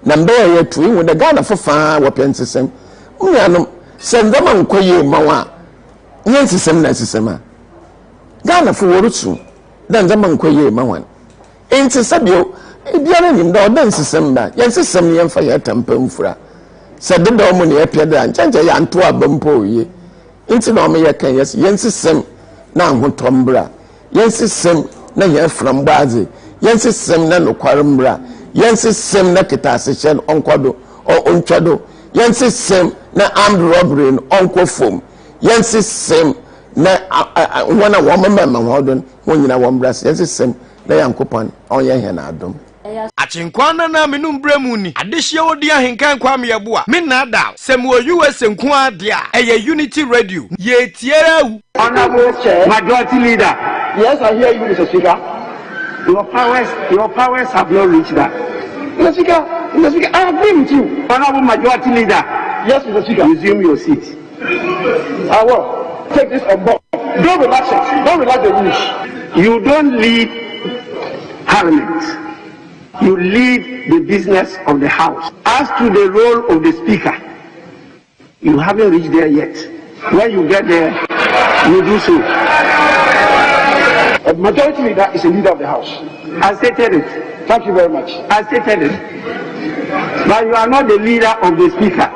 number ye tu with the Ghana for far weapon system send them on koye mawa yes system na system Ghana for worusu then them on koye mawan ain't sabio biara nim da odan system da yes system ye mfa ye tampam fura said the domini appear there and change ya nto abampo ye inti na me ye kan yes system na ho tombra yes system na ye from baze yes system na no kwarembra yes system na kitasehen onkwado o ontwado yes system na armed robbery onko form yes system na wana wo mama hodon wonyina wo mbras yes system na yankopon on ye he na adom achinkwana na menum bremu ni adehye wodi ahenkan kwa meyeboa me na da sem wo US nko adea eye Unity Radio ye tiera wu Honorable Majority Leader. Yes, I hear you, Mr. Speaker. Your powers have not reached that. Mr. Speaker, I agree with you. Honorable Majority Leader. Yes, Mr. Speaker. Resume your seat. I will take this on board. Don't relax it. Don't relax the rules. You don't lead Parliament. You lead the business of the House. As to the role of the Speaker, you haven't reached there yet. When you get there, you do so. A majority leader is a leader of the House. I stated it. Thank you very much. I stated it. But you are not the leader of the Speaker.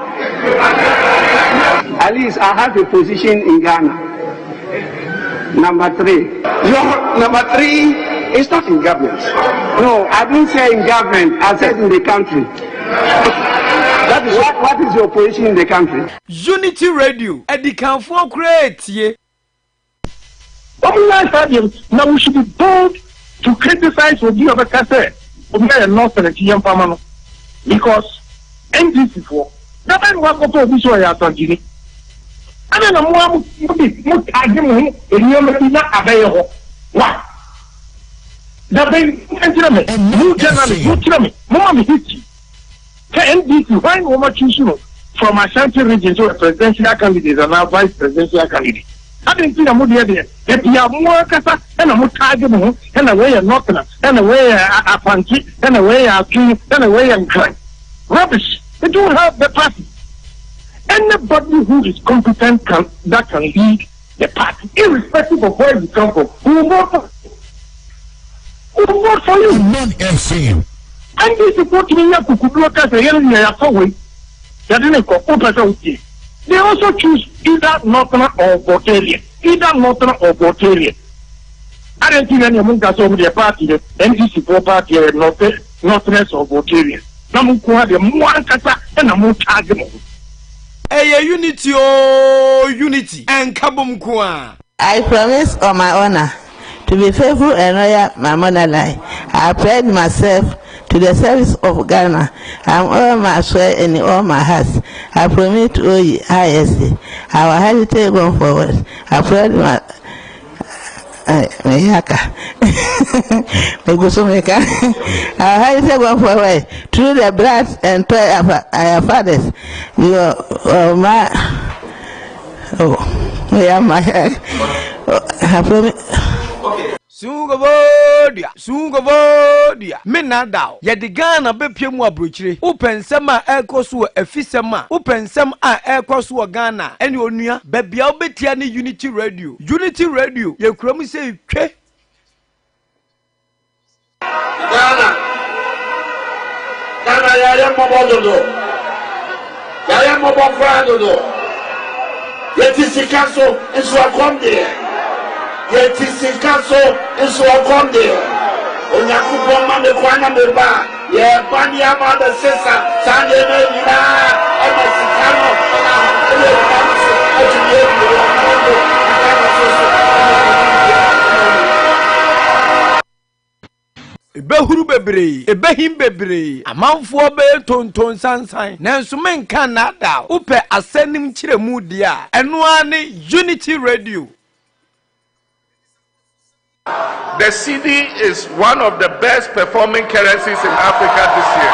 At least I have a position in Ghana. Number 3. Your number 3 is not in government. No, I didn't say in government. I said in the country. That is what is your position in the country? Unity Radio. Edikanfo create ye. Now we should be bold to criticize what you have a say. Because NDC for that I want to be sure you are talking. I don't know what Agyeman in your Medina Abayo. What? That they history. NDC, when woman choose from Ashanti region to a presidential candidate and now vice presidential candidate. I didn't see a mood there. If you have more Kasa and a more Agyeman and a way of Northern and a way a Fancy and a way of King and a way of crime. Rubbish. They don't have the party. Anybody who is competent can lead the party, irrespective of where you come from. Who will vote for? Who will vote for you? Non-MCU. And this is what we have to look at the way. They also choose either Northern or Botelian. Either Northern or Botelian. I don't think any among us over the party, the NDC for party, Northerners or Botelian. Namukuha, the Muankasa, and a Mutagamo. Hey, Unity, oh, Unity, and Kabumkua. I promise on my honor to be faithful and loyal my motherland. I pledge myself to the service of Ghana. I'm all my swear and all my heart. I promise to owe you ISC. Our heritage going forward. I pledge my our heritage going forward through the blood and prayer of our fathers. You are my I promise. Sungovodia. Menadao. Yadigana bepiemu abruchire. Upensema ekosu efisema. Upensema ekosu Ghana. Eni onuya. Bebia obetia ni Unity Radio. Unity Radio. Yekromu se kwe. Ghana yaya mobododo. Yaya mobofradodo. Yetisikaso enso akonde. Yetisikaso enso akonde. Onyakupo mame kwana meba. Ye bani ama da sesa. Sande me yina. Ema sikano. Ele kamse. Ebehuru bebre, ebehim bebre, amanfo be tonton sansan. Nanso menka nada, upe asenim chiremu dia. Eno ani Unity Radio. The CD is one of the best performing currencies in Africa this year.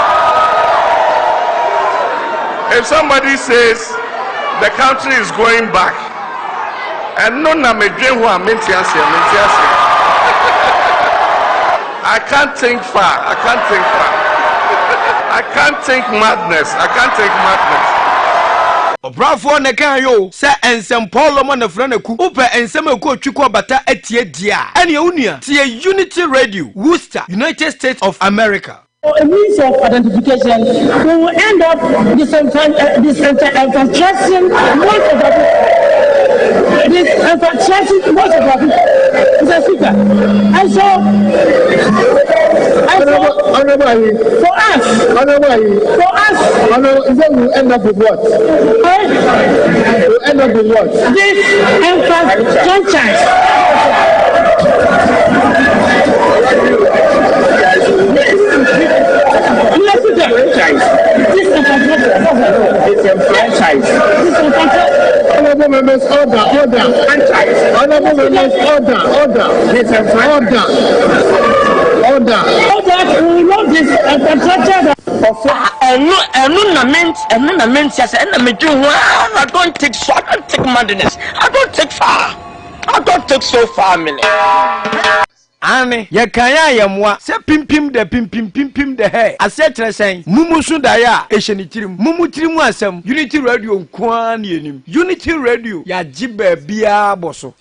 If somebody says the country is going back, and no na medwe ho amentiase. I can't think far. I I can't take madness. I can't take madness. Obrafo ne kan yo se ensem Paulo mo na fra na ku upe ensem eku otwiko bata atie dia ene unua tie Unity Radio Worcester, United States of America. A means of identification, we will end up disenfranchising most of our people. Mr. Speaker. And so for us, we'll end up with what? We'll end up with what? Disenfranchise. Honorable members, order. Honorable members, order. We love this I don't take madness. I don't take so far, Millie. Ane ye kanya yamwa se pimpim de he ase tresen mumusu da ya ehyenitirim mumutirim asem Unity Radio nkwa na enim Unity Radio ya jibe bia boso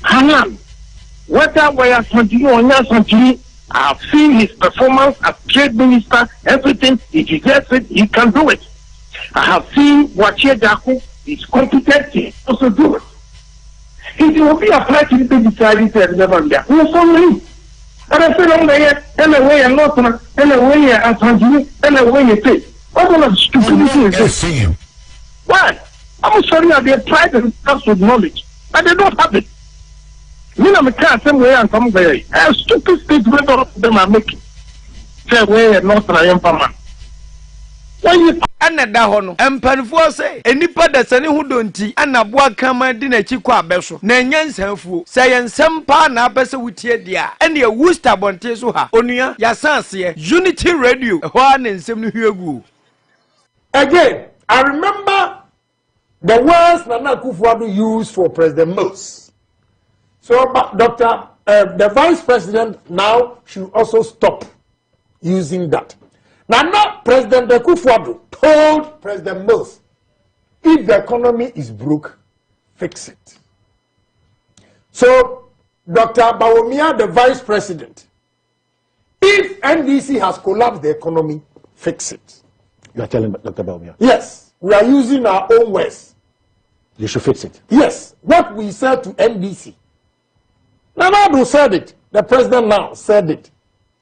Hanam whether we are continue or not continue, I have seen his performance as trade minister, everything he just said he can do it. I have seen Wachie Daku is competent to also do it. It will be applied to the decided to never there. We are so many. And I said, anyway, I'm not anyway, I'm continue, anyway, you say. What kind of stupidity is this? Why? I'm sorry, they tried to discuss with knowledge, but they don't have it. Me na me can't same way and come there. A stupid statement of them are making. Say, way and not I am man. Ana da ho no empanfo se enipa da sane hu donti ana boa kama di na chikwa abeso na nyansanfuo se yensem pa na abese wutie dia ene Worcester bonte so ha onua ya sanse Unity Radio ho ana nsem no hwegu. Again, I remember the words Nana Akufo-Addo used for President Mills. So the Vice President now should also stop using that. Now, President Akufo-Addo told President Mills, if the economy is broke, fix it. So, Dr. Bawumia, the Vice President, if NDC has collapsed the economy, fix it. You are telling Dr. Bawumia? Yes, we are using our own words. You should fix it. Yes, what we said to NDC. Nana said it. The president now said it.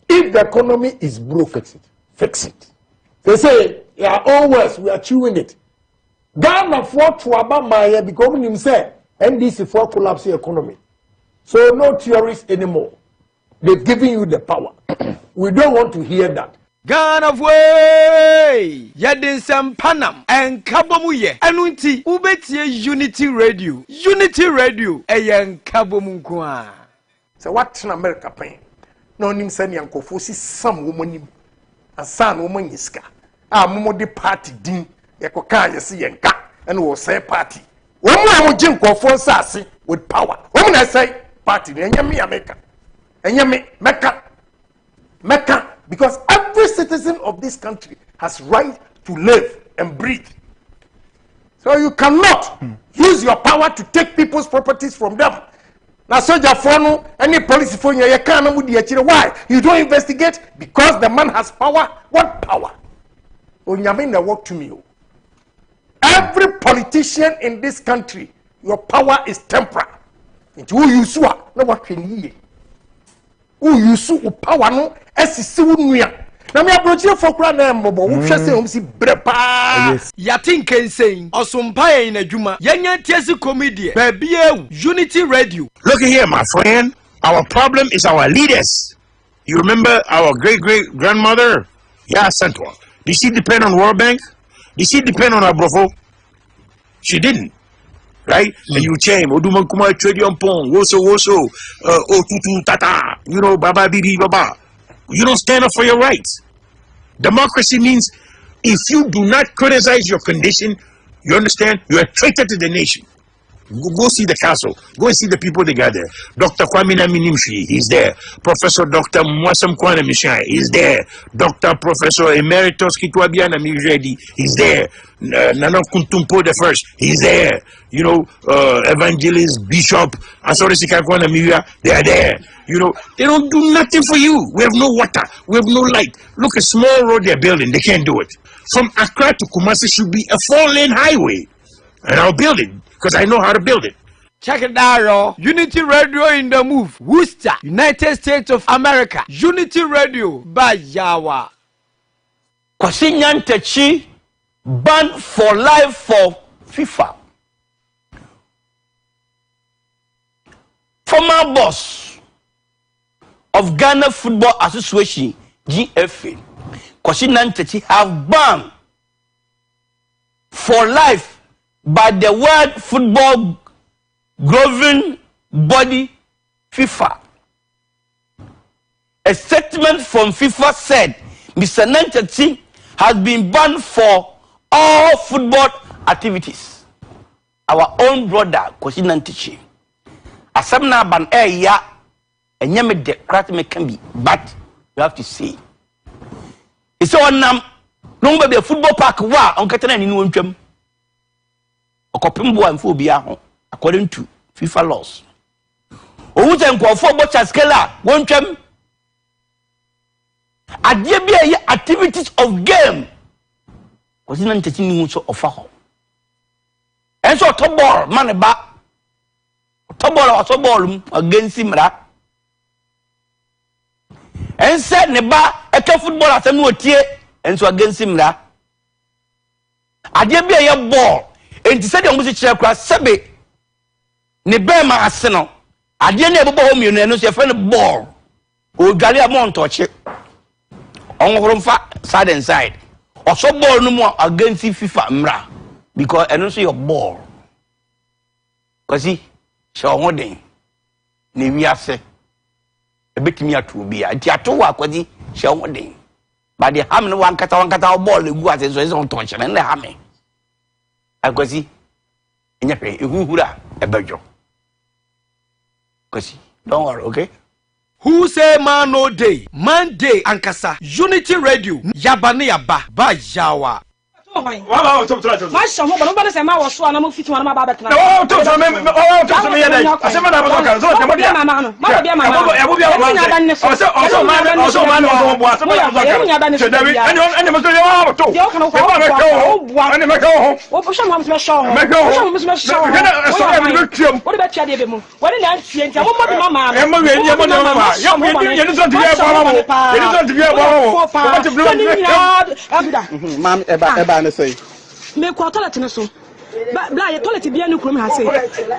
If the economy is broke, fix it. Fix it. They say, yeah, always we are chewing it. Ghana for Tuaba Maya because him say NDC for collapse the economy. So no theories anymore. They've given you the power. We don't want to hear that. Ghana way yedin sem panam en kabomu ye enunti ubetie Unity Radio eyen kabomu nko. So what in America pain? No nim send yankofo si sam womonim. Asan woman yiska. Momo de party din yekoka yesi yenka and wo say party. Womo jinkofo nsase with power. Womo na say party enye me America. Enye me Mecca because every citizen of this country has right to live and breathe. So you cannot use your power to take people's properties from them. Now, soldier for any police for you can't know why you don't investigate because the man has power. What power? When you mean the work to me, every politician in this country, your power is temporal. Who you sue? No what can you? Who you sue? Power no? Esi unuya. Na me approach for kra na mbobo. Wo hwe se om si brepa. Ya think saying osumpa in adwuma. Yenya tiesi comedy. Baby Unity Radio. Look here, my friend. Our problem is our leaders. You remember our great-great-grandmother? Yeah, Central. Did she depend on World Bank? Did she depend on Abrofo? She didn't. Right? And you change. Oduman kuma trade on pong. Woso. Tutu tata. You know, baba bibi baba. You don't stand up for your rights. Democracy means if you do not criticize your condition, you understand, you're a traitor to the nation. Go see the council. Go and see the people they got there. Dr. Kwame Naminimshi, he's there. Professor Dr. Mwasam Kwana Mishai, he's there. Dr. Professor Emeritus Kitwabiana Miredi, he's there. Nana Kuntumpo the first, he's there. You know, Evangelist, Bishop, Asori Sikakwana Miria, they are there. You know, they don't do nothing for you. We have no water. We have no light. Look, a small road they're building. They can't do it. From Accra to Kumasi should be a 4-lane highway. And I'll build it because I know how to build it. Check it out, y'all. Unity Radio in the move. Worcester, United States of America. Unity Radio by Yawa. Kwasi Nyantakyi banned for life for FIFA. Former boss of Ghana Football Association, GFA, Kwasi Nyantakyi have banned for life by the World Football Governing Body, FIFA. A statement from FIFA said Mr. Nyantakyi has been banned for all football activities. Our own brother, Kwasi Nyantakyi. Asamna ban ya enyeme de krat me can be, but you have to see. It's on no be a football park wa on katana ni wontwam. Okopembo amfo bia ho according to FIFA laws. Owuze nkofo bocha skela wontwam. Adie bia activities of game. Kwasi Nyantakyi ni so ofa ho. Enso to ball man ba Tobol against Simra. And said Neba, a football at a tie, and so against Simra. I did be a ball, and said the music across Sabe Nebema Arsenal. I didn't ever home you and your friend ball. Or Galia Mont touch it on from side and side. Or so ball no more against FIFA Mra because I don't see your ball. Because he. So modern ne wiase e betimi ato bia nti ato wa kwadi so modern ba de ham no wankata ball egu ase so on touch na le ham akwasi enya pe ehuhura e bejo kwasi don't worry, okay. Who say man no day man day ankasa Unity Radio yaba ne yaba ba yawa. Wow, top try. My son, but nobody say my was so and I'm fit one my baba. Oh, top me. Oh, top me. I say madam talk. So dem dia mama. Mama dia mama. I will be man. Also man. So David, any must you have to. You can go. Any make go. Oh, push am must show. Make go. Push must show. What about you dey mu? What in that tie ntia wo mo mama. E mo we ni mo mama. You no want to be a mama. You no want to be a mama. Mom eba say me kwa toilet ne so bla ye toilet bia ne krom ha say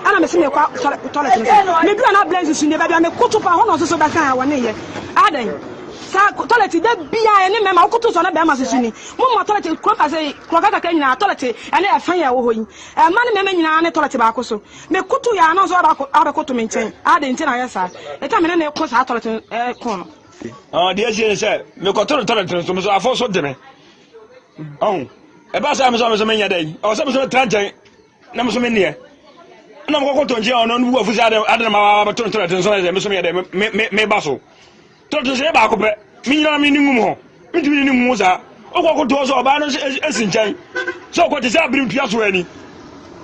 ana me se me kwa toilet ne so me dua na blaze su ne ba bia me koto pa ho no so ba kan wa ne ye adan sa toilet de bia ne me ma koto so na ba ma se su ni mo toilet krom pa say kro kaka kan nyina toilet ene afan ya wo hoyin ma ne me nyina ne toilet ba ko so me koto ya no so ba koto me nchen adan nchen ya sa e ka me ne ko sa toilet ko no de je say me ko toilet so me so afo so de me oh eba sa me so menya dai o se me so tranchen na me so menia na me ko tonje on no bu afusi adam ma ba ton so me so menya dai me ba so ton je ba ko pe mi nyina mi ni ngum ho mi tu ni ngum za o ko to so ba no esinchen so ko te sa brim pia so ani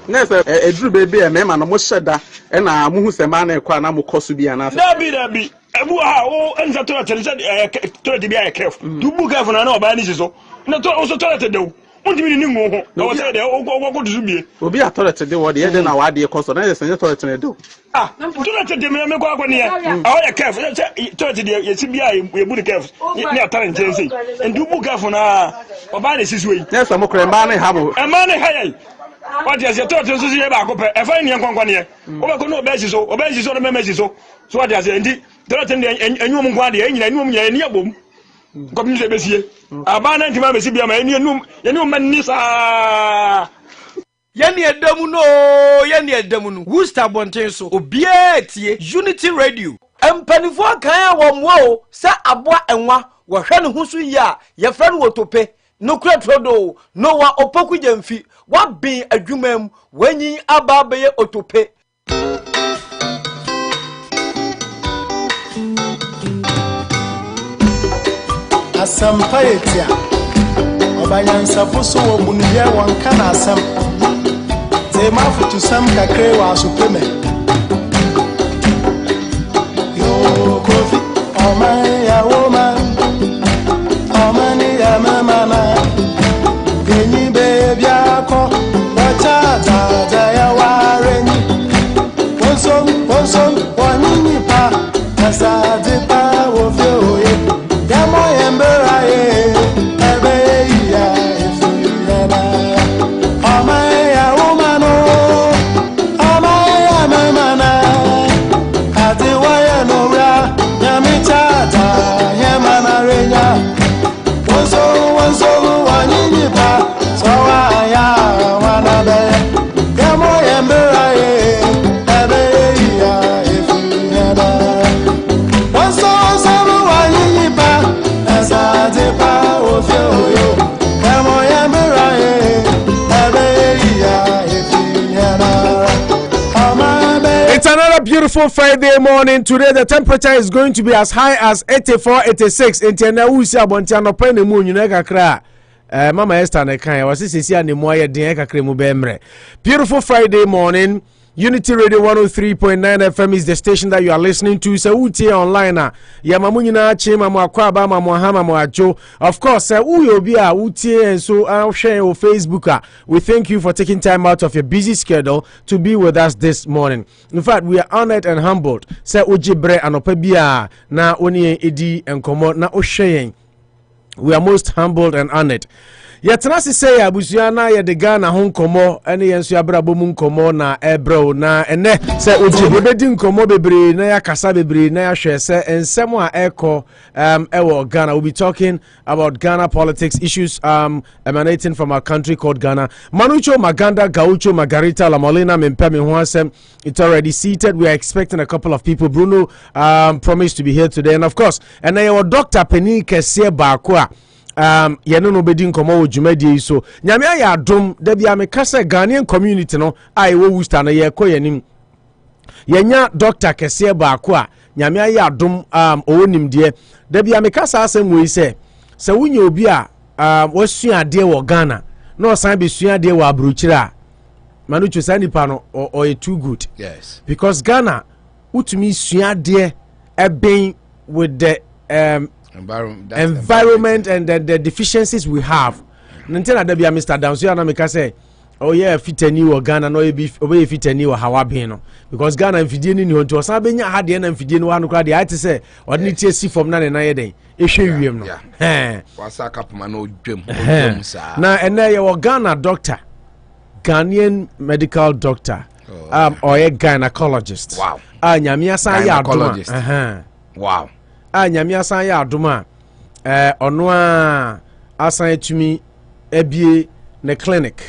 na se eduru bebe e me ma no mo hyeda e na mo hu se ma na ekwa na mo koso bia na dabi ebu ha o enza to te bia e kef du bu kef na o ba ni so na to o so toilet de o undimi ni ngo ho na o say de o ko dusu bie obi a toilet de wo de ye de na wa de koso na ye se toilet ne do toilet de me ko akọ ne ye a o ye kef toilet de ye si bia ye bu de kef ni atare nchen sei ndu bu kef na o ba ne sisu yi na se mo kre ma ne ha mo e ma ne ha ye what is your toilet so si ye ba ko pe e fa ni nkwankwa ne ye o ba ko no ba si so no me si so what is ndi toilet de enyu mo nkwa de enyina enyu mo nya ni abom comme je besie abana ntima besi bia ma enum manni sa yani edamu no Worcester bonten so obia tie Unity Radio empanifo kan a wo mo sa aboa enwa wo hwe ne ho so yi a ye fra no wotope no kura trodo no wa opoku jamfi wa bin adwumam wanyi aba beye otope asampa etia obanyansafo so wo bunuye won kana asam te mafutu sam kakre wa supeme yo kofi o my ya woman o mani ya mama na genyi baby ako wacha ta ya wareni wonsom wani pa asa de pa wo fe oye ya mo yembera ye ebe ya ifuyana o my ya woman o my ya mama na ati wa ya no ra ya mi cha ta ya mana renya wonso wani pa so wa ya wana be ya mo yembera ye ebe ya ifuyana wonso wani pa asa de pa o fe oyo ya mo yembera ye ebe ya ifuyana. It's another beautiful Friday morning. Today the temperature is going to be as high as 84, 86. Intena usi abonti anopa ne mu nyuna kakra. Mama Esther ne kan wasi sisi ane mu aye den kakra mu bemre. Beautiful Friday morning. Unity Radio 103.9 FM is the station that you are listening to. So uti online na ya mamu nyina chi mamu akwaba mamu hama mamu ajo. Of course, uyo bia uti and so I'll share on Facebook. We thank you for taking time out of your busy schedule to be with us this morning. In fact, we are honored and humbled. Say ujibre anopa bia na oni edi enkomo na osheyen. We are most humbled and honored. Yetenasi say abusuana ye de Ghana ho nkomo ene yensu abrabo mu nkomo na ebro na ene se ojibedi nkomo bebre na ya kasa bebre na ya hwe se ensem a eko ewo Ghana. We'll be talking about Ghana politics issues emanating from our country called Ghana. Manucho Maganda Gaucho Margarita Lamolina Mempemi ho asem. It's already seated. We are expecting a couple of people. Bruno promised to be here today, and of course and your Dr. Penny Kesie Bakwa yeno no bedi nkomo wo dwumadi so nyame ya adom da bia me kasa Ghanaian community no ai wo Worcester na ye koyanim yenya Dr. Kesie Bakwa nyame ya adom owonim de da bia me kasa asem wo ise se wunya obi a wasua ade wo Ghana no san be sua ade wo abrochira manu chosani pa no or too good. Yes, because Ghana utumi sua ade eben with the environment and the deficiencies we have. Nintena debia Mr. Danso na meka say oh yeah fitani wo Ghana no be fitani wo hawabe no because Ghana mfidie ni honto osan benya ha de na mfidie ni wanu kra de I say odni tie si from na na ye den ehwe wiem no wasa kapuma na odwem sa na ene ye wo Ghana doctor, Ghanaian medical doctor, or a gynecologist. Wow. Nyamia san ya adoma. Wow. Nyamia san ya adoma. Ono a asan etumi ebie ne clinic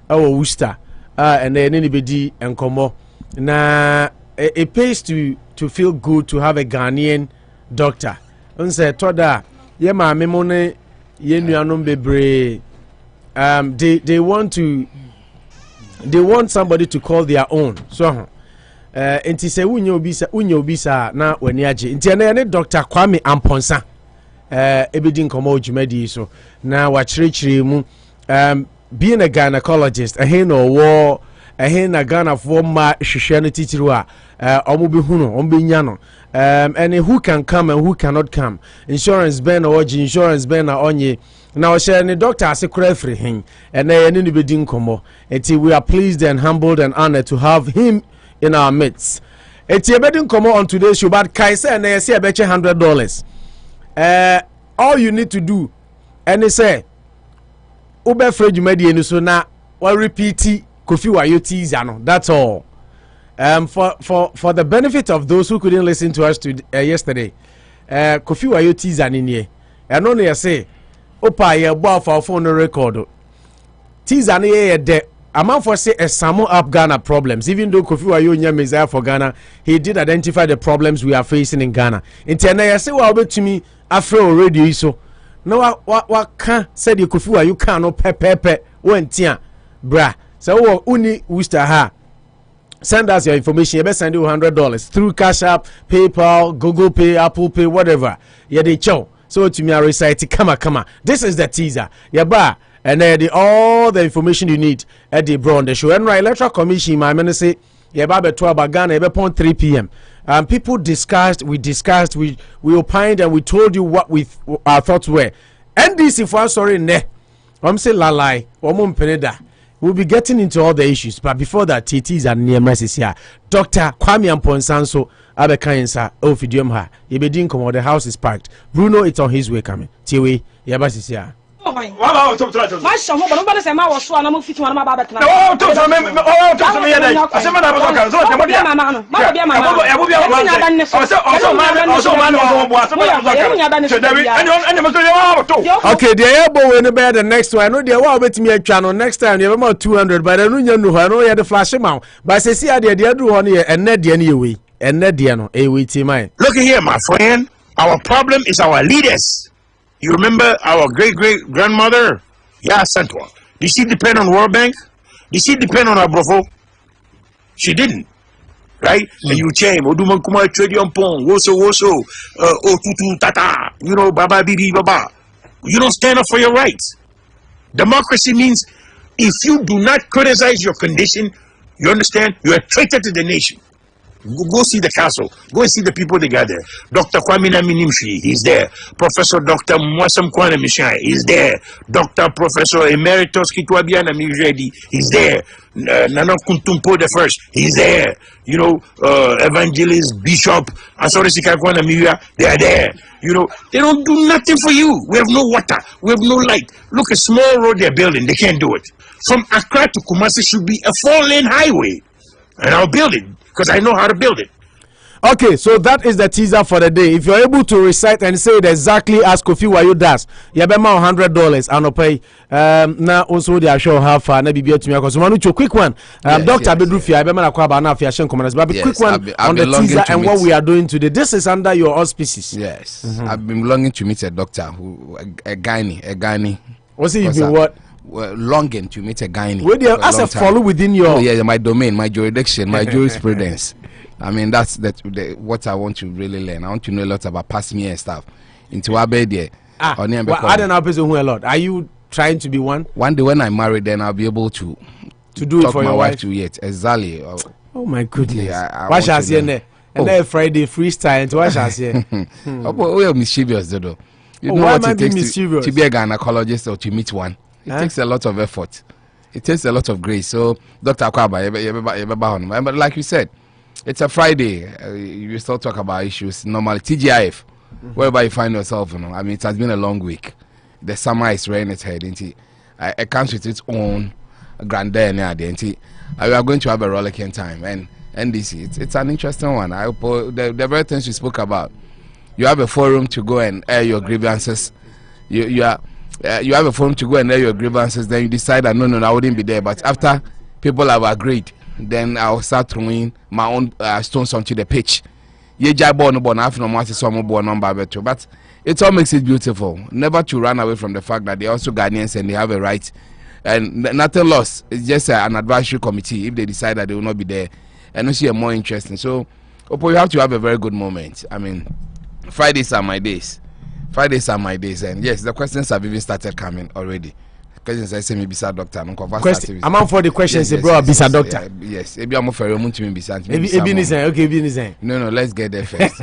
awo Worcester. And then anybody enkomo. Na it pays to feel good to have a Ghanaian doctor. Unse toda ye ma memone ye nuanom bebre. They want somebody to call their own. So enti se unyo obisa na wani age. Enti na ne Dr. Kwame Amponsa ebedi nkomo ojumadi so na wachirechire mu being a gynecologist no wo na Ghana for ma hwehwe no titiri a omubehunu ombenya no and who can come and who cannot come. Insurance ben or insurance ben na onye. Now, the doctor has a cry for him, and we are pleased and humbled and honored to have him in our midst. It's a bedding come on today's show, but Kaisa and I say I bet you $100. All you need to do, and they say, Uber Fred Median, so now, well, repeat Kofi Wayo Zano. That's all. For the benefit of those who couldn't listen to us yesterday, Kofi Wayo Zano, and only I say, Opa ye bo for phone record. Teaser na ye de amount for say a samo up Ghana problems. Even though Kofi Wayo nya Messiah for Ghana, he did identify the problems we are facing in Ghana. Intena ye say wa obetumi afro radio so no what can said you could you can no pepe one tia bra so uni Worcester ha. Send us your information. You better send you $100 through Cash App, PayPal, Google Pay, Apple Pay, whatever. Yeah, they chow. So to me, I recite, come on. This is the teaser. Yeah, ba. And then all the information you need at the bro on the show. And right, Electoral Commission, my man say, yeah, ba 12 Ghana, about 3 p.m. People discussed, we opined, and we told you what our thoughts were. NDC for sorry, ne. I'm saying lalai, peneda. We'll be getting into all the issues, but before that, TTs and near messages here. Dr. Kwame Amponsanso, Abekainsa, Ophidium ha. Yebedin come the house is packed. Bruno, it's on his way coming. Tiwi, Yabasis here. Okay, the airbow when the next one. I know they will bet me a channel next time. You have about 200, but I know you had the flash amount. But I say, I did the other one here and net the anyway. And net the ano, a wait, mine. Look here, my friend. Our problem is our leaders. You remember our great-great-grandmother? Yeah, Santwa. Did she depend on World Bank? Did she depend on Abrofo? She didn't. Right? And you change. Oduman Kuma Tradion Pong, Woso, Otutu Tata, you know, Baba Bibi Baba. You don't stand up for your rights. Democracy means if you do not criticize your condition, you understand, you're a traitor to the nation. Go see the castle. Go and see the people they got there. Dr. Kwame Naminimshi, he's there. Professor Dr. Mwasam Kwana Mishai, he's there. Dr. Professor Emeritus Kitwabiana Miredi, he's there. Nana Kuntumpo the first, he's there. You know, Evangelist, Bishop, Asorisika Kwana Miria, they are there. You know, they don't do nothing for you. We have no water. We have no light. Look, a small road they're building. They can't do it. From Accra to Kumasi should be a 4-lane highway. And I'll build it. Because I know how to build it. Okay, so that is the teaser for the day. If you're able to recite and say it exactly as Kofi Wayo does, you better $100 and pay. Now also the show have na bibia to me because one quick one. Dr. Bedrufia, I better na kwa ba na afia shen commands. But quick one on the teaser and what we are doing today. This is under your auspices. Yes, I've been longing to meet a doctor who a gynae. What's he been what? Longing to meet a gynae. Well, as a follow within your my domain, my jurisdiction, my jurisprudence. I mean, that's what I want to really learn. I want to know a lot about past me and stuff. Into Abedie. I don't know person who a lot. Are you trying to be one? One day when I'm married, then I'll be able to do it for my your wife to yet exactly. Oh my goodness! Yeah, what shall I say? And then Friday freestyle. What shall I say? We are mischievous, though. You know what it takes to be a gynecologist or to meet one. It takes a lot of effort. It takes a lot of grace. So, Dr. Akwaba, but like you said, it's a Friday. You still talk about issues. Normally, TGIF, wherever you find yourself, you know. I mean, it has been a long week. The summer is rearing its head, isn't it? It comes with its own grandeur and identity. We are going to have a rollicking time. And NDC, it's an interesting one. I hope the very things you spoke about. You have a forum to go and air your grievances. You have a forum to go and air your grievances. Then you decide that no, I wouldn't be there. But after people have agreed, then I'll start throwing my own stones onto the pitch. But it all makes it beautiful. Never to run away from the fact that they're also Ghanaians and they have a right. And nothing lost. It's just an advisory committee if they decide that they will not be there. And also more interesting. So, Opo, you have to have a very good moment. I mean, Fridays are my days. And yes, the questions have even started coming already. Questions I say me bisa doctor. I'm out for the questions, bro. Bisa doctor. Yes. Maybe I'm for you to me bisa. Okay, No, let's get there first.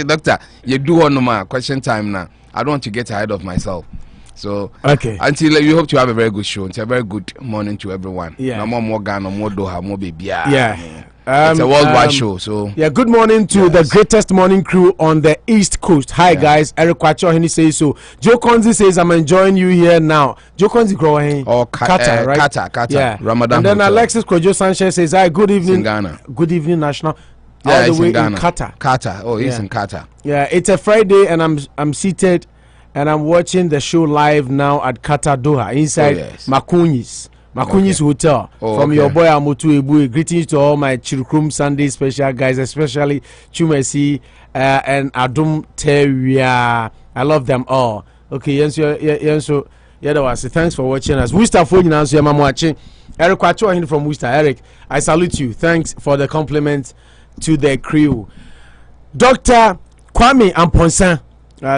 Doctor, you do one more question time now. I don't want to get ahead of myself. So okay. Until you hope to have a very good show. It's a very good morning to everyone. Yeah. No more Ghana, more Doha, more baby. Yeah. It's a worldwide show, so yeah. Good morning to the greatest morning crew on the East Coast. Hi guys, Eric Kwacho Henny says so. Joe Konzi says I'm enjoying you here now. Joe Konzi growing Qatar, right? Qatar. Yeah. Ramadan. And then hotel. Alexis Kojo Sanchez says hi. Good evening. Ghana. Good evening, National. Yeah, all the way in Qatar. Qatar. Oh, he's in Qatar. Yeah, it's a Friday and I'm seated and I'm watching the show live now at Qatar Doha inside Makunyis Hotel from your boy Amotu Ebu. Greetings to all my Chirukrum Sunday special guys, especially Chumesi and Adum Teria. I love them all. Okay, yenso yada wase. Thanks for watching us. Worcester for nyina so yama mo ache. Eric Kwacho here from Worcester. Eric, I salute you. Thanks for the compliment to the crew. Dr. Kwame Amponsan,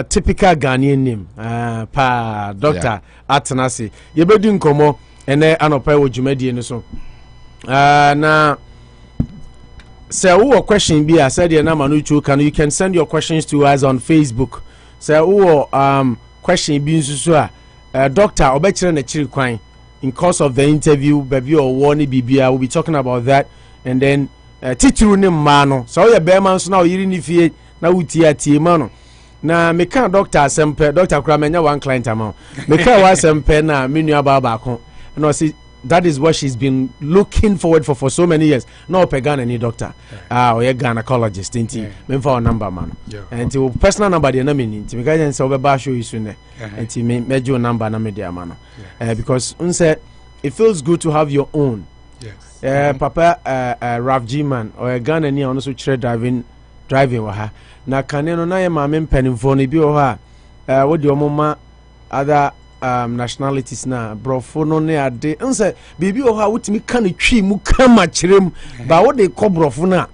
typical Ghanaian name. Dr. Atanasi. Yebedu nkomo ene Anopa wo dwumadi no so. Na say who question be I said your number no you can send your questions to us on Facebook. Say who question be nsusu doctor obekire na chiri kwan in course of the interview baby or warning bibia we'll be talking about that and then titru ne ma no so you be man so na yiri ni fie na wuti atie ma no na me kan doctor asempe doctor kura menya one client amount me kan wa asempe na menu aba ko no see that is what she's been looking forward for so many years. No pegan any doctor. Or a gynecologist, ain't he? Me for a number man. And to personal number the enemy. To because so be show you soon. And to me your number na me dia man. Because unse it feels good to have your own. Yes. Papa Agyeman or a gun and also driving wa ha. Na kaneno na ye ma me mpanimfo no bi o ha. What your mama other nationalities na brofo no ne ade nse bibi o ha wutimi kan twi mu kama kirem ba what they call brofo na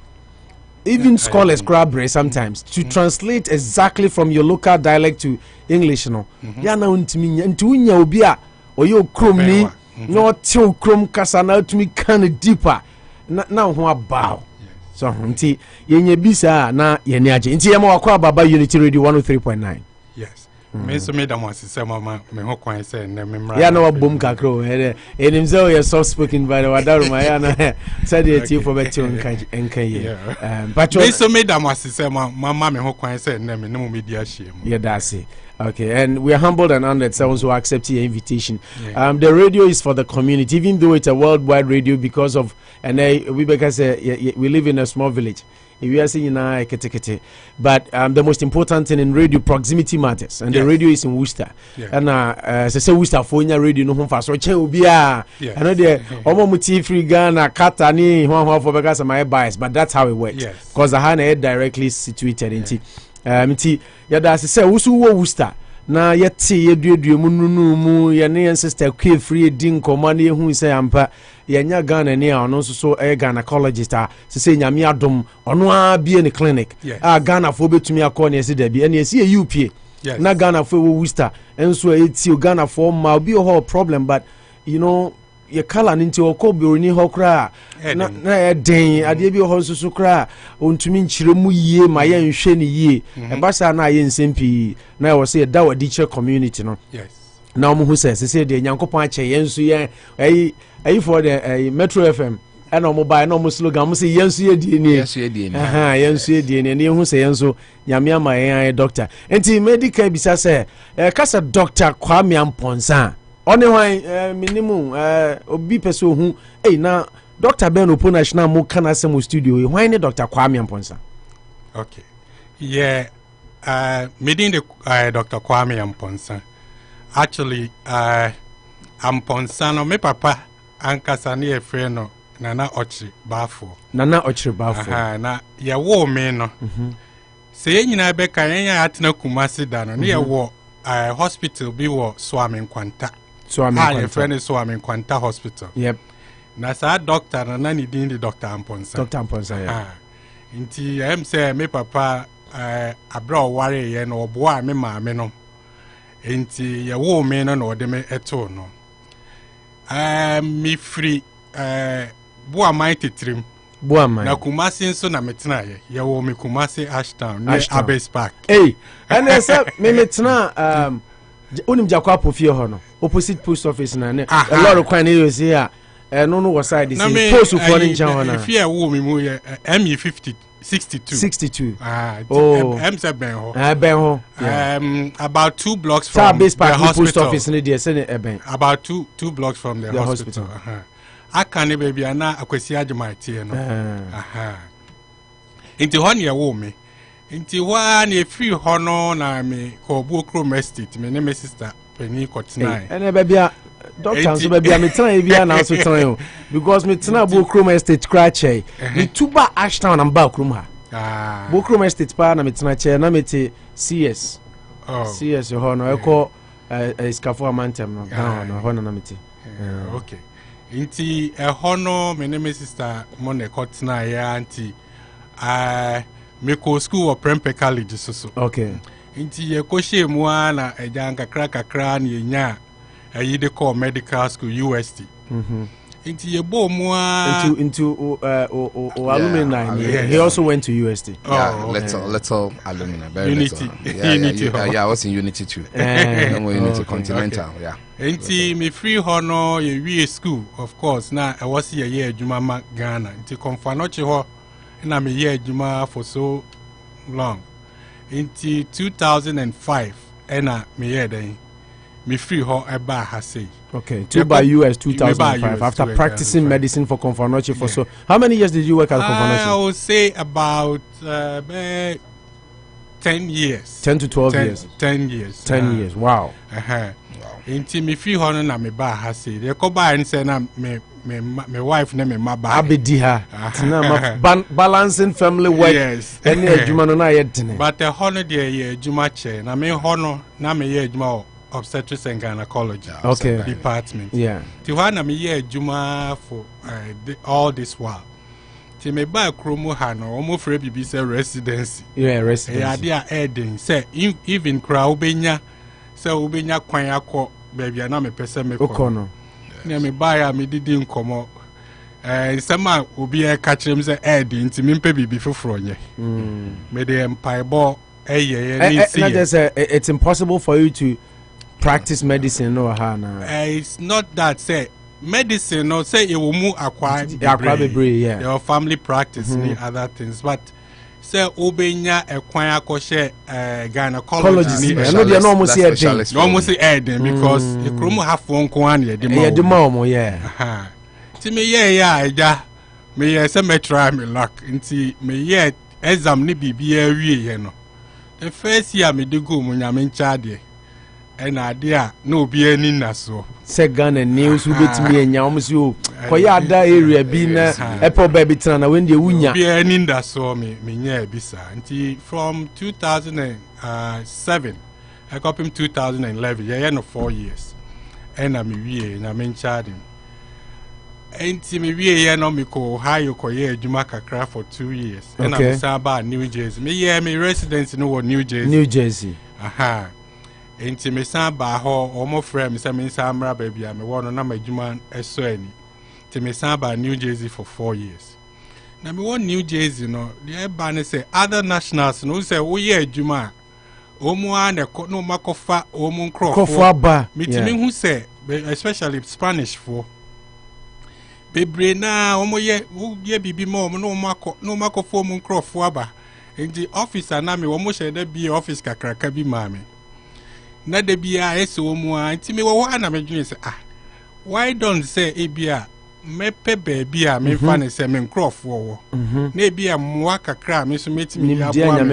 even scholars grab sometimes to translate exactly from your local dialect to English no ya na untimi nti unya obi a oyo krom ni no tiu krom kasa na utimi kan deeper na ho aba so nti yenye bisa na yene age nti yema wakwa baba Unity Radio 103.9. Yes. Me so me da mo asese mama me ho kwan say na me mra ya na wabom kakro enim say you soft spoken by the wadaruma ya na said the tea for better enkan ye but me so me da mo asese mama me ho kwan say na me no media hye mu yeah that's it. Okay, and we are humbled and honored someone who accept your invitation. The radio is for the community, even though it's a worldwide radio because of we live in a small village. We are saying but the most important thing in radio, proximity matters, and the radio is in Worcester. And say Worcester for radio no home fast. So I know the Omomuti free Ghana Katani one for because of my bias, but that's how it works. Because I had directly situated in yada say wusu wo Worcester na yete yeduedu mu mu ye ne sister kwe free din koma na ehun say ampa yenya Ghana ne ono so gynecologist a say nyame adom ono a bie ne clinic Ghana fo betumi akọ na ese da bi ene ese UP na Ghana fo wo Worcester enso eti Ghana fo ma be a problem but you know ye kala nti okobiro ni hokra na den ade bi ho susu kra ontumi nchiremu yie ma ye nhwe ni yie e basa na ye nsempi na ye wo se da wadi che community no na omo hu se de nyankopon ache yensu ye ayi for the Metro FM and omo buy no mo slogan mo se yensu ye die ni yensu ye die ni hu se yensu nyame ama yen doctor enti medical bisa se kasa Dr. Kwame Amponsan only one minimum obi person who na Dr. Ben Opo National mo kana asem studio why ne Dr. Kwame Amponsan. Okay. Yeah, meeting the Dr. Kwame Amponsan. Actually, Amponsan me papa ankasa ne friend no Nana Ochri Bafo. Na ya wo me no. Se nyina be kan ya atena Kumasi da no ne wo hospital bi wo Swami Nkwanta. Your friend is Kwanta Hospital. Yep. Nasa doctor na ni din the Dr. Amponsan. Dr. Amponsan, yeah. Inti am say me papa abra ware ye no oboa me ma me no. Inti ye wo me no no de me eto no. Me free boa mai titrim. Boa mai. Na Kumasi nso na metena ye wo me Kumasi Ashtown near Abbey's Park. Hey, and I said me metena unim jakwa pofie ho no opposite post office na ne a lot of kwan you see here no was side this post for njan ho na fear wo me mu ME 50 62 ben ho about 2 blocks from the hospital. Post office ne dey say ben about 2 blocks from the hospital. Akane baby ana akwesi Agyeman tie no into ho ne wo me inti wa na free hono na me ko Buokrom estate me ne me sister Penny Kotnai ene bebia doctor so bebia me tran bia na so tran because me tran Buokrom estate crache me tuba Ashtown and Buokrom ha Buokrom estate pa na me tran che na me te CS CS ho no eko iskafo amantem no no ho na meti okay inti hono me name sister Mone Kotna ya anti me ko school of Prempeh College so okay inti ye ko shemu na ejanka krakakra na yenya ayi de call medical school UST into alumni. He also went to UST. Little alumni. Unity. Unity. Yeah, I was in Unity too. Unity Continental. Yeah. Into me free honor ye school, of course. Now I was here year Juma Ghana. Into Confanoche ho, and I'm a year Juma for so long. Into 2005, and me here then. Me free ho eba ha say. Okay, by US 2005 after practicing medicine for Confanoche for so. How many years did you work at Confanoche? I would say about 10 years. 10 to 12 years. 10 years. 10 years. Wow. Inti me free ho na me ba ha say. They ko ba and say na me wife na me ma ba. Abedi ha. Balancing family work. Yes. Any adwuma no na yedene. But the honor there ye adwuma che. Na me hono na me ye adwuma obstetrics and gynecology department. Yeah. Tiwana me ye juma for all this while. Ti me ba kromo ha no omo free bibi say residency. Yeah, residency. Yeah, dia adding say even kra ubenya kwan akọ baby na me pese me ko. No. Na me ba ya me didi nkomo. Sama obi e ka kirem say adding ti me mpe bibi foforo nye. Me de empire ball it's impossible for you to practice medicine no hana. It's not that say medicine no say it will move acquire yeah. Your family practice and other things, but say obenya ekwan akoshe gynecology no dey almost here almost adding because the kromo have one kwan ye the mom yeah. Ti me eja me ye say me try me luck nti me ye exam ni bibia wie ye no the first year me dey go mo nyame ncha de and idea no be any naso second and news who bet me and yamsu koya ada area bi na apple baby tana when dey wunya be any naso me nya bisa until from 2007 I got him 2011 yeah no 4 years and I'm wie na me nchadin enti me wie ye no me ko hayo ko ye adwuma kakra for 2 years and I'm saba New Jersey me residence no New Jersey enti me san ba ho omo frɛ me sɛ me san mra ba bia me wo no na madwuma ɛso ani enti me san ba New Jersey for 4 years na me wo New Jersey no the ba ne sɛ other nationals no sɛ wo ye adwuma omo an no makofa omo nkrofo ba mitimi hu sɛ especially Spanish for bebre na omo ye bibi ma omo no makofo omo nkrofo aba enti officer na me wo mo hyɛ bi office kakraka bi ma me na de bia eso mu a ntimi wo ana medwene se why don't say ebia mepe baby a me fa ne se me nkrofo wo na ebia moa kakra me so metimi aboa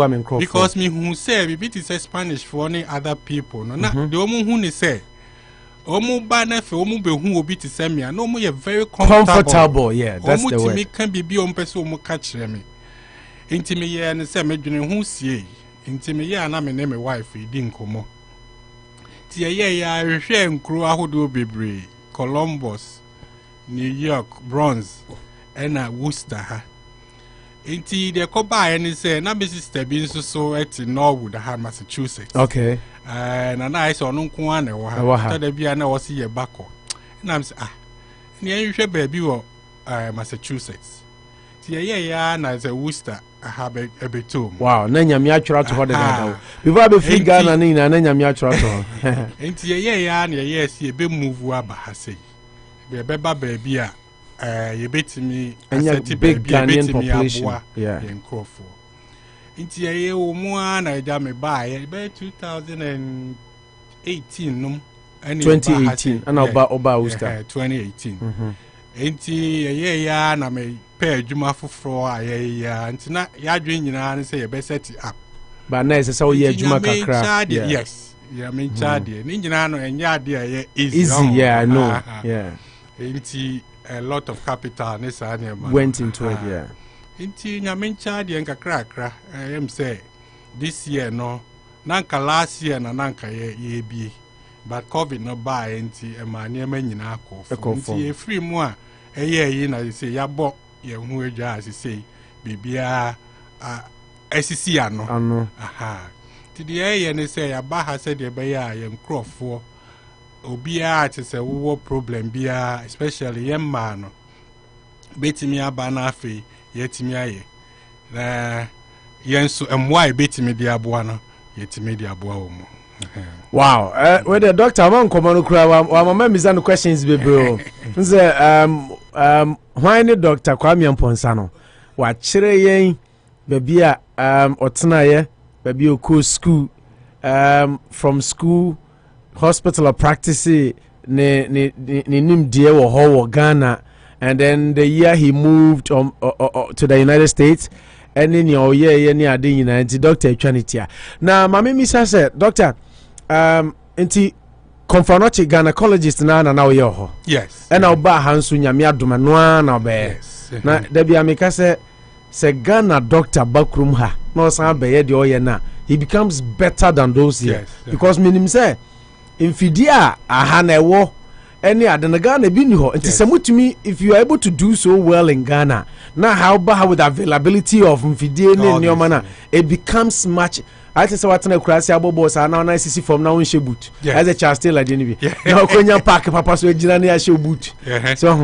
me nkrofo because me hu say bit is Spanish for any other people no na de omu hu ne say omu ba na fe omu be hu obi ti se me na omu ye very comfortable yeah that's the word omu ti me kan bibi o mpese omu ka kire me ntimi ye ne se medwene hu sie inti me ya na me ne me wife di nkomo ti ye ya hwehwe nkro ahodo bebre Columbus, New York, Bronx and Worcester ha inti de ko ba ye ne say na be sister bi nso so at Norwood ha Massachusetts okay na na iso no nko ana wo ha ta da bia na wo se ye bako na me say ne hwehwe ba bi wo Massachusetts ti ye ya na say Worcester have a betum. Wow, Nanyami atwra to hode na. Before be free Ghana ni na Nanyami atwra to. Enti ye ya na ye see be move aba ha say. Be beba baby a ye betimi asset big Ghanaian population. Yeah. Nkrofo. Enti ye wo mu a na ja me ba ye be 2018 no. 2018 and oba Worcester 2018. Enti ye ya na me pay adwuma foforo a ye ya nti na ya dwen nyina ne say ye be set up but na say ye adwuma kakra yes ya me chade ni nyina no enya ade ye easy yeah I know yeah enti a lot of capital ne sa ne went into it yeah enti nya me chade kakra am say this year no nanka last year na nanka ye bi but COVID no buy enti ma niema nyina akọ nti e free mu a yi na say ya bo ye hu adwa asese bibia SCC ano aha ti de ye ne say ya ba ha say de be ya ye nkrofo obia ti say wo problem bia especially ye ma no betimi aba na afi yetimi aye na yenso emwa betimi de aboa no yetimi de aboa wo mo. Wow, with the doctor man come on kura wa mama mi zanu questions bebro nze why ni doctor Kwame Amponsa no wa kire yen baby a otena ye baby o school from school hospital or practice ne nim die wo ho Ghana, and then the year he moved to the United States and in your year ni ade nyina nti doctor etwanitia na mama mi say doctor enti confirmatory gynecologist na wo ye ho. Yes. And oba hansu nyame adoma no na be na da bia meka se Ghana doctor backroom ha no san be ye de oye na he becomes better than those here. Yes, because minim say infidia aha na ewo any adena Ghana bi ni ho nti se mutumi if you are able to do so well in Ghana now how with availability of infidie ne nyoma na it becomes much. I just say what na kurasi abobo sa na CC from na won boot as a child still like ni bi na okonya park papa so ejina na ya boot so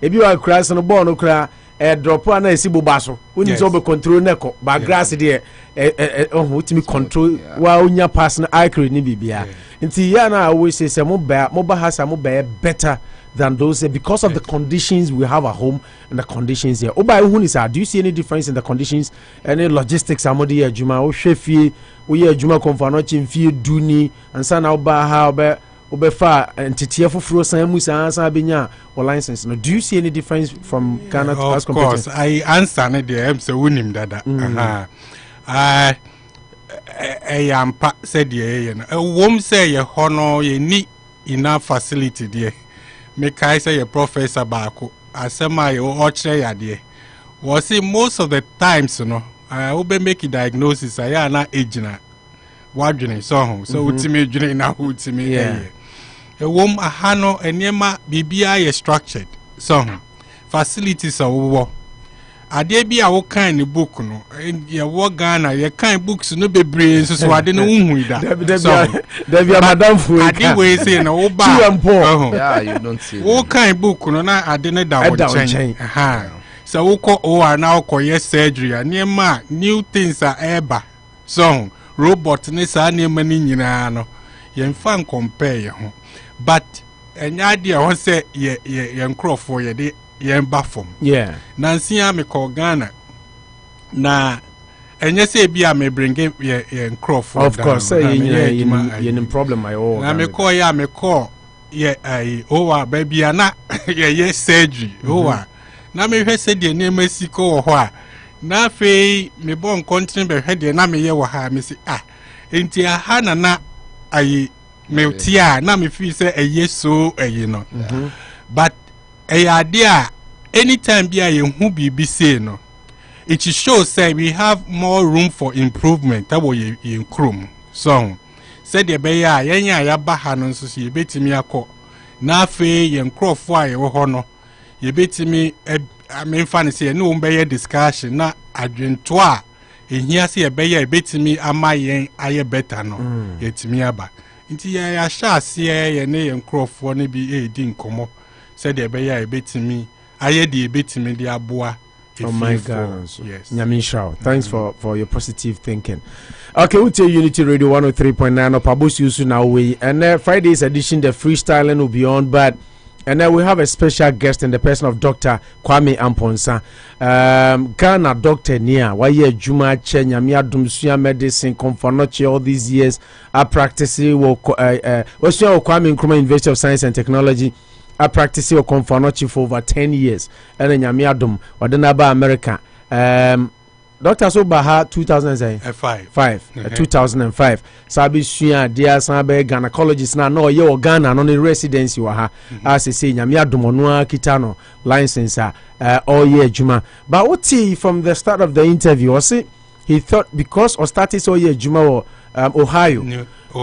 ebi wa kurasi no ball no kura drop na esi boba so woni so be control neko ba grass there ultimate control wa onya pass na accurate ni bibia nti ya na always say mo ba hasa mo be better than those because of the conditions we have at home and the conditions here. Oba who is do you see any difference in the conditions, any logistics amodi adwuma o hwefie wo ye adwuma konfano chimfie duni ansa na oba ha obe fa entity foforo san mu san benya or license no. Do you see any difference from Ghana as compared? Of course I answer ne dey am say wonim dada yampa said ye no wom say ye hono ye ni enough facility there. Make I say a professor bako asema yo ochre yade was say most of the times you know I will be make a diagnosis I na age wadwene so ultimate dwene na ultimate e wom aha no enema bibia ye structured so facilities wo ade bi a wo kan ni book no ye wo Ghana ye kan books no bebre so ade no hu ida David madam fu ade we say na wo ba yeah you don't see wo kan book no na ade ne da wo chen so wo ko o na wo ye surgery anema new things are eba so robot ne sa anema ni nyina no ye mfa compare ye ho but enya de ho say ye nkrofo ye de yemba from nansi ya me ko Ghana na enye se bia me bring ye nkrofo of course say ye problem I all na me ko ye ai owa baby na ye surgery owa na me hwe se de ne masiko wo ho a na fe me bon continue be hwe de na me ye wo ha me si enti aha na ai me tia na me fi se eye so eyi no but idea anytime be a who be say no it shows say we have more room for improvement that was in Chrome so said the be ya ya ba ha no so ye betimi akọ na afa ye nkrofo a ye wo ho no ye betimi amemfa ne say no be ye discussion na adwento a ehia say ye be ye betimi ama yen aye better no yetimi aba nti ya sha ase ye ne ye nkrofo ne bi edi nkomo said the be ya betimi aye di betimi di aboa. Oh my God. Yes. Nyamisha. Thanks for your positive thinking. Okay, we'll tell Unity Radio 103.9 up Bosduo now we and Friday's edition the freestyling will be on, but and then we have a special guest in the person of Dr. Kwame Amponsa. Ghana doctor near why ye Juma Che Nyamia Dumsuya medicine confornoche all these years are practicing what's your Kwame Nkrumah University of Science and Technology. I practice your confornochi for over 10 years. And then Yamiadum, or the Naba America. Dr. Sobaha 2005. 2005. Sabi Suya, dear Sabe, gynecologist now, no, your Ghana, non residency, waha, as I say, Yamiadum, Onua Kitano, license, all year Juma. But what see from the start of the interview, I see, he thought because or started so year Juma Ohio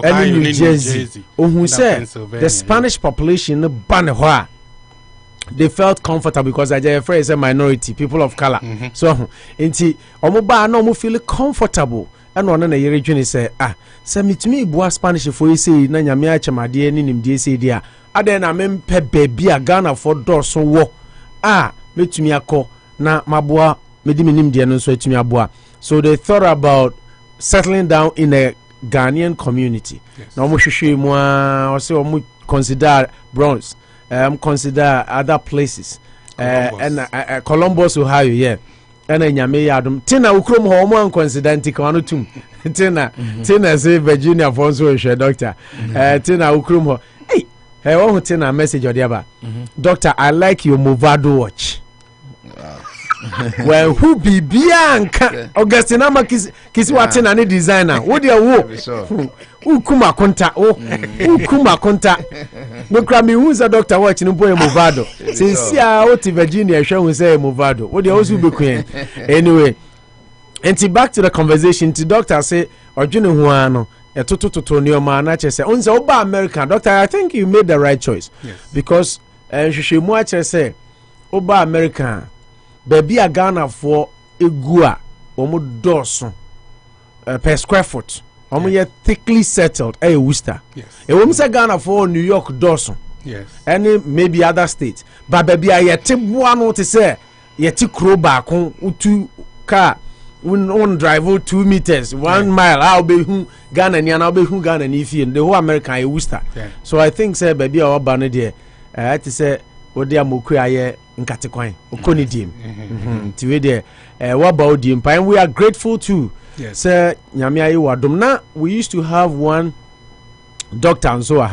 and New Jersey who said the Spanish population ban they felt comfortable because Ajayefra is a minority, people of color. So inti omoba no mo feel comfortable and one na yere dwene say say mitumi bua Spanish for you say na nyame achamade ni nimdie say dia ade na mempe baby a Ghana for dorso wo metumi akọ na maboa medi nimdie no so atumi aboa. So they thought about settling down in a Ghanaian community. Na omo hwehwe mu or say omo consider Bronx, consider other places, and Columbus, Ohio, yeah. And nyame yadum tina ukrom ho mo consider ntikano tum tina say Virginia Fonso she doctor tina ukrom ho hey one tina message odiaba doctor, I like your Movado watch. Well, who be Bianca Augustina kisi watina ni designer wo dia wo ukuma konta ukuma konta nokra mi hu za doctor watch ni boy Movado since o ti Virginia hwe hu say Movado wo dia osu be queen anyway. And back to the conversation, the doctor say odwene hu ano etotototo ni o ma na che say unse oba American doctor, I think you made the right choice. Yes. Because hwehwemu a che say oba American baby a Ghana for egua omo doso per square foot omo ye thickly settled Worcester. Yes. E wom say Ghana for New York doso. Yes. Any maybe other states, but baby a yete boa no te say yete kro ba kon utu car on drive 2 meters 1 mile how be hu Ghana ni na be hu Ghana ni fie the whole American Worcester. So I think say baby a oba no there te say odi amoku aye nkate kwan okoni dim ti we there what about dim and we are grateful too. Yes. Sir nyame ayi wadom na we used to have one doctor and so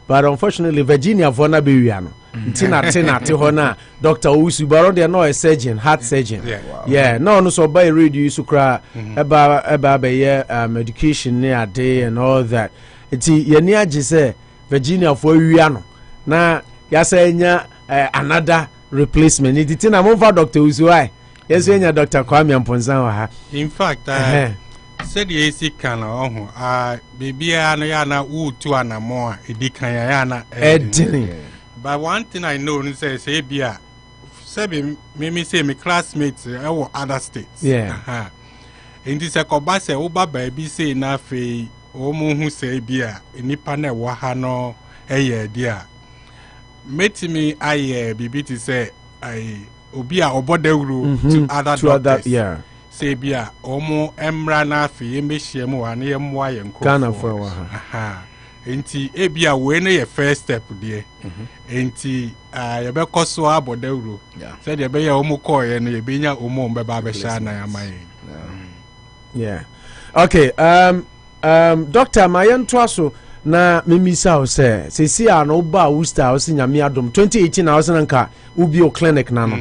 but unfortunately Virginia for na be wi no tina te ho na Dr. Usu Baron they no a surgeon, heart surgeon. Yeah, no so by radio so kra eba be medication near day and all that. Iti ye ni age say Virginia for wi no na ya say nya another replacement. Iti na mo for Dr. Usu why yes we nya Dr. Kwame Amponsan wa ha. In fact said the AC can baby no ya na utu anamo edikan ya na edini. But one thing I know is say bia me say my classmates other states. Yeah. In this akoba say oba baby say na fe omo hu say bia nipa na wa ha no eye dia. Metimi aye bibi ti say I obi a obodawuru to other doctors. Yeah. Say bia omo emra na fe emehie mu wa na yemwa ye nkofo. Ghana for wa ha. Enti ebia we na ye first step there. Enti ye be koso abodawuro. Said ye be ye omo call ye na ye be nya omo mbeba be sha na yamaye. Yeah. Okay, Dr. Mayen Twaso na memisa o se si ana oba Worcester o se nyame adom 2018 na o se nka ubi o clinic na no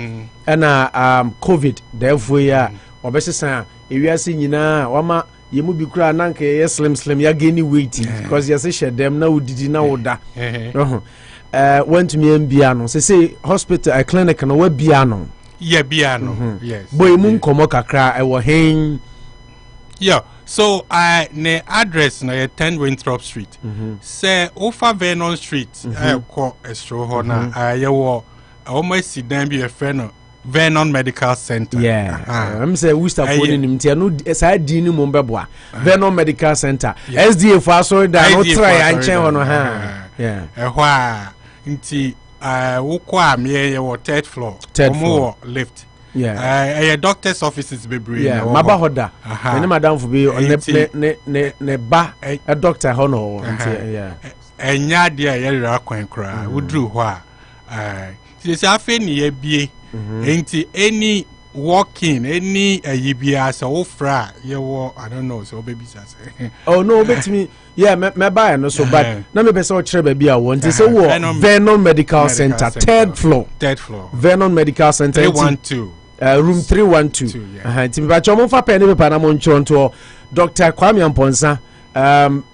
na COVID therefore ya obesesa ewiase nyina wama yemu bi kura nanka ye slim ya gain weight because yes share them na udidi na woda went me mbia no say hospital a clinic no wa bia no yeah bia no yes boy mu nkomo kakra e wo hen yeah so ne address na 10 Winthrop Street say over Vernon Street ko estro ho na ye wo almost sidan bi e fe no Vernon Medical Center. Yeah. I'm say Worcester for nim tia no say di ni mo beboa. Vernon Medical Center. SDA for so da no try anchen ho no ha. Yeah. Ehwa nti wo kwa me ye wo third floor. Omo lift. Yeah. Doctor's offices be bring. Yeah. Maba hoda. Me madam for be ne ba a doctor ho no. Yeah. Enya dia ye ra kwan kra. Wo dru ho a say afi ni ye bie. Ain't any walking, any yibia so fra ye wo I don't know so baby say. Oh no, bet me yeah me buy no so but na me person chere baby a want say wo Vernon Medical Center third floor Vernon Medical Center 312 room 312 ti me ba chomo fa pe ne pa na mo nchonto Dr. Kwame Amponsa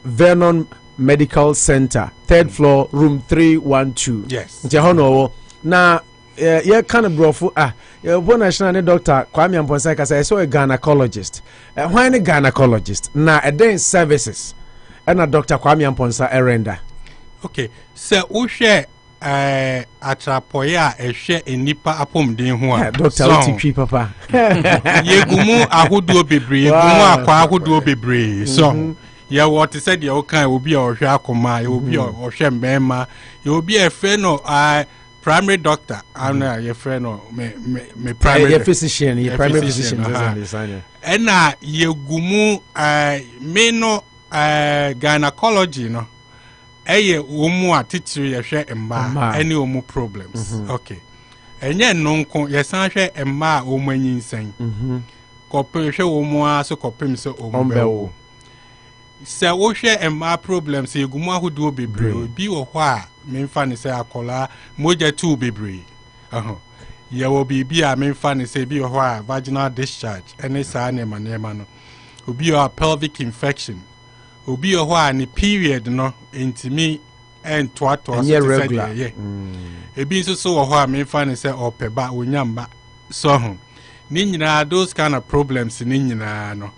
Vernon Medical Center third floor room 312 yes nti ho no na yeah kind of brofo yeah one national doctor Kwame Amponsa kasa so a gynecologist why a gynecologist na a day services and a Dr. Kwame Amponsa erenda. Okay, so who share atrapoya e share enipa apomden ho a Dr. OTP papa yegumu ahodo bebre yegumu akwa ahodo bebre so ye what said ye okan obi a ohwe akoma ye obi a ohwe mbema ye obi a friend no primary doctor and your friend no me primary physician ye primary physician design and yegumu me no gynecology no eye omu atitiri ye hwe emma any omu problems okay enye nonko ye san hwe emma omu anyinsan kopem hwe omu aso kopem se omu bewo se wo hwe emma problems yegumu ahodo bebre bi wo ho a memfa ne se akola moja tu bebre ye wo bi a memfa ne se bi wo ho a vaginal discharge ene sa ne manema no obi a pelvic infection obi ho a ne period no intimi and to yeah regular ebi so wo ho a memfa ne se opeba onyamba so ni nyina those kind of problems ni nyina no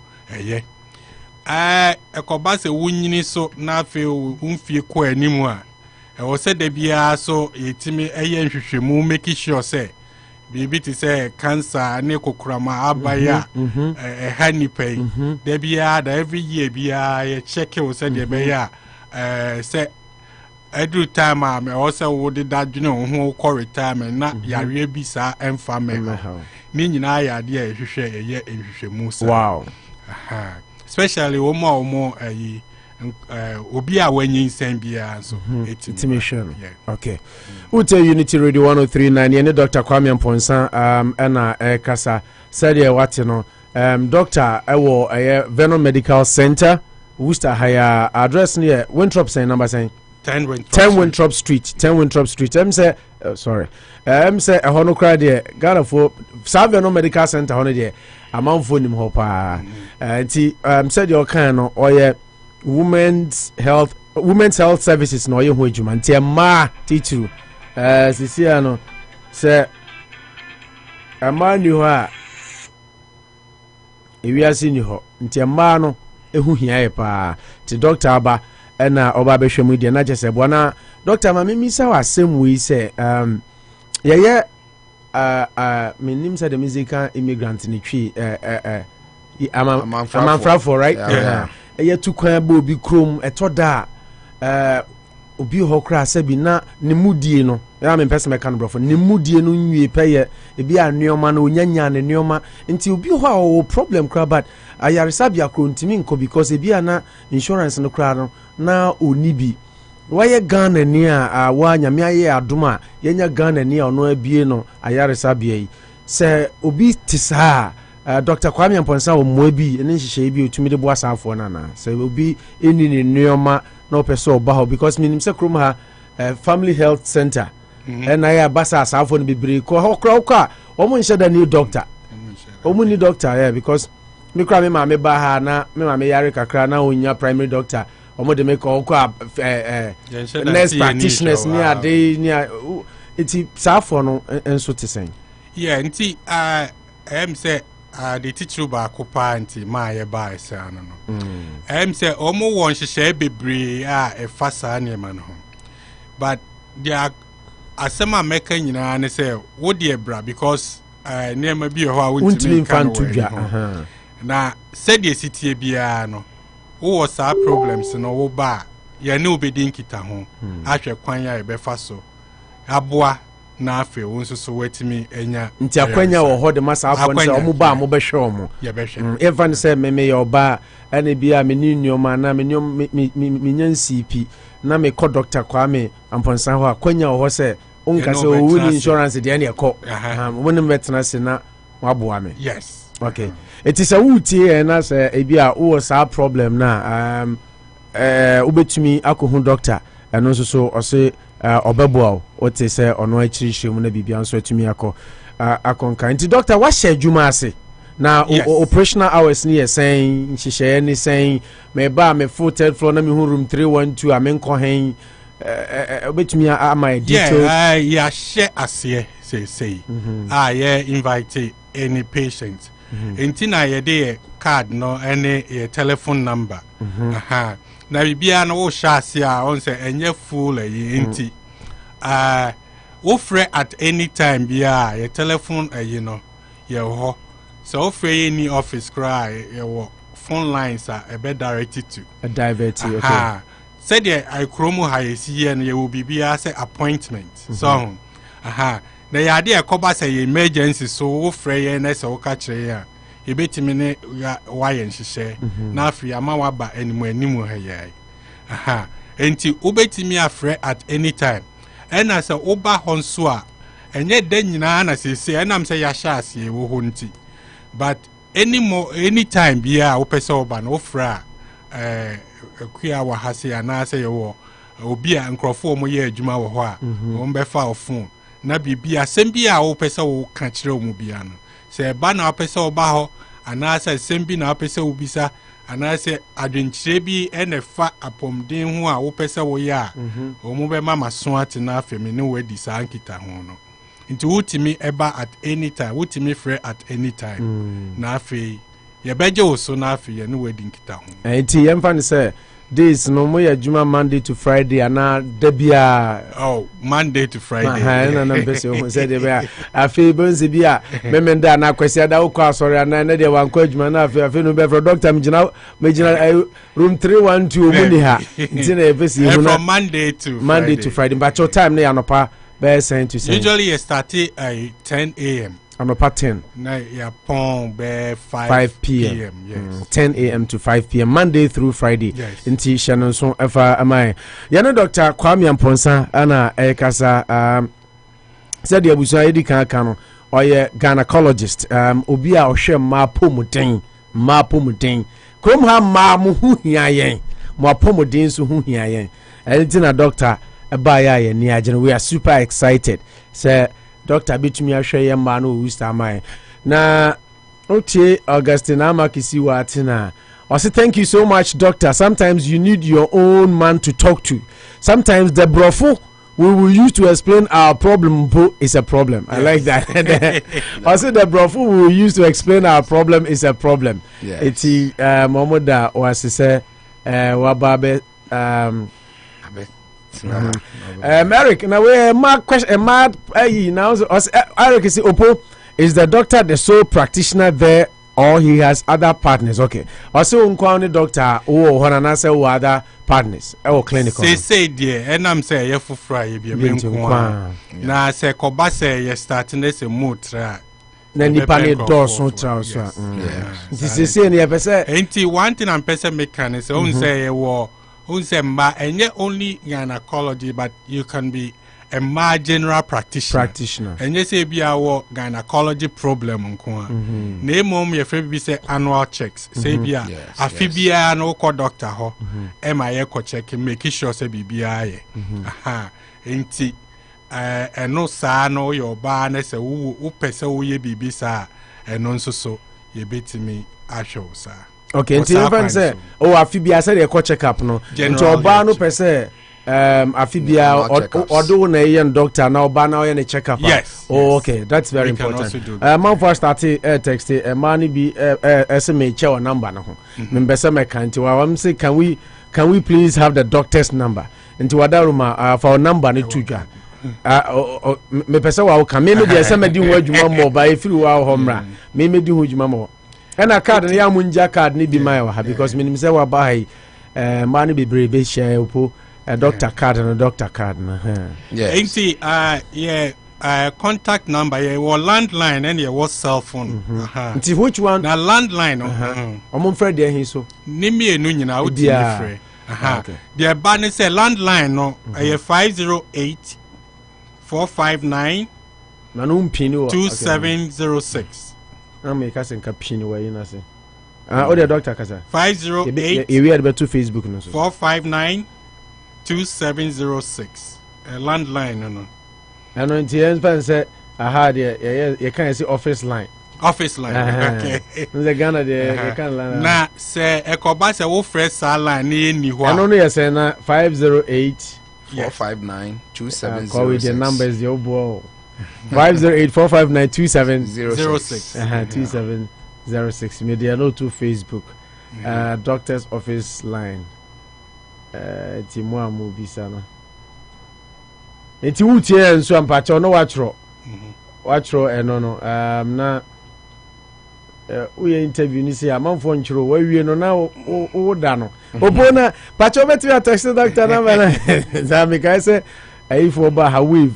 ekoba se wunyini so na afi umfie ko animu a wo se da bia so yetimi nhwehwemu make sure say bibi ti say cancer ne kokurama abaya hanipai da bia da every year bia ye check wo say de be ya say every time me wo say wo de dadwene ho ko retirement na yare bi sa emfa me ni nyina ya de ehwehwe ye nhwehwemu so wow especially omo obi a wanyin san bia so intimation okay Ute Unity Radio 103.9 ye Dr. Kwame Amponsa na kasa said ye wate no doctor ewo Venom Medical Center Worcester higher address near Winthrop say number saying 10 Winthrop Street say sorry say a hono cry there Ghana for Venom Medical Center hono there amanfo nim ho pa anti said your kind no or women's health services no ye ho adwuma nti ma teacher sisia no se ama ni ho a ewiase ni ho nti ma no ehu hia pa ti doctor aba na oba behwemu de na jese bo na doctor ma mimi sa wasem wi se ye minim sa the musical immigrant ni twi amanfrafo right eye tu kwan ba obi krom etoda obi ho kra sabi na ne mudie no ya me pese me kan brofo ne mudie no nwie peye ebi anuoma na onyanya ne nuoma nti obi ho a problem kra but ayaresa bia kro ntimi nko because ebi ana insurance no kra no na onibi waye Ghana ni a wa nyame aye adoma yenya Ghana ni ono abie no ayaresa bia yi se obi tisa Dr. Kwame Amponsa wo mobi ene nhihye bi otumi de bo asafo na na se obi eni ne nuoma na opeso oba ho because minim se krom ha family health center and I basa asafo no bibiri ko ho kra ko omo nhye da ni doctor omo ni doctor yeah because me kra me ma me ba ha na me ma me yare kakra na onya primary doctor omo de me ko nurse practitioners ni ade ni enti safo no enso tesen yeah enti say the teacher ba kopa nti ma ye ba esa no say omo won hyehyɛ bebre a efasa ne ma no but there asema meka nyina ne say wo de bra because nema bi ho a wontimi kan tudwa na said ye sitie bia no wo sa problems no wo ba ye ne obedi nkita ho ahwɛ kwan ya ebefa so aboa na afe wo nso so watimi enya nti akwanya wo ho de masa afọ nse omu ba mo behwe omu even say me ye oba ene bia me ni nneoma na me nyan CP na me ko Dr. Kwame Amponsa ho akwanya wo se onka se wo ni insurance de ene ekọ wo ne metena se na waboa me yes okay it is a wutie na se e bia wo sa problem na obetumi akohu doctor eno nso so o se obeboa o te se ono achirihwe mu na bibia nso atumi akonka nti doctor wa share juma ase na operational hours ni saying nhihye ni saying me ba me full third floor na me room 312 amenko hen obetumi ama details. Yeah, share asie say. Yeah, invite any patient. Intina ye card no any telephone number. Na bibia na wo share on say enye full inti. Wo free at any time bia your telephone you know ye ho. So free any office cry your phone lines are be directed to. Divert you. Okay. Said I chromo high and you will be say appointment. So the idea cover say emergency so free and so catch ya. You bet me why and she say na free amawa ba anymore here. Enti ubeti me afraid at any time. And as a oba honsua and yet then na say and I'm say yashas ye wo hunti. But any time bia opesa oba no fra kuya wa hase anase yo obi a nkrofo mo ye adwuma wo ho a wo mbefa ofon na bibia sembi a wo pese wo ka kire wo bia no se ba na pese wo ba ho anase sembi na pese wo bisa anase adwenkyire bi enefa apomden ho a wo pese wo ya wo mo be mama so ate na afemi ne wadi sa nkita ho no nti wutimi eba at any time wutimi free at any time na afi ye beje wo so na afi ye ne wadi nkita ho nti yemfa ne say days no mo ya juma Monday to Friday ana debia Monday to Friday na pese o say debia afi bonze bia memenda na kwesi ada wo kwa sorry ana na de wankwa juma na afi no be for doctor mejina room 312 omuni ha nti na pese hu na from Monday to Friday but your time na Anopa be saying to say usually it start at 10 a.m. Anopa 10 na ya pon be 5 p.m. Yes. 10 a.m. to 5 p.m. Monday through Friday. Yes. Inti Shannon so efa amai. Yana Dr. Kwame Amponsa ana ekasa said the abusa edi kan no oye gynecologist obi a ohwe ma pomuden krom ha ma mu hu hia yen mo pomuden so hu hia yen enti na doctor eba ya ye ni agene we are super excited say Doctor bitumi ahwe ye ma no Worcester mai na okay Augustine Amakisi watina I say thank you so much doctor. Sometimes you need your own man to talk to. Sometimes the brofo we will use to explain our problem is a problem. Yes. I like that. I say the brofo we will use to explain our problem is a problem. Yes. It's Momoda was say wababe Eric, now we mad question, now Eric is Opo. Is the doctor the sole practitioner there, or he has other partners? Okay. Also, unkwani doctor or Honana say other partners or clinical. Say dear, and I'm say you for fry be na say koba say you starting this mood. Na nipa ne doso transfer. This say any person. Enti one thing I'm person mechanic say on say you Unsemba and yet only gynecology, but you can be a general practitioner. And you say be our gynecology problem name your friend say annual checks. Say be a fibia no co doctor ho MIA co check make sure say be ain't and no sa no your bar say who pesa wo ye bibi sa and non so ye bit me asho sa. Okay, until even say, Afibia said a check up no. Into Obano per se, Afibia or na young doctor now Bana and a check up. Yes. Oh, okay, that's very important. Man first started text money be SMA chair number no. Member some kind to I'm say can we please have the doctor's number? Into Wadaruma for number ni tuja. Me pesa wa ka me dey say me di ho adwuma mo ba e firi wa homra. Me di ho adwuma mo. And a card, ya munja card need be my because minimum say wa buy money be brave share a doctor card and a doctor card. Yes. Contact number your landline and your cell phone. Which one? Na landline. I'm afraid there he so. Nimi enu nyina odi free. The ban say landline no 508 459 2706. I'm making a caption where you know. Oh, the doctor, Casa 508. We had better Facebook, 459 2706. A landline, no. And when the husband said, I had you can't see office line. Office line, okay. The Ghana, you can't learn. Now, say, a cobasa will fresh line in you. I only say 508 459-2706. Call with the numbers, your boy. 508-459-2706. 2706. Media no to Facebook. Doctor's office line. Timwa Mubisana. Eti wutie nso ampacho no watro. Watro no na we interview ni say amanfo nchiro wa wie no na wo da no. Obona pacho beti text doctor na bana. Zami kai say ayifo ba ha wave.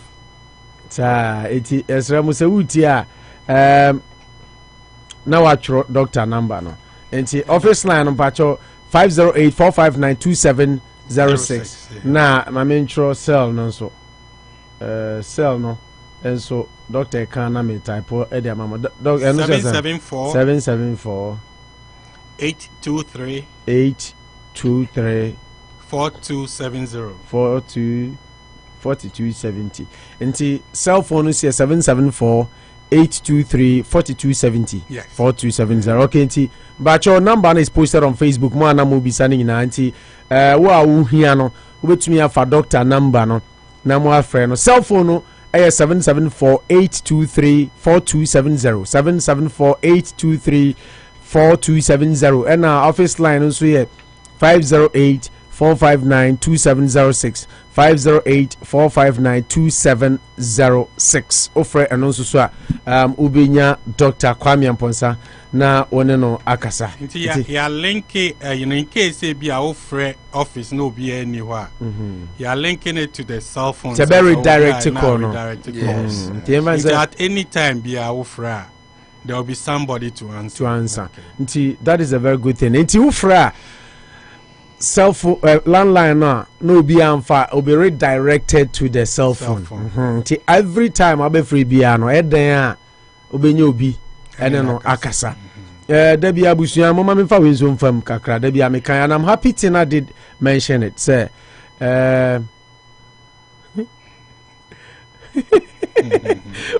Sa eti esra mu se wutie a na watro doctor number no. Enti office line ampacho 508-459-2706. Na mama intro cell no so. Cell no and so Dr. Kana me type Eddie Mama 774 823 4270 4270 Nti cell phone is 774 823 4270 4270. Okay, nti but your number is posted on Facebook. Mo ana mo bisa ni nyina nti wo a wo hia no wo betumi afa doctor number no na mo afre no cell phone no 774-823-4270 774-823-4270 and our office line also here 508-459-2706 508-459-2706 offer and also so ubinya Dr. Kwame Amponsa na one no akasa ya link in case be offer office no be anywhere you linking it to the cell phone. It's a very direct call. Yes. At any time be offer there will be somebody to answer. Okay. That is a very good thing. Nti offer cell phone landline no be amfa will be redirected to the cell phone. Every time I be free be no eden obenye obi ene no akasa Debbie Abusia mama me fa we zo mfam kakra Debbie amekan and I'm happy Tina did mention it say well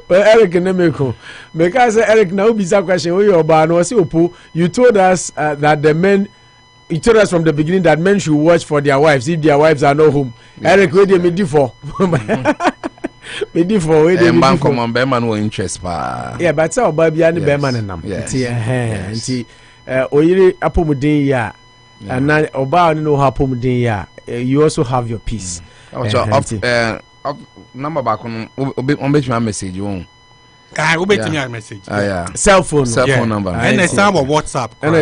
Eric Nemeko because Eric now bisa question we your ba no say opo you told us that the men you told us from the beginning that men should watch for their wives if their wives are not home. Eric we dey me di for Maybe for way man come on Beman will interest pa. Yeah, but so baby and Beman nam. Nti oyire apomuden ya and na oba no apomuden ya you also have your peace. Number back on bet my message you. Who bet me a message? Cell phone number. And a sound of WhatsApp. Okay.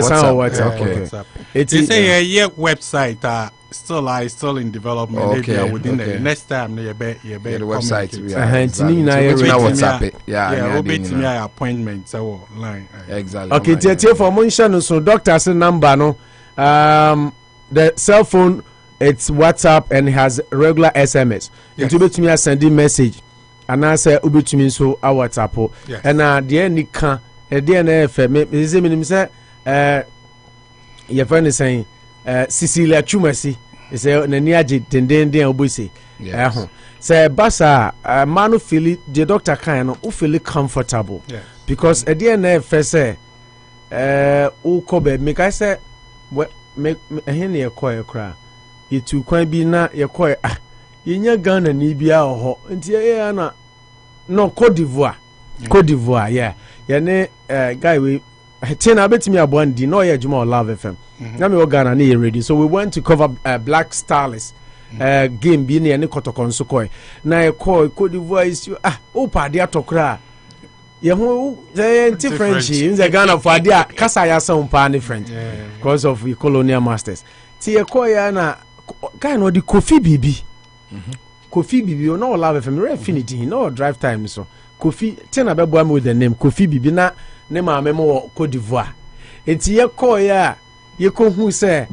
It's a website still in development. Okay. Within the next time you bet the website. WhatsApp it. Yeah. Bet me an appointment so line. Exactly. Okay, tell for mention so doctor's number no. The cell phone it's WhatsApp and has regular SMS. It will be me send message. And I say ubitumi so a WhatsApp and the nika the FM is me say your friend is saying Cecilia Chumasi is a niaji den obusi say basa man feel the doctor kind who feel comfortable because at the end say who kobe make I say make hen ye koy kra you too kwan bi na ye koy yenya Ghana ni bia ho nti ye na no Cote d'Ivoire yeah ne guy we tina betimi abwandi no ye juma Love FM na me Ghana na ye ready so we went to cover Black Stars game bi ne kotokonso koy na ye Cote d'Ivoire is o pade atokra ye ho anti French in the Ghana for dia kasa ya san pa ne French because of the colonial masters ti ye koy ya na guy no di Kofi Bibi Kofi Bibi no Love FM refinity no drive time so Kofi tena be boa me with the name Kofi Bibi na ne ma me mo Cote d'Ivoire enti ye call ya ye ko hu se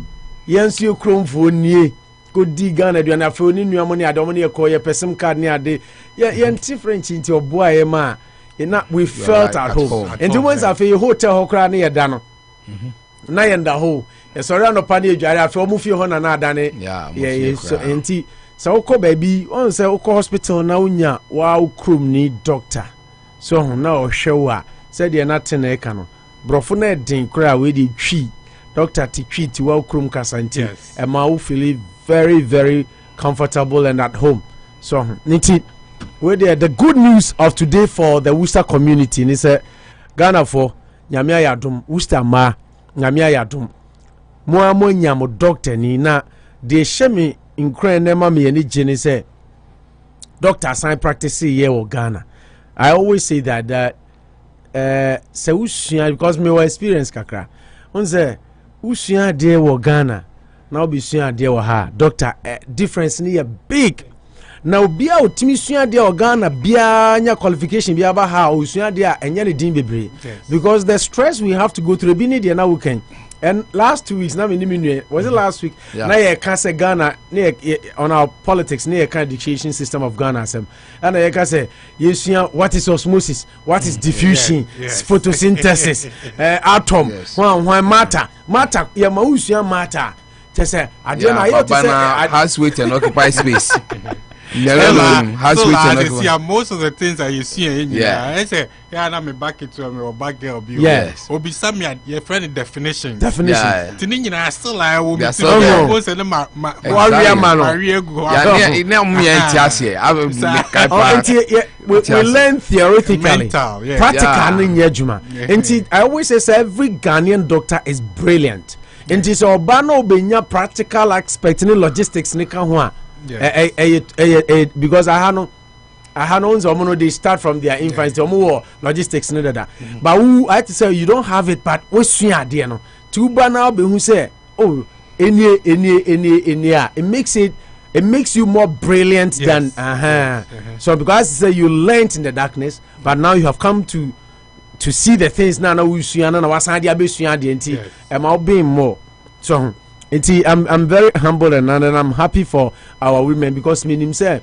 ye nsu kromfo nie ko di Ghana aduane afo ni nuamo ne adom ne ye call ye person card ne ade ye anti French nti oboa ye ma na we felt at home enti once afi hotel ho kra ne ye da no na ye nda ho ye sorry Anopa ne adware afi omu fie ho na na adane ye so enti so uko baby on say uko hospital na unya wa ukrum ni doctor so na o hwewa said ye na tena eka no brofo na den kra we di twi doctor ti twi ti wa ukrum kasanti e ma u feel very very comfortable and at home. So Niti, where the good news of today for the Worcester community is Ghana for Nyamia Yadum, Worcester ma Nyamia Yadum. Mo nyamo doctor ni na de shemi incre nema me any gene say doctor sign practice here or Ghana. I always say that se usua because me experience kakra. On say usua de wo Ghana. Now be usua de wo ha. Doctor difference ni big. Now bia otimi usua de wo Ghana bia nya qualification bia ba ha usua de enya ne din bebre. Because the stress we have to go through be need now we can. And last 2 weeks, now was it last week? Now you can say Ghana on our politics, near kind of dictation system of Ghana. And I can say, yes, what is osmosis? What is diffusion? Photosynthesis, atom, matter, yeah, matter. Just say, has weight and occupy space. Most of the things that you see in I say, I'm a back it to me back girl. Yes. Or be some your friend definition. Definition. I still I will be we learn theoretically. Practical. I always say every Ghanaian doctor is brilliant. And it's Obano Benya practical aspect in logistics because I had no they start from their infancy logistics but who I have to say you don't have it but what's dear no to now be who say oh any it makes you more brilliant than so because say you learned in the darkness but now you have come to see the things now we see and was am being more so I'm very humble and I'm happy for our women because meaning say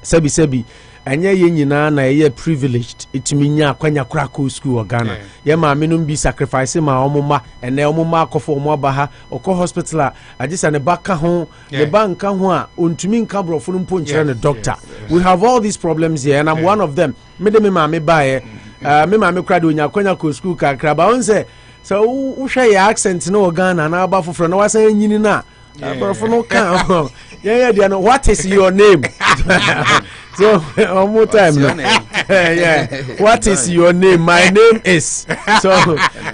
sebi and ye privileged it mean kwanya krako school or Ghana ye ma menum be sacrifice ma omuma and na omuma akofo omo baha oko hospital I just an baka ho the bank ho a ontumi nka brofo mpo nkyere ne doctor we have all these problems here and I'm one of them me ma me bae me ma me krado nya kwanya ko school kakra ba on say so who share your accent no Ghana na aba foforo na wasa nyini na brofo no kan yeah they know what is your name so one more time what is your name my name is so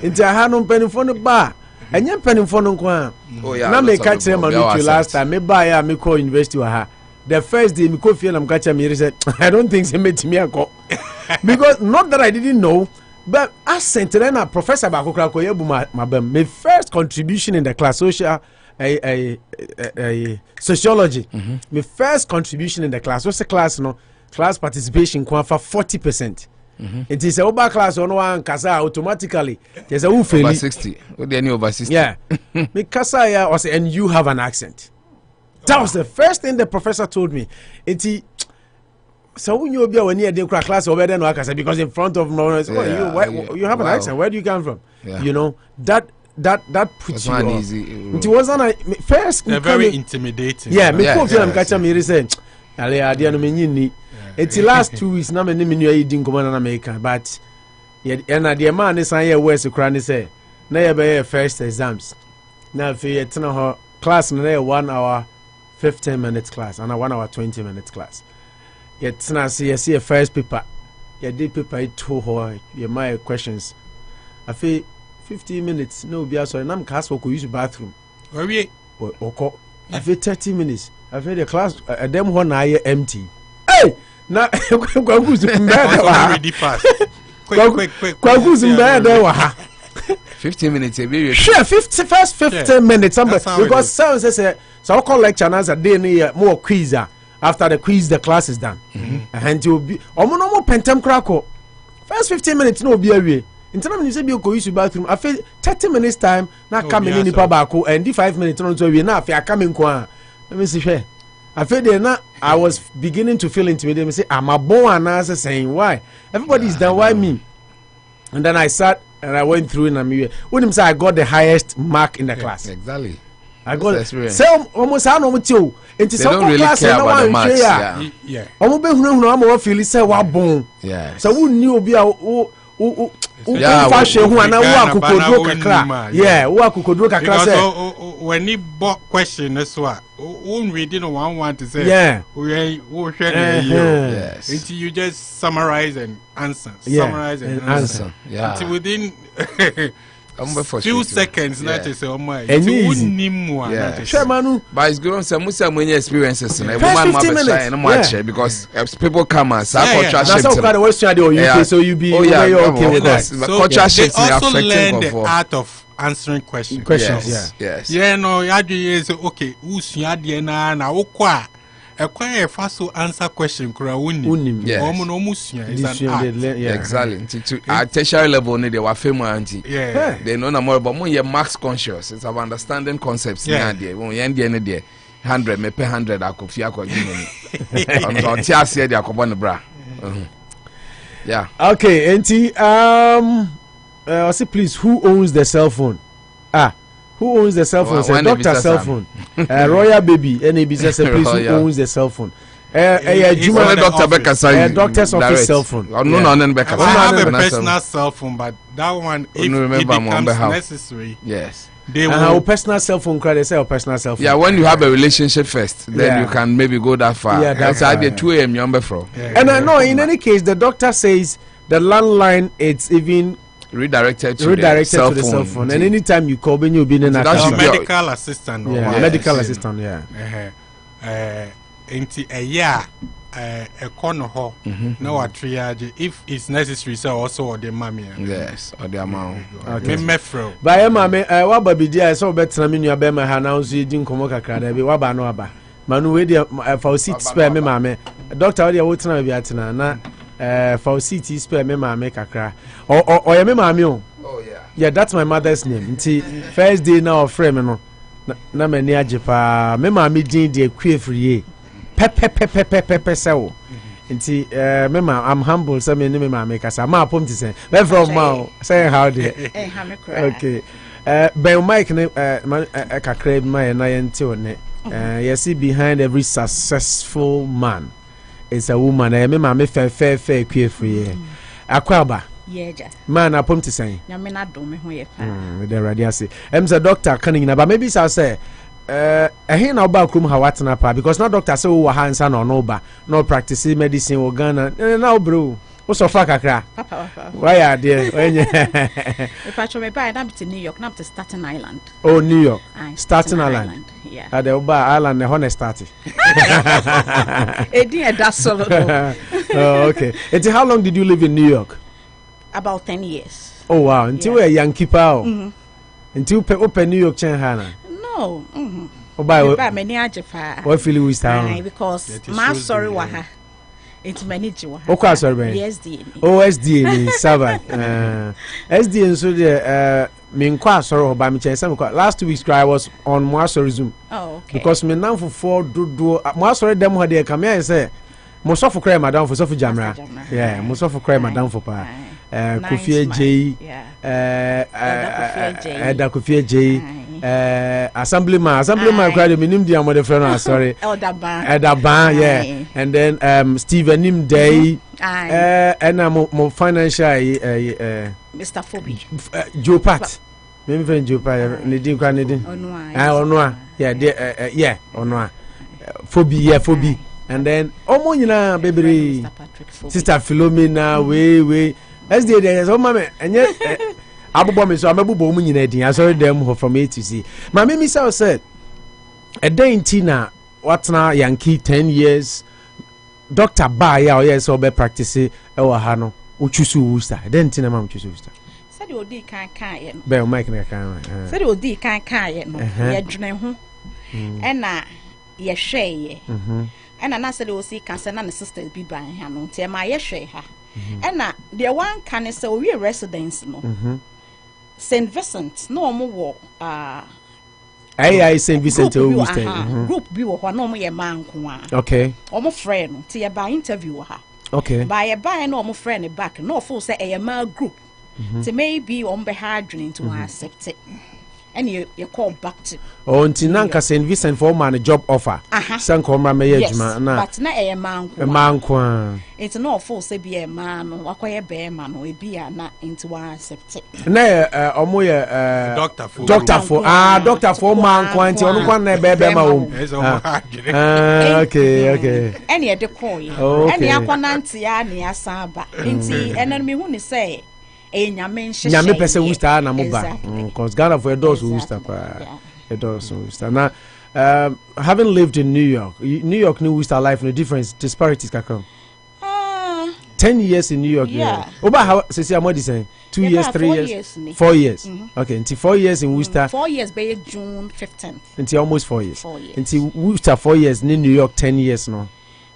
into hanom penifo ba enye penifo no kwa na me catch them last time me buy ya me call university wa ha the first day me go feel am catch me said I don't think say met me akọ because not that I didn't know but as Sentinel professor Bakokra Koyebu my first contribution in the class social sociology my first contribution in the class what's the class no class participation for 40%. It is a over class on one kasa automatically there's a who over 60 what any over 60 yeah me kasa ya was and you have an accent that was the first thing the professor told me it so when you be when you dey class over there no akasa because in front of no you have an accent where do you come from you know that puts you on easy it wasn't a first very intimidating me go feel am catch me say ale ade no me nyini it's last 2 weeks na me new eating come na America but na the man is an west kra ni say na ye be first exams na fe yet na ho class na 1 hour 15 minutes class and a 1 hour 20 minutes class yet na see a first paper you did paper it to ho you my questions I feel 15 minutes no be sorry na class for use bathroom oko I feel 30 minutes I feel the class them one na empty hey na kwaguzu mbeda wa already fast quick kwaguzu mbeda wa 15 minutes be sure 15 minutes because someone says so call lecture na day ni more quiz after the quiz the class is done and you be omo pentem krako first 15 minutes no be awie until you say be go use bathroom I feel 30 minutes time na come in nipa baako and 5 minutes no so awie na afia come nko a let me see share I feel there now I was beginning to feel intimidated. I say I'm a born and saying why everybody's done why me and then I sat and I went through and when him say I got the highest mark in the class exactly I got so almost I know what you into some really class care about the marks yeah almost be who I'm feel say wa bon yeah so who knew be fashion who ana wa kokodro kakra yeah wa kokodro kakra say when he bought question this one reading one to say yeah yes until you just summarize and answer summarize and answer yeah until within few seconds not to say oh my but it's good on some experiences and because people come and say that's how kind of question you so you be okay with that so they also learn the art of answering questions yes yeah no you is okay usua de na okwa ekwan so answer question kura unim no musua is an art exactly to at tertiary level they were famous they know more about more max conscious it's about understanding concepts there when you end there 100 me pay 100 akofia akogini on tia say dia akobon bra yeah okay enti I say please who owns the cell phone who owns the cell phone? Say doctor cell phone. Royal baby. Any business please who owns the cell phone? Agyeman Dr. Becker say doctor's office cell phone. No Becker. I have a personal cell phone, but that one if it becomes necessary. Yes. They will personal cell phone credit say personal cell phone. Yeah, when you have a relationship first, then you can maybe go that far. Yeah, that's at the 2 a.m. number from. And I know in any case the doctor says the landline it's even redirected to the cell phone. And anytime you call, when you'll be in an medical assistant. Medical assistant. Into a corner hall. No triage if it's necessary. So also or the mommy. Yes, or the amount. Mefro. By mammy, what baby dear? I saw better than you. Bema Hanaus, you didn't come work. Waba no aba. Manu, for seat spare me, mammy. Doctor, you wouldn't have yet na. For city spare me mama kakra or ya me mama oh yeah that's my mother's name nti first day now of frame no na mani Agyepa me mama din de Afriyie pepe sewo nti me mama I'm humble so me mama kasa ma pom ti say be from ma say how dey okay ben Mike ne kakra bi ma na yente one you see behind every successful man is a woman. I remember me fair Afriyie. Akwaba. Yeah, man, I pump to say. Yamina do me who with the radiasi. Em's a doctor cunning, but maybe I'll say, I hear now about Krum Hawatana because no doctor so who hands on or no ba, no practicing medicine or Ghana. Now, bro, what's so fuck a crack? Why are dear? If I show me by to New York, not to Staten Island. Oh, New York, Staten Island. Yeah, at the Oba Island, the honest started. That's so. Oh, okay. And how long did you live in New York? About 10 years. Oh wow! Until we're young keeper. Until open New York chain Hana. No. Oh, by many Agyepa. What feel we start? Because my sorry waha. It's manager. Okay, sorry. SDA. Oh, SDA. Saba. SDA so the Minkwa sorrow by me chance. Last 2 weeks I was on Mwasori Zoom. Oh, okay. Because me now for 4 do Mwasori dem had they come here and say most of cry madam for Sofu Jamra. Yeah, most of cry madam for pa. Kofi J. Assemblyman cried the minimum dear mother friend. Sorry. Dapaah, yeah. And then Stephen Nim Day. And I'm more financial Mr. Phoebe. Joe Pat. Maybe friend Joe Pat. Nidin Kranidin. Onwa. Yeah, Onwa. Phoebe. And then Omonina baby. Sister Philomena, way. SDA there's oh mama and yet Abubom so Abubo Munyina. I saw them from A to Z. My mimi said a day in Tina, what's now Yankee 10 years. Dr. Baya, yes, or be practicing our Hano, Uchusu Wooster. Then Tina Mam Chususta. Said you did can't. Bell Mike can. Said you did can't. And ye share. And I said, "Oh, see, cancer and sister be by him. Tell my share her." And the one can say, "We are residents, no." St. Vincent, no more. I St. Vincent group be one no more man. Okay. Almost friend. Tia by interview her. Okay. By a by no more friend back. No full say a male group. To maybe on behind to accept it. and you call back to. Oh, until Nanka St. Vincent for man a job offer. Sankoma may but not a man. It's not full say be a man or a bear man or be a not into one septic. Nay, doctor for man quantity on one okay. Any at the coin. Any aquananti near Saba. Inti, and then me who say. Nyame pese wusta na moba because Ghana for doors wusta pa doors wusta na having lived in New York new wusta life no difference disparities can come 10 years in New York oba how say amodi say 2 years 3 years 4 years okay until 4 years in Worcester 4 years by June 15th until almost 4 years until Worcester 4 years in New York 10 years no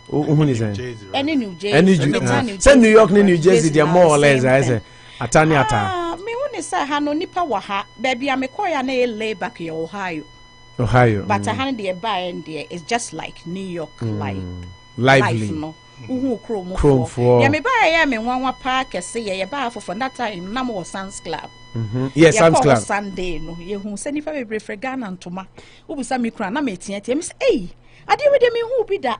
who is saying any New Jersey say New York New Jersey they are more or less I say atani ata me woni say ha no nipa wa ha baby amekoya na lay back your Ohio but I hand the buy and there is just like New York lively no chrome for yeah me buy ya me wanwa park say ya buy for that time na mo Sans Club yes Sans Club Sunday no ye hu say nipa be prefer Ghana ntoma obusa me kura na me tie me say eh ade we dem hu bi da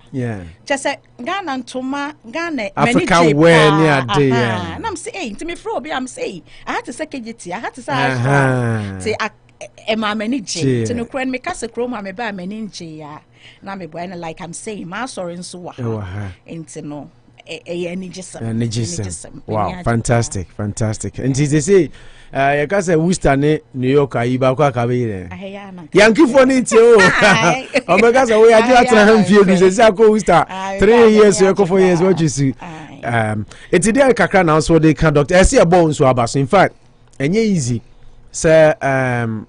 just say Ghana ntoma Ghana Africa where near day and I'm say eh me fro be I'm say I had to say KGT I had to say say ma mani je to no kura me kase kro ma me ba mani je ya na me boy like I'm saying ma sorry nso wa enti no wow fantastic and they say you can say Worcester ne New York ayi ba kwa ka be there Yankee for it o omega say we aje atra ham fie du say ko Worcester 3 years you 4 years what you see it's there kakra na so they can doctor say about so abaso in fact enye easy say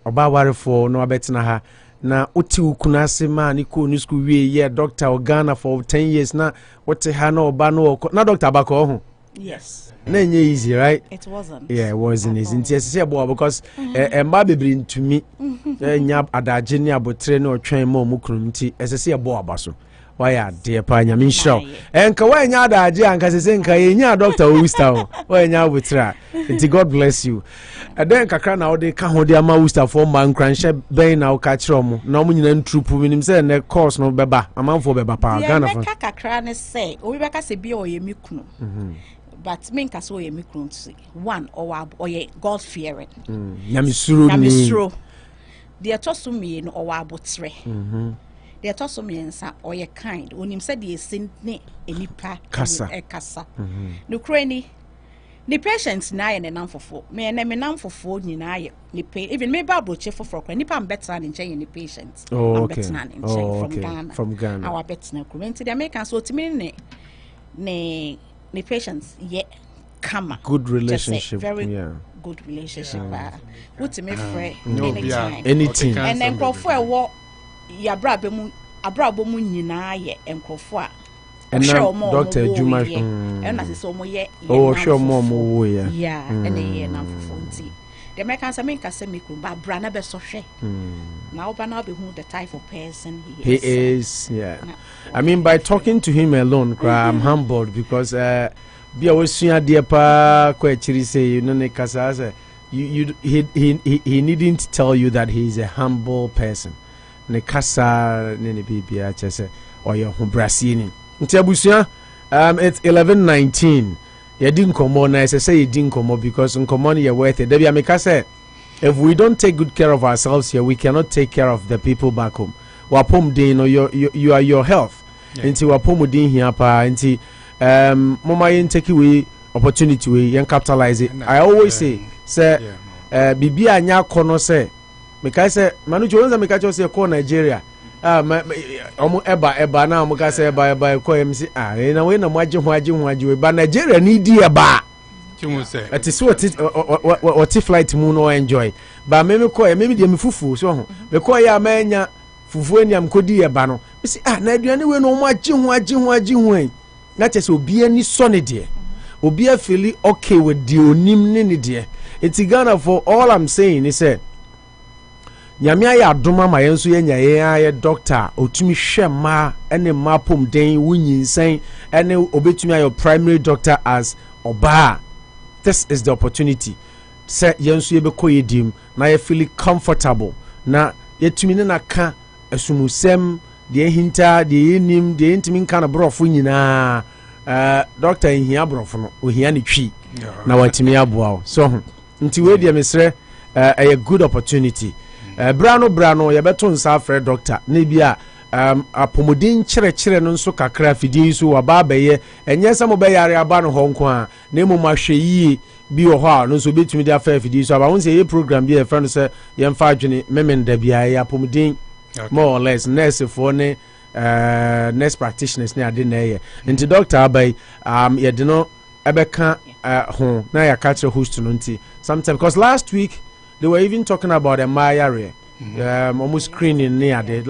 oba ware for no abetina ha na oti ukunase ma ni ko ni school we doctor o Ghana for 10 years na wote ha na oba no na doctor abako ho yes na enye easy right it wasn't it wasn't easy nti ese bo because emba bebiri ntumi nya adaje ni abotre na otwen ma omukrum nti ese bo abaso why dear pa nya minhro enka wa nya adaje anka sese nka nya doctor o Worcester wa nya abotra nti God bless you then kakra na ode ka ho de ama Worcester for man kranhye ben na o ka kire na o nyina ntrupu minim say na course no beba amanfo beba pa Ghana for kakra ne say o beka se bi o ye mikunu but me nka so ye mikunu one or ye God fearing nyamisuro de atoso me no o wa abotre de atoso me nsa o ye kind onim say de sin ne enipa kasa no krani the patients na ye namfofo me na me namfofo nyina ye ni pay even me bible che for nipa better than nche ni patients from Ghana our better na kurenti the Americans so timi ne patients ye kama good relationship very good relationship what me free anything and then crofo e wo ya abrabo mu nyina ye enkrofo a and Dr. Juma and as so mo ye sure mo yeah and ye na fonti the Americans I mean ka say me ku ba brana be so hwe na oba na be who the type of person he is I mean by talking to him alone I'm humbled because be a wasua de pa kwa chiri say you know ne kasa say he needn't tell you that he is a humble person ne kasa ne bibia chese or your brasini nti abusua it's 11:19 yedi nkomo na say yedi nkomo because nkomo no worth it there be say if we don't take good care of ourselves here we cannot take care of the people back home wapom din no you are your health nti wapom din here pa nti mama yen take away opportunity we yen capitalize it I always say bibi anya kono say meka say manu jonza meka cho say ko Nigeria omo eba na omo ka say eba ko MC na we na mo agye ho ba Nigeria ni di eba chimu say it is what flight mu no enjoy ba me ko me de me fufu so ho me ko ya manya fufu eniam ko di eba no me say na aduane we no mo agye ho na chese obi ani so ne de obi afili okay with the onim ne de it's Ghana for all I'm saying is say nyame aye adoma ma yenso yenya ye doctor otumi hwe ma ene mapom den wunyinsan ene obetumi ayo primary doctor as oba this is the opportunity se yensu yebekɔ yedim na ye feel comfortable na yetumi ne na ka asumusem de hinta de yenim de ntimi nka na brofo nyina doctor hia brofo no ohia ne twi na watimi aboa so nti we de mesre a good opportunity brano yebeto nsa afre doctor na bia apomodin kyerɛkyerɛ no nso kakra fidie so waba bɛyɛ enye sɛ mo bɛyare aba no ho nko a na mo mahwɛ yie bi wɔ hɔ a no so betumi de afa fidie so aba won sɛ ye program bi e friend sɛ yɛmfa adwene memenda bia ya apomodin more or less nurse for ne nurse practitioners ne ade na ɛyɛ nti doctor abai yɛde no ɛbɛka ho na ya catch host no nti sometimes because last week they were even talking about a mayare almost screening ne ade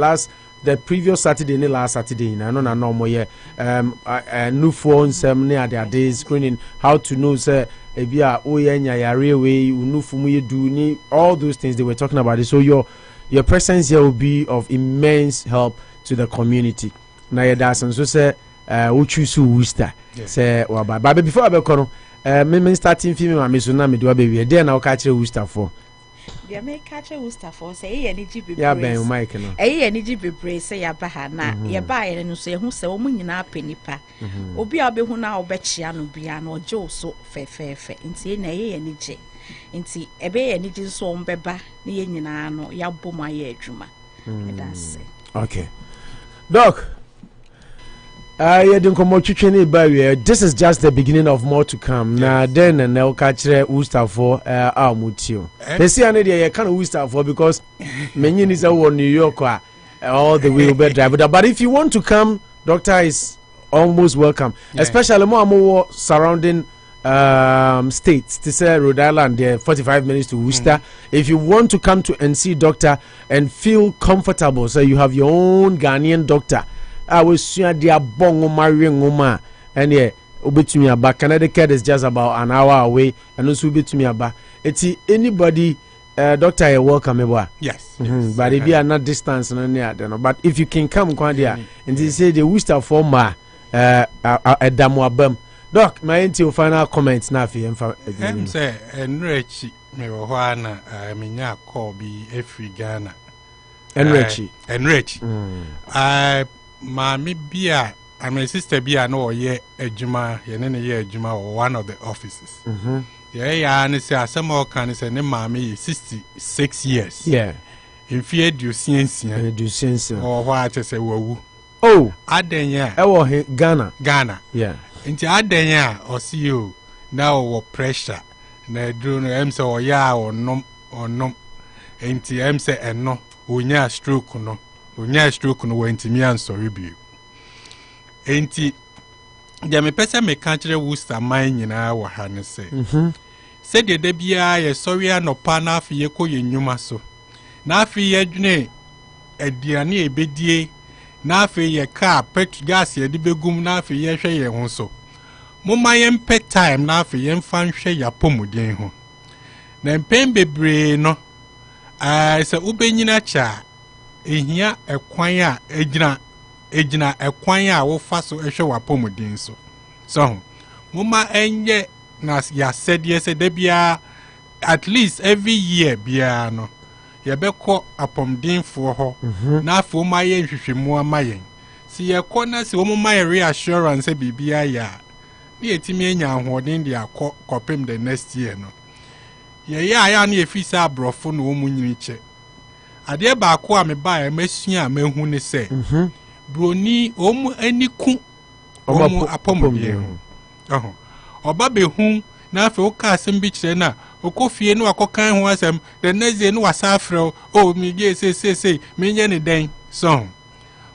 the previous Saturday ne last Saturday na no na no mo ye new phones ne ade screening how to know say ebia o ye nya yare we unufu mu ye do ni all those things they were talking about it. So your presence here will be of immense help to the community na ye da so say we choose WORCESTER say wa but before abekọ no me starting film ma me so na me do abewie there na o ka kire WORCESTER for dia me catch WORCESTER for say ye ni gibe ya ben mic no ye ni gibe say ya ba ha na ye ba ye no so ye hu say o munyina panipa obi a obehu na obechia no bia na oje so fefefe nti na ye ni je nti ebe ye ni je so ombeba na ye nyina no ya bom aye adwuma that's it. Okay doc this is just the beginning of more to come. Now then and now catch WORCESTER for our mutio. They see an idea kind of WORCESTER for because many is a New York all the way over drive. But if you want to come, doctor is almost welcome. Especially more surrounding states. To say Rhode Island, there 45 minutes to WORCESTER. If you want to come to and see doctor and feel comfortable, so you have your own Ghanaian doctor. I was sure they are bongo marrying woman and yeah, ubetumi aba. Connecticut is just about an hour away, and also ubetumi aba. It's anybody, doctor, you're welcome. Yes, but if you are not distance, no, but if you can come, and they say the WORCESTER for ma a damo abam. Doc, my final comments now for you. Say enrich me wana minya call be every Ghana. Enrich. Mami bia and my sister bia no ye ejuma ye ne ye ejuma or one of the offices. Yeah, and say some more can say ne mami 66 years. Yeah. In fear do science or what I say wo. Oh, adenya. Ghana. Yeah. Inti adenya or see you now pressure. Na do no em say or ya or nom. Inti em say eno onya stroke no. Unya stroke no went me and sorry be. Enti dia me pesa me kanchire WORCESTER man nyina wa ha ne se. Se de da bia ye sorry Anopa na Afriyie ko ye nnwuma so. Na Afriyie dwene aduane ebedie na Afriyie ka pet gas ye de begum na Afriyie hwe ye ho so. Moma ye mpe time na Afriyie mfa nhwe ya pomuden ho. Na mpem bebre no se ubenyina cha ehia ekwan a ejina ekwan a wo fa so ehwe wapomudin so moma enye na ya said se da bia at least every year bia no ye beko apomudin fo ho na afo ma ye nhwehwemu amayen si ye kɔ na si wo moma ye reassurance bibia ya na yetimi enya ahoden de akɔ the next year no ye ya na efisa abrofo no wo munyini che ade ba ko a me ba e masua mahu ne se broni omu aniku omu apomodie ho oba behu na afa o ka asem bi kire na okofie no akokan ho asem the next day no wasafrɛ o mi ge say me nye ne den so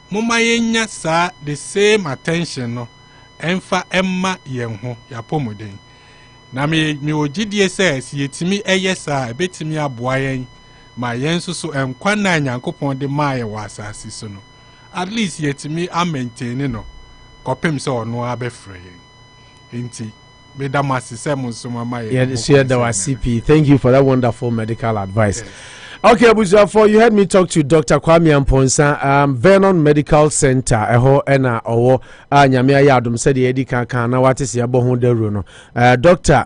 moma yenya sa the same attention no emfa emma yen ho ya pomodien na me ogidie say si yetimi eyesa ebetimi aboa yen ma yen so enkwa na Nyankopɔn de ma ye wasasi so no at least yetimi a maintain no kopem se ono abefre yen enti be da masise mo so mama ye yeah share the CP. Thank you for that wonderful medical advice. Yes. Okay, Bosduo, you heard me talk to Dr. Kwame Amponsa, Vernon Medical Center, eho ena owo nyame ayadum said the edi kan na what is ya bo ho daru no. Doctor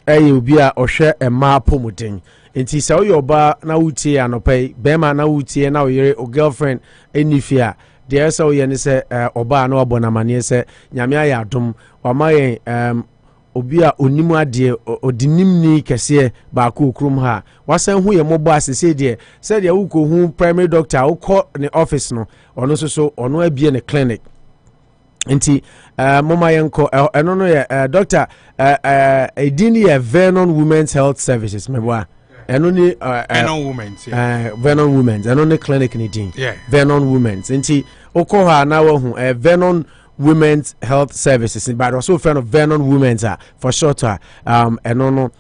obi a ohwe ema pomuden enti se oyo ba na wutie anopai bema na wutie na oyere o girlfriend enifia de se oye ne se oba na obona mane se nyame aya adom wama yen obi a onimu ade odinimni kese ba ko okrum ha wasan hu ye mobo asese de se de wuko hu primary doctor ukọ ne office no ono so ono abie ne clinic nti mama yenko eno no ye doctor edini ye Vernon Women's Health Services meboa eno ni Vernon Women's Vernon Women's eno ne clinic ni din Vernon Women's nti ukọ ha na wo hu Vernon Women's Health Services but also friend of Vernon Women's for short eno no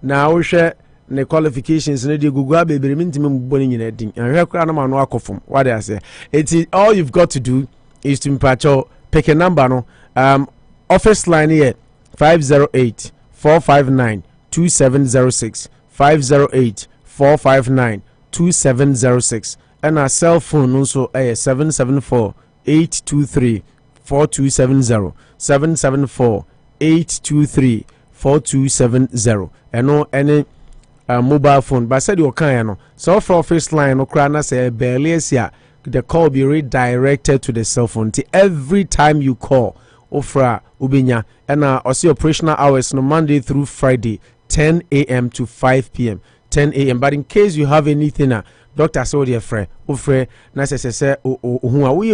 na wo hwe ne qualifications ne de gugu abebere mintime mboni nyina din hwe kra na ma no akofom what I say all you've got to do is to pick a number no office line here 508-459-2706 508-459-2706 and our cell phone also 774-823-4270 774-823-4270 and no any mobile phone but said you can no so for office line no kra na say barely the call be redirected to the cell phone. Every time you call, Ofra Ubinya, and also operational hours no Monday through Friday, 10 a.m. to 5 p.m. 10 a.m. But in case you have anything, Doctor Saudi Ofre, na se who we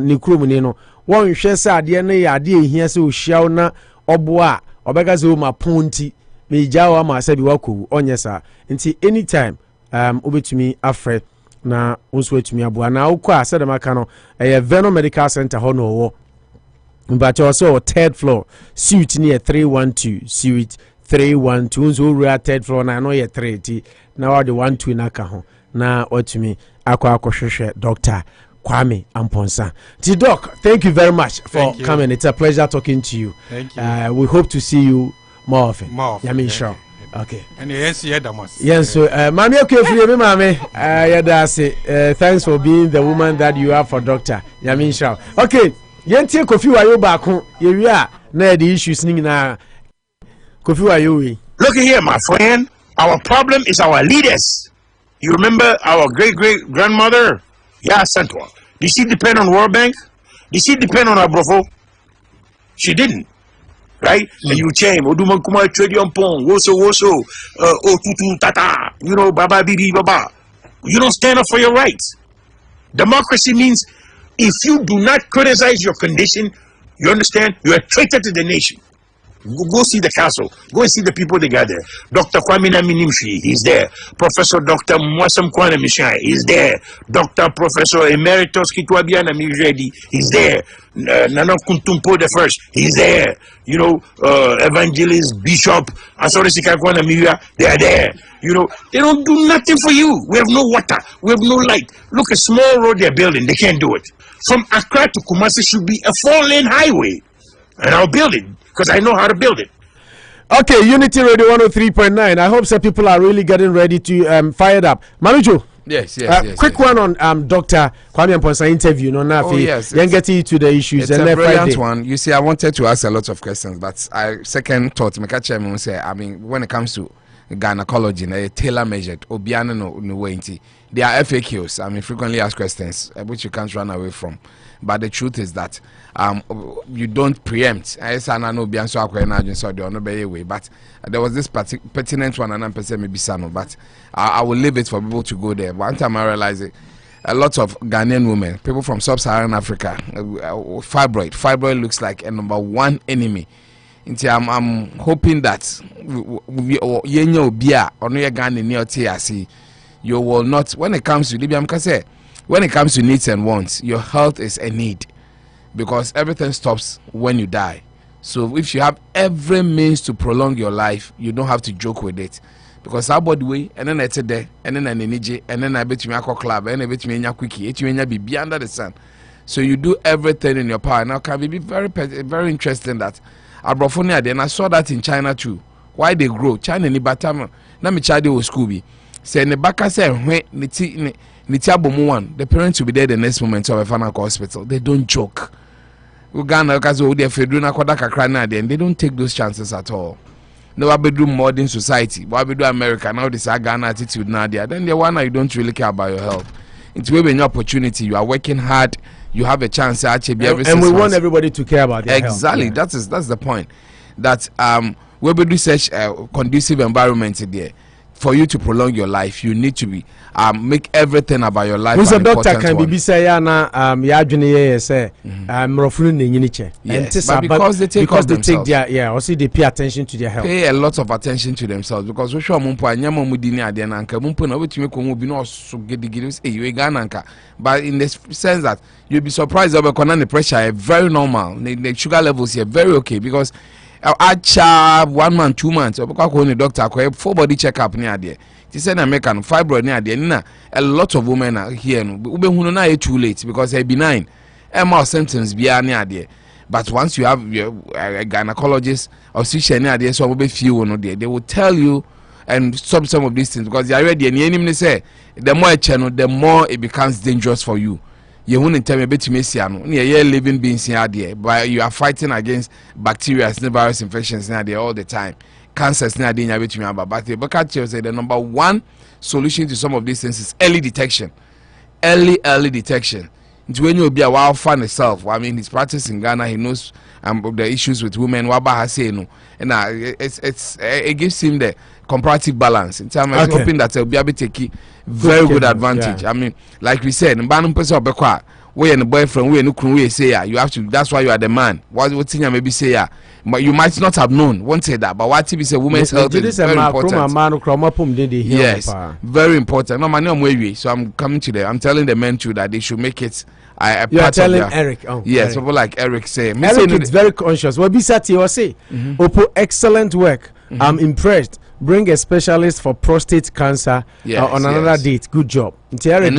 Nikrumunino, one share sad idea here so shall na oboa, obegazo ma punti, me jawa ma sebi waku, on yes, until anytime, over to me, Afre. Na unso etumi aboa na ukwa asede maka no Vernon Medical Center ho no wo but also third floor suite near 312 suite 312 unso ru third floor na no ye 3 ti na wa de 12 na ka ho na otumi akwa Dr. Kwame Amponsa. Doc, thank you very much for coming. It's a pleasure talking to you. Thank you. We hope to see you more often. Sure. Okay. And yes, so Mami Okefri me mami thanks for being the woman that you are for Doctor Yamin Shao. Okay, yentie Kofi Wayo back ye wi a na the issues ni na Kofi Wayo we. Look here, my friend. Our problem is our leaders. You remember our great-great-grandmother? Yeah, Santwa. Did she depend on World Bank? Did she depend on Abrofo? She didn't. Right? And you change. Oduma kuma tradion pong. Woso. Tutu tata. You know, baba bibi baba. You don't stand up for your rights. Democracy means if you do not criticize your condition, you understand, you're a traitor to the nation. Go see the council. Go and see the people they got there. Dr. Kwame Naminimshi, he's there. Professor Dr. Mwasam Kwana Mishai, he's there. Dr. Professor Emeritus Kitwabiana Miredi, he's there. Nana Kuntumpo the first, he's there. You know, Evangelist, Bishop, Asorisika Kwana Miria, they are there. You know, they don't do nothing for you. We have no water. We have no light. Look, a small road they're building. They can't do it. From Accra to Kumasi should be a 4-lane highway. And I'll build it. Because I know how to build it. Okay, Unity Radio 103.9. I hope some people are really getting ready to fire it up. Manujo. Yes. Quick one on Dr. Kwame Amponsa interview. No, yes. Then get into the issues. It's a brilliant one. You see, I wanted to ask a lot of questions, but second thought, when it comes to gynecology, tailor-measured, obiano no way. There are FAQs, frequently asked questions, which you can't run away from. But the truth is that you don't preempt. But there was this pertinent one, and I'm maybe Sano, but I will leave it for people to go there. One time I realized it, a lot of Ghanaian women, people from sub-Saharan Africa, fibroid looks like a number one enemy. I'm hoping that you will not, when it comes to Libya, when it comes to needs and wants, your health is a need, because everything stops when you die. So if you have every means to prolong your life, you don't have to joke with it, because our body way, and then it's a day, and then an energy, and then I bet you make a club, and I bet you quickie, it you be under the sun. So you do everything in your power. Now can be very interesting that Abrofonia, then I saw that in China too. Why they grow? China ni batama na mi child was school bi. Say ne baka say the parents will be there the next moment to a final hospital. They don't joke. Uganda because they feduna kwada kakra na and they don't take those chances at all. No, I do modern society. Why do America now? This Ghana attitude now there. Then the one you don't really care about your health. It's where when your opportunity, you are working hard, you have a chance to actually be every 6 months. And we want everybody to care about their exactly. health. Yeah. That's the point. That where we do such conducive environment there. For you to prolong your life, you need to be make everything about your life. Who's a doctor can be say na ya say yes, but because they take their also they pay attention to their health. Pay a lot of attention to themselves because we show mumpo anyama mudini ade na nka mumpo na obetumi ko mu bi no so gedigiri say you Ghana nka, but in the sense that you'll be surprised about the pressure very normal, the sugar levels here very okay because acha 1 month 2 months obekwa ko ni doctor ko full body check up ni ade ti say na American fibroid ni ade na a lot of women are here no ubehunu na e too late because they benign more symptoms bia ni ade but once you have your gynecologist or physician ni ade so obe feel no they will tell you and some of these things because they are ready and any say the more channel the more it becomes dangerous for you. You won't tell me about living beings in there, but you are fighting against bacteria and virus infections in there all the time. Cancers in there, but the say the number one solution to some of these things is early detection. Early detection. It's when you'll be a wild fan itself. I mean, he's practicing in Ghana. He knows the issues with women. And it gives him the comparative balance. In terms of hoping that he'll be able to take very good advantage. Yeah. I mean, like we said, we and the boyfriend, we and we say you have to. That's why you are the man. What thing maybe say but you might not have known. Won't say that. But what if a woman's health is very important. Yes, very important. No man, so I'm coming to them. I'm telling the men too that they should make it. You are telling Eric. Yes, people like Eric say. Eric is very conscious. What Bisati was say, Opo, excellent work. I'm impressed. Bring a specialist for prostate cancer on another date. Good job. Prostate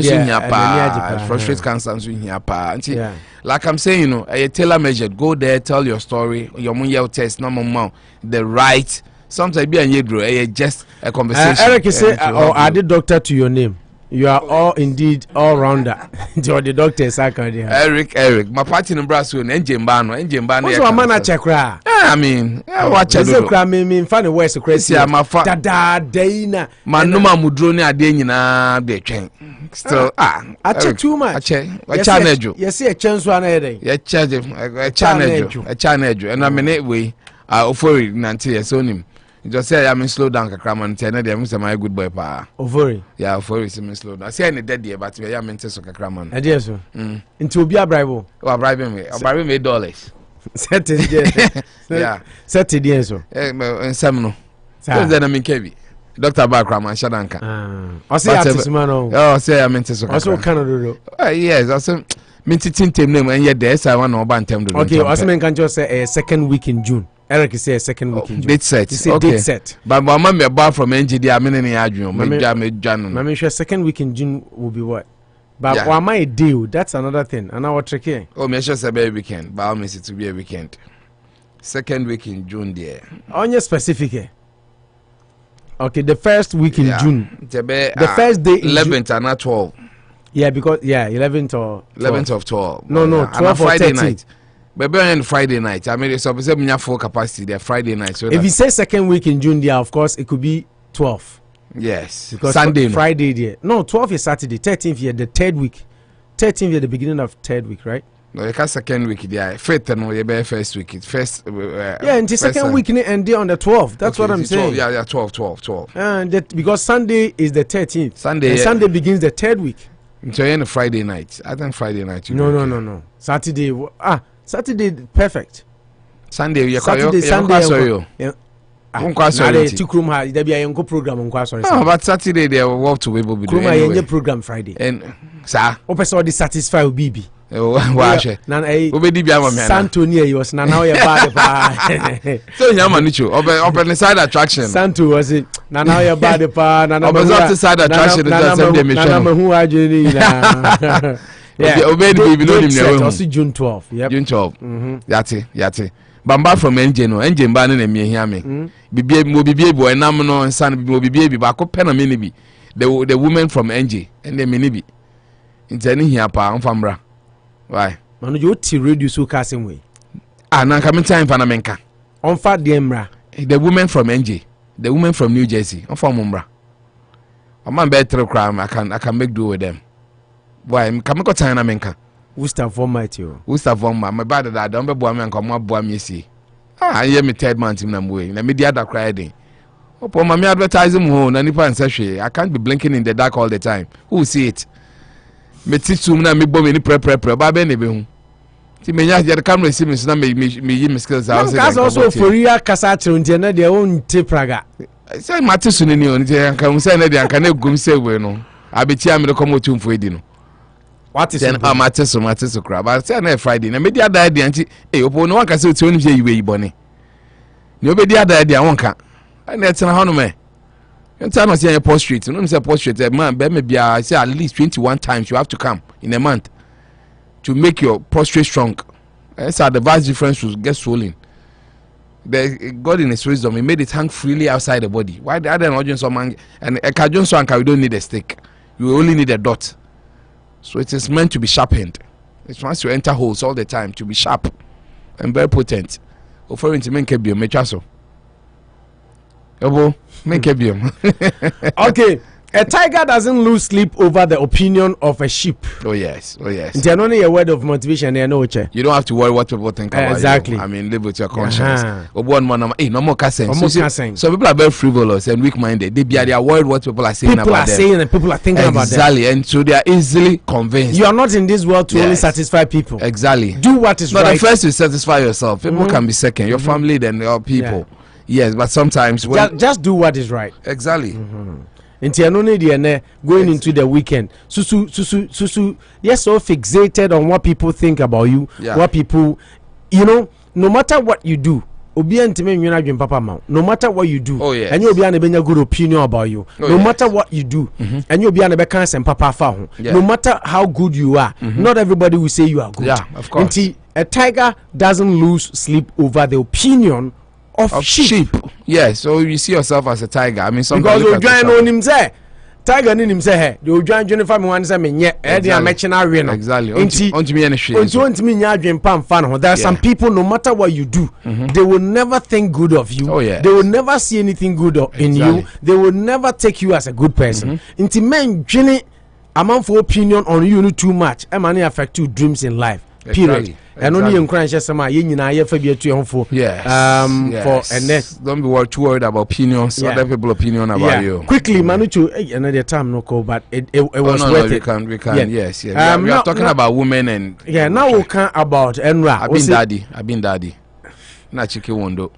cancer. Like I'm saying, you know, a tailor measured. Go there, tell your story. Your money test, no the right. Sometimes be a just a conversation. Eric is say, or add the doctor to your name. You are all indeed all rounder. The doctor is Eric. My party in Brazil, Agyeman. What's a man at Chakra? I mean, watch it. I mean, funny words of crazy. I'm a Dada Dana. Manuma Mudroni Adena de train. Still, I check too much. You see a chance one day. You charge a channel, and I'm in it way. For it, Nancy, so him. Just say I'm in slow down Kakraman, and I'm my good boy pa. Ovary. Yeah, for it, slow down. I say any dead year, but we are meant to Kakraman. I dare so. Into be a bribe. Oh, bribing me. I'll bribe me $. Set it, yeah. Set it, yes. And Seminole. Then I'm in Kevi. Dr. Bakraman, Shadanka. I say, oh, say I'm meant to also Canada. Yes, I say, Minty Tim name, and yet there's I want to ban them. Okay, Osman can just say a second week in June. Eric is a second week in June. Date set. Date set. But my mom bar from NGD, I'm in any adjunct. Mammy, sure second week in June will be what? But why my deal? That's another thing. And our tricky. Oh, me sure say be a weekend. But I'll miss it to be a weekend. Second week in June, dear. On your specific. Okay, the first week in June. The first day 11th and not 12. Yeah, because 11th or 11th of 12. No, 12 or Friday 13. night. But on Friday night, I mean, it's a full capacity there Friday night. So if you say second week in June, there, of course, it could be 12. Yes, because Sunday, Friday, there. No, 12 is Saturday. 13th year, the third week. 13th year, the beginning of third week, right? No, you can't second week there. Fifth and you be first week. First. And the second week and day on the 12th. That's what I'm saying. 12. And that because Sunday is the 13th. Sunday begins the third week. So you're on Friday night. I think Friday night. No. Saturday, perfect. Sunday, Sunday. Yeah. Program. But Saturday they will walk to Weibo. Anyway. Program Friday. And sir, open dissatisfied with BB. Santo was now your body. So Yamanichu, open the side attraction. Santo was it? Now your body pa. Nana side attraction. Who are you? Yeah, obeyed also June 12. Yep. June 12. Yati. Bamba from engine banning and me hear me. Bibi boy, Namino and son, Bibi, Bako Penaminibi. The woman from NG and the minibi. In any here, Pa, Fambra. Why? Man, you reduce so casting way. na nka me time fa na menka on fa de mra the women from NJ, the women from New Jersey on fa mumra o man be three crime I can make do with them boy come go time na menka Worcester format yo Worcester format my bad that don be boa me nka mo boa me si I hear me third man team na way na media da cry den opo ma me advertising ho na nipa nsa hwe I can't be blinking in the dark all the time who see it me titsum na me bo me ni pre ba be ne be hu ti me nya the camera see me so na me yi me skills house that's also for you kasa chiro ntia na de won te praga say matisu ni on ntia nka mu say na de nka na gum say we no abeti am de komo tumfo edi no what is then matisu crab but say na Friday na media da de anti opo no wan ka say oti oni yi we yi bone ni obedi ada de awon ka na etina hono me enta no say your portrait no say portrait man be me bia say at least 21 times you have to come in a month to make your prostate strong. So the vast difference will get swollen. God in his wisdom, he made it hang freely outside the body. Why the other audience and a cardion swanka, we don't need a stick. You only need a dot. So it is meant to be sharpened. It's once you enter holes all the time to be sharp and very potent. Offering to make a biome, mechaso. Make a biome. Okay. A tiger doesn't lose sleep over the opinion of a sheep. Oh yes. It's only a word of motivation. You don't have to worry what people think about exactly. you. I mean, live with your conscience. No more cussing. So people are very frivolous and weak-minded. They are worried what people are saying about them. People are saying and people are thinking about them. Exactly, and so they are easily convinced. You are not in this world to only satisfy people. Exactly. Do what is right. But first you satisfy yourself. People can be second. Your family, then your people. Yes, but sometimes just do what is right. Exactly. Into going into the weekend. Susu, you're so fixated on what people think about you, what people, no matter what you do, no matter what you do, and you'll be a good opinion about you. No matter what you do, and you'll be an and papa. No matter how good you are, not everybody will say you are good. Yeah, of course. A tiger doesn't lose sleep over the opinion of sheep. Yes, so you see yourself as a tiger. I mean, because you join on him say tiger ni him say hey, you join Jennifer me wan say me nye e dey amechina we no. Exactly. Onti me any share. Onti me nya adwen pam fa no. There are some people, no matter what you do, they will never think good of you. Oh, yes. They will never see anything good in you. They will never take you as a good person. Inti men dwene amount for opinion on you too much. E man affect your dreams in life. Period. And only encourage some yes. For don't be too worried about opinions, other people's opinion about you. Quickly, Manuchu, another time no call, but it was worth it. We can, yes. We are talking about women and now we can about Enra. I've been daddy. Na chiki wondo.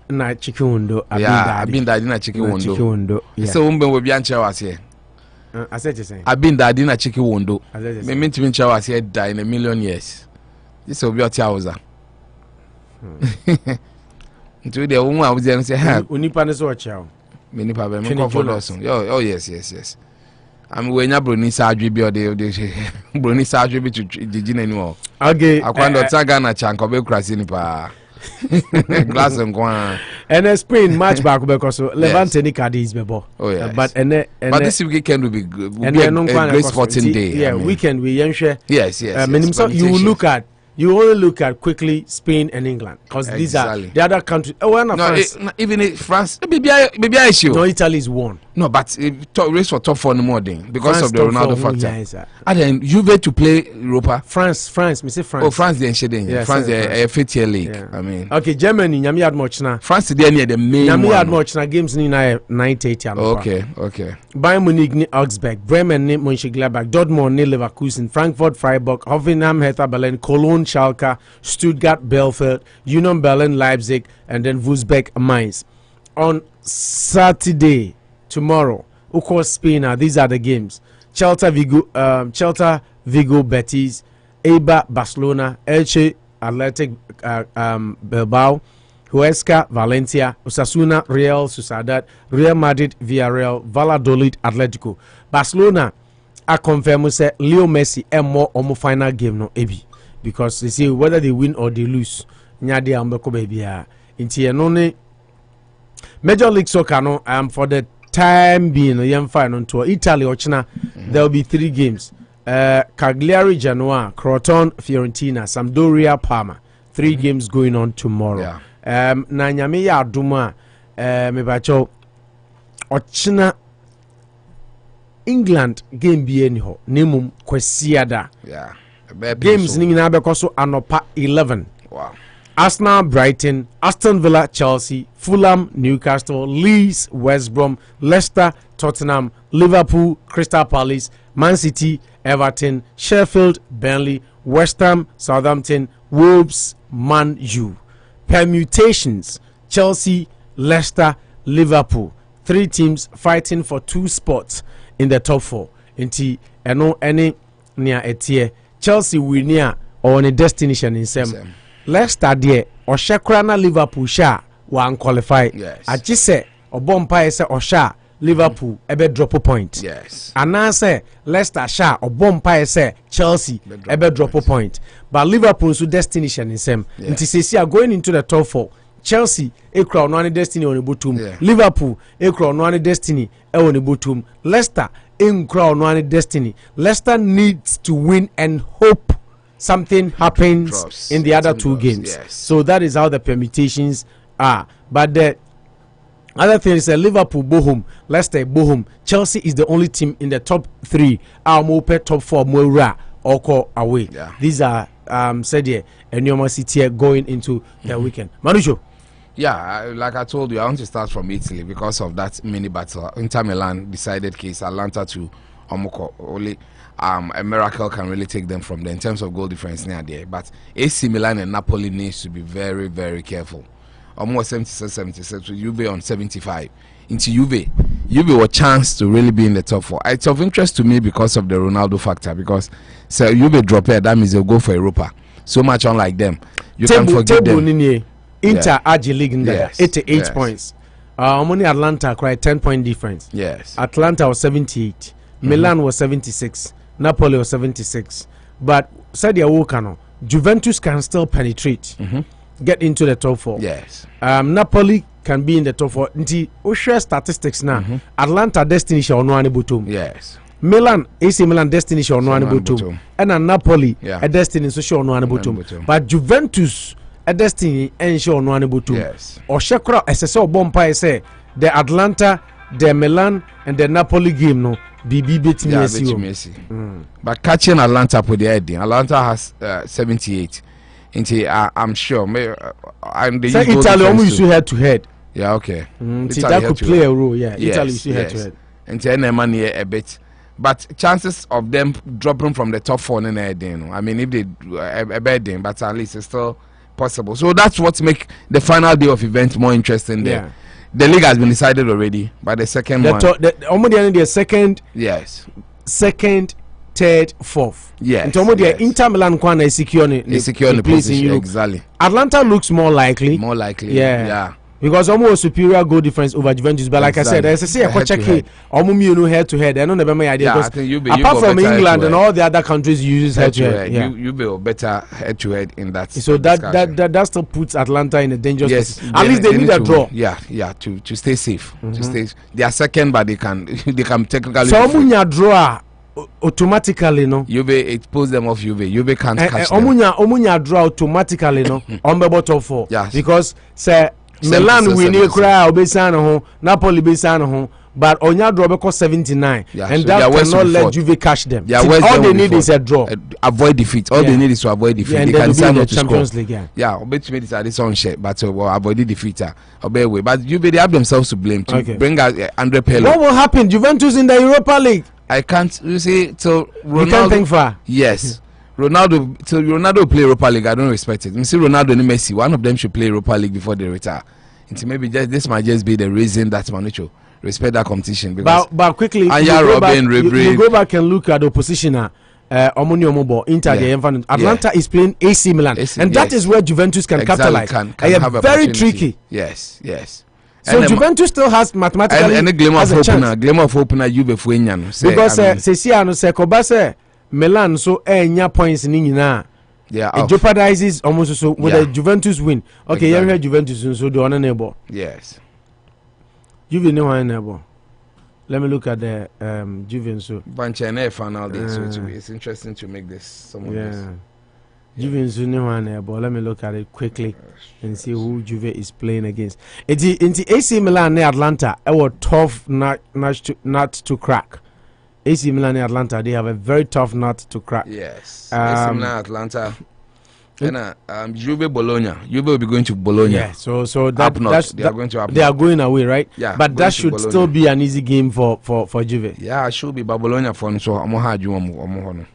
I've been daddy na chiki wondo. So women will be answer was here. I said you saying. I've been daddy na chiki wondo. Me mean to answer was here die in a million years. This will be a trouser. To the woman I was there and say, "Ha, unipanes or chow." Many people me for Lawson. Oh yes. I'm when you Bruni surgery be or the Bruni surgery be to the gin anymore. Okay. I can't taga na chanko be crashing pa. Glass and guan. And a Spain match back because Levante ni Cadiz bebo. Oh yeah. But this weekend will be good. Will be a great sporting day. Yeah, weekend we share. Yes. You only look at quickly Spain and England because these are the other countries. France. Even France, maybe issue. No, Italy is one. No, but race for top 4 no more then because of the Ronaldo factor. And then Juve to play Europa. France. Me say France. Oh, France then shedding. France the FA League. Yeah. I mean. Okay, Germany. Nyami had much na. France there near the main. Nyami had much na games ni na 9:30. Okay. Bayern Munich ni Augsburg, Bremen ni Mönchengladbach, Dortmund ni Leverkusen, Frankfurt Freiburg, Hoffenheim Hertha Berlin, Cologne Schalke, Stuttgart Bielefeld, Union Berlin Leipzig, and then Wolfsburg Mainz. On Saturday, tomorrow, of course, Spain. These are the games: Celta Vigo, Betis, Eibar, Barcelona, Elche, Athletic Bilbao, Huesca, Valencia, Osasuna, Real Sociedad, Real Madrid, Villarreal, Valladolid, Atletico. Barcelona are confirmed say Leo Messi and more on final game no ebi because they see whether they win or they lose. Nyade ambeko baby inti Major League Soccer no for the time being young final tour Italy ochina there will be 3 games. Cagliari Genoa, Crotone Fiorentina, Sampdoria Parma. 3 games going on tomorrow. Na nyame ya aduma me bacho ochina England game bi eni ho nemum kwasiada. Games ni nyina be koso Anopa 11. Wow. Arsenal, Brighton, Aston Villa, Chelsea, Fulham, Newcastle, Leeds, West Brom, Leicester, Tottenham, Liverpool, Crystal Palace, Man City, Everton, Sheffield, Burnley, West Ham, Southampton, Wolves, Man U. Permutations: Chelsea, Leicester, Liverpool. 3 teams fighting for 2 spots in the top 4. Inti eno any near etie Chelsea winia or a destination in sem. Leicester there or Shakrana Liverpool sha one qualify. Yes. I just say or bompa say or sha Liverpool ebe drop a point. Yes. And now say Leicester sha or bompa say Chelsea ebe drop a point. But Liverpool's destination in sem. Inti say are going into the top 4. Chelsea a crown one destiny on the bottom. Liverpool a crown one destiny on the bottom. Leicester in crown one destiny. Leicester needs to win and hope something happens in the other 2 games. Yes. So that is how the permutations are. But the other thing is Liverpool bohum, Leicester bohum. Chelsea is the only team in the top 3. Our mope top 4 Moira or call away. These are said here and New City going into the weekend. Manucho. Yeah, like I told you, I want to start from Italy because of that mini battle. Inter Milan decided case Atlanta to Omoko. Only a miracle can really take them from there in terms of goal difference near there. But AC Milan and Napoli needs to be very, very careful. Almost 76 with Juve on 75. Into Juve a chance to really be in the top 4. It's of interest to me because of the Ronaldo factor. Because so Juve drop here, that means they'll go for Europa. So much unlike them, you can forget them. Inter Agyeman League in there, 88 points. Only Atlanta quite 10-point difference. Yes. Atlanta was 78. Milan was 76. Napoli was 76. But Sadia Wokano, Juventus can still penetrate, get into the top 4. Yes. Napoli can be in the top 4. Nti share statistics now. Atlanta destination on one bottom. Yes. Milan, AC Milan destination on one bottom. And Napoli a destination on one bottom. But Juventus a destiny and show on one bottom. Yes. Or Shakra SSO Bompa say the Atlanta, the Milan, and the Napoli game no. BB beat Messi. But catching Atlanta with the heading, Atlanta has 78. I'm sure. And so Italy almost head to head. Yeah, okay. That could play a role. Yeah, yes, Italy is head to head. And then money a bit. But chances of them dropping from the top 4 in the heading. I mean, if they a bad thing, but at least it's still possible. So that's what makes the final day of event more interesting there. Yeah. The league has been decided already by the second one. The second. Yes. Second, third, fourth. Yes. And Inter Milan kwana is secure the place in Europe. Exactly. Atlanta looks more likely. More likely. Yeah. Because almost superior goal difference over Juventus. But like I said, there's a check head to head. I don't know my idea. Apart from England and all the other countries uses head to head. You be better head to head in that. So that still puts Atlanta in a dangerous position. At least they need a draw. Yeah, to stay safe. To stay. They are second, but they can technically. So Omunya draw automatically, no. It pulls them off. Juve can't catch them. Omunya draw automatically, no. On the bottom 4. Yes. Because say. Milan winning crowd Besano, Napoli Besano, but Onya draw because 79, and so that cannot let Juve catch them. All they need is a draw. Avoid defeat. All they need is to avoid defeat. Yeah, they can decide the not to Champions score. League. Yeah, obey me this at this own shit, but avoid the defeat. Obey way, but Juve they have themselves to blame to bring out Andre Pirlo. What will happen? Juventus in the Europa League. I can't. You see, so Ronaldo, you can't think far. Yes. Ronaldo play Europa League. I don't respect it. You see, Ronaldo and Messi, one of them should play Europa League before they retire. And maybe this might just be the reason that Manucho respect that competition. Because but quickly, you go back and look at the opposition. Inter Atlanta is playing AC Milan, and that is where Juventus can capitalize. Can have a very tricky. Yes. So Juventus still has mathematically and a glimmer of hope na Juve for Enyano. Because Ceciano se Milan so enya points ni nyina. Yeah, it jeopardizes almost so with a Juventus win. Okay, exactly. You Juventus so do on neighbor. Yes. Juve no one neighbor. Let me look at the Juventus. Banchene final day, so it's interesting to make this some of this. Juve is one, but let me look at it quickly and see who Juve is playing against. It's AC Milan and Atlanta. It was tough not to crack. AC Milan and Atlanta, they have a very tough nut to crack. Yes. AC Milan, Atlanta. And Juve Bologna. Juve will be going to Bologna. Yeah, so that's they are going to they are going away, right? Yeah. But that should still be an easy game for Juve. Yeah, it should be Bologna for so I'm hard you and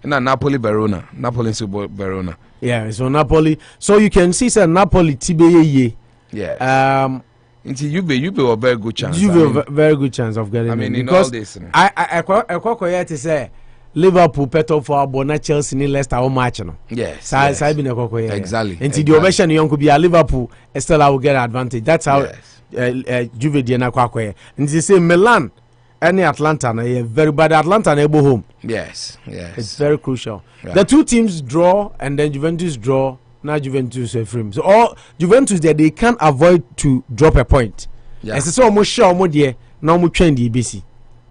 Napoli Verona. Napoli Verona. Yeah, so Napoli. So you can see sir Napoli TBA. Yeah. Into Juve were very good chance. Juve very good chance of getting. I mean, in because all this. I to say Liverpool peto for Abona Chelsea ni Leicester o match no. Yes. Sai bi na exactly. Into the ovation yon could be a Liverpool, still I will get advantage. That's how Juve di na kwakoye. Into say Milan any Atlanta na very bad Atlanta na able home. Yes. It's very crucial. Yeah. The two teams draw and then Juventus draw. Now Juventus frame. So all Juventus there they can't avoid to drop a point. Yeah. And so almost sure almost there now we train the ABC.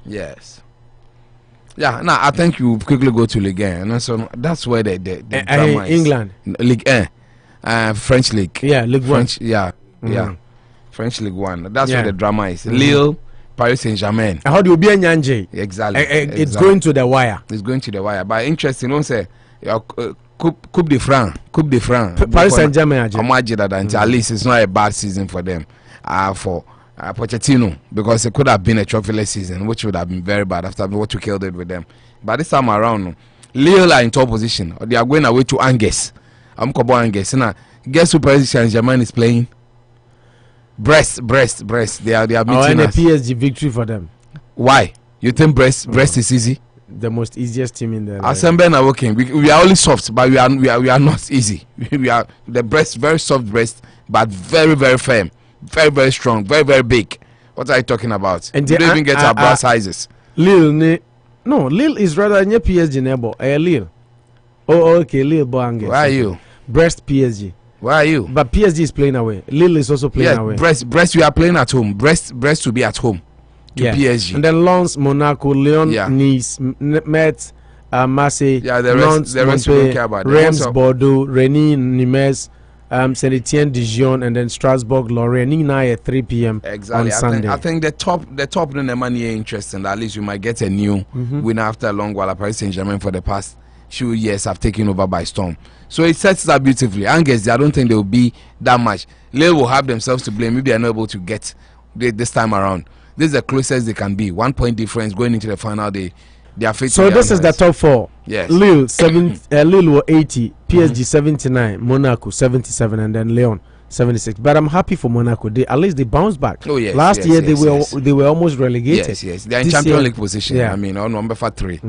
Yes. Yeah, now I think you quickly go to Ligue 1, and so that's where the drama is. England, Ligue 1, French League. Yeah, Ligue 1. Yeah, French League 1. That's where the drama is. Lille, Paris Saint-Germain. How do you be a Nyanje? Exactly. It's going to the wire. It's going to the wire. But interesting, don't say Coupe de France. Paris Saint-Germain. At least it's not a bad season for them. For Pochettino, because it could have been a trophyless season, which would have been very bad after what we killed it with them. But this time around, Lille are in top position. They are going away to Angers. I'm Kobo Angers. Now, guess who Paris Saint-Germain is playing? Brest. They are meeting us. And a PSG victory for them. Why? You think Brest is easy? The most easiest team in there. Assemble are working. We are only soft, but we are not easy. We are the Brest, very soft Brest, but very, very firm. Very, very strong, very, very big. What are you talking about? And you don't even get our bra sizes. Lille is rather near PSG neighbor. Lille. Oh, okay, Lille Boange. Where are you? Brest PSG. Where are you? But PSG is playing away. Lille is also playing away. Brest, we are playing at home. Brest will be at home to PSG. And then Lens, Monaco, Lyon, Nice, Metz, Marseille, Nantes, Montpellier, Reims, Bordeaux, Rennes, Nimes, Saint-Etienne, Dijon, and then Strasbourg, Lorient. At 3 p.m. Exactly. on Sunday. I think the top no the money interesting. At least you might get a new winner after a long while. Paris Saint-Germain for the past few years have taken over by storm. So it sets up beautifully. Angers, I don't think they will be that much. Lille will have themselves to blame. Maybe they are not able to get this time around. This is the closest they can be. 1 point difference going into the final. They are facing. So this is the top four. Yes. Lille Lille were 80, PSG 79, Monaco 77, and then Lyon 76. But I'm happy for Monaco. At least they bounced back. Oh yes. Last year they were almost relegated. Yes. They are in Champions League position. Yeah. I mean, on number 3.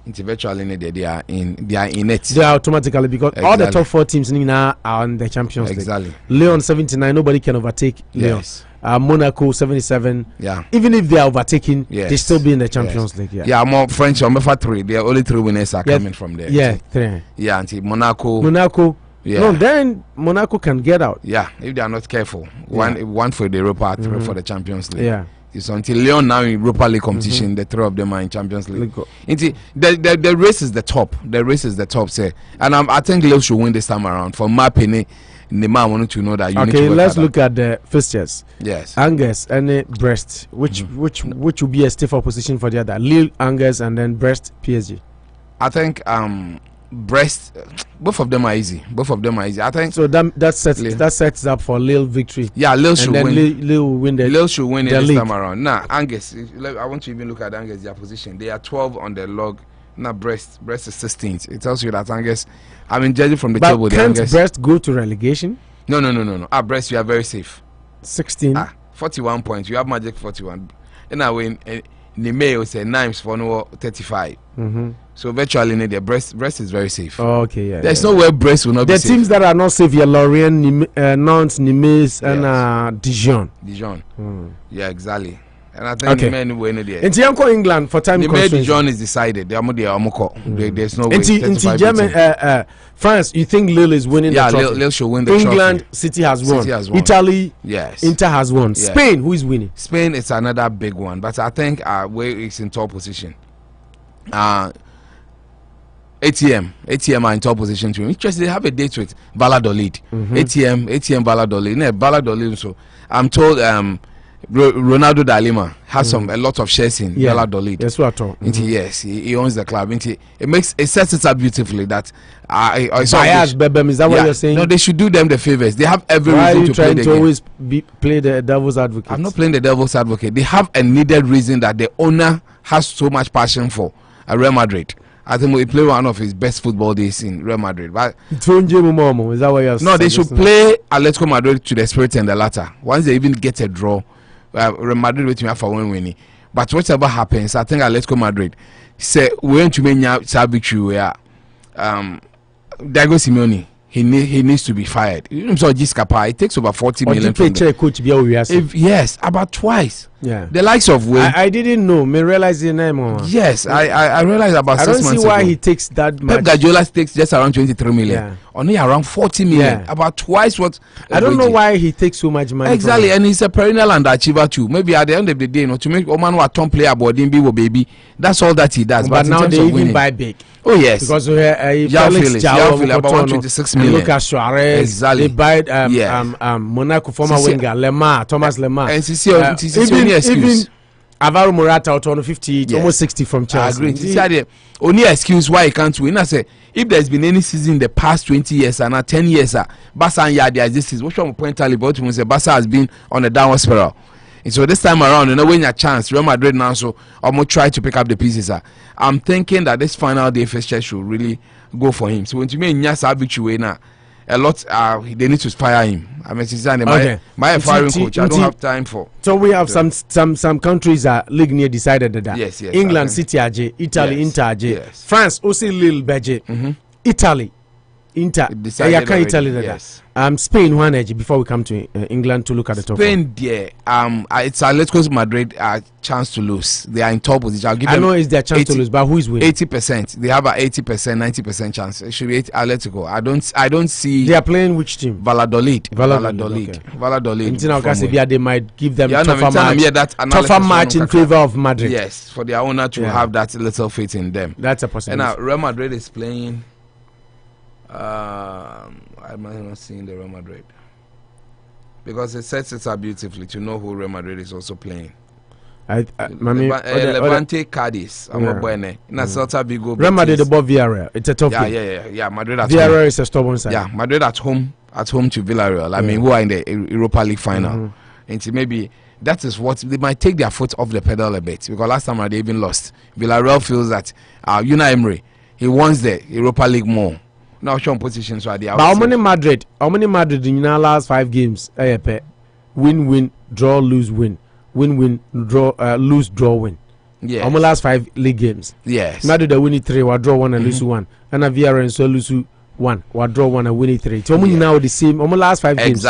Individually, they are in it. They are automatically because all the top 4 teams now are in the Champions League. Exactly. Lyon 79. Nobody can overtake Lyon. Yes. Monaco 77. Yeah. Even if they are overtaking, they still be in the Champions League. Yeah. More French number 3. The only 3 winners are coming from there. Yeah. 3. Yeah. Until Monaco. Yeah. No, then Monaco can get out. Yeah, if they are not careful. One for the Europa, 3 for the Champions League. Yeah. It's until Lyon now in Europa League competition, the 3 of them are in Champions League. The race is the top. The race is the top, say. And I think Lille should win this time around. For my opinion, Neymar wanted to know that you need to work let's look at the fixtures. Yes. Angers and Brest. Which will be a stiff opposition for the other? Lille, Angers, and then Brest, PSG. I think Brest, both of them are easy. I think so. That sets up for Lille victory. Yeah, Lille should win. Lille will win Lille should win this time around. Now, Angers, I want to even look at Angers, their position. They are 12 on the log. Now, Brest is 16th. It tells you that Angers, I mean, judging from the table, can't Brest go to relegation? No. Brest, you are very safe. 16. 41 points. You have magic 41. And now when Nime will say Nimes for no 35. So virtually, the Brest is very safe. Okay, yeah. There's nowhere Brest will not be safe. The teams that are not safe are Lorient, Nantes, Nimes, and Dijon. Yeah, exactly. And I think Nime will win there. In England for time constraints. Dijon is decided. There's no way. In German, France, you think Lille is winning the trophy? Yeah, Lille should win the trophy. England, City has won. Italy, yes. Inter has won. Yeah. Spain, who is winning? Spain is another big one, but I think where it's in top position. ATM are in top position to him. Interesting, they have a date with Valladolid. ATM Valladolid. Valladolid. So I'm told Ronaldo Dalima has a lot of shares in Valladolid. Yes, what I Yes, he owns the club. It sets it up beautifully that bias, Bebem, is that what you're saying? No, they should do them the favors. They have every reason to play the game. Why are you trying to always play the devil's advocate? I'm not playing the devil's advocate. They have a needed reason that the owner has so much passion for Real Madrid. I think we play one of his best football days in Real Madrid. But is that what you're saying? No, they should play Atletico Madrid to the spirit and the latter. Once they even get a draw, Real Madrid waiting for winning. But whatever happens, I think Atletico Madrid say we want to make a victory where Diego Simeone he needs to be fired. So Dapaah, it takes over 40 million. Coach yes, about twice. Yeah, the likes of Wayne. I didn't know. Me realize the name. Yes, I realized about 6 months ago. I don't see why he takes that much. Pep Guardiola takes just around 23 million. Yeah. Only around 40 million. About twice what. I don't know why he takes so much money. Exactly, and he's a perennial underachiever too. Maybe at the end of the day, to make Oman a top player, but baby, that's all that he does. But now they even buy big. Oh yes, because Felix about 126 million. Lucas Suarez. Exactly. They buy Monaco former winger Lemar, Thomas Lemar. And even Alvaro Morata out on 58, almost 60 from Chelsea. I agree. Only excuse why he can't win. I say if there's been any season in the past 20 years and 10 years, Barca and Yadi this is which one point about when Barca has been on a downward spiral. And so this time around, when you a chance, Real Madrid now so I'm gonna try to pick up the pieces. I'm thinking that this final day fixture should really go for him. So when you mean Nyasa victory now, a lot they need to fire him. I mean, my firing coach. I don't have time for. So we have some countries league near decided that. Yes. England City AJ, Italy Inter AJ, France also Lille BJ, Italy Inter. Italy yes. Spain one edge before we come to England to look at the top. Spain, it's Atletico Madrid chance to lose. They are in top position. I know it's their chance to lose, but who is winning? 80%. They have a 80%, 90% chance. It should be Atletico. I don't see. They are playing which team? Valladolid. Okay. Valladolid. They might give them tougher match in favor of Madrid. Yes, for their owner to have that little faith in them. That's a possibility. And now Real Madrid is playing. I'm not seeing the Real Madrid because it sets it up beautifully to know who Real Madrid is also playing. Levante, Cadiz, Celta Vigo. Real Madrid above Villarreal. It's a tough game. Yeah. Madrid at Villarreal home. Is a stubborn side. Yeah, Madrid at home to Villarreal. I mean, who are in the Europa League final, and maybe that is what they might take their foot off the pedal a bit because last time they even lost. Villarreal feels that Unai Emery he wants the Europa League more. Now shown positions so the but how many Madrid in the last 5 games? Win, draw, lose, win. Win, draw, lose, draw, win. Yeah. Almost last 5 league games. Yes. Madrid are winning 3, we draw 1 and lose 1. And a Villarreal so lose 1, we draw 1 and winning 3. So now the same. Almost last 5 games.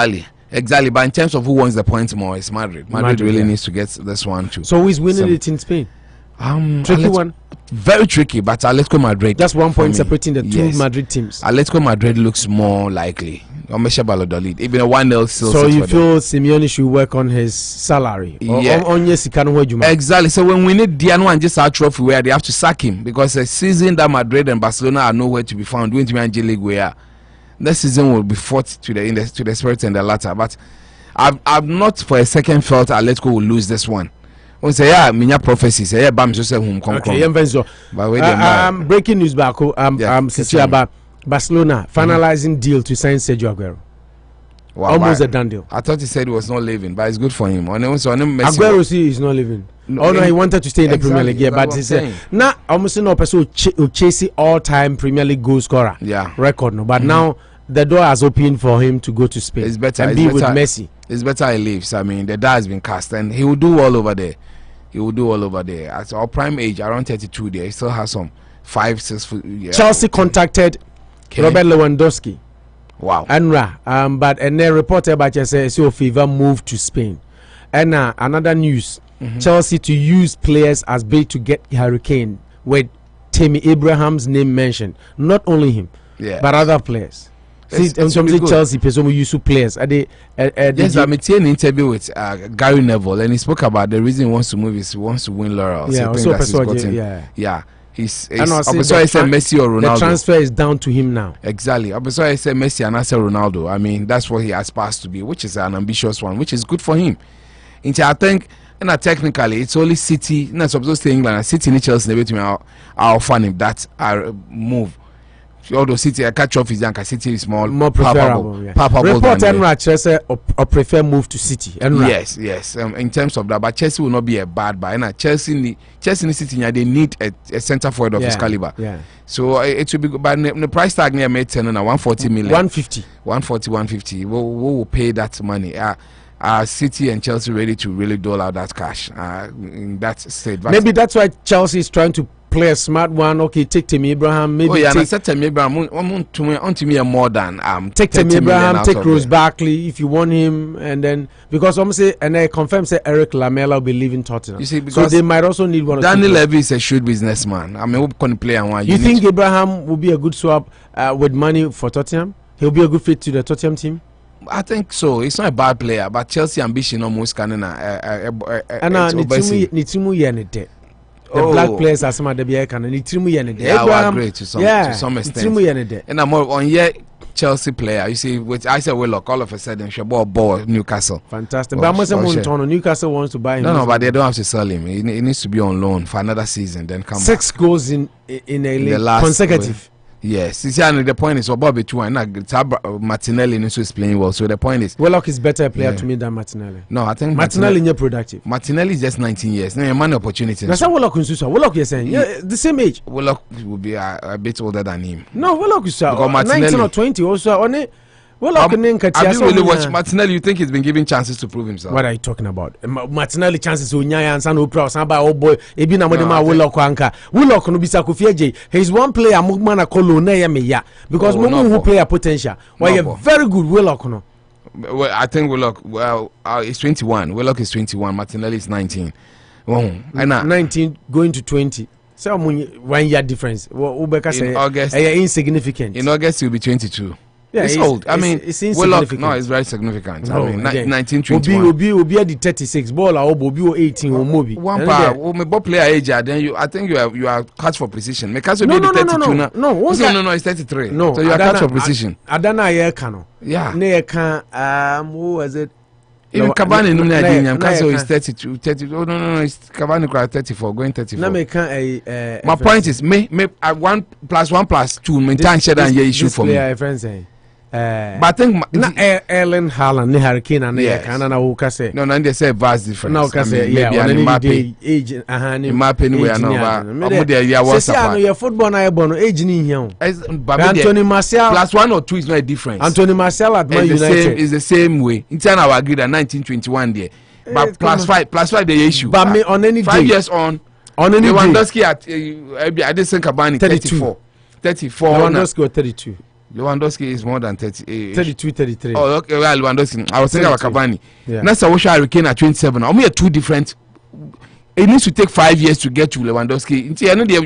Exactly. But in terms of who wants the points more, it's Madrid. Madrid really needs to get this one too. So who is winning it in Spain? Tricky one. Very tricky, but Atletico Madrid. Just 1 point separating the two Madrid teams. Atletico Madrid looks more likely. Even a 1-0 still. So you feel Simeone should work on his salary? Exactly. So when we need Diano and just our trophy where they have to sack him because the season that Madrid and Barcelona are nowhere to be found. Going to be Angel League where this season will be fought to the spirit and the latter. But I've not for a second felt Atletico will lose this one. We say minya prophecies. Bam so say hum come. Okay, breaking news back. About Barcelona finalizing deal to sign Sergio Aguero. Wow, almost a done deal. I thought he said he was not leaving, but it's good for him. Aguero is not leaving. No, he wanted to stay in the Premier League. Yeah, but he said now almost no person chasing all-time Premier League goal scorer. Yeah, record no. But now the door has opened for him to go to Spain. It's better and be with Messi. It's better he leaves. I mean, the die has been cast, and he will do all over there. At our prime age, around 32, there he still has some 5-6 foot. Yeah. Chelsea contacted Robert Lewandowski. Wow. But and then reported by Chelsea so FIFA moved to Spain. And another news: Chelsea to use players as bait to get Hurricane with Tammy Abraham's name mentioned. Not only him, but other players. Chelsea person use players. Yes, I'm taking an interview with Gary Neville, and he spoke about the reason he wants to move is he wants to win laurels. Yeah, He's Messi or Ronaldo. The transfer is down to him now. Exactly. So I say Messi and I say Ronaldo. I mean, that's what he aspires to be, which is an ambitious one, which is good for him. I think, technically, it's only City. Not supposed to England. City and Chelsea. They to our fan if that move. Although City, I catch off his Yanka. City is more preferable. Report Enrach say or prefer move to City. Yes. In terms of that, but Chelsea will not be a bad buy. Chelsea and City, they need a centre forward of his caliber. Yeah. So it will be good. But the price tag near made 10 and 140 million. 150. We will pay that money. City and Chelsea ready to really dole out that cash in that state. Maybe that's why Chelsea is trying to play a smart one. Okay, take Tammy Abraham. Maybe I said Tammy Abraham on to me more than take Tammy Abraham, take Rose Barkley if you want him, and then because I'm say and I confirm say Eric Lamela will be leaving Tottenham. You see, because so they might also need one. Daniel Levy is a shrewd businessman. I mean, who can play and one. You think Abraham will be a good swap with money for Tottenham? He'll be a good fit to the Tottenham team. I think so. He's not a bad player, but Chelsea ambition almost can the black players are some of the beer can and yeah, I agree to some extent. And I'm more on Chelsea player. You see, which I said Willock all of a sudden she bought Newcastle. Fantastic. But Newcastle wants to buy him. No, but they don't have to sell him. He needs to be on loan for another season, then come 6 back. goals in a last consecutive. Yes, you see, and the point is about between Martinelli is playing well. So the point is, Willock is better player to me than Martinelli. No, I think Martinelli is productive. Martinelli is just 19 years. No, man opportunity. That's how Willock is. Willock is saying, the same age. Willock will be a bit older than him. No, Willock is 19 or 20 also. On it. Have you really watched Martinelli? You think he's been given chances to prove himself? What are you talking about? Martinelli chances to Nyaya and San Opra, Samba, oh boy, Ebi na Modema, Willock Anka. Willock no bisa Kufieje. He's one player, Mugmana Kolo, Neya, because Mugu who play a potential. Why you're very good, Willock no. Well, I think Willock, it's 21. Willock is 21. Martinelli is 19. 19 going to 20. So 1 year difference. In August, insignificant. In August, he'll be 22. Yeah, it's old. I mean, it's insignificant. No, it's very significant. No, I mean, 1921. Obi at the 36 ball or Obi 18 or Mobi. One part. Me player age. Then I think you are catch for precision. Me catch no, be 32 now. No, it's 33. No, so you are catch for precision. Adana ye kano. Yeah. Ne can who was it? Even Cavani no na din Newcastle is 32. 30. Oh no, it's Cavani 34 going 34. Na me can my point is me 1 + 1 + 2 maintain share and issue for me. This player friend say but I think Erling Haaland ne Hurricane and na wo ka say no they say vast difference. No ka say age in my opinion we are no but there you was apart. Your football na ebo no age ni hia o. Anthony Martial +1 or 2 is not a difference. Anthony Martial at Man United is the same way. Inter I agree that 1921 there. But +5 the issue. But me on any day 5 years on any day Lewandowski at I did think Cavani 34. Lewandowski 32. Lewandowski is more than 32, 33. Oh, okay. Well, Lewandowski. I was thinking about Cavani. That's a Hurricane at 27. We are 2 different. It needs to take 5 years to get to Lewandowski.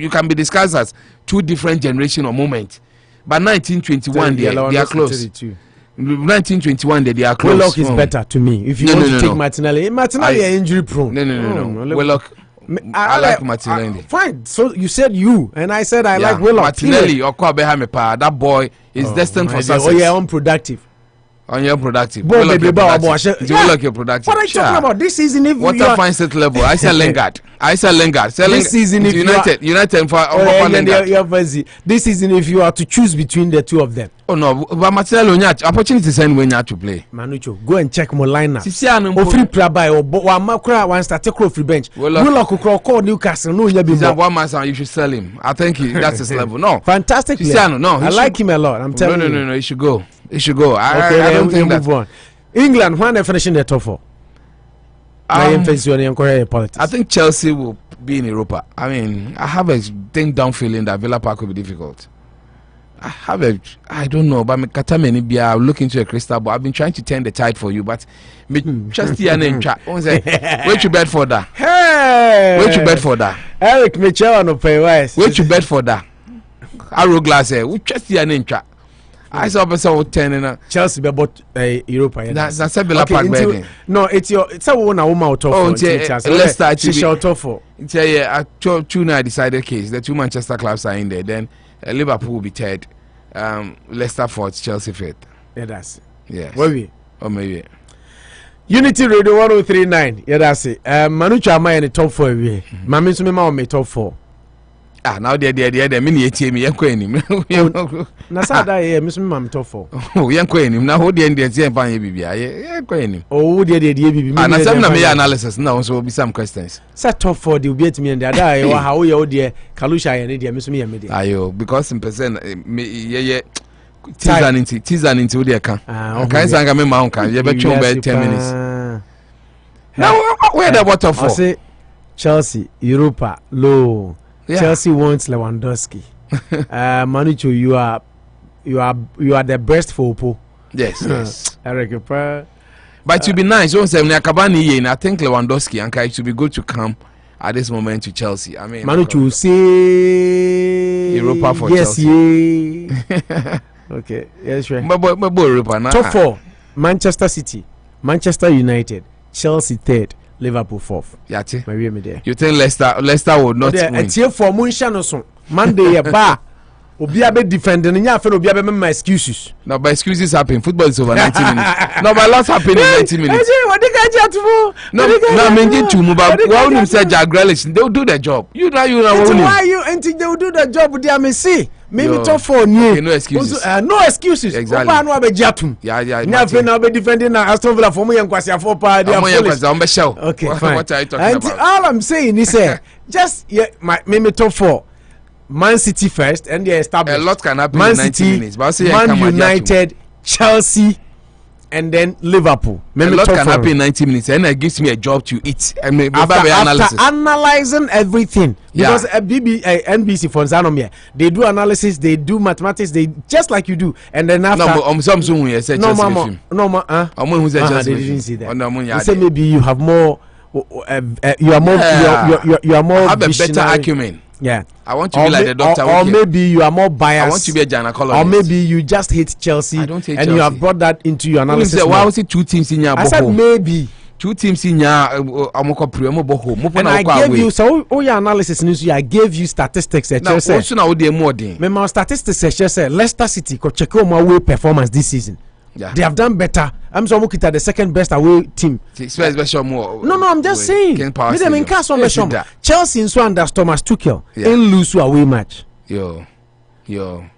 You can be discussed as 2 different generation or moment. But 1921, they are close. 1921, they are close. Willock is better to me. If you want to take Martinelli is injury prone. No. Willock. I like Martinelli. Fine. So you said you, and I said I like Willock. Martinelli or that boy is destined for success. Oh, yeah, unproductive. Unproductive. Willock, you're productive. What are you talking about? This season, if what a fine set level. I said Lingard. This season, if United for this season, if you are to choose between the two of them. Oh no, but Martinelli opportunities and when you have to play. Manucho, go and check my lineup. Free player or one start take free bench. Willock call Newcastle. No, he's a one man. You should sell him. I think that's his level. No, fantastic player. No, I like him a lot. I'm telling you. No, he should go. He should go. I don't think that. Move on. England, when they finish in the top 4. I think Chelsea will be in Europa. I mean, I have a down feeling that Villa Park will be difficult. I don't know, but I'm looking to a crystal ball. I've been trying to turn the tide for you, but just here and where you bet for that? Hey, where you bet for that? Eric Mitchell on the pay wise. Where you bet for that? Arrow glass here. We just here and I saw person 10 Chelsea be bought Europa. That's a Villa Park building. No, it's a woman out of. Oh, Leicester she's out of. Yeah, I decided case. The 2 Manchester clubs are in there. Then Liverpool will be third. Leicester fourth, Chelsea fifth. Yeah, that's. Yes. Where we? Oh, maybe. Unity Radio 1039. Yeah, that's it. Manu Chama in the top 4. Mami Sumima on me top 4. Ah, now the mini ATM, yanko him. Nasada, yeah, Miss Mam top 4. Oh, yanko him. Now, who the end of the BBI? Yanko him. Oh, the BB. And I some analysis now, so will be some questions. Set top 4, the beat me and the other. How you, dear Kalusha and India, Miss Me and Media. Ayo, because in percent, yeah. Teaser into the account. I can't say I'm a mountain. Can you bet you 10 minutes? Now, where the water for? Say Chelsea, Europa, low. Yeah. Chelsea wants Lewandowski. Manucho, you are the best for Oppo. Yes. Eric, but it would be nice. I think Lewandowski and it should be good to come at this moment to Chelsea. I mean, Manucho say Europa for yes, Chelsea. Yeah. Okay, yes, right. Europa, top 4: Manchester City, Manchester United, Chelsea third, Liverpool fourth. Yati. You think Leicester would not win? It's here for Munchanoson. Monday, bar. Obia be defending, and you have to be my excuses. No, but excuses happen. Football is over 90 minutes. No, but lots happen in 90 minutes. No, I mean, to move up. Well, you said Jack Grealish, they'll do the job. You know. Why you and they will do the job with the MSC? Maybe top 4 new. Okay, no excuses. No excuses. Exactly. Yeah. Nothing. I'll be defending Aston Villa for me and Kwasia for party. Okay, fine. What are you talking about? All I'm saying is, just maybe top 4. Man City first, and they established. A lot can happen Man in 90 City, minutes. But Man United, Chelsea, and then Liverpool. A lot can happen in 90 minutes, and it gives me a job to eat. I mean, after analyzing everything, because NBC for Zanomia, they do analysis, they do mathematics, they just like you do, and then after. They didn't see that. They say maybe you have more. You are more. Have a better acumen. Yeah, I want to be like the doctor. Or maybe you are more biased. I want to be a gynecologist. Or maybe you just hate Chelsea. I don't hate and Chelsea. You have brought that into your analysis. Why was it 2 teams in your? I said maybe 2 teams in your. And I gave you so all your analysis news. I gave you statistics. Now, also now they more than. My statistics say Leicester City could check out my away performance this season. Yeah. They have done better. I'm so looking at the second best away team. No, I'm just saying. Chelsea in under Thomas Tuchel in lose away match. Yo.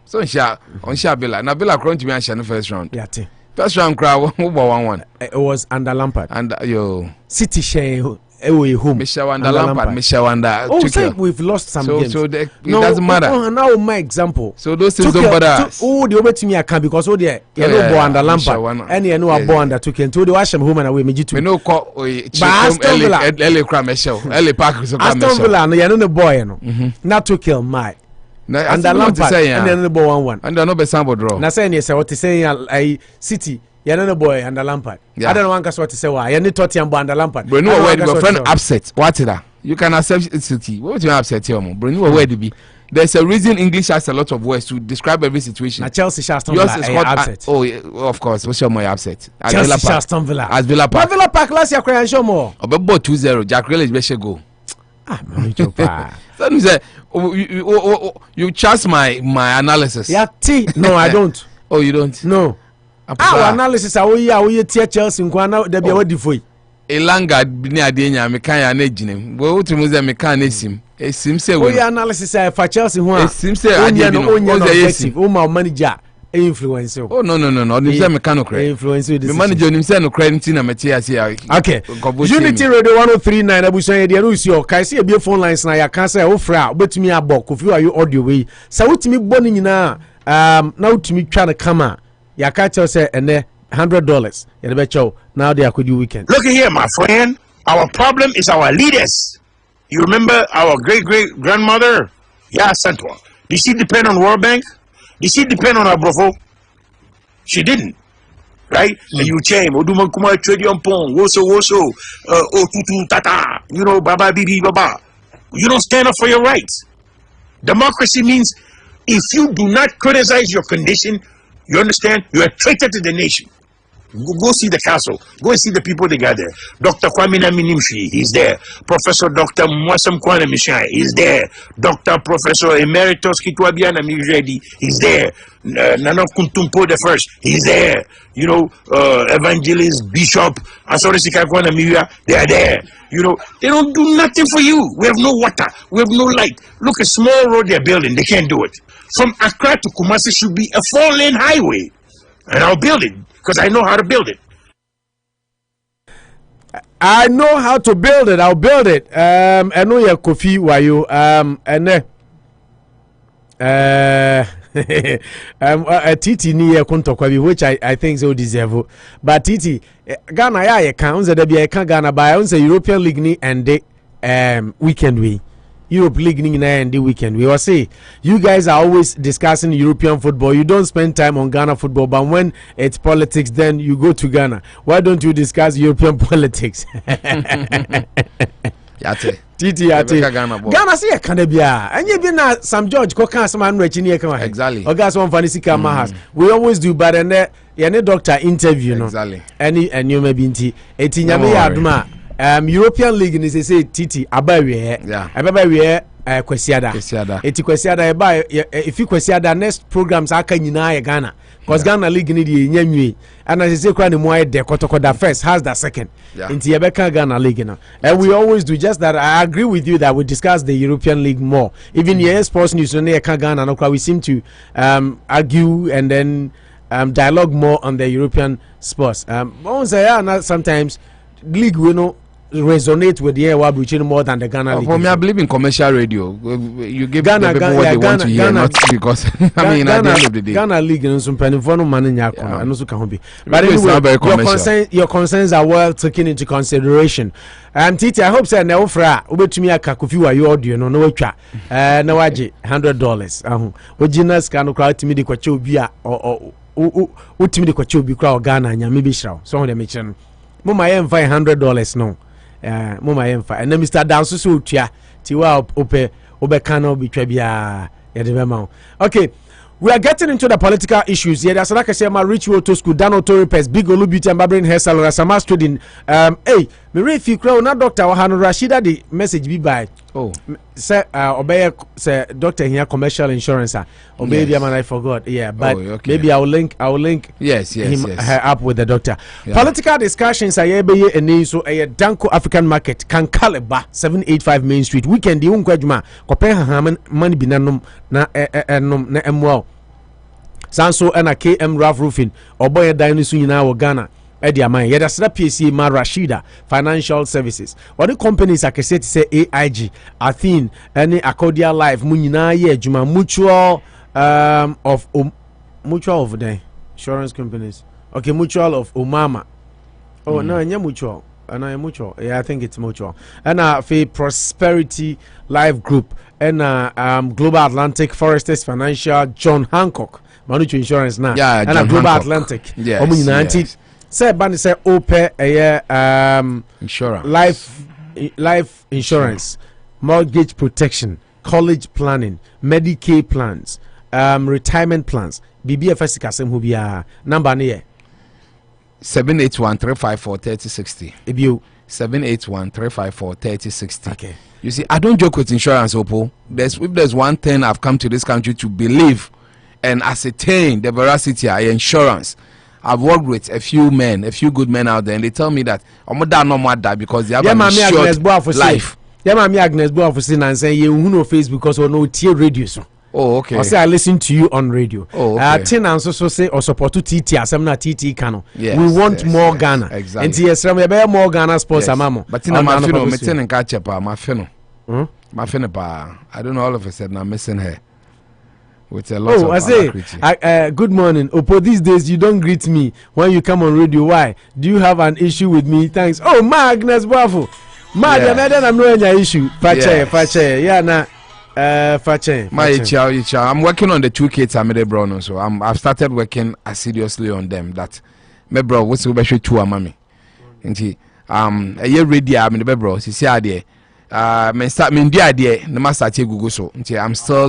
So on Shabila. Now Billa crowned to me and first round. Yeah. First round crowd 1-1. It was under Lampard. And City share away home. Michelle Wanda Lampard. Michelle Wanda. Oh, say we've lost some games. So it doesn't matter. Now my example. So those things don't bother us. Oh, the over to me I can because there you know boy under Lampard. And you know a boy under Tuchel. To the wash home and away me to. We know call Aston Villa. LA Cram Michelle. LA Park. Aston Villa no you know the boy you know. Not Tuchel my. Under Lampard and then the boy 1-1. And no be sample draw. Na say you say what say I City. You know the boy under Lampard. I don't want what to say why. You need Tottenham under Lampard. But no where your friend upset. What is that? You can accept City. What would you upset here, man? But no where to be. There's a reason English has a lot of words to describe every situation. Now Chelsea Aston Villa upset. Of course. What's your more upset? Chelsea Aston Villa. As Villa Park. Villa Park last year cry show more. About 2-0. Jack Grealish be go. So you say you trust my analysis. Yeah, no, I don't. Oh, you don't? No. Our analysis are we tear Chelsea nkwana there be a defoi. Elanga ni adenya me kan ya na ginem. Wo utumu ze me kan na sim. Esim se we. We analysis for Chelsea ho. Esim se adenya no. O ze yesim. O ma manager influence. Oh no. Onim se me kan no credit. Influence the manager onim se no credit na me tia se. Okay. Unity Radio 1039 abusan ye de no usi o kai se e be phone lines na ya kan se o fra obetumi abọ Kofi ayo audio we. Sa wutumi bọ ni nyina na wutumi twa na kama. Ya catch us $100. You bet you now they are good weekend. Look here, my friend. Our problem is our leaders. You remember our great-great-grandmother? Yeah, Santua. Did she depend on World Bank? Did she depend on Abrofo? She didn't. Right? And you change. Oduma kuma trade on pong. Woso. Tutu tata. You know, baba bibi baba. You don't stand up for your rights. Democracy means if you do not criticize your condition, You understand? You're a traitor to the nation. Go see the council. Go and see the people they got there. Dr. Kwame Naminimshi, he's there. Professor Dr. Mwasam Kwana Mishai, he's there. Dr. Professor Emeritus Kitwabiana Miredi, he's there. Nana Kuntumpo the first, he's there. You know, Evangelist, Bishop, Asorisika Kwana Miria, they are there. You know, they don't do nothing for you. We have no water. We have no light. Look, a small road they're building. They can't do it. From Accra to Kumasi should be a 4-lane highway. And I'll build it. Because I know how to build it. I know how to build it. I'll build it. I know your Kofi Wayo. Titi ni ye kontokwabi, which I think so deserve. But Titi, Ghana ya can unze debi can Ghana by unze European League ni and the weekend we. Europe League and the weekend. We will say you guys are always discussing European football. You don't spend time on Ghana football, but when it's politics, then you go to Ghana. Why don't you discuss European politics? Yate. Titi yate. Ghana see Canabia. And you been some George Kokan some man exactly. Or gas one fancy mahas. We always do, but and any doctor interview, no. Exactly. And you may be inti. Etinyame aduma. European League ni say Titi abawe abawe kwesiada eti kwesiada if you kwesiada next programs aka nyina ya Ghana cause Ghana League ni die nyanwe and as say kwa ni mo de kotokoda first has the second enti yebeka Ghana League now and we always do just that. I agree with you that we discuss the European League more even here sports news no ka Ghana no we seem to argue and then dialogue more on the European sports sometimes league we know resonate with the air more than the Ghana League. For me, I believe in commercial radio. You give Ghana, the people what they want to hear, not because I mean at the end of the day. Ghana League and some penny for no money and also can be. But anyway, your concerns are well taken into consideration. Titi, I hope say na ofra obetumi aka Kofi Wayo audio no watwa na waje $100 original scan no crowd timi de kwache obi a utimi de kwache obi crowd Ghana nya me be shraw so dem echen mama yen $500 no mama yen fa and Mr. Danso so tua tiwa obeka na obi twa bia ye de bema. Okay, we are getting into the political issues here. That's like I say, my ritual to school, Dan Autoripes, Big Olu Beauty and Barbering Hair Salon, Rasamas Trading. Hey, me if you crow, not Doctor Wahano Rashida, the message be by. Oh, say, obey, say, Doctor here, commercial insurance. Or maybe man, I forgot. Yeah, but maybe I will link. Yes. Her up with the doctor. Yeah. Political discussions. I be a so a Danko African Market, Kankaleba, 785 Main Street. Weekend, the Unkwajma, Copenhagen, money binanum na emwell. Sanso and a KM Raf Roofing or boy dinosaur in our Ghana. Agyeman, yeah, that's the PCA Ma Rashida Financial Services. What the companies I can say AIG, Athene, any Accordia Life, Munina, yeah, Juma Mutual Mutual of the insurance companies. Okay, Mutual of Umama. Oh no, yeah, Mutual. And I mutual. Yeah, I think it's mutual. And for Prosperity Life Group and Global Atlantic Foresters Financial John Hancock. Manucho Insurance now. Yeah, and John Global Hancock. Atlantic. Yes. Say Bani say Ope insurance. Life insurance, mortgage protection, college planning, Medicaid plans, retirement plans. BBFS kasem hu bia number ne 781-354-3060. Ebio 781-354-3060. Okay. You see, I don't joke with insurance, Opo. If there's one thing I've come to this country to believe and ascertain the veracity of insurance. I've worked with a few good men out there, and they tell me that I'm not that because they have a short life. Yeah, Mami Agnes Boa for saying and saying you know Facebook because or no tier radio. Oh, okay. I say I listen to you on radio. Oh, okay. Tin and so say or support to TT as I'm not TT Kano. Yes, we want more Ghana. Exactly. And yes, we have more Ghana sports amamo. But in my fino, me ten and catch up my fino. My fino pa. I don't know, all of a sudden I'm missing her. With a lot of I say, good morning. Opo, these days you don't greet me when you come on radio. Why? Do you have an issue with me? Thanks. Oh, Agnes Boafo. I'm not an issue. Fache. Yeah, na. Fache. I'm working on the 2 kids I made a brown, so I've started working assiduously on them. That my bro, what's the best 2 mommy? And a year ready, I'm in the bro. She said, I'm still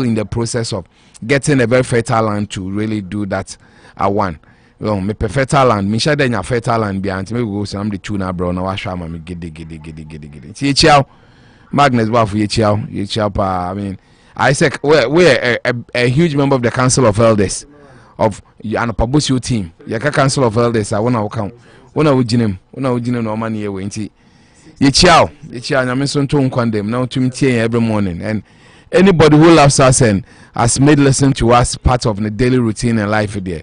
in the process of getting a very fertile land to really do that. I want. Well, me fertile land. Me share then fertile land behind me go so I'm the tuna bro. Now I show me giddy. See chiao. Magnus Wafu ye pa. I mean, Isaac, we're a huge member of the Council of Elders of Anopa BOSUO team. Yaka Council of Elders. I wanna count. Wanna ujinem no money ye wenti. Ye chiao. I mean, so to condemn now to meet every morning. And anybody who loves us and has made listen to us part of the daily routine and life there.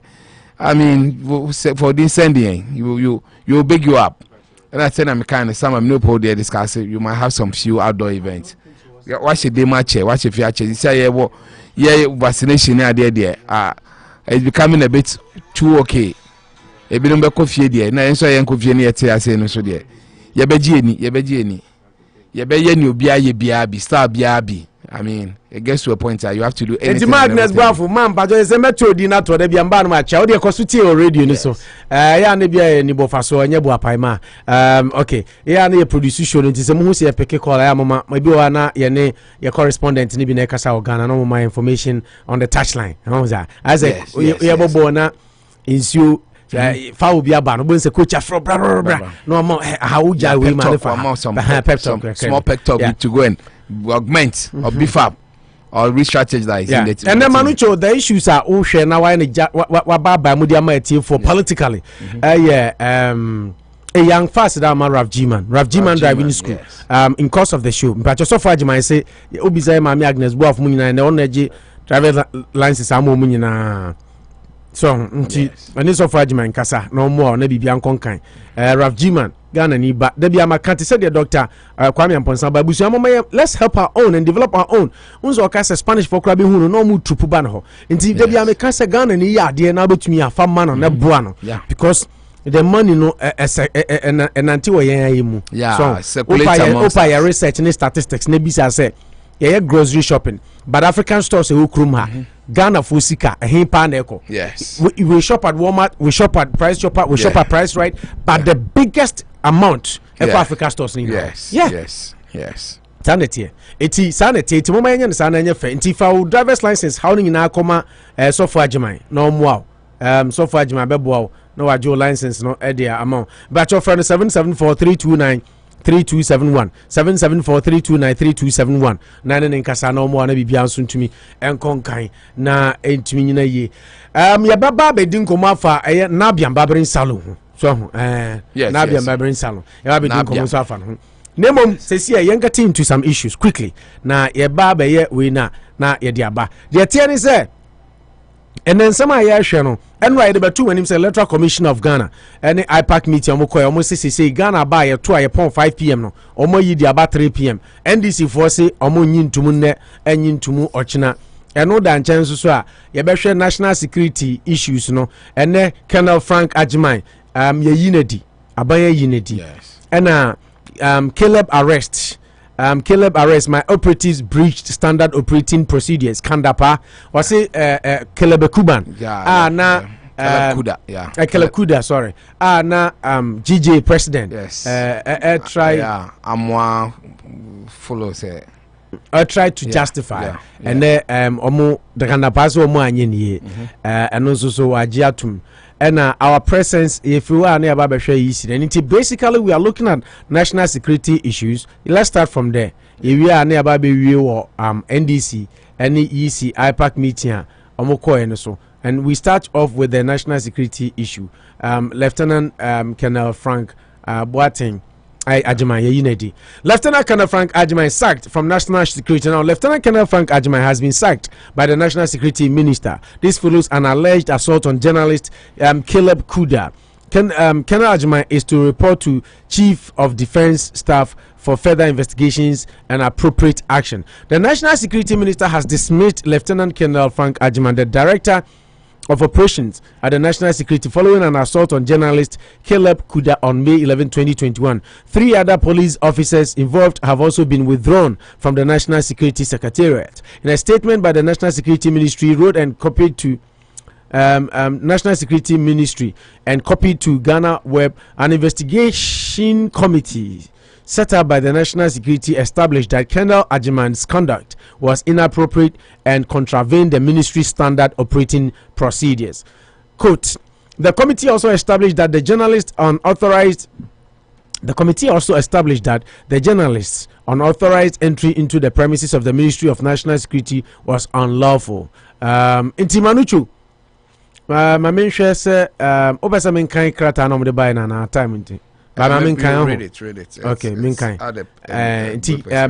I mean, for this sending, you big you up. And I said, I'm kind of some of no there discussing. You might have some few outdoor events. Watch a day match, watch a feature. You say, yeah, vaccination there. It's becoming a bit too okay. A bit of coffee there. Now, so I am coffee near say no so there. Ye be star biabi. I mean, it gets to a point that you have to do anything. It's Magnus Bafu, man, but there's a method in that to be ambassador match. How do you constitute already? So, yeah, maybe a nibo faso and yabu apaima. Okay, yeah, near produce show. It is a musi a peke call. I am maybe wana yene your correspondent nibi nekasa organa. No more information on the touchline. As a yabobona is you. Foul be a ban, when the coach afro bra. No more how would we manifest small pep talk to go and augment or beef up or re-strategize. And then Manucho, the issues are all share now. I what by Mudiama team for politically. A young fast that man Agyeman driving school. In course of the show, but just so far, Agyeman say, Obizai Mami Agnes Boaf Munina and the only driver license are Munina. So, and this of Agyeman Kasa, no more, maybe Bianconkai. Agyeman, Ghana ni ba. Debi Amakanti said the doctor, Kwame Amponsa, but Busiamo, let's help our own and develop our own. Unzo Kasa Spanish for Krabi who no mu Trupubanho. Until Debi Amakasa Ghana ni ya, dear now to me a farm man on a buano. Because the money no and until we so opa your research and statistics, Nebisa say, yeah, grocery shopping, but African stores who krumha. Ghana Fusika, a Himpaneko. Yes. We shop at Walmart, we shop at Price Chopper, we shop at Price Right, but the biggest amount of Africa stores in Yes. Sanity. It's sanity. Moment and sanity. If driver's license, how in our comma, so far Agyeman, no more. So far Agyeman, Bebo, no Ajo license, no idea amount. But your friend 774-329. 3271 774-329-3271 nane ne nkasa na omo na bibia nso ntumi enkonkan na entumi nyina ye ya baba be din komo afa na bia babrin salon so na bia babrin salon ya be din komo so afa no nemom sesi ya get into some issues quickly na ya baba ye we na ye dia ba de tie ni say and then some ya hwe no enwa de betu wanim say Electoral Commission of Ghana any IPAC meeting omo say Ghana ba ye to aye 5 PM no omo yi di about 3 PM NDC for say omo nyintumu ne anyintumu ochina eno da nchen so a ye behwe national security issues no ene Colonel Frank Agyeman ye yinedi abanye yinedi ena Caleb arrest my operatives breached standard operating procedures. Dapaah was say Caleb Kuban. Caleb Kuda, sorry. Na GJ president. Yes. Try. Amwa follow say. I tried to justify. And then omo the Dapaah so omo anyeni. And also so agiatum. And our presence, if we are near Babasha easy, and basically we are looking at national security issues. Let's start from there. If we are near Baby or NDC, any EC, IPAC meeting, and we start off with the national security issue. Lieutenant Colonel Frank Boateng Agyeman Yinedi. Lieutenant Colonel Frank Agyeman sacked from National Security. Now, Lieutenant Colonel Frank Agyeman has been sacked by the National Security Minister. This follows an alleged assault on journalist Caleb Kuda. Colonel Agyeman is to report to Chief of Defense Staff for further investigations and appropriate action. The National Security Minister has dismissed Lieutenant Colonel Frank Agyeman, the Director of Operations at the National Security, following an assault on journalist Caleb Kuda on May 11, 2021. 3 other police officers involved have also been withdrawn from the National Security Secretariat. In a statement by the National Security Ministry, wrote and copied to National Security Ministry and copied to Ghana Web, an investigation committee set up by the National Security established that Colonel Agyeman's conduct was inappropriate and contravened the ministry standard operating procedures. Quote, the committee also established that the journalists unauthorized entry into the premises of the Ministry of National Security was unlawful. Intimanuchu, my main share say, Obasa Minkai Krata no de buy na time inti. But I mean, read it. Okay, Minkai.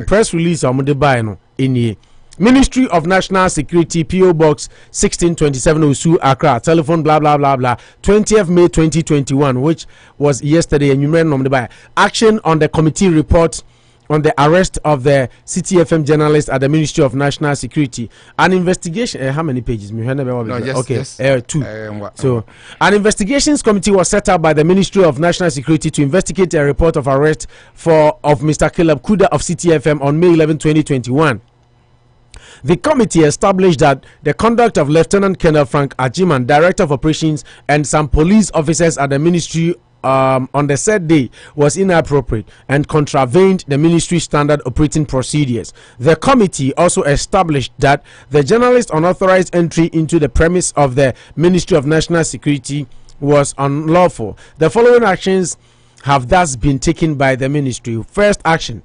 Press release on the buy no in Ministry of National Security, PO Box 1627 Osu Accra, telephone blah blah blah blah, 20th May 2021, which was yesterday. And you remember the buy action on the committee report on the arrest of the CTFM journalist at the Ministry of National Security. An investigation. How many pages? Okay, 2. So, an investigations committee was set up by the Ministry of National Security to investigate a report of arrest of Mr. Caleb Kuda of CTFM on May 11, 2021. The committee established that the conduct of Lieutenant Colonel Frank Agyeman, Director of Operations, and some police officers at the ministry on the said day was inappropriate and contravened the ministry standard operating procedures. The committee also established that the journalist's unauthorized entry into the premise of the Ministry of National Security was unlawful. The following actions have thus been taken by the ministry. First action,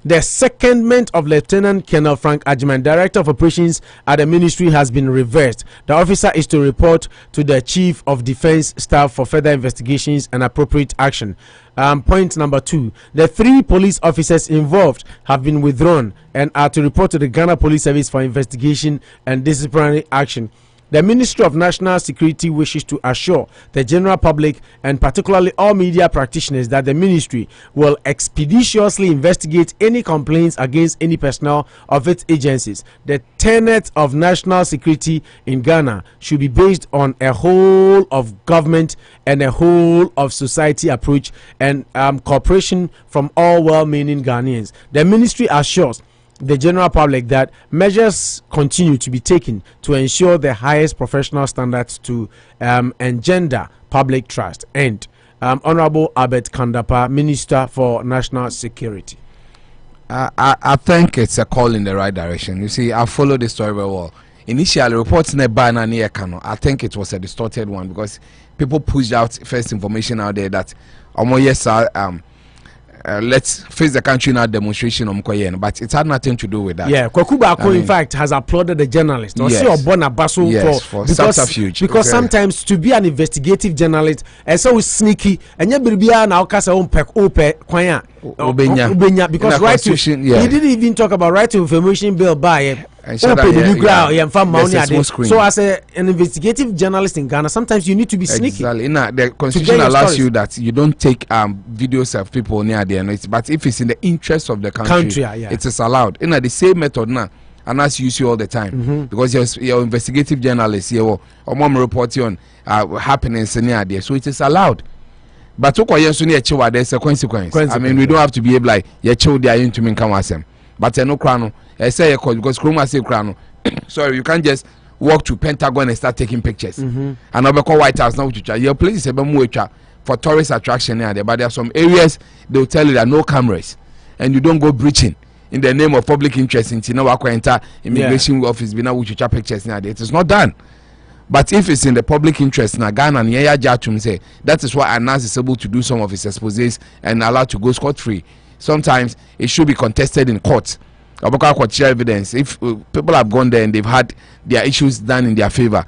the secondment of Lieutenant Colonel Frank Agyeman, Director of Operations at the ministry, has been reversed. The officer is to report to the Chief of Defense Staff for further investigations and appropriate action. Point number 2, the 3 police officers involved have been withdrawn and are to report to the Ghana Police Service for investigation and disciplinary action. The Ministry of National Security wishes to assure the general public and particularly all media practitioners that the ministry will expeditiously investigate any complaints against any personnel of its agencies. The tenet of national security in Ghana should be based on a whole of government and a whole of society approach and cooperation from all well-meaning Ghanaians. The ministry assures the general public that measures continue to be taken to ensure the highest professional standards to engender public trust. And Honorable Albert Dapaah, Minister for National Security. I think it's a call in the right direction. You see, I followed the story very well. Initially, reports in the I think it was a distorted one because people pushed out first information out there that let's face the country in our demonstration but it had nothing to do with that. Yeah, Kwaku in fact has applauded the journalist. Yes, for subterfuge. Because sometimes to be an investigative journalist and so sneaky and now because right to, he didn't even talk about right to information bill by so as an investigative journalist in Ghana, sometimes you need to be sneaky. Exactly. The constitution allows you that you don't take videos of people near the end, but if it's in the interest of the country, it is allowed. The same method now, and that's used all the time because you're investigative journalist, you're reporting on happenings near there, so it is allowed. But there's a consequence. I mean, we don't have to be able like your children into me come as them. But no crown. I say because Chroma say crown. Sorry, you can't just walk to Pentagon and start taking pictures. And I'll be called White House now. Your place is a for tourist attraction there. But there are some areas they'll tell you that no cameras, and you don't go breaching in the name of public interest. In enter immigration office, be now with your pictures there. It is not done. But if it's in the public interest, Ghana and Jatum say that is why Anas is able to do some of his exposés and allowed to go scot-free. Sometimes it should be contested in court. Evidence if people have gone there and they've had their issues done in their favor.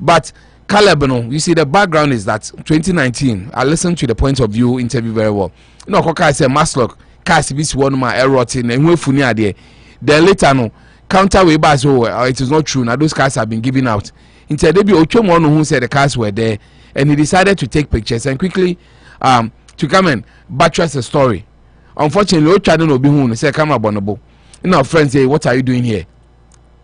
But Caleb, you see, the background is that 2019, I listened to the point of view interview very well. Koka said, Maslock, Cassibis one my erotin and we funia there. Then later, no counter way back, it is not true. Now those cars have been given out. Instead, there be Ochomono who said the cars were there, and he decided to take pictures and quickly to come and buttress the story. Unfortunately, Ochado no be who say come up on our friends say, what are you doing here?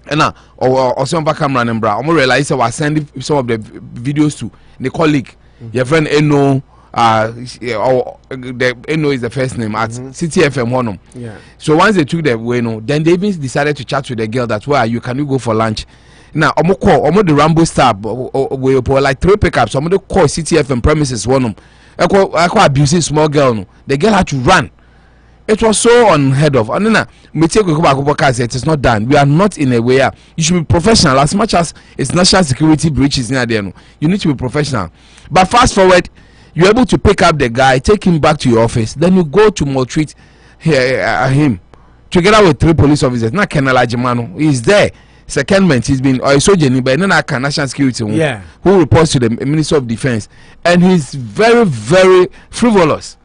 And now, or some camera and bra. I realize I was sending some of the videos to the colleague, your friend Eno. The Eno is the first name at CTFM Honum. Yeah. So once they took the way, then they even decided to chat to the girl that where are you? Can you go for lunch? Now, the Rambo star we like 3 pickups. The call CTFM premises one I call abusing small girl. The girl had to run It was so unheard of. And then it is not done. We are not in a way. You should be professional as much as it's national security breaches near there. You need to be professional. But fast forward, you're able to pick up the guy, take him back to your office, then you go to maltreat him together with 3 police officers. Not Colonel Agyeman, he's there. Secondment, he's been or a soldier, but then national security who reports to the Minister of Defense, and he's very, very frivolous,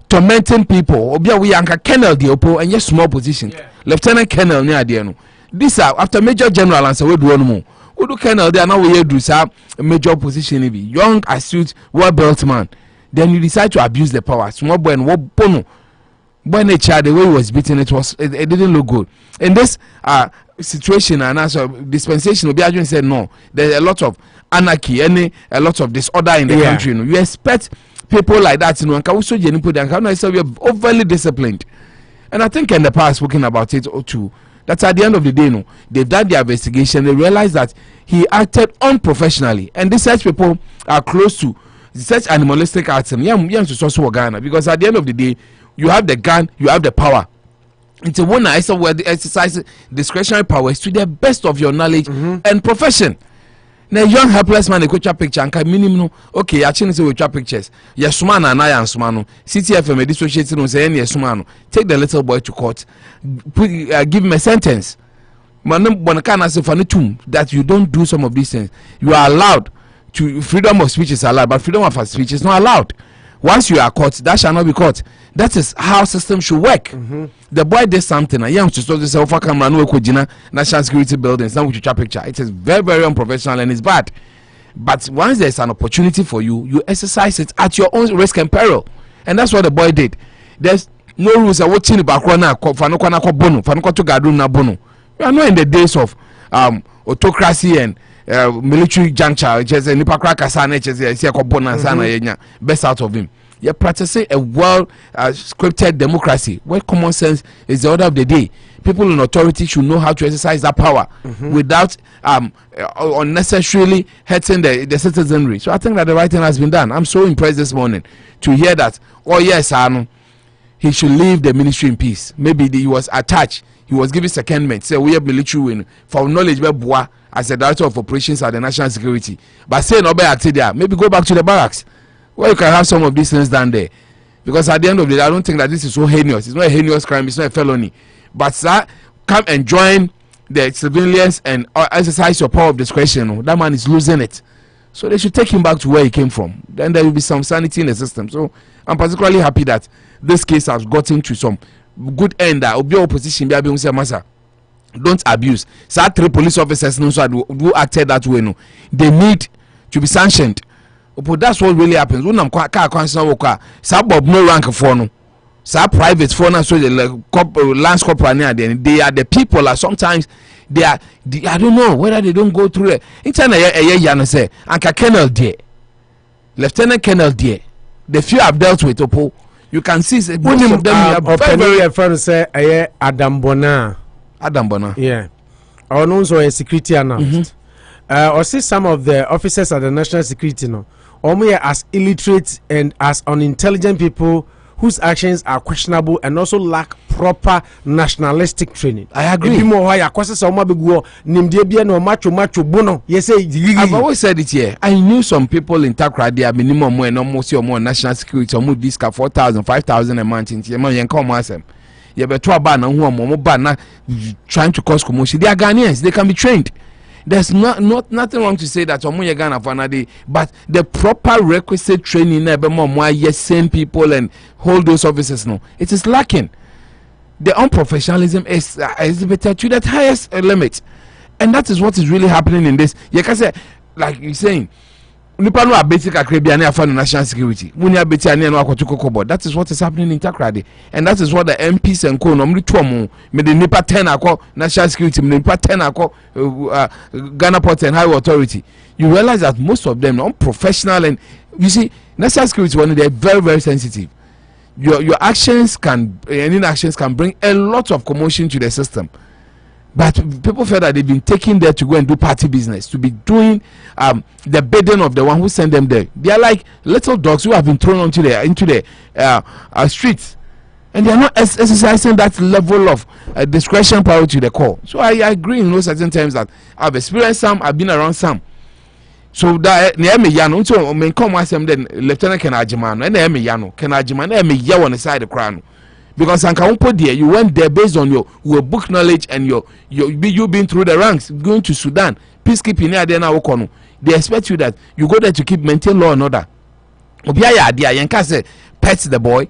tormenting people. Obia we anka Colonel Diopo and yes small position, Lieutenant Colonel near the These are after Major General and so we do one more. We do Colonel there now we do a major position be young, astute, well built man. Then you decide to abuse the power. Small boy and what bono. When a child, the way he was beaten, it didn't look good. In this situation and also dispensation, Obiajuin said no. There's a lot of anarchy, a lot of disorder in the country. You expect people like that, and also we are overly disciplined. And I think in the past, speaking about it too, that at the end of the day, they've done their investigation. They realized that he acted unprofessionally, and these such people are close to such animalistic acts. Because at the end of the day, you have the gun, you have the power. It's a one where the exercise discretionary powers to the best of your knowledge and profession. Now, young helpless man, they go to picture and can minimum. Okay, I change with pictures. Yes, man, and I am Sumano. CTFM, dissociated on saying yes, Sumano. Take the little boy to court, give him a sentence. That you don't do some of these things. You are allowed to freedom of speech is allowed, but freedom of speech is not allowed. Once you are caught, that shall not be caught. That is how system should work. The boy did something. I am to say, "Over camera, no national security buildings." Now, with your picture, it is very, very unprofessional and it's bad. But once there is an opportunity for you, you exercise it at your own risk and peril, and that's what the boy did. There's no rules. I watching the background now. We are not in the days of autocracy and military juncture, which is a best out of him. You're practicing a well scripted democracy where common sense is the order of the day. People in authority should know how to exercise that power without unnecessarily hurting the citizenry. So I think that the right thing has been done. I'm so impressed this morning to hear that. Oh yes, he should leave the ministry in peace. Maybe he was attached. He was given secondment. Say we have military win for knowledge as the director of operations at the national security. But say no better there. Maybe go back to the barracks where you can have some of these things done there. Because at the end of the day, I don't think that this is so heinous. It's not a heinous crime. It's not a felony. But sir, come and join the civilians and exercise your power of discretion. That man is losing it. So they should take him back to where he came from. Then there will be some sanity in the system. So I'm particularly happy that this case has gotten to some good end. That Obi opposition be able to say, "Masa, don't abuse." So 3 police officers who acted that way, no, they need to be sanctioned. But that's what really happens. When I'm Bob no rank for no, private for no, so the lance corporal near them. They are the people. Sometimes they are. I don't know whether they don't go through it. In China, say, Anka Colonel there, Lieutenant Colonel there. The few I've dealt with, Opo, you can see most of them are very friend say Adam Bona. Adam Bona. Yeah. Or also a security analyst. Or see some of the officers at the national security no. Or as illiterate and as unintelligent people whose actions are questionable and also lack proper nationalistic training. I agree. I've always said it here. I knew some people in Takrah, they are minimum when almost more national security, almost this 4,000, 5,000 a month. You have trying to cause commotion. They are Ghanaians. They can be trained. There's nothing wrong to say that Ghana for another, but the proper requisite training same people and hold those officers no, it is lacking. The unprofessionalism is exhibited to that highest limit, and that is what is really happening in this. You can say, like you're saying, basic national security. That is what is happening in Takrah, and that is what the MPs and co normally the Nipa 10 national security, Nipa 10 Ghana Port and Highway Authority. You realize that most of them are unprofessional, and you see, national security they're very, very sensitive. Your actions can inactions can bring a lot of commotion to the system. But people feel that they've been taken there to go and do party business, to be doing the bidding of the one who sent them there. They are like little dogs who have been thrown into the streets. and they are not exercising that level of discretion power to the core. So I agree in those certain terms that I've experienced some, I've been around some. So that near me yano, so me come once then Lieutenant Agyeman, and near me yano, Agyeman, near me yaw on the side of the crown. Because you went there based on your book knowledge and you been through the ranks, going to Sudan, peacekeeping near there now. They expect you that you go there to keep maintain law and order. Obiya idea, Yanka say pet the boy,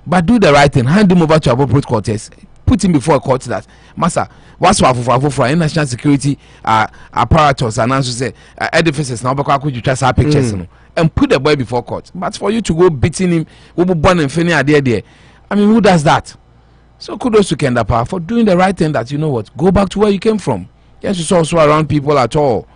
but do the right thing, hand him over to appropriate courts, put him before a court that Master, what's for national security apparatus and also say edifices now you just have pictures and put the boy before court. But for you to go beating him, we will burn and finish there. I mean, who does that? So kudos to Dapaah for doing the right thing. That you know what, go back to where you came from. Yes, you also around people at all.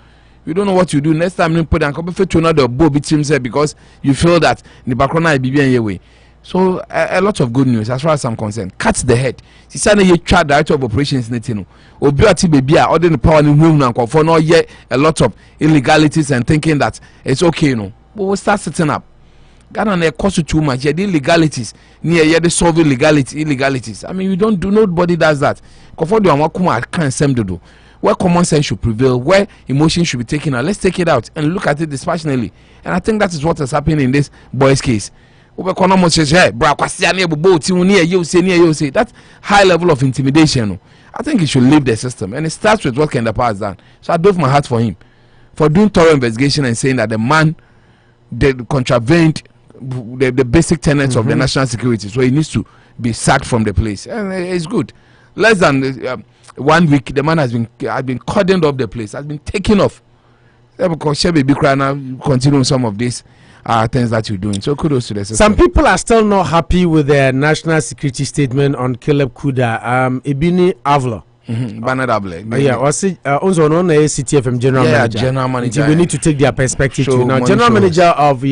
You don't know what you do next time. You put and come to another bow between because you feel that the background is be your way. So a lot of good news as far as I'm concerned. Cut the head. Si sana ye try director of operations netino. Obiati baby are ordering the power in room and for no yet a lot of illegalities and thinking that it's okay no. But we'll start setting up. Ghana na cost too much. The illegalities near the solving illegalities. I mean, you don't do, nobody does that. Comfort do and can't send do. Where common sense should prevail, where emotion should be taken out, let's take it out and look at it dispassionately. And I think that is what is happening in this boy's case. That high level of intimidation, I think he should leave the system. And it starts with what Dapaah has done. So I dove my heart for him for doing thorough investigation and saying that the man contravened the basic tenets of the national security, so he needs to be sacked from the place. And it's good. Less than 1 week, the man has been cordoned off the place, has been taken off. Because Shebe Bikrana continue some of these things that you're doing. So kudos to the system. Some people are still not happy with the national security statement on Caleb Kuda. Ibini Avlo. Bernard Able. Yeah, was it also known as CTFM general manager. General manager. We need to take their perspective too. Now, general manager of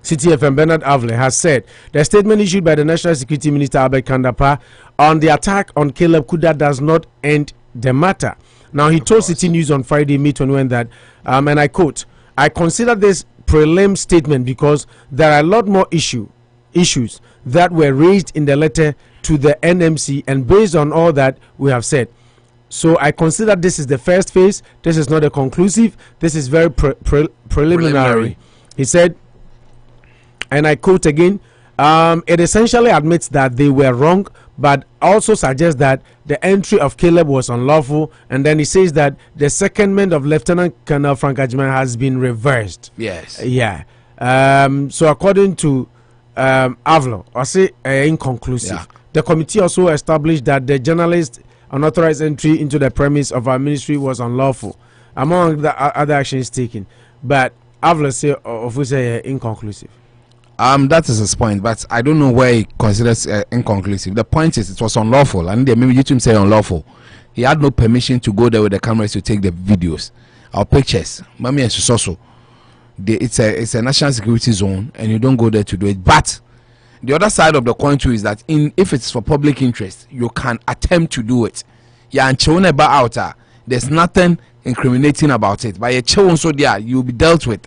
CTFM Bernard Avle has said the statement issued by the National Security Minister Albert Dapaah on the attack on Caleb Kuda does not end the matter. Now, he told City News on Friday, May 21, that, and I quote, "I consider this prelim statement because there are a lot more issues that were raised in the letter to the NMC, and based on all that we have said. So I consider this is the first phase. This is not a conclusive. This is very preliminary." He said, and I quote again, it essentially admits that they were wrong, but also suggests that the entry of Caleb was unlawful. And then he says that the secondment of Lieutenant Colonel Frank Agyeman has been reversed. Yes. Yeah. So according to Avlo, I say inconclusive. Yeah. The committee also established that the journalist's unauthorized entry into the premise of our ministry was unlawful, among the other actions taken. But Avlo say inconclusive. That is his point, but I don't know where he considers inconclusive. The point is it was unlawful, and maybe you say unlawful. He had no permission to go there with the cameras to take the videos or pictures. Mami and Susoso, it's a national security zone, and you don't go there to do it. But the other side of the coin too is that if it's for public interest, you can attempt to do it. There's nothing incriminating about it. But you'll be dealt with.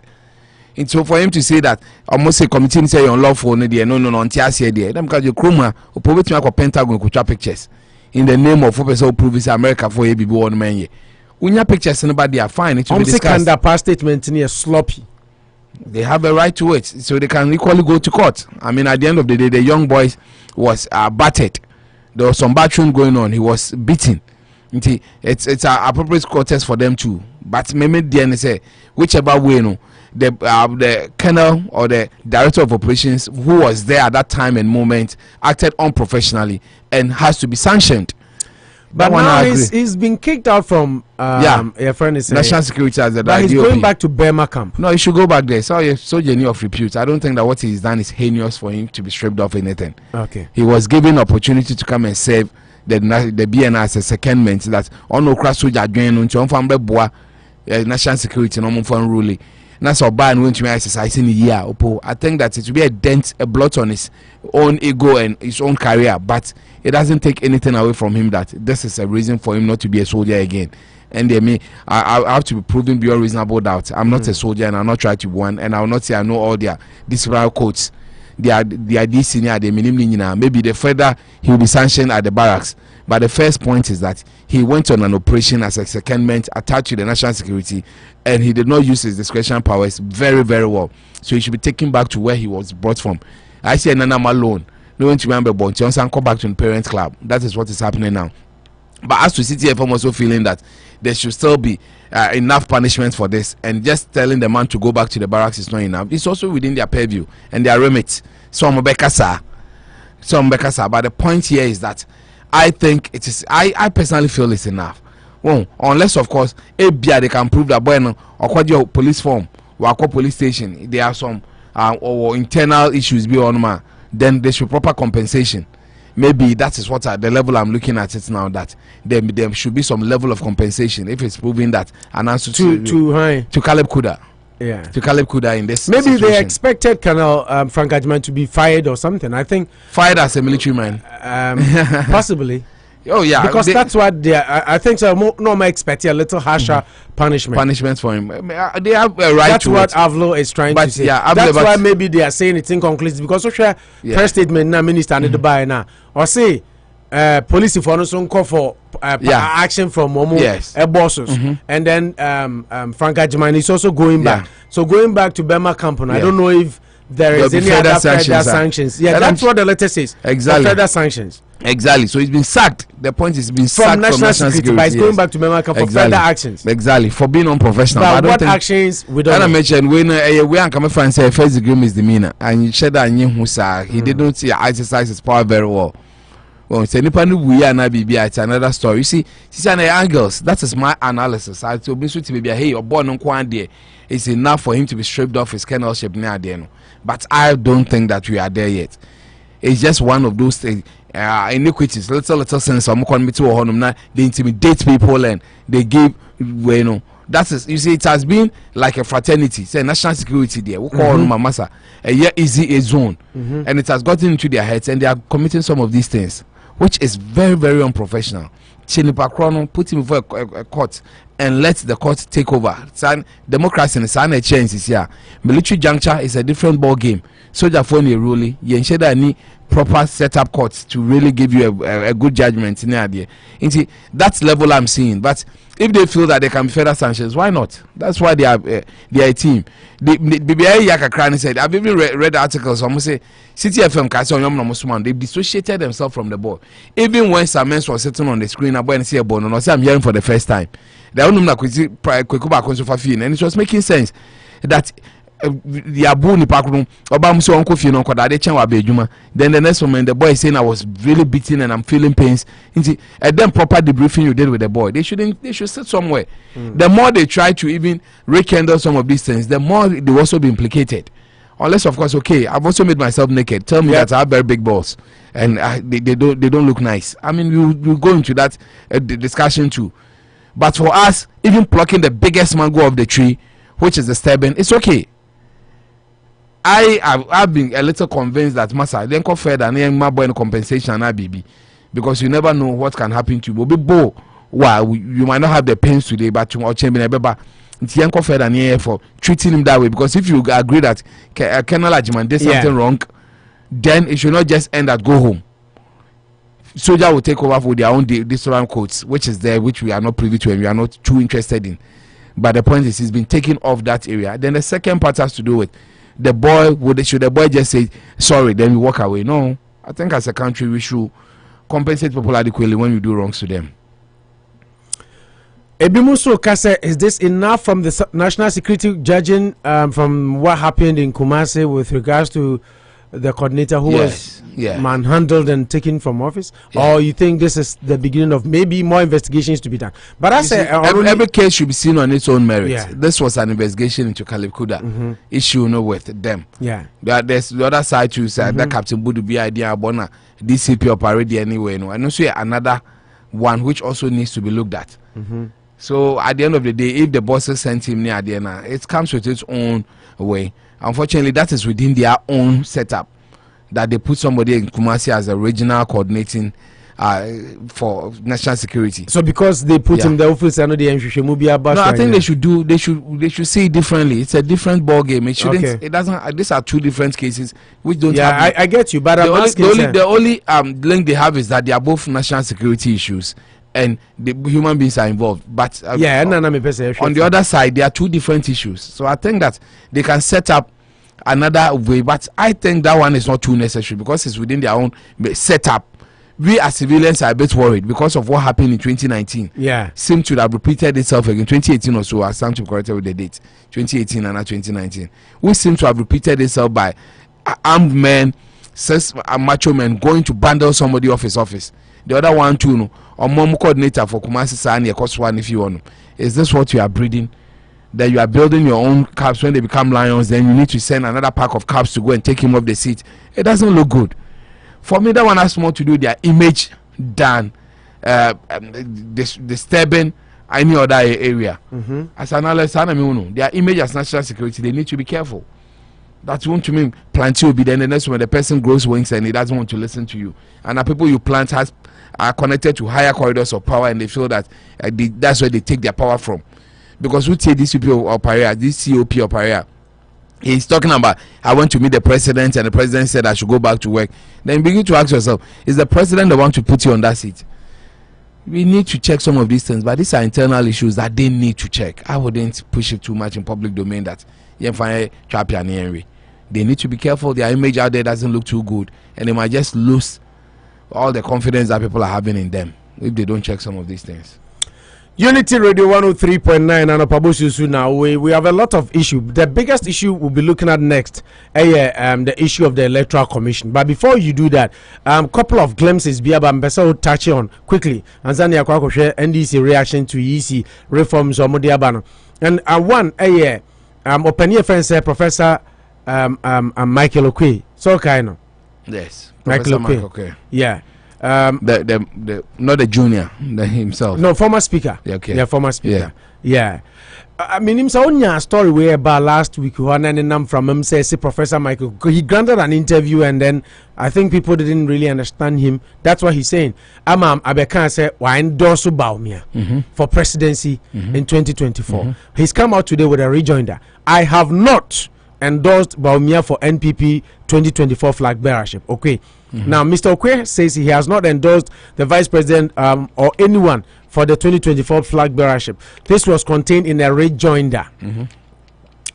And so for him to say that almost a committee say unlawful, no, there. Them because you Kruma or probably to Pentagon could pictures in the name of Professor Province America for ABB one man. When your pictures anybody are fine, it will be discussed. Dapaah statement near sloppy. They have a right to it, so they can equally go to court. I mean, at the end of the day, the young boy was battered. There was some bathroom going on. He was beaten. It's an appropriate contest for them too. But maybe the say whichever way, no. The colonel or the director of operations who was there at that time and moment acted unprofessionally and has to be sanctioned. But now he's been kicked out from your friend is national security as the but he's going back to Burma camp. No, he should go back there. So you're so genuine of repute. I don't think that what he's done is heinous for him to be stripped of anything. Okay. He was given opportunity to come and serve the BNI as a secondment that on Okra Soja Join on Fambe Boa national security no more ruling. That's our ban went to exercise in a year. I think that it will be a dent, a blot on his own ego and his own career, but it doesn't take anything away from him that this is a reason for him not to be a soldier again. And I have to be proven beyond reasonable doubt. I'm not a soldier and I'll not try to be one, and I will not say I know all their disciplinary codes. their DC near the minimum. Maybe the further he will be sanctioned at the barracks. But the first point is that he went on an operation as a secondment attached to the national security, and he did not use his discretion powers very, very well. So he should be taken back to where he was brought from. I see Nana Malone. No one to remember Bon Johnson come back to the parent club. That is what is happening now. But as to CTF, I'm also feeling that there should still be enough punishment for this, and just telling the man to go back to the barracks is not enough. It's also within their purview and their remit. But the point here is that I think it is. I personally feel it's enough. Well, unless of course, they can prove that bueno or your police form, or police station, there are some or internal issues beyond man. Then there should proper compensation. Maybe that is what at the level I'm looking at it now, that there should be some level of compensation if it's proving that an answer to Caleb Kuda. Yeah, to Caleb Kuda in this. Maybe situation. They expected Colonel Frank Agyeman to be fired or something. I think fired as a military man, possibly. Oh yeah, because that's what they are. I think so. No, I expect a little harsher punishment for him. They have a right. That's what Avlo is trying to say. Yeah, that's why maybe they are saying it's inconclusive, because social press statement now minister and the buy now or say police for no son call for action from Momo bosses, and then Frank Agyeman is also going back. So going back to Burma Campaign, I don't know if there is any other further sanctions. Yeah, that's what the letter says. Exactly. Further sanctions. Exactly. So he's been sacked. The point is been sacked from national security. But it's going back to Burma Campaign for further actions. Exactly. For being unprofessional. But what actions we don't know. I mentioned when we are coming from say first degree misdemeanor, and you said that he didn't exercise his power very well. Well, it's another story. You see angles. That is my analysis. I told me to be hey, or born on Kwande. It's enough for him to be stripped off his colonelship near the end. But I don't think that we are there yet. It's just one of those things. Iniquities, little sense of they intimidate people and they give that is, you see, it has been like a fraternity, say national security there. We call Mamasa a zone, and it has gotten into their heads, and they are committing some of these things, which is very, very unprofessional. Chinipa Krono put him before a court and let the court take over. Democracy and a change is here. Military juncture is a different ball game. Soldier for any ruling, you ensure that any proper setup courts to really give you a good judgment in there. That's level I'm seeing. But if they feel that they can be further sanctions, why not? That's why they are a team. The BBI Yakakrani said, I've even read articles. Almost say CTFM they dissociated themselves from the ball. Even when some men were sitting on the screen, I'm hearing for the first time. And it was making sense that the abu ni pakrum obam so uncle fie no koda de chen wa be adwuma. Then the next moment the boy is saying I was really beaten and I'm feeling pains. And then proper debriefing you did with the boy, they should sit somewhere. The more they try to even rekindle some of these things, the more they will also be implicated. Unless of course, okay, I've also made myself naked, tell me that I have very big balls and they don't look nice. I mean, we'll go into that discussion too. But for us, even plucking the biggest mango of the tree, which is the stubborn, it's okay. I've been a little convinced that Massa then go further and my boy compensation and BB, because you never know what can happen to you. But you might not have the pains today, but tomorrow go further and for treating him that way. Because if you agree that Colonel Agyeman did something wrong, then it should not just end at go home. Soldier will take over for their own disciplinary codes, which is there, which we are not privy to and we are not too interested in. But the point is, he's been taken off that area. Then the second part has to do with the boy. Should the boy just say sorry, then we walk away? No, I think as a country we should compensate people adequately when we do wrongs to them. Ebimuso Kase, is this enough from the national security judging from what happened in Kumasi with regards to the coordinator who was manhandled and taken from office, or you think this is the beginning of maybe more investigations to be done? But I say every case should be seen on its own merit. This was an investigation into Caleb Kuda issue, with them. There's the other side too. That Captain Budu be idea Bona DCP operate anyway, and also another one which also needs to be looked at. So at the end of the day, if the bosses sent him near the end, it comes with its own way. Unfortunately, that is within their own setup, that they put somebody in Kumasi as a regional coordinating for national security. So because they put in the office, I know the no, I think they should see it differently. It's a different ball game. It shouldn't. Okay. It doesn't. These are two different cases which don't. Yeah, I get you, but the only link they have is that they are both national security issues, and the human beings are involved. But on the other side, there are two different issues. So I think that they can set up another way, but I think that one is not too necessary because it's within their own setup. We as civilians are a bit worried because of what happened in 2019. Yeah, seems to have repeated itself again. 2018 or so, as Sam corrected with the date. 2018 and 2019, we seem to have repeated itself by armed men, macho men going to bundle somebody off his office. The other one too, no, or mom coordinator for Kumasi Sani, one if you want. Is this what you are breeding? That you are building your own cabs when they become lions, then you need to send another pack of cabs to go and take him off the seat. It doesn't look good. For me, that one has more to do with their image than disturbing any other area. As an analyst, their image as national security, they need to be careful. That's one to me. Plant will be then the next when the person grows wings and he doesn't want to listen to you. And the people you plant are connected to higher corridors of power, and they feel that that's where they take their power from. Because we take this COP operator. He's talking about, I went to meet the president and the president said I should go back to work. Then begin to ask yourself, is the president the one to put you on that seat? We need to check some of these things, but these are internal issues that they need to check. I wouldn't push it too much in public domain that they need to be careful. Their image out there doesn't look too good, and they might just lose all the confidence that people are having in them if they don't check some of these things. Unity Radio 103.9 Anopa BOSUO. Now we have a lot of issue. The biggest issue we'll be looking at next, the issue of the Electoral Commission. But before you do that, couple of glimpses Biaba will touch on quickly. Tanzania Kwakoshe NDC reaction to EC reforms or Modiabano. And one open friend say Professor Michael Okwe. So kind of. Yes. Michael Okwe. Yeah. The not the junior, himself. No, former speaker. Yeah, okay. Yeah, former speaker. Yeah. I mean, himself on your story way about last week. One from him says Professor Michael. He granted an interview, and then I think people didn't really understand him. That's what he's saying. Abekan said, "Why endorse Baumia for presidency in 2024?" He's come out today with a rejoinder. I have not endorsed Baumia for NPP 2024 flag bearership. Okay. Now, Mr. Okwe says he has not endorsed the vice president or anyone for the 2024 flag bearership. This was contained in a rejoinder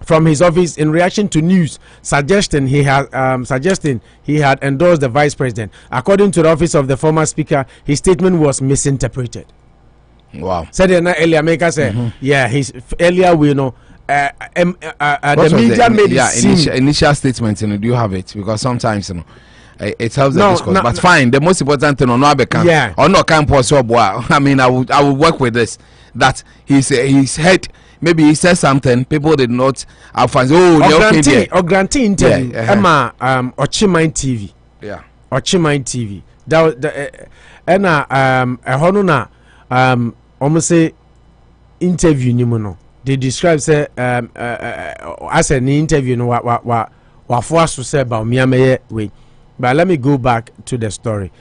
from his office in reaction to news suggesting he had endorsed the vice president. According to the office of the former speaker, his statement was misinterpreted. Wow. Said earlier, Maker said, yeah, his earlier we know. The media made it seem initial statement. Do you have it? Because sometimes it helps the discourse. But fine, the most important thing on Abekan or no campus or I mean, I would work with this. That he's heard. Maybe he said something people did not find. Or granting interview. Emma Agyeman TV. Yeah. Agyeman TV. That and almost say interview nimuno. They describe say as an interview no wa force to say about me. But let me go back to the story.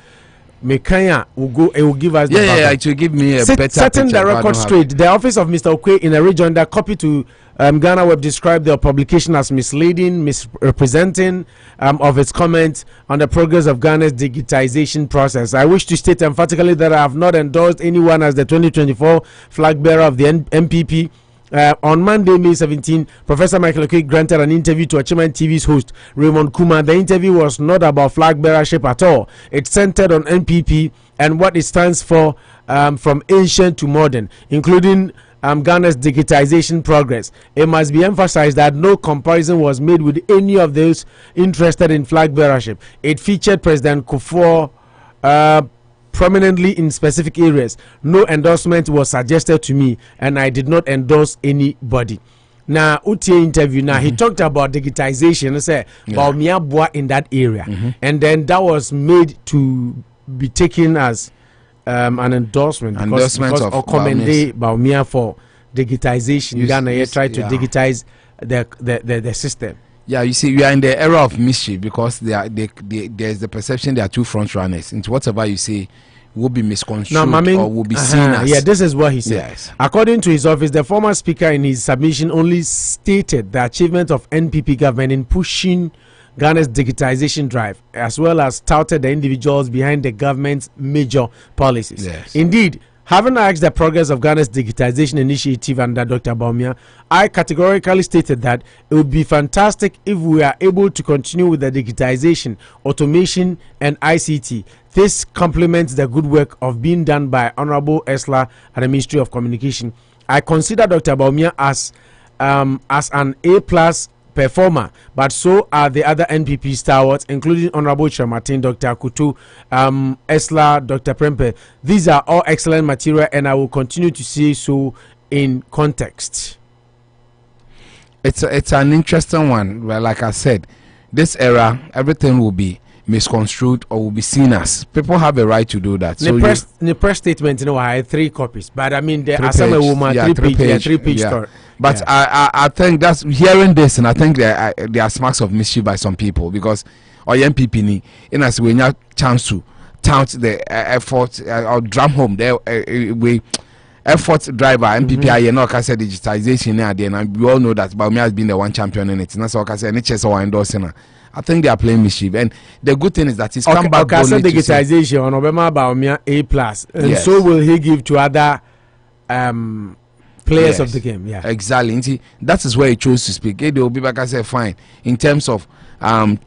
Mekanya it will give us it will give me a better setting the record straight. The office of Mr. Okwe in a rejoinder copy to Ghana Web described the publication as misleading, misrepresenting of its comments on the progress of Ghana's digitization process. I wish to state emphatically that I have not endorsed anyone as the 2024 flag bearer of the NPP. On Monday, May 17, Professor Michael Okwe granted an interview to Agyeman TV's host, Raymond Kuma. The interview was not about flag bearership at all. It centered on NPP and what it stands for from ancient to modern, including Ghana's digitization progress. It must be emphasized that no comparison was made with any of those interested in flag bearership. It featured President Kufuor prominently in specific areas. No endorsement was suggested to me, and I did not endorse anybody. Now, Utie interview. Now he talked about digitization. I said Baumia Boa in that area, and then that was made to be taken as an endorsement because of commendate Baumia for digitization. Ghana tried to digitize the system. Yeah, you see, we are in the era of mischief because there's the perception there are two front runners. Into whatever you say will be misconstrued or will be seen as. Yeah, this is what he said. Yes. According to his office, the former speaker in his submission only stated the achievement of NPP government in pushing Ghana's digitization drive, as well as touted the individuals behind the government's major policies. Yes. Indeed, having asked the progress of Ghana's digitization initiative under Dr. Bawumia, I categorically stated that it would be fantastic if we are able to continue with the digitization, automation, and ICT. This complements the good work of being done by Honorable Esla at the Ministry of Communication. I consider Dr. Bawumia as an A+ performer, but so are the other NPP stalwarts, including Honorable Chamatin, Dr. Kutu, Esla, Dr. Prempe. These are all excellent material, and I will continue to say so in context. It's an interesting one. Well, like I said, this era, everything will be misconstrued or will be seen as. People have a right to do that. So the press statement, I had 3 copies, but I mean there are some woman 3-page story. But I think that's hearing this, and I think there are marks of mischief by some people, because MPP ni in as we have chance to tout the effort or drum home the we effort driver MPP I know can say digitization and we all know that Bawumia has been the one champion in it. And that's what I say any chess or endorsing. I think they are playing mischief, and the good thing is that he's come back. Digitization on Obama Bawumia A+, and so will he give to other players of the game. Yeah, exactly. That is where he chose to speak. They will be back. I said fine in terms of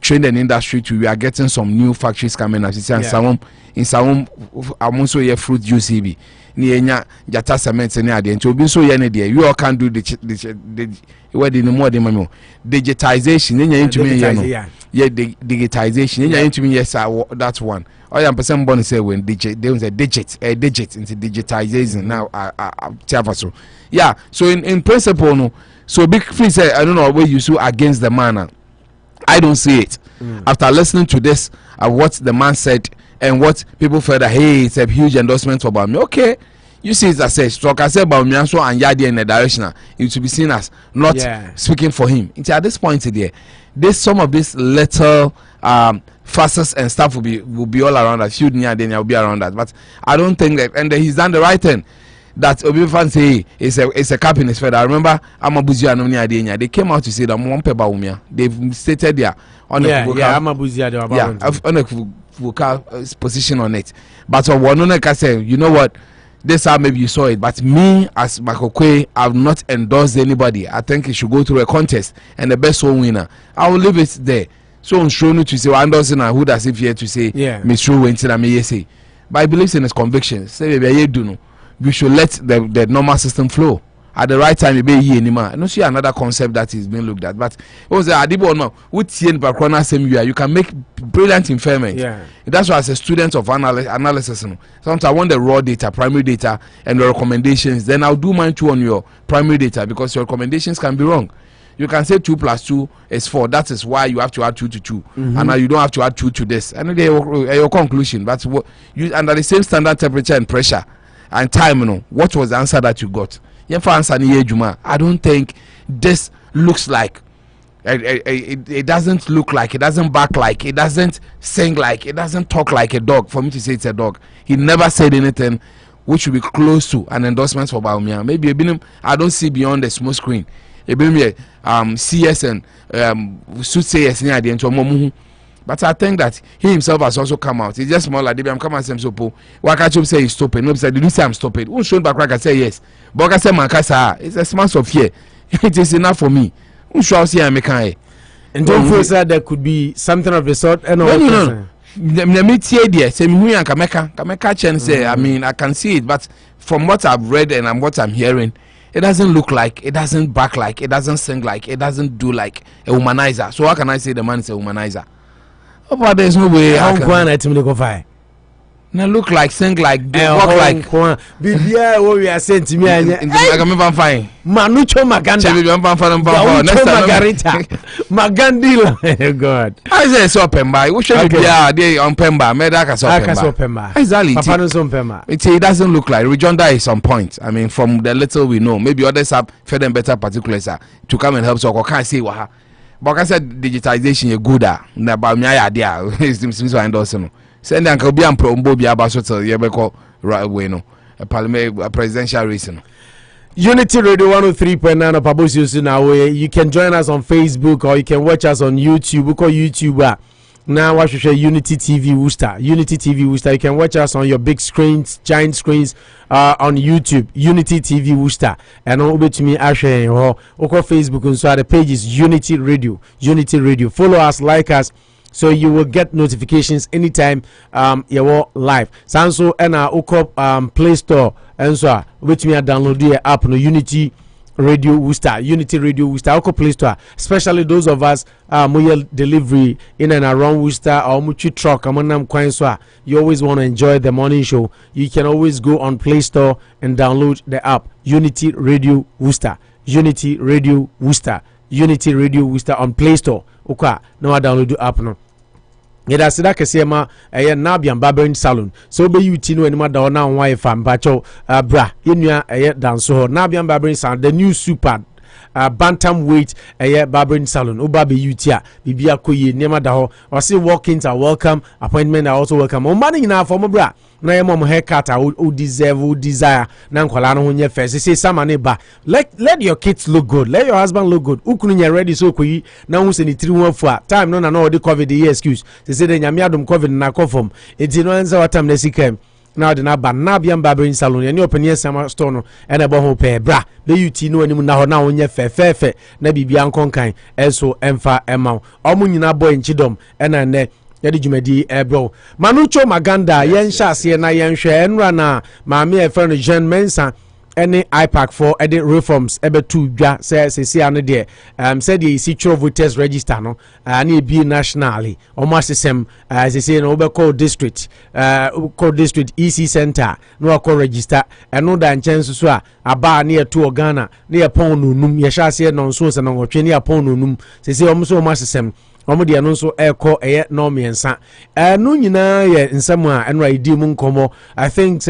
training industry too. We are getting some new factories coming up. In some I'm also here fruit UCB. Nienya jata cement ni ade nti obi so ye ne de you all can do the more the digitization nyanya intumi ye no ye digitization nyanya intumi yes that one all am person born say when digit they say digit into digitization now so yeah, so in principle no, so big free say I don't know where you so against the man. I don't see it after listening to this what the man said and what people felt that hey, it's a huge endorsement for Bawumia. Okay, you see, it's a say struck. I said Bawumia so and Yadi in the direction it to be seen as not speaking for him. It's at this point there, some of this little facets and stuff will be all around that. Few near then will be around that. But I don't think that, and he's done the right thing. That Obi fan say it's a cap in his feather. I remember Bosduo and Adenia. They came out to say that one per Bawumia. They've stated there on the vocal position on it. But one can say, you know what, this how maybe you saw it. But me as Makokwe, I've not endorsed anybody. I think it should go through a contest and the best one winner. I will leave it there. So on show to say well, endorsing and who does it here to say Miss True went in me say. But I believe in his convictions. Say we should let the normal system flow. At the right time, maybe he anymore. I don't see another concept that is being looked at. But also, Adibo no, you can make brilliant inferment. Yeah. That's why as a student of analysis, sometimes I want the raw data, primary data, and the recommendations. Then I'll do mine too on your primary data because your recommendations can be wrong. You can say 2 + 2 is 4. That is why you have to add 2 to 2, and now you don't have to add 2 to this. And your conclusion. But you under the same standard temperature and pressure and time, what was the answer that you got? I don't think this looks like it doesn't look like, it doesn't bark like, it doesn't sing like, it doesn't talk like a dog for me to say it's a dog. He never said anything which would be close to an endorsement for Bawumia. Maybe I don't see beyond the small screen. CS and soothsayers near the end. But I think that he himself has also come out. It's just more like I'm coming and saying so. Why can't you say he's stupid? No, did you say I'm stupid? Who showed back? I say yes. But I say Mankasa, it's a smart of fear. It is enough for me. Who shall see I'm making? And don't feel that there could be something of the sort. No. The media there say me and Kameka and say I mean I can see it, but from what I've read and what I'm hearing, it doesn't look like, it doesn't bark like, it doesn't sing like, it doesn't do like a womanizer. So how can I say the man is a womanizer? Oh, but there's no way I can. Now look like, sing like, walk like. Bibia, what we are saying to me, I'm fine. Manucho Maganda, Margarita, Magandila. God, I say so Pemba. We should be there on Pemba. Medaka so Pemba. Exactly. It doesn't look like Rejonda is on point. I mean, from the little we know, maybe others have fed them better particulars to come and help. So I can't say what. But I said digitization is good. About me idea. It seems to endorse. Send Uncle Bian Pro Bobby Abasoto, Yabeko, right away, no, a parliament presidential reason. Unity Radio 103.9 of BOSUO now. You can join us on Facebook or you can watch us on YouTube. We call YouTube now. Watch Unity TV Worcester. Unity TV Worcester. You can watch us on your big screens, giant screens on YouTube. Unity TV Worcester. And over to me, Ashley. Or Facebook and so the page is Unity Radio. Unity Radio. Follow us, like us. So you will get notifications anytime you're live. Sanso and our Play Store and so which me download the app no Unity Radio Worcester. Unity Radio Worcester Play Store. Especially those of us who delivery in and around Worcester or muchi truck amanam kwan so you always want to enjoy the morning show. You can always go on Play Store and download the app Unity Radio Worcester. Unity Radio Worcester. Unity Radio Worcester on Play Store. Uka no download the app no. Yeda sida kesema Nabian Barbering Salon. So be you tino anima da na wife am bacho bra yenua danso Nabian Barbering Salon, the new super bantam weight barbering salon oba be yutia bibia koye nema da ho o say walk-ins are welcome, appointment are also welcome. O man nyina for mo bra na ye mom haircut o deserve o desire na nkwala no ho nye first say samane ba let your kids look good, let your husband look good. Ukunu nya ready so koyi na hu se ni tiri hu afu a time no na no the covid the excuse say the nyame adom covid na kofom enti no ansa watam na sikem now the Nabian Barbering Salon and your opinion summer stone and a boho pair bra be you tea no any now on your fair na bibian conkin also emfa emma omunina boy in chidom and a ne yadijumedi bro Manucho Maganda yen shasi na yen share and rana mammy a friend Jean Mensa any IPAC for edit reforms ebe two dwa say ane de said ye see voters register no ani be nationally almost the same as say no be call district EC center no call register and no dan chance so aba near to Ghana near pon num ye sha say no so se no otwe near pon num say almost the same omo de no so eko no miensa no nyina ye nsam a enra idi mu nkomo. I think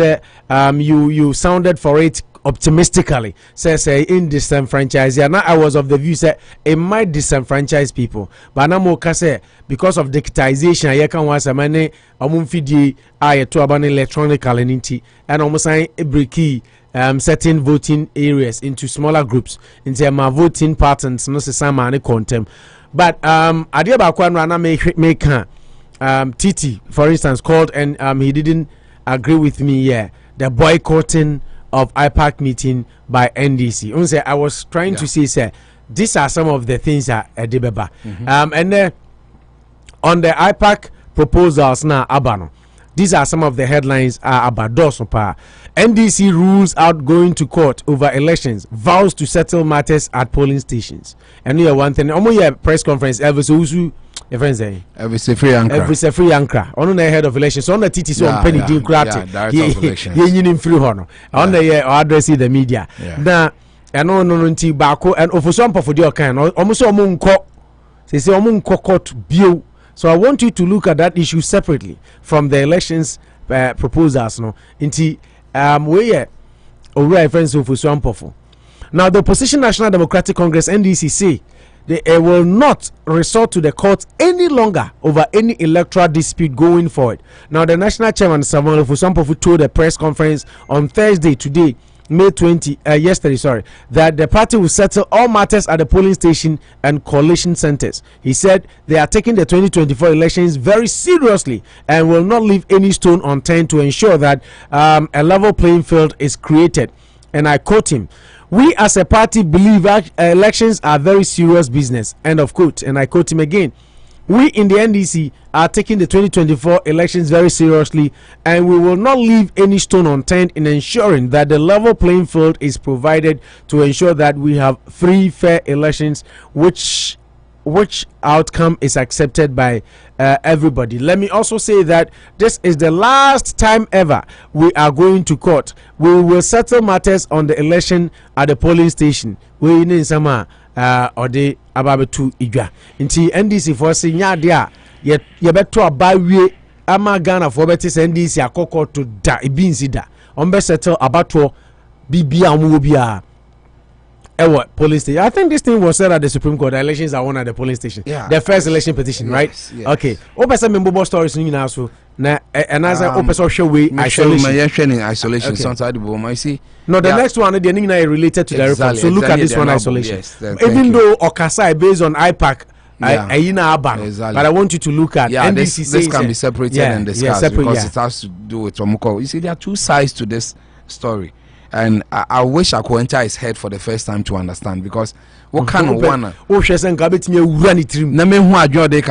you sounded for it optimistically say in disenfranchise. Now I was of the view say it might disenfranchise people, but now more say because of digitization you can was a many omumfidi aye to about electronically ninti and almost a breaky certain voting areas into smaller groups into my voting patterns no se sama ne contem. But adia ba kwa rana make Titi for instance called and he didn't agree with me the boycotting of IPAC meeting by NDC. I was trying to say these are some of the things that Debeba. And then on the IPAC proposals now Abano. These are some of the headlines about Dosopa. NDC rules out going to court over elections, vows to settle matters at polling stations. And we have one thing. Press conference. Afriyie-Ankrah. On the head of elections. On the TTC on Penny Dean Cratty. He free honor. On the addressing the media. Now, I know no bako and for some for the kind. Almost a they say court view. So I want you to look at that issue separately from the elections proposals. No, into where already friends for so powerful. Now the opposition National Democratic Congress NDC say they will not resort to the court any longer over any electoral dispute going forward. Now the national chairman Samuel Fusampofu told a press conference on Thursday today. Yesterday, that the party will settle all matters at the polling station and coalition centers. He said they are taking the 2024 elections very seriously and will not leave any stone unturned to ensure that a level playing field is created. And I quote him, "We as a party believe elections are very serious business." End of quote. And I quote him again. "We in the NDC are taking the 2024 elections very seriously and we will not leave any stone unturned in ensuring that the level playing field is provided to ensure that we have free, fair elections which outcome is accepted by everybody." Let me also say that this is the last time ever we are going to court. We will settle matters on the election at the polling station. We need some or the ababetu igwa nti NDC for say nya de a ye beto abawie ama Ghana for betis NDC akoko to da ebinsi da on be settle abato bibia omo bia ewo police station. I think this thing was said at the Supreme Court. The elections are won at the polling station. The first election petition, right? Yes. Okay. Oba say member stories nyina so na and as I open social way isolation sometimes I see. No, the next one the related to the reform. So look at this one isolation. Yes, even though Okasai based on IPAC. But I want you to look at this can be separated and discussed because it has to do with Romoko. You see, there are two sides to this story, and I wish I could enter his head for the first time to understand, because what kind of one?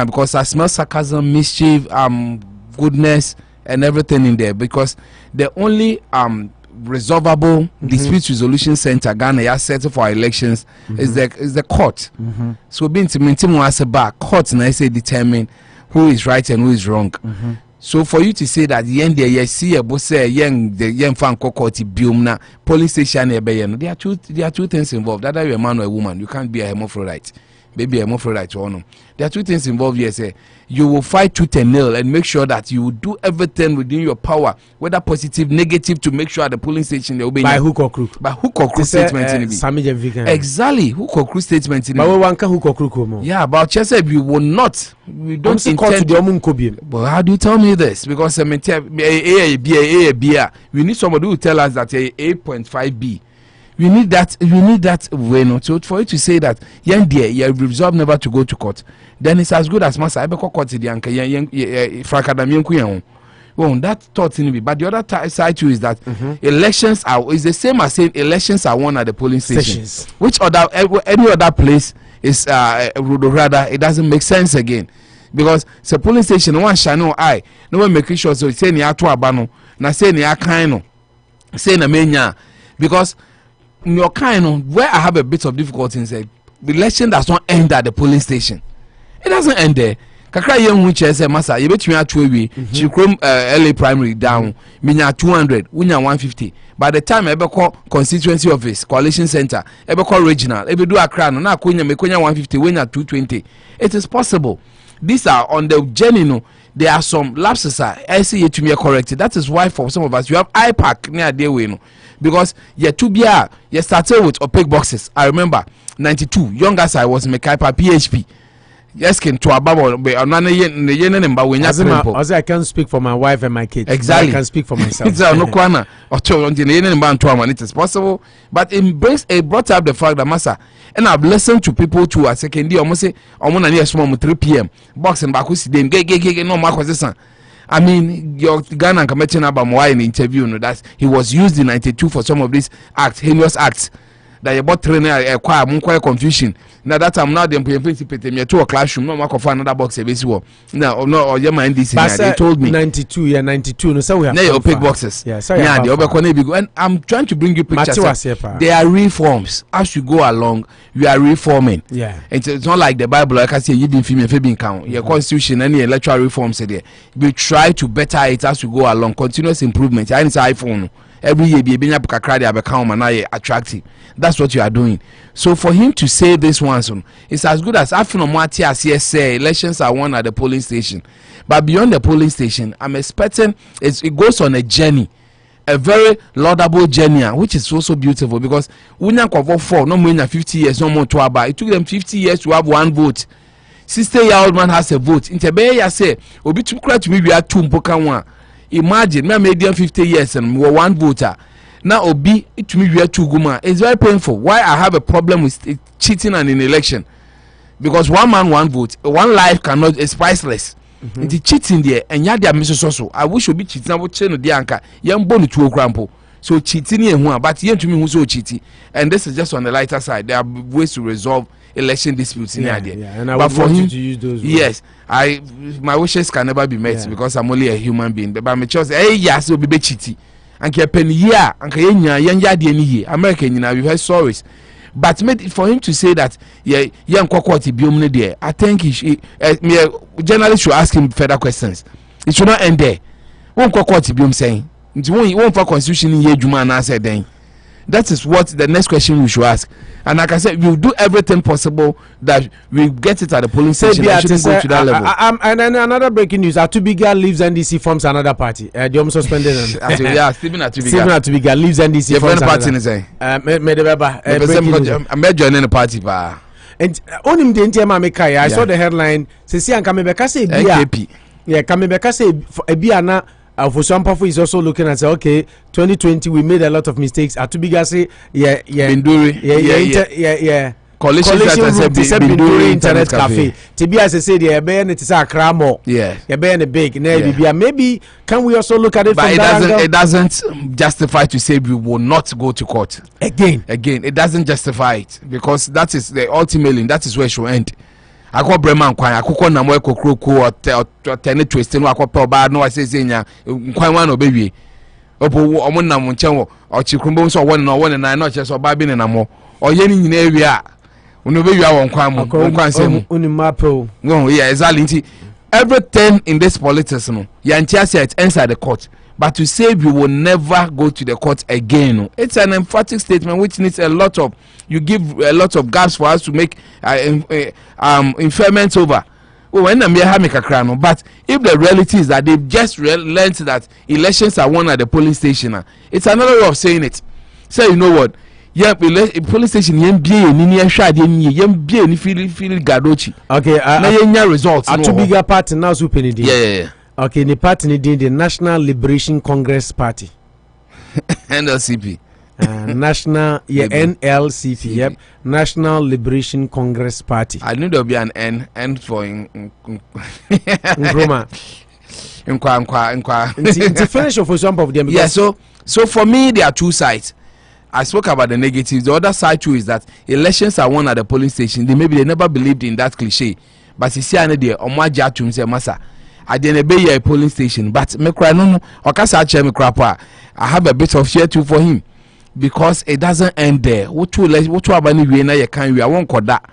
Because I smell sarcasm, mischief, goodness, and everything in there. Because the only resolvable dispute resolution center Ghana has set for elections is the court. So being to maintain as a bar court and I say determine who is right and who is wrong. So for you to say that the end there see a boss say the young fan court biomna police station there are two things involved. Either you're a man or a woman, you can't be a hermaphrodite. Maybe a hermaphrodite or no. There are two things involved here. Say you will fight tooth and nail and make sure that you will do everything within your power, whether positive, negative, to make sure at the polling station they will be by hook or crook. By hook or crook statement. Exactly, hook or crook statement. Yeah, but just said we will not. We don't intend to. But how do you tell me this? Because we need somebody who will tell us that 8.5B. We need that way. No, so for you to say that you resolve never to go to court, then it's as good as Masa court well, that thought in me. But the other side too is that elections is the same as saying elections are won at the polling stations. Which any other place is rather it doesn't make sense again, because the polling station one shall know I no one making sure so say ni ato abano na say ni akaino say na menya, because your kind where I have a bit of difficulty in say the election does not end at the polling station. It doesn't end there. Kakra young which say massa you bet me at Chikrom LA primary down minya 200 winya 150. By the time ebe call constituency office coalition center ebe call regional ebe do Accra na kunya mekonya 150 winya 220. It is possible. These are on the journey. No, there are some lapses. I see it to be corrected. That is why for some of us you have IPAC near there way. No, because you started with opaque boxes. I remember 92 young as I was make IPAC PHP. Yes, can to ababo I can speak for my wife and my kids. Exactly, I can speak for myself. It is possible, but it brought up the fact that massa, and I've listened to people too. I second day almost say on 3 p.m. boxing back with them. No Marcos. I mean, your Ghana commission about Mwai in the interview, no, that he was used in 92 for some of these heinous acts. That you bought training acquire confusion. Now that I'm now the participate me to a classroom, no mark of another box no or your mind this they told me 92 no so we have opaque boxes. Yeah, sorry. Yeah, the and I'm trying to bring you pictures. There are reforms as you go along. We are reforming. Yeah, it's not like the Bible. Like I say, you didn't film if count your constitution any electoral reforms there. We try to better it as we go along. Continuous improvement. I need iPhone. Every year be attractive. That's what you are doing. So for him to say this one soon, it's as good as say elections are won at the polling station. But beyond the polling station, I'm expecting it goes on a journey, a very laudable journey, which is also beautiful, because we no more 50 years, no more to about. It took them 50 years to have one vote. 60-year-old man has a vote. In Tebeya say, obi to cry to me we are two mpoka. Imagine me made 50 years and we were one voter. Now Obi to me we are two guma. It's very painful. Why I have a problem with cheating and in election? Because one man, one vote, one life cannot is priceless. The cheating there and ya dia miso. I wish Obi cheating na wo no dey anka. Yam bonu to okrampo. So cheating here who but yen to me who so cheating. And this is just on the lighter side. There are ways to resolve election disputes in there. And I would want you to use those words. Yes, my wishes can never be met because I'm only a human being. But my choice, yes, will be cheating. And keep penny here, and Kenya, American, we've heard stories. But for him to say that, young Kwakwati Biomne there, I think journalists should ask him further questions. It should not end there. Won't Kwakwati Biom saying, it won't for constitution in Juma and answer then. That is what the next question we should ask. And like I said, we'll do everything possible that we get it at the polling station. We shouldn't go to that level. And then another breaking news: Atubiga leaves NDC, forms another party. The almost suspended. Yeah, Stephen Atubiga leaves NDC. Forms another party. I'm joining the party. And on him the NTM America, I saw the headline. Say, "Anka mebeka say NKP." Yeah, Kamebeka say Ebiana for some people is also looking and say, okay, 2020 we made a lot of mistakes. Atubiga say, yeah. Coalition room to set Binduri internet cafe. TB as I said, yeah, it is a cramo. Yeah, yeah, big. Maybe can we also look at it? But it doesn't justify to say we will not go to court again. It doesn't justify it because that is the ultimately that is where it should end. I call Breman Kwan, I could na mo ekokroku or ten twisting wa ko ba no say nya Kwan wan obewie. Opo omo na mo nchen wo o chikrumbo so won na no che so ba bi na mo. Oyeni nyina ewie a Uno be you are no, yeah, exactly. Everything in this politics, no, it ends at the court. But to say we will never go to the court again, no, it's an emphatic statement which needs a lot of. You give a lot of gaps for us to make inferments over. Oh, when I'm here, make a crown. But if the reality is that they've just learned that elections are won at the polling station, it's another way of saying it. So you know what? Yeah, police station yembie ni ehwa de ni yembie ni feel gadochi. Okay, na yenya results no. Atu bigger party now so penny dey. Yeah. Okay, the party ni the National Liberation Congress Party. NLCP. National NLCP. Yep. National Liberation Congress Party. I knew there would be an N for Nkrumah. Nkwa. To finish for some of them. Yeah, so for me there are two sides. I spoke about the negatives. The other side too is that elections are won at the polling station. They never believed in that cliche. But you see, I need the omaja to say massa. I didn't be a polling station. But me cry no. I have a bit of share too for him because it doesn't end there. What you abani we na you can we I won't call that.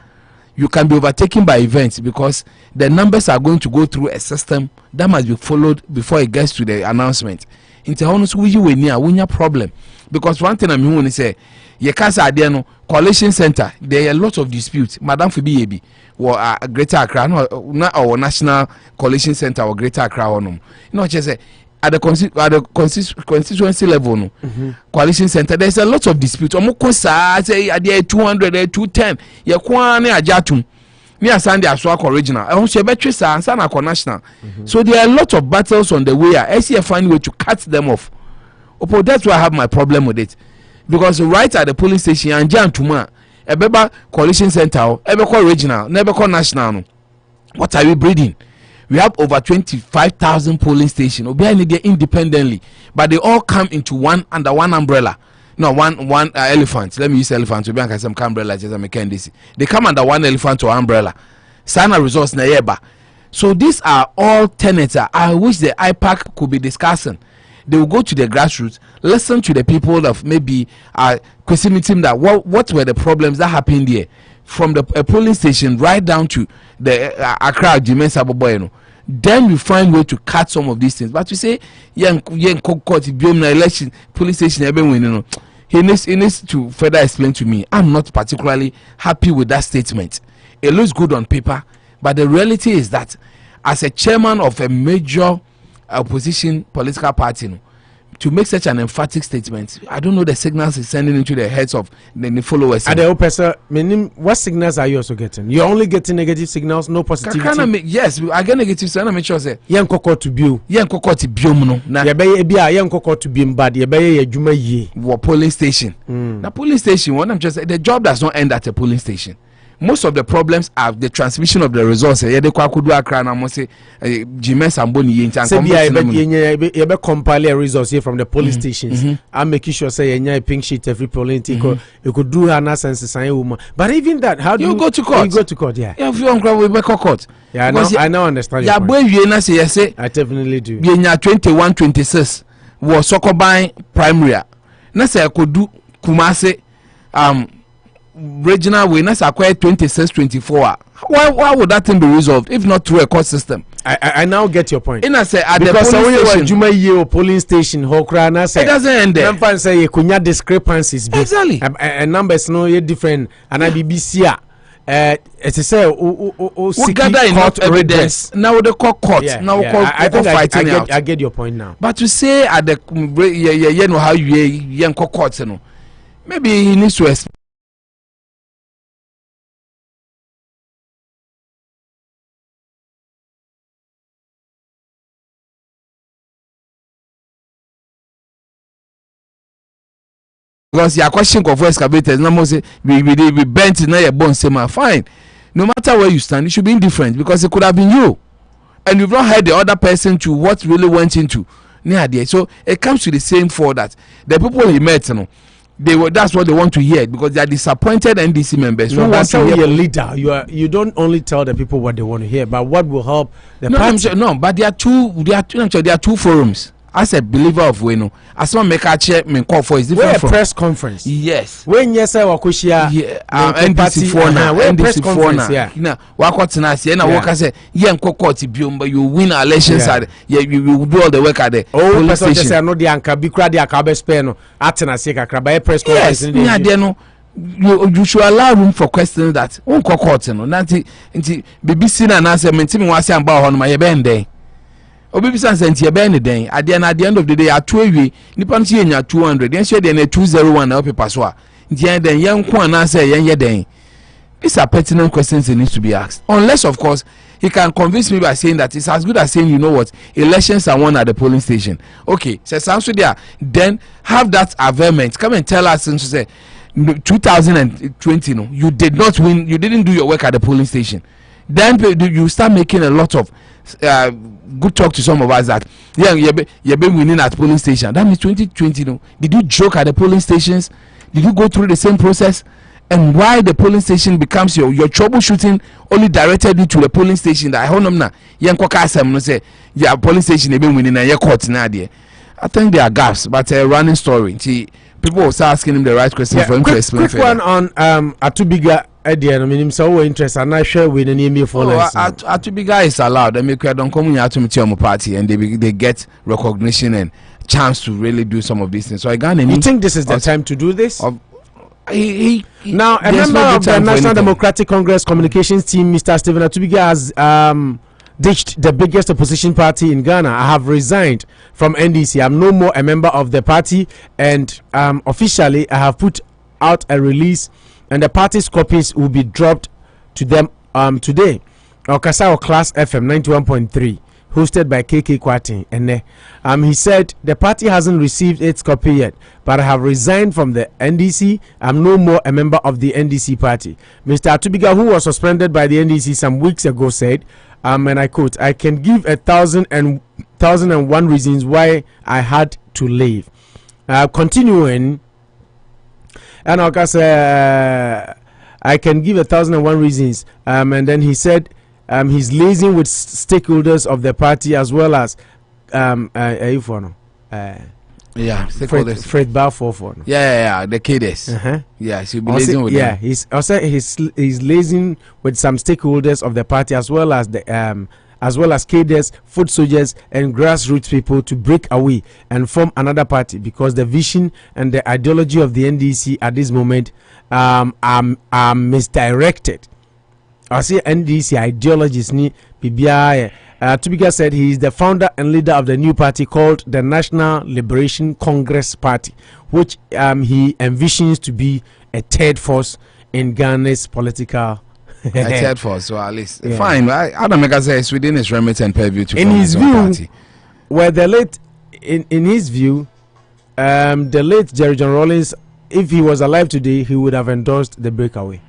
You can be overtaken by events because the numbers are going to go through a system that must be followed before it gets to the announcement. Into honest we you near problem. Because one thing I'm going to say, ye kasa there no coalition center. There are a lot of disputes. Madam Fibi or Greater Accra, no, or National Coalition Center or Greater Accra or no. You know, just say at the constituency level, no coalition center. There's a lot of disputes. Omoko sa say at the 200, 210. Ye kwane ajatum. Me asande aswa original. I want to betray sa ansana national. So there are a lot of battles on the way. I see a fine way to cut them off. Opo, that's why I have my problem with it. Because right at the police station, and Jan Tuma, a Beba coalition center, Ebeko regional, never call national. What are we breeding? We have over 25,000 polling stations. Obi there independently, but they all come into one under one umbrella. No, one elephant. Let me use elephant to be some umbrella. They come under one elephant or umbrella. Sana results na yeba. So these are all tenets. I wish the IPAC could be discussing. They will go to the grassroots, listen to the people of maybe questioning that what were the problems that happened there from the polling station right down to the Accra Agyeman Saboboy. Then we find way to cut some of these things. But to say young court election police station he needs to further explain to me. I'm not particularly happy with that statement. It looks good on paper, but the reality is that as a chairman of a major opposition political party, to make such an emphatic statement, I don't know the signals it's sending into the heads of the followers. What signals are you also getting? You're only getting negative signals, no positivity. Yes, I get negative signals. I make sure say young coco to bio. Young coco to bio no. Ya be young coco to be bad. Ya be juma ye. What polling station? The polling station. What I'm just saying, the job does not end at a polling station. Most of the problems are the transmission of the results. Yeah, they could Accra na mo say Agyeman Samboni yin you be compile results here from the police stations. I'm making sure say you pink sheet every polling. You could do an sense sign woman. But even that, how do you go to court? You go to court, yeah. Yeah, if you Accra we be court. Yeah, I now understand. Yeah, boy you na say yes. I definitely do. Be nya 21 26 was Sokoban primary. Na say could do Kumase regional winners acquired 26 24. Why would that thing be resolved if not through a court system? I now get your point. In I say at because the polling station, Juma ye polling station Hokra na say it doesn't end there. Number say you kunya discrepancies exactly. And numbers no ye different and I BBC it is say we gather enough evidence. Now the court now fighting out. I get your point now. But to say at the you know how you court no, maybe he needs to explain. because your question of excavators no more say we bent in your bones say fine. No matter where you stand, it should be indifferent because it could have been you, and you've not heard the other person to what really went into. So it comes to the same for that the people he met, that's what they want to hear because they are disappointed NDC members. No, that's how you're a leader. You don't only tell the people what they want to hear, but what will help the party. But there are two forums. As a believer of Weno, as one make a chair, me call for is different from press conference. Yes. When yes, I wakushia. NDC for now. NDC for now. Yeah. Now, wakot na say na work say yeah court biomba you win elections at you do all the work at the police station. Say no the anka bi kra the akabe spare no atena say kakra by press conference. Yes. Nya there no you should allow room for questions that won court no. Nanti BBC na say mentimi wase amba ho no ma ye ben den. Obi san sent ye ben den at the end of the day atwewe nipa nti enya 200 yen share den 201 na paper so a nti den yen ko na say yen ye den. These are pertinent questions that need to be asked, unless of course he can convince me by saying that it's as good as saying, you know what, elections are won at the polling station. Okay, so sounds there, then have that averment come and tell us and say 2020 you did not win, you didn't do your work at the polling station. Then you start making a lot of good talk to some of us that you've been winning at polling station. That means 2020 did you joke at the polling stations? Did you go through the same process? And why the polling station becomes your troubleshooting only directed you to the polling station that I hold them now say yeah polling station they've been winning and your court now there. I think there are gaps, but a running story. People will start asking him the right questions for him to explain. Quick one on Atubiga Edian. I mean, him so interested. I'm not sure we didn't hear for Atubiga is allowed. I mean, don't come here to meet your party, and they get recognition and chance to really do some of these things. So you think this is the time to do this? Now, a member of the National Democratic Congress communications team, Mr. Stephen Atubiga, has ditched the biggest opposition party in Ghana. I have resigned from NDC. I'm no more a member of the party, and officially I have put out a release, and the party's copies will be dropped to them today. Okasao Class FM 91.3, hosted by KK Kwati. And he said the party hasn't received its copy yet, but I have resigned from the NDC. I'm no more a member of the NDC party. Mr. Atubiga, who was suspended by the NDC some weeks ago, said, and I quote, I can give 1,001 reasons why I had to leave. Continuing, and I can give 1,001 reasons. And then he said he's liaising with stakeholders of the party as well as stakeholders. Fred Balfour. The cadres. Yeah, so be liaising with them. He's liaising with some stakeholders of the party as well as cadres, foot soldiers, and grassroots people to break away and form another party because the vision and the ideology of the NDC at this moment are misdirected. I see NDC ideologies ni bibia. Atubiga said he is the founder and leader of the new party called the National Liberation Congress Party, which he envisions to be a third force in Ghana's political. A third force, so at least fine. Adam Mega says within his remit and purview to in his view, party. Where the late in his view, the late Jerry John Rawlings, if he was alive today, he would have endorsed the breakaway.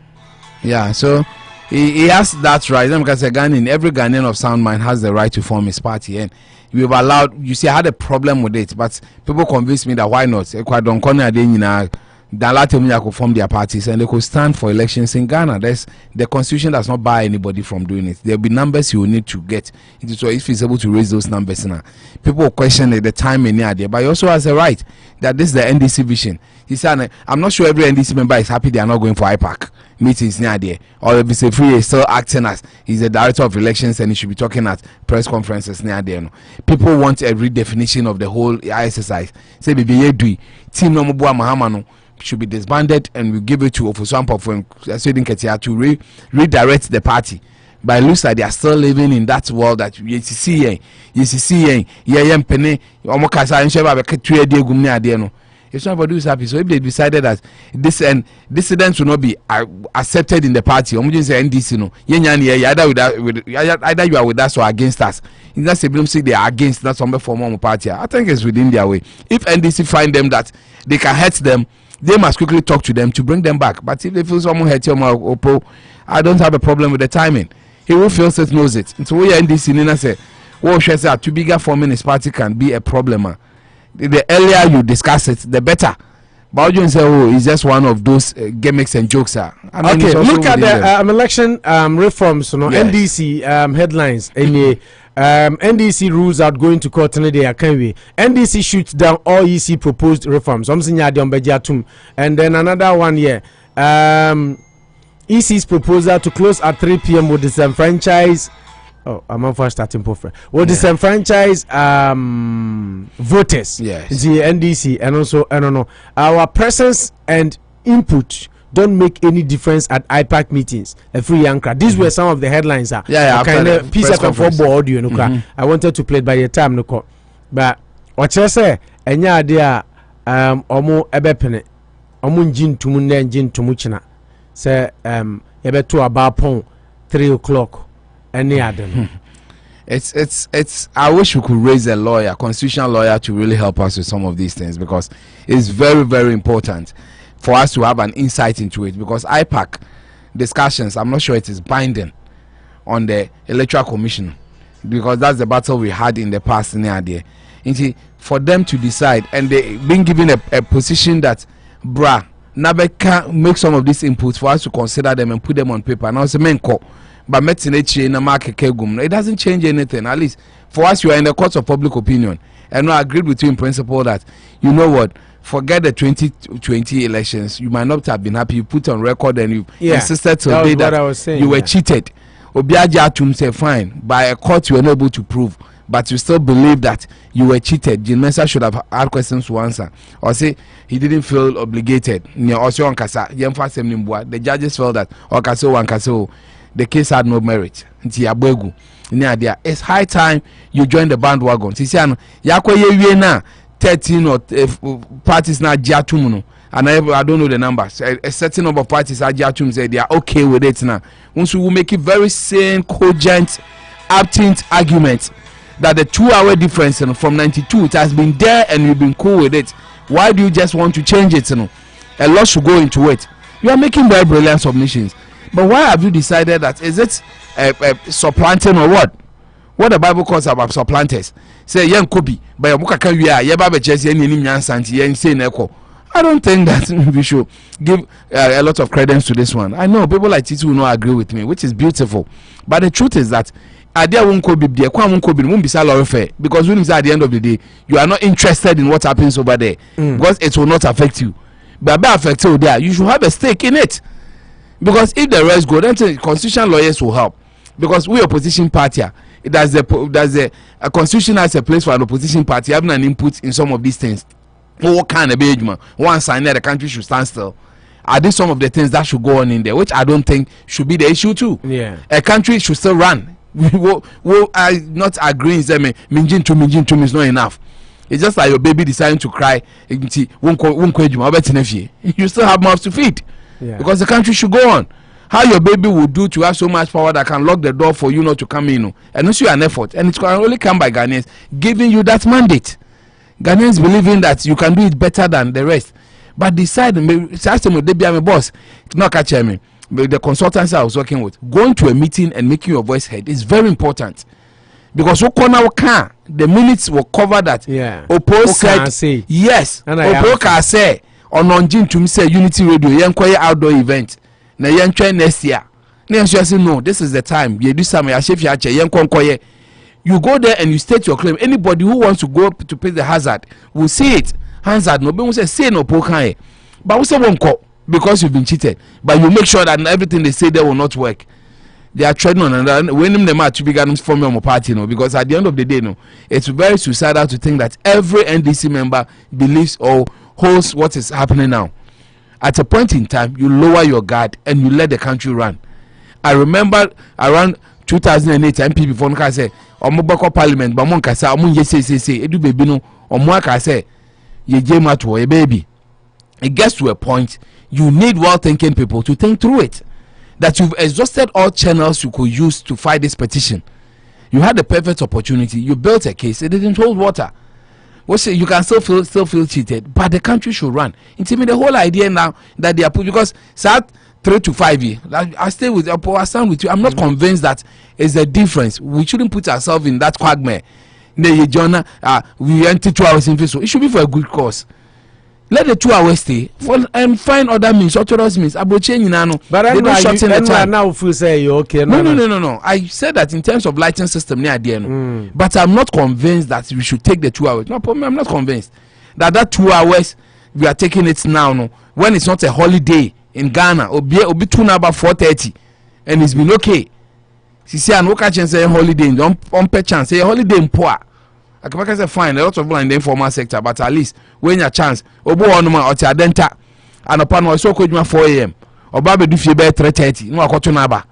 Yeah, so. He has that right. Because every Ghanaian of sound mind has the right to form his party, and we've allowed. You see, I had a problem with it, but people convinced me that why not? Could form their parties and they could stand for elections in Ghana. The constitution does not bar anybody from doing it. There will be numbers you will need to get. So if he's able to raise those numbers now, people will question the time in there. But he also has a right that this is the NDC vision. He said, I'm not sure every NDC member is happy they are not going for IPAC meetings near there. Or if it's Afriyie is still acting as he's the director of elections and he should be talking at press conferences near there. People want a redefinition of the whole exercise. Say, baby, team no Mahamano should be disbanded and we give it to Ofosuampo to redirect the party. But it looks like they are still living in that world that you see. If somebody is happy, so if they decided that this and dissidents will not be accepted in the party, NDC, either you are with us or against us. In that same say they are against that some form of party. I think it's within their way. If NDC find them that they can hurt them, they must quickly talk to them to bring them back. But if they feel someone hurt him or Opo, I don't have a problem with the timing. He who feels it knows it. So we are in this scene and say, well, she said, too bigger forming his party can be a problem. The earlier you discuss it, the better. But you say, oh, it's just one of those gimmicks and jokes. Okay, look at the election reforms, you know, yes. NDC headlines. Any NDC rules out going to court today. NDC shoots down all EC proposed reforms. And then another one here. EC's proposal to close at 3 p.m. with disenfranchise. Oh, I'm on for starting profile. Will disenfranchise voters. Yes. The NDC and also I don't know. Our presence and input don't make any difference at IPAC meetings. Afriyie-Ankrah. These were some of the headlines. Kind of piece of board, you know. I wanted to play it by the time no call. But what you say? Enya idea omo ebepene. Omo njin tumu ne njin tumu china. Say ebe to about 3 o'clock. Any other. It's I wish we could raise a lawyer, constitutional lawyer, to really help us with some of these things, because it's very, very important for us to have an insight into it, because IPAC discussions, I'm not sure it is binding on the Electoral Commission, because that's the battle we had in the past in the idea. For them to decide, and they been given a position that Nabe can make some of these inputs for us to consider them and put them on paper. Now it's a main call. But it doesn't change anything. At least for us, you are in the court of public opinion, and I agreed with you in principle that, you know what, forget the 2020 elections. You might not have been happy. You put on record and you insisted today that you were cheated. Obiajatum say fine, by a court you were not able to prove, but you still believe that you were cheated. Jim Mensah should have had questions to answer, or say he didn't feel obligated. The judges felt that the case had no merit. It's high time you join the bandwagon. 13 or parties now Jatumuno, and I don't know the numbers. A certain number of parties are Jatum say they are okay with it now. Once we will make it very sane, cogent, aptent argument that the 2-hour difference from 92, it has been there and you've been cool with it. Why do you just want to change it? A lot should go into it. You are making very brilliant submissions. But why have you decided that? Is it supplanting or what? What the Bible calls about supplanters? Say young Kobe, but I don't think that we should give a lot of credence to this one. I know people like Titi will not agree with me, which is beautiful. But the truth is that idea won't be there. Won't be fair, because when at the end of the day, you are not interested in what happens over there, because it will not affect you. But by affecting there, you should have a stake in it. Because if the rest go, then constitutional lawyers will help. Because we opposition party, a constitution has a place for an opposition party having an input in some of these things. What kind of engagement? One sign that the country should stand still. Are these some of the things that should go on in there, which I don't think should be the issue too? Yeah, a country should still run. We are not agreeing. Say minjin is not enough. It's just like your baby deciding to cry. You still have mouths to feed. Yeah. Because the country should go on. How your baby would do to have so much power that can lock the door for you not to come in, and it's an effort, and it can only come by Ghanaians giving you that mandate. Ghanaians believing that you can do it better than the rest, but decide. My boss, not catch me. The consultants I was working with, going to a meeting and making your voice heard is very important, because the minutes will cover that. Yeah. Opo said yes. Opo can say. On Jim to say Unity Radio, Yankoye outdoor event. Na Yankoye next year. Next say no, this is the time. You do some Yankoye. You go there and you state your claim. Anybody who wants to go to pay the hazard will see it. Hazard no, but we say no pokai. But we say won't call because you've been cheated. But you make sure that everything they say there will not work. They are treading on and when them are to be guns from your party, because at the end of the day, it's very suicidal to think that every NDC member believes or holds what is happening now. At a point in time, you lower your guard and you let the country run. I remember around 2008, MP before I say, Omobako Parliament, but Monka say, Edu baby no, Omwaka say, ye jema to a baby. It gets to a point, you need well-thinking people to think through it. That you've exhausted all channels you could use to fight this petition. You had the perfect opportunity. You built a case. It didn't hold water. you can still feel cheated, but the country should run. It's me the whole idea now that they are put, because 3 to 5 years. I stay with I stand with you. I'm not convinced that is the difference. We shouldn't put ourselves in that quagmire. We enter 2 hours in Facebook. It should be for a good cause. Let the 2 hours stay and find other means, orthodox means. But they don't shorten the time. Now if you say you're okay. No. I said that in terms of lighting system near the end. But I'm not convinced that we should take the 2 hours. No problem. I'm not convinced that 2 hours we are taking it now. No, when it's not a holiday in Ghana, or be 2 now about 4:30, and it's been okay. See, I no chance say holiday. Don't pay chance say holiday in poor. I can say fine, a lot of people in the informal sector, but at least when your chance, Obo Onuma or Tiadenta, and upon was so could 4 a.m. or Baby do you better 3:30. No, Kotunaba.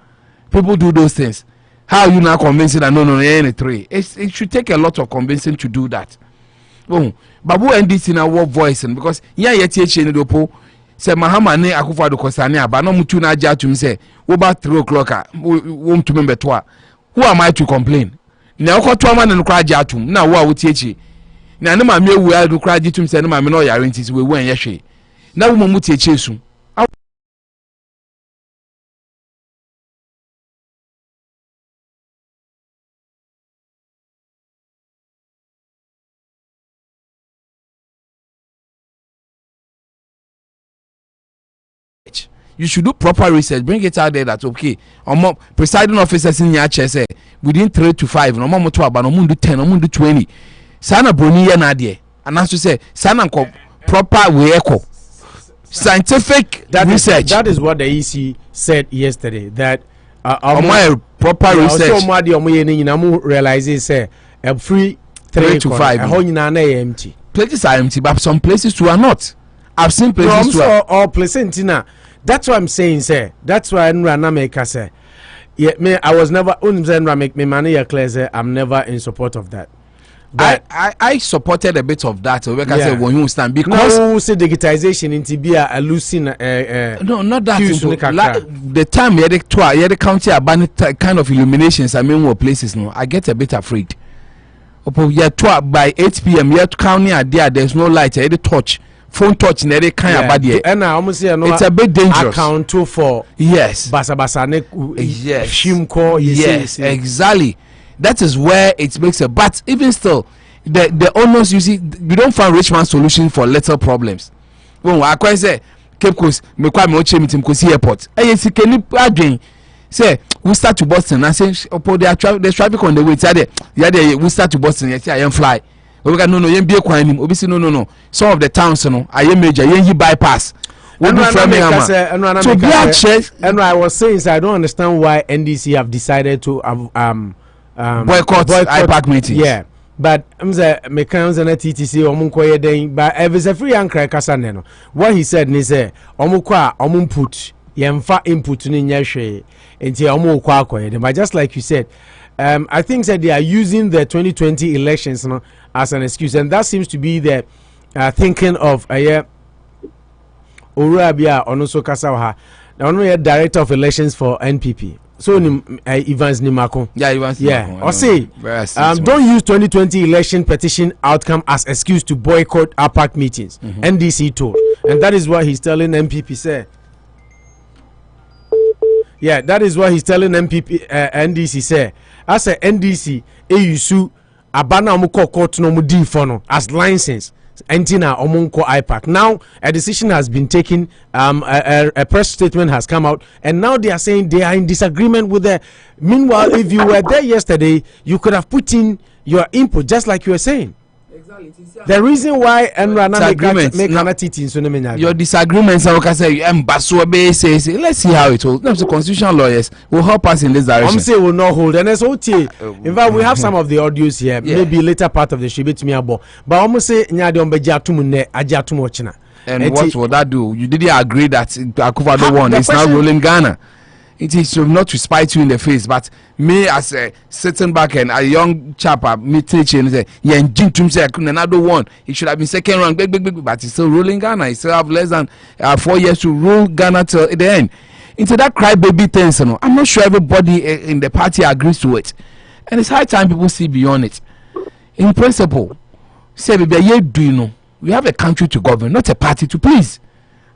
People do those things. How are you now convincing that no, any 3? It should take a lot of convincing to do that. Boom. Babu and this in our voice, and because yet in the po say Mahama ne Akufo-Addo Kosane aba no mutu na agya to me say about 3 o'clock won't to member to. Who am I to complain? Na okoto ama no kra agya atum na wo a wotie chi na ne ma me wu a do kra agya tum say ne ma me no yare nti we wu en yehwe na wo mu tie chi esu. You should do proper research. Bring it out there that okay, presiding officers in your chair say within 3 to 5. No more to about no mundo 10, no mundo 20. Sana broni ya na there, and as to say, sana proper way echo scientific research. That is what the EC said yesterday. That proper research. Also, madi omo realize say free 3 to 5. Empty. Places are empty, but some places too are not. I've seen places too or places now. That's what I'm saying, sir. That's why I say, yeah, me. I was never make me money clear. Say I'm never in support of that. But I supported a bit of that. Say when you stand because no say digitization in Tibia a losing no, not that the time the county abandoned kind of illuminations. I mean, what places no, I get a bit afraid. By 8 p.m. yet county are there's no light. The torch. Phone touch in any kind of body. It's a bit dangerous. Account for yes, yes, exactly. That is where it makes a. But even still, the owners, you see, you don't find rich man solution for little problems. When I quite say Cape Coast, me kwa me oche meeting Kosi Airport. Yes, can you say we start to Boston and say there's traffic on the way. We start to Boston. Yes, I am fly. No, no. Some of the towns, I am major, bypass. And I was saying, so I don't understand why NDC have decided to boycott IPAC meetings. Yeah, but I'm the mechanics and TTC omunkoye den. But if it's Afriyie-Ankrah kasaneno, what he said is omukwa omumput yemfa input ni nyeshe enti omukwa koye. But just like you said. I think that they are using the 2020 elections as an excuse, and that seems to be the thinking of Urabia Onoso Kasawaha, the director of elections for NPP. So Evans Nimako. Yeah, Evans. Yeah. Or say, don't use 2020 election petition outcome as excuse to boycott IPAC meetings. NDC told, and that is what he's telling NPP. Say. Yeah, that is what he's telling NPP NDC. Say. As a NDC, AUSU abana omuko court no mudi fono as license entina omunko IPAC. Now a decision has been taken. A press statement has come out, and now they are saying they are in disagreement with the. Meanwhile, if you were there yesterday, you could have put in your input, just like you were saying. Exactly. The reason why your disagreements let's see how it holds. The constitutional lawyers will help us in this direction. I'm saying will not hold, and it's okay. In fact, we have some of the audios here. Maybe later part of the show bit me about. But I'm say and what will that do? You didn't agree that Akufo-Addo won. It's now ruling Ghana. It is not to spite you in the face, but me as a sitting back and a young chap, me teaching say, yeah, another one. It should have been second round, but he's still ruling Ghana. He still have less than 4 years to rule Ghana till the end. Into that crybaby thing, I'm not sure everybody in the party agrees to it, and it's high time people see beyond it. In principle, say baby ye do you know we have a country to govern, not a party to please.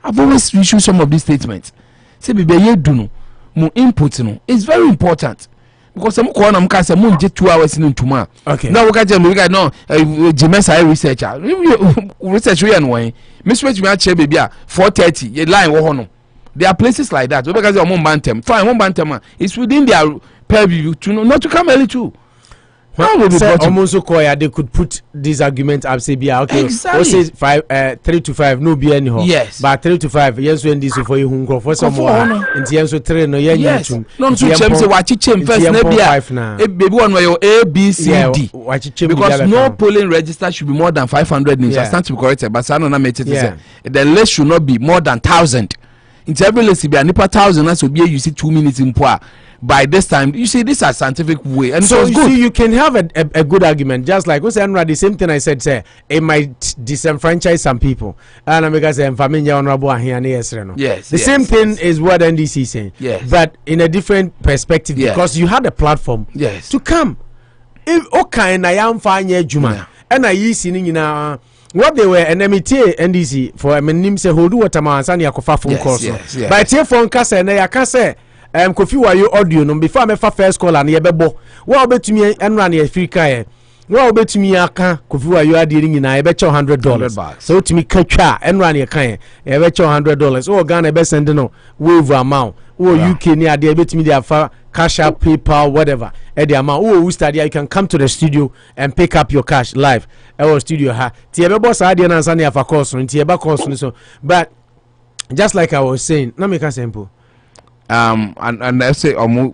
I've always issued some of these statements. Say baby ye do no mo input no it's very important. Because some corner am can say mo nje 2 hours in tomorrow. Okay. Now we can we no Agyeman researcher. Research we anyway. Me switch me at baby 4:30 ye line wo ho no. There are places like that. Because they are bantem. Fine, one bantem. It's within their purview to know not to come early too. Almost so they could put this argument up. Say, okay, exactly. 3 to 5, no be anyhow. Yes, but 3 to 5, yes, when this for you who for some more. And the answer 3 no yes. No to chem say watch chem first. Maybe baby one way A B C D. Because no polling register should be more than 500 names. I stand to be corrected, but I don't know make it say the list should not be more than 1,000. Into every list be a nipa 1,000 and so be you see 2 minutes in poor. By this time, you see, this is a scientific way, and so you see, you can have a good argument, just like what's the same thing I said. Say it might disenfranchise some people, and I'm because yes, the same thing is what NDC is saying. Yes, but in a different perspective, because you had a platform. Yes, to come. If okay, na yam fanye juma, and I see now. What they were NMT NDC for a minim say hold water man and yakofa phone calls. But here phone case and I can say Kofi wa you audio no before me fa first call and ye bebo. Wa obetumi enra na Africa e. Wa obetumi aka Kofi wa you ade nyina ye be che $100. So otumi katwa enra na kan ye be che $100. O Ghana be send no wave amount. O UK ni ade betumi dey afa cash app, PayPal, whatever. At the amount, oh, you can come to the studio and pick up your cash live. Our studio ha. Tiebe boss idea na sani afa course, tiebe course so. But just like I was saying, let me make simple. And I say we do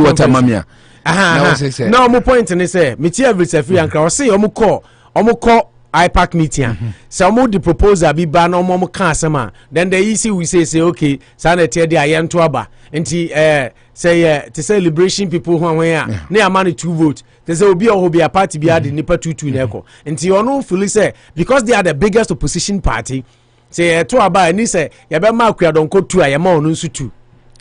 what mamia. No, mo point ni say, me tia Afriyie-Ankrah say omo call IPAC meeting. So omo the proposal be ba na omo kan asema. Then the EC we say okay, sana tie dey ayen to aba. Nti say to say liberation people who ya na amani 2 votes. They say obi o be a party be ade nipa 2 na eko. Nti ono feel say because they are the biggest opposition party, say to aba ni say ya be ma akuadonko 2 ayema onu nsu 2.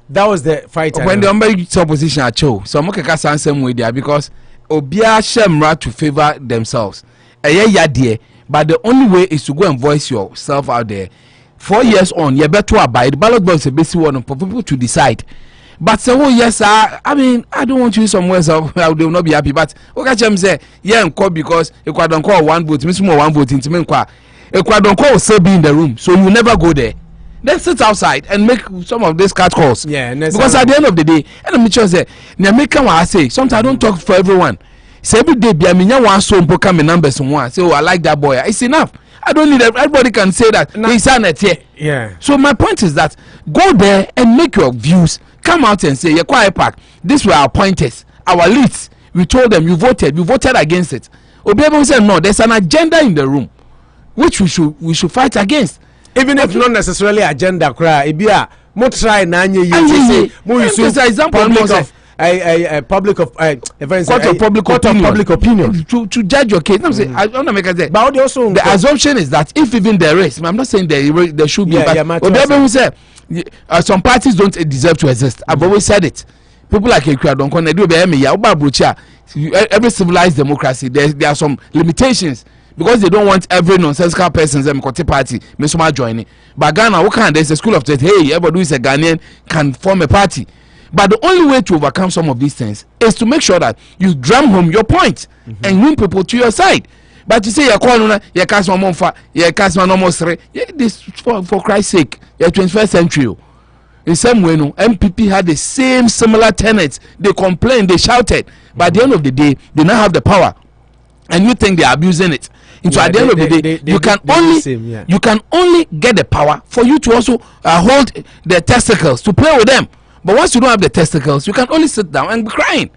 That was the fight. When the opposition are cho, so mo keka sansem we there because obia shemra to favor themselves. But the only way is to go and voice yourself out there. 4 years on, you better abide. The ballot box is a basic one for people to decide. But say, oh yes, I mean, I don't want you somewhere, so I will not be happy. But okay, say, yeah, because if I don't call 1 vote, miss more 1 vote into me. If I don't call, still be in the room, so you never go there. Then sit outside and make some of these cat calls. Yeah, because at the end of the day, and I'm sure say, I say, sometimes I don't talk for everyone. So every day, be a minya one so come numbers one. Say, oh, I like that boy. It's enough. I don't need everybody can say that. He's on it here. Yeah. So my point is that go there and make your views. Come out and say, you're quite IPAC. These were our pointers, our leads. We told them you voted against it. Obiebo said no. There's an agenda in the room, which we should fight against. Even if not necessarily agenda, cry. Ibia, mo try na nye ye. Mo use example of. A public of public opinion to judge your case. I don't make a say. But also the assumption is that if even there is, I'm not saying there should be, but who say some parties don't deserve to exist. I've always said it. People like every civilized democracy, there are some limitations because they don't want every nonsensical person party may joining. But Ghana, what kind? There's a school of thought. Hey, everybody who is a Ghanaian can form a party. But the only way to overcome some of these things is to make sure that you drum home your point and win people to your side. But you say you're calling your customer monfa, your customer almost this for Christ's sake, you're 21st century. In some way, no, MPP had the same similar tenets. They complained, they shouted, but at the end of the day, they now have the power, and you think they're abusing it. And so at the end of the day, you can only get the power for you to also hold the testicles to play with them. But once you don't have the testicles, you can only sit down and be crying.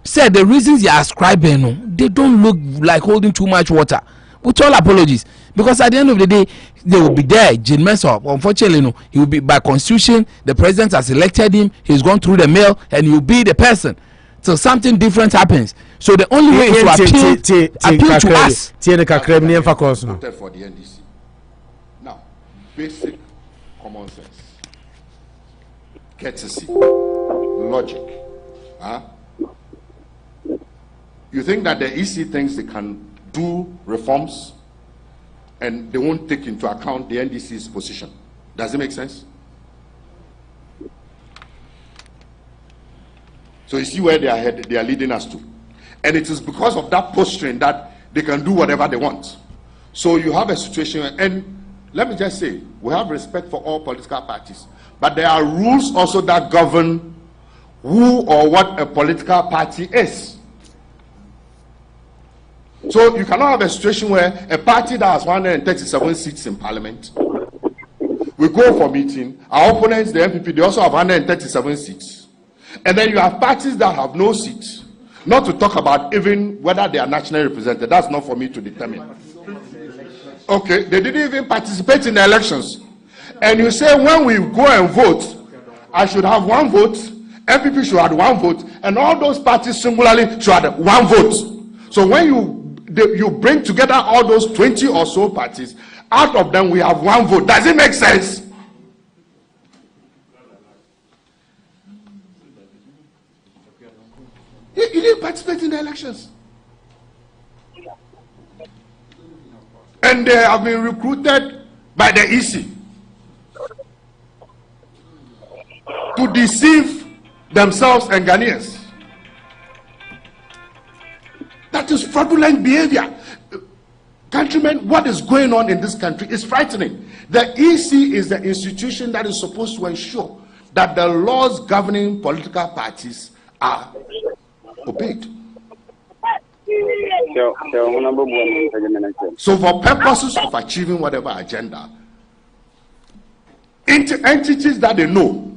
Said the reasons you are ascribing, they don't look like holding too much water. With all apologies, because at the end of the day, they will be there. Unfortunately, he will be by constitution. The president has elected him. He's gone through the mail, and he will be the person. So something different happens. So the only way is to appeal to us. For the NDC. Now, basic common sense. Courtesy, logic. You think that the EC thinks they can do reforms and they won't take into account the NDC's position? Does it make sense? So you see where they are leading us to. And it is because of that posturing that they can do whatever they want. So you have a situation, and let me just say, we have respect for all political parties, but there are rules also that govern who or what a political party is. So you cannot have a situation where a party that has 137 seats in parliament, we go for meeting, our opponents, the MPP, they also have 137 seats. And then you have parties that have no seats. Not to talk about even whether they are nationally represented. That's not for me to determine. Okay, they didn't even participate in the elections. And you say when we go and vote, I should have one vote, MPP should have one vote, and all those parties singularly should have one vote. So when you bring together all those 20 or so parties, out of them we have one vote. Does it make sense? You didn't participate in the elections. And they have been recruited by the EC to deceive themselves and Ghanaians. That is fraudulent behavior. Countrymen, what is going on in this country is frightening. The EC is the institution that is supposed to ensure that the laws governing political parties are obeyed. So for purposes of achieving whatever agenda, entities that they know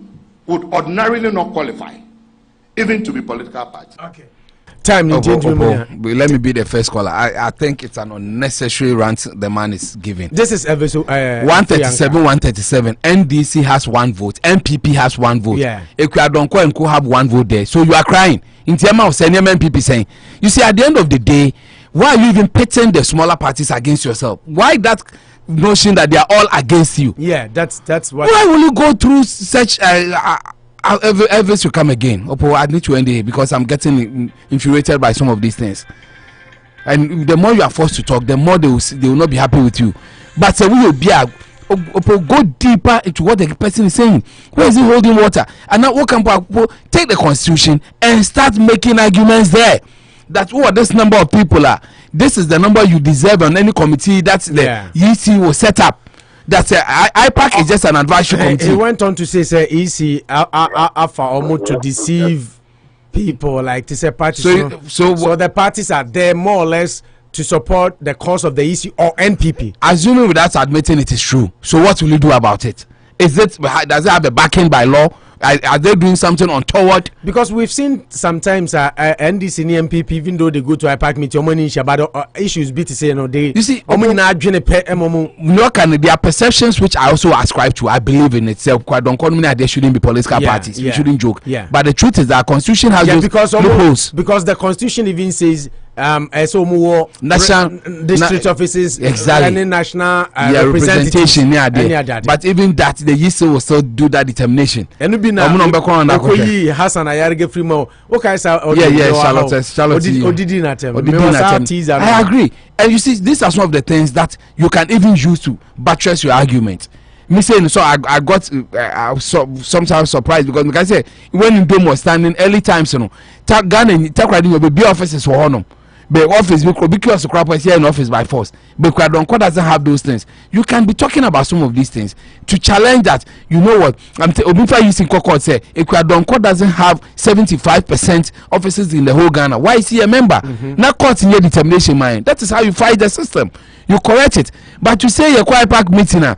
would ordinarily not qualify even to be political parties. Okay. Time let me be the first caller. I think it's an unnecessary rant the man is giving. This is episode 137, 137. NDC has one vote. MPP has one vote. Yeah. Ekwadonko and Co have one vote there. So you are crying. In terms of senior MPP saying, you see, at the end of the day, why are you even pitting the smaller parties against yourself? Why that notion that they are all against you? Yeah, that's what. Why will you go through such Elvis will come again. Opo, I need to end it because I'm getting infuriated by some of these things. And the more you are forced to talk, the more they will not be happy with you. But we will be Opo, go deeper into what the person is saying. Where is he holding water? And now what can take the constitution and start making arguments there. That this number of people are. This is the number you deserve on any committee that the EC will set up. That's IPAC is just an advisory committee. He went on to say, EC are almost to deceive people, like to say parties. So the parties are there more or less to support the cause of the EC or NPP. Assuming without admitting it is true. So what will you do about it? Does it have a backing by law? Are they doing something untoward? Because we've seen sometimes NDC and MPP, even though they go to IPAC meeting, issues be to say, they. You see, look at their perceptions, which I also ascribe to. I believe in itself. There shouldn't be political parties. You shouldn't joke. Yeah. But the truth is that Constitution has those loopholes. Because the Constitution even says national district offices, exactly, national representation. But even that, the EC will still do that determination. Hassan Ayarge Frimo. I agree. And you see, these are some of the things that you can even use to buttress your argument. Me saying so, I got sometimes surprised because like I say, when Ndom was standing early times, Ghana will be offices for honor. The office because the crap was here in office by force. But Kwadonko doesn't have those things. You can be talking about some of these things to challenge that. You know what? Obifa using Kokot say Kwadonko doesn't have 75% offices in the whole Ghana. Why is he a member? Now court in your determination mind. That is how you fight the system. You correct it. But to say you're quite pack meeting you're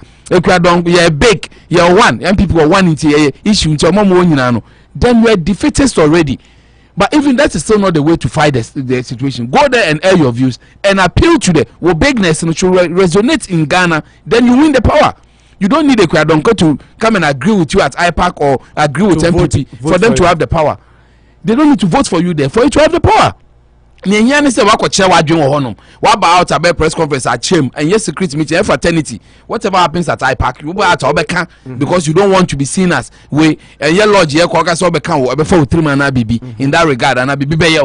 big, you're one, and people are one into issue then you're defeatist already. But even that is still not the way to fight the situation. Go there and air your views and appeal to the bigness and should resonate in Ghana. Then you win the power. You don't need a Kwadonko to come and agree with you at IPAC or agree with MPP for them to have the power. They don't need to vote for you there for you to have the power. Nyanya ne se wakoche wadwen wo honom. Waba out about press conference at chem and yes secret meeting fraternity. Whatever happens at IPAC, you go out obeka because you don't want to be seen as we and your lodge here kwa so obeka wo before 3 man na bibi in that regard and bibi be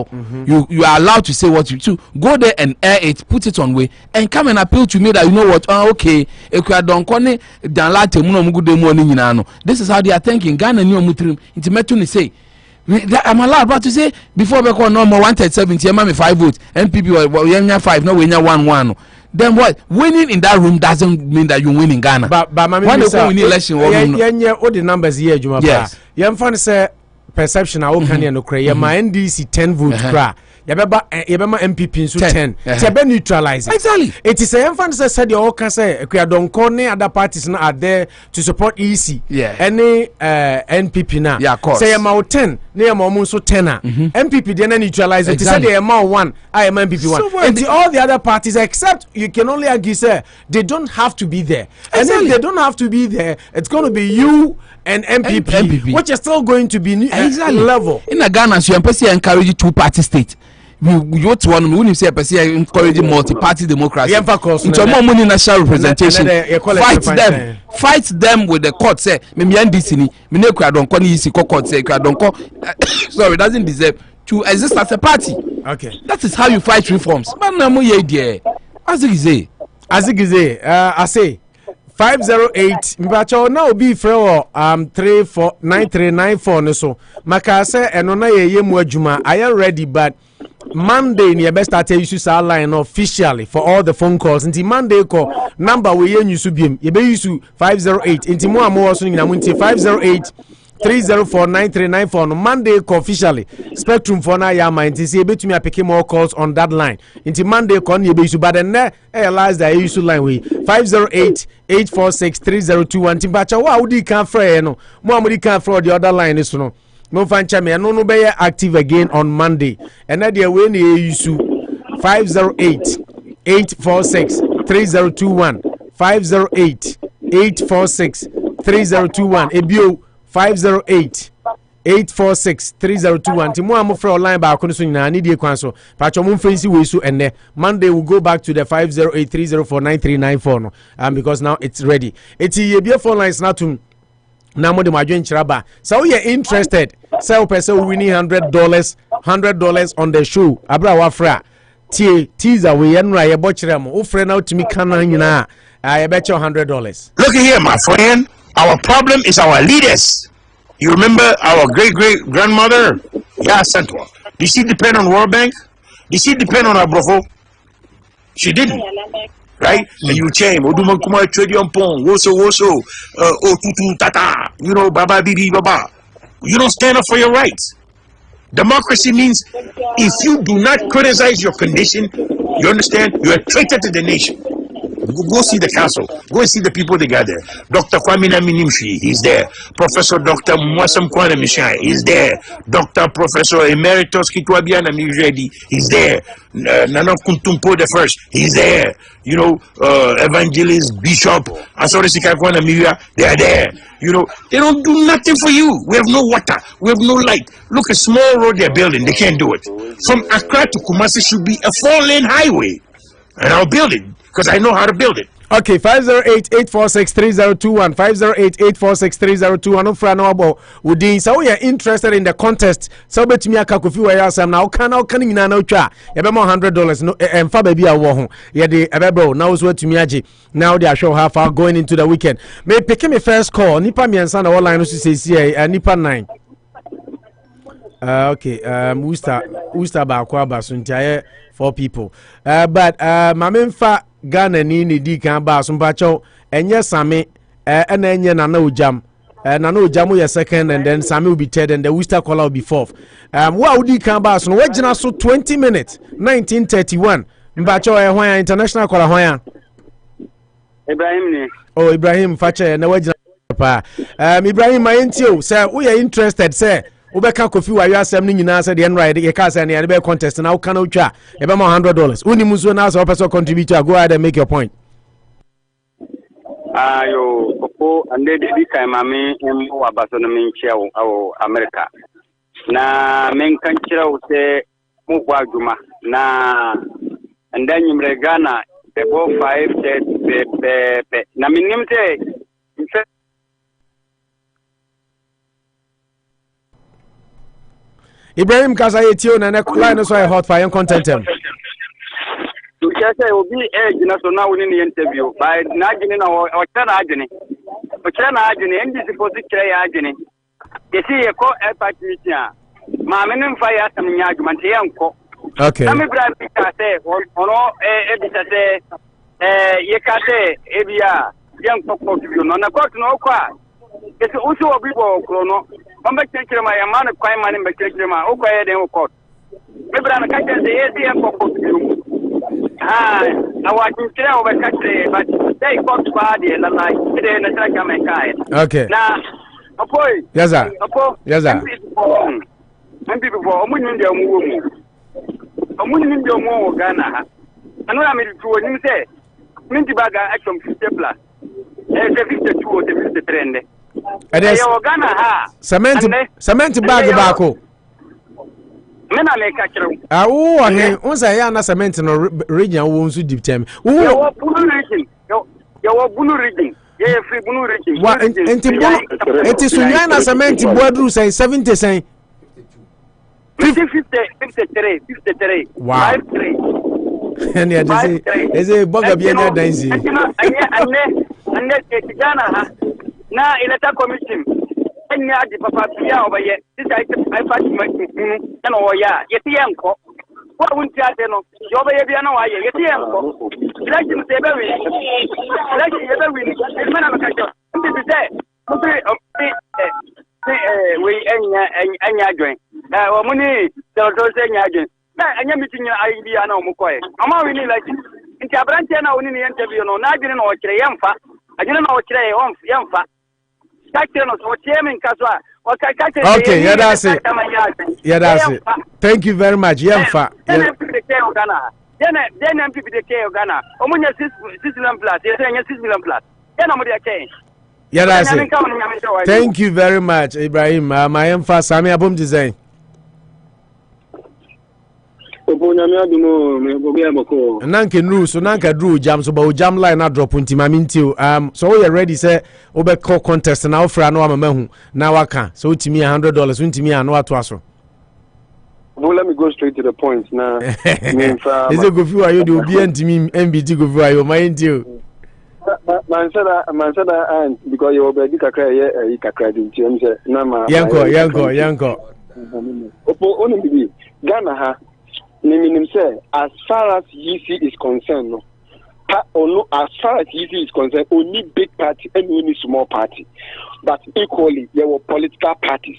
you are allowed to say what you to go there and air it, put it on way and come and appeal to me that you know what okay ekwa don kone dan late mu no mu gude mu oni nyina no. This is how they are thinking. Ghana ni omutrim intimetu ni say I'm allowed but to say before we call no more 170 me 5 votes MPP or 5 no we 1-1 then what winning in that room doesn't mean that you win in Ghana but mama when they win election all the numbers here Juma yes you fan say perception I can no cray my NDC 10 votes cra yabeba MPP so 10 to neutralize it. Exactly it is a fan said you all can say Ekwadonko ne other parties now are there to support EC any NPP now yeah, of course. Say amount 10 ne amount so 10 MPP then neutralize it say the amount 1 I am MPP 1 so and all the other parties except you can only argue say they don't have to be there and then they don't have to be there it's going to be you and MPP which is still going to be level in Ghana so you encourage two party state. You want one when you say person encouraging multi-party democracy. Into more money national representation. Fight them with the court. Say me NDC ni me ne Ekwadonko ni isi court say Ekwadonko sorry doesn't deserve to exist as a party. Okay, that is how you fight reforms. Man na mo ye there. As it is, I say 508 mbacho na obi frɛ 349394 no so maka say eno na ye mu adwuma I am ready but Monday ni best start use our line officially for all the phone calls until Monday call number we use biem ye be use 508 until mo amo so nyina mo until 508 3049394 no Monday call officially spectrum for na ya mind say e betumi apeke more calls on that line until Monday call ye be use but then realize that use line we 508 846 3021 timbacha wa udi kan frɛ no mo amudi kan frɛ the other line is no no fancha me no be active again on Monday and that the way you use 508 846 3021 508 846 3021 ebio 508 846 3021 timo am for online ba kono so nyina ni die kwan so pacho mo mfensi we so enne Monday will go back to the 508 304 9394 no because now it's ready it's ye be phone lines na tum na mo de madwen chiraba so we are interested so person winning $100 on the show abra wa fra teaser we enra ye bo chire mo ofre na otimi kana nyina ye be che $100. Look here my friend, our problem is our leaders. You remember our great-great-grandmother? Yeah, Central. Did she depend on World Bank? Did she depend on Abrofo? She didn't. Right? And you change. Oduma kuma tradion pong. Woso. Tutu tata. You know, baba bibi baba. You don't stand up for your rights. Democracy means if you do not criticize your condition, you understand, you're a traitor to the nation. Go see the council. Go and see the people they got there. Dr. Kwamina Minimshi, he's there. Professor Dr. Mwasam Kwana Mishai, he's there. Dr. Professor Emeritus Kitwabiana Miredi, he's there. Nana Kuntumpo the first, he's there. You know, Evangelist Bishop, Asorisika Kwana Miria, they are there. You know, they don't do nothing for you. We have no water. We have no light. Look, a small road they're building. They can't do it. From Accra to Kumasi should be a 4-lane highway. And I'll build it. Because I know how to build it. Okay, 508-846-3021, 508-846-3021. No friend about Udin. So we are interested in the contest. So bet me a kakufi wa yasam now can na no cha. Ebe mo $100 no and fa baby a wo ho. Ye de ebebro now so to me aje. Now they are show how far going into the weekend. Me pick me first call. Nipa mi ansa na all line no say nipa 9. Okay, Usta ba kwa ba so ntia 4 people. But mamemfa Ghana ni di kan ba so mpacho enye Same na enye Nana Ojam. Nana Ojam ye second and then Same will be third and the Worcester caller will be fourth. Wa udi kan ba so we gina so 20 minutes 1931. Mpacho hwan international caller hwan? Ibrahim ni. Oh Ibrahim fache na we gina pa. Ibrahim mayentio say we are interested say Ubeka Kofi wa yasem ni nyina se de enride ye ka se ne be contest na uka na utwa e be ma $100 uni muso na so person contribute go ahead and make your point. Yo popo ande di kai mami em wa baso no min che o America na men kan kira o se Mugwa Juma. Na and then you Ghana, the go 5 na minim say Ibrahim Kasayetio na line so hot fire content em. You say obi na so now in the interview by Najini na o chana ajini. O chana ajini NDC for the ajini. You see a co party ma menim fire some argument yanko. Okay. Na me bra say ono edita say ye ka say ebia yanko court no na court no kwa. Ese usu obi bo krono. Mamba kekere ma ya man kwai man mbe kekere ma o kwaye den court. Me bra na ka say ye yanko court no. I want to tell over country, but they got body and like today in the Jamaica. Okay. Now, a boy, yes, sir. Yes, sir. And people for India move. A moon in your more Ghana. I know I'm in two and say, Mintibaga action 50 plus. There's a 52 or the trend. And there's Ghana, cement bag tobacco. On say ya na cement no region wo nso deep term. Your blue region. Your blue region. Yeah, free blue region. Wa enti sunya na cement boadru say 70 say 53. Wow. 53. And yeah, they say boga bi na danzi. And Ghana na ileta commission. Nya di papa bia obaye this I pass my na oya yeti enko wa wunti ade no yo obaye bia na wa ye yeti enko election se be win mana makajo ndi say we enya join o muni do say enya join na enya meeting idea na omukoye ama we ni like nti abrante na oni ni interview no na adwene na o kire yemfa adwene na o kire yemfa. Okay, yeah, that's it. Yeah, that's it. Thank you very much. Yeah, fa. Then MPP de K Ghana. Omunya 6 million plus. Yes, 6 million plus. Then I'm there. Yeah, that's it. Thank you very much, Ibrahim. My emphasis, Sami Abum design. Nanke nu so nanka drew jam so ba jam line na drop ntima minti so we ready say obe call contest na ofra no amahu na waka so utimi $100 untimi anu ato aso. Well, let me go straight to the point now. Is it go feel you do be ntimi MBT go feel you mind you. Man said and because you obedi kakra ye kakra di nti say na ma yanko opo oni bi Ghana ha Niminim say, as far as UC is concerned, as far as UC is concerned, only big party and only small party. But equally, there were political parties.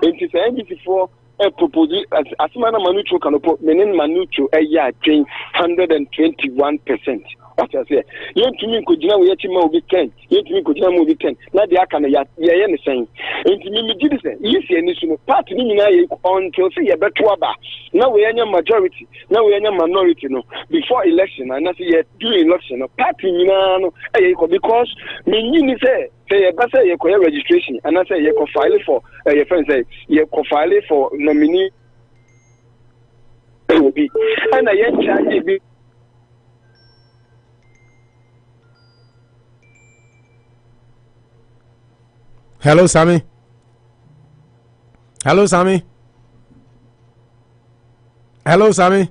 And to say NDC for a proposal, as Mana Manucho can put Menin Manucho a year gain 121%. What I say, you to me could now yet will be 10. You to me could now be 10. Not the Akana yet, anything. And to me, did say, you see, and it's party until say a better. Now we are majority, now we are minority. No, before election, and not yet during election, party, because me say a better registration, and I say you can file for your friends say you can file for nominee. And I yet Hello, Sammy. Hello, Sammy. Hello, Sammy.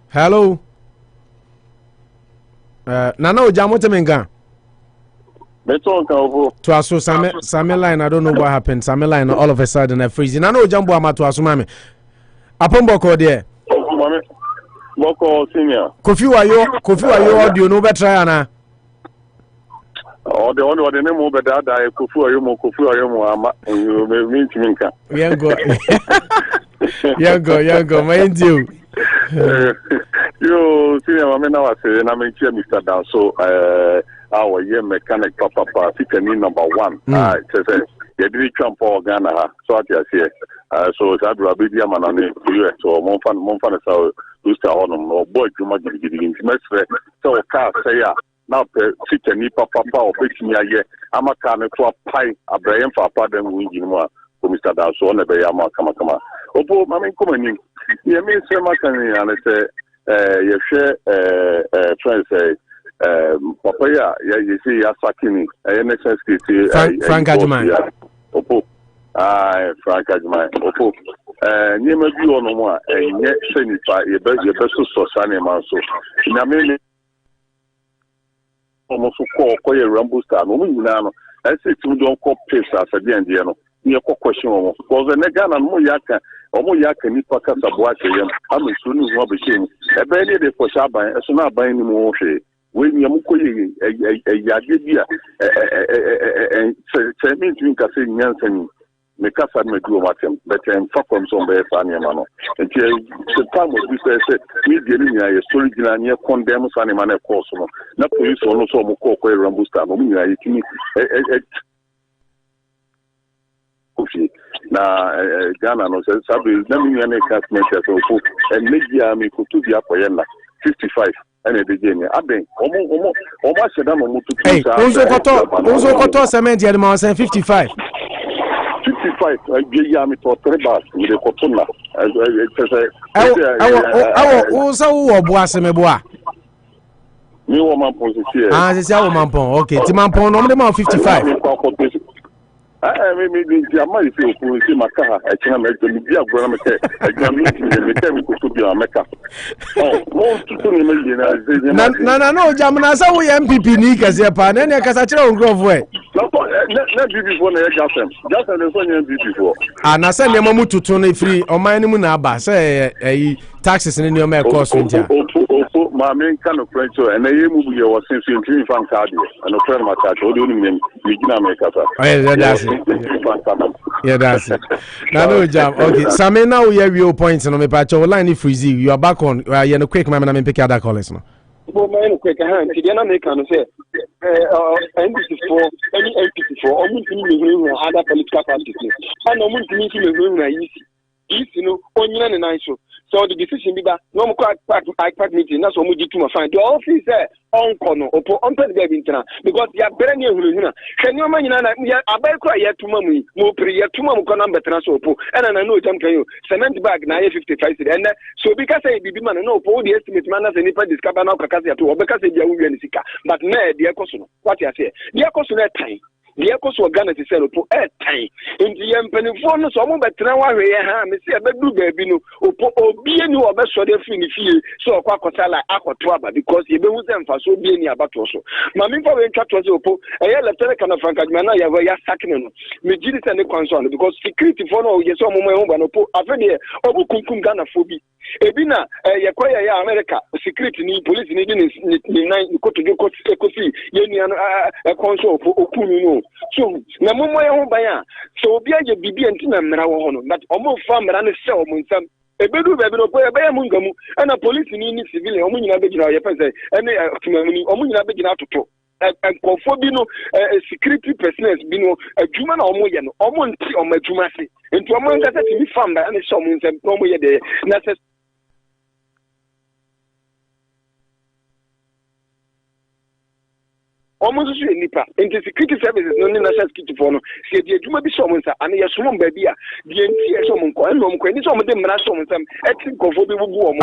Hello. Nana Ojamote Menga. To aso Sammy line, I don't know what happened. Sammy line all of a sudden I freeze. Nana Ojambo ama to aso mame. Apomboko there. Boko senior. Kofi wa yo audio no better ana. Oh, the only one name over there that Kofu Ayomo ama you mean to me. Yango, mind you. You see, I'm now saying I'm in Mr. Dan. So, our year mechanic papa, Petition number 1. It's a did Trump or Ghana. So, I say, so it's a Rabidia man on the US or Monfan, so to start on or boy, you might be getting so car say, now Petition papa or Petition here. I'm a kind of pie, a brain for a pardon, we Mr. Dan. So, on the Bayama, come. Opo mame komani. Ye me se makani ane se ye share friends say papa ya you see ya sakini NSS Frank Agyeman. Opo Frank Agyeman. Opo nyema bi ono mo a enye se nipa ye be so sane man so. Na me almost call a rumble star. No, I say to don't call pace as a DND. Near question almost because the Negan and Moyaka or Moyaka Nipaka Sabuaka. I'm a soon as machine. A penny for Shaba, as soon as buying more. When Yamuko a Yagibia and send me to Cassin Yansen. Mekasa medu watem but fakom so be fani mano enti se time we say media ni ya story gina ne condemn sani mano course no na police no so mo ko rambo star no ni ya yitimi kofi na Ghana no se sabe na mi ya na castmate so ko and media mi ko tu dia koye na 55 ene de gene aben omo sheda no mutu hey onzo koto cement ya ma 55 55 Agyeman to 3 bars with the cotona wo bo aseme bo a mi wo man position se wo man pon okay ti man pon no me 55 me ama ife oku si maka e kina me to bi agora me ke Agyeman me ke me ko to bi ameka mo tutu ni me na no jamna sa wo MPP ni kase pa na ne kasa kire on grove we na bibi fo na ya jasem le so nya bibi fo na se ne mamu tutu na free oman ni mu na aba se taxes ni o me cost ntia ma men kan no french so na ye mu bu ye wo sense ntimi fan card no friend ma card o de oni mi gina me kasa yeah that's it na no jam okay Sammy now we have your points no me pa cho line freezy you are back on you no quick man na me pick other callers no bo man quick hand ti na me kan say NPC4 any NPC4 o mun tini me other political parties and o mun tini me na isi no onyina ne nan so the decision be that no mo IPAC meeting na so mo di tuma fine the office onko no opo onpe be ntina because ya bere ne ehuru hwani o manyina na ya abai kura ya tuma mu mo pri ya tuma mu kona betra so opo ena na no jam kan yo cement bag na 55 and so because say bibi man no opo the estimate man na say nipa discover na okaka say to obeka say dia wi ni sika but na de ekoso no what you say de ekoso na time the echoes were Ghana to sell for air time. In the Empenifon, so I'm better now. I am a bedroom baby. No, be any of us so they finish so a quackosala aqua because you don't them for so be any about also. Mammy for chat was opo, a lieutenant kind of Frank Agyeman, I have a sacking. Me did it and the concern because security for no, yes, some of my own, I've been Obu Kunkum Ghana phobia. Ebina, Yakoya America, security need police needing in 9 go to go see, Union a console for Okuno. So, Namoya Baya, so be a BB and Tina Merawono, that almost farm and a cell when some. A bedroom, Mungamu, and a police in civilian, Omuna Begina, and Omuna Begina to talk. And Confobino, a security personnel, Bino, a Juman or Moyan, or Monty or Majumasi, and to among that to be found by any summons and Promoya de Nasses. Almost nipa into security services no national security for no say the adwuma bi so monsa and ye so baby a the ntie so monko en no monko ni so mo de mra so monsam etin kofo bi bubu o mo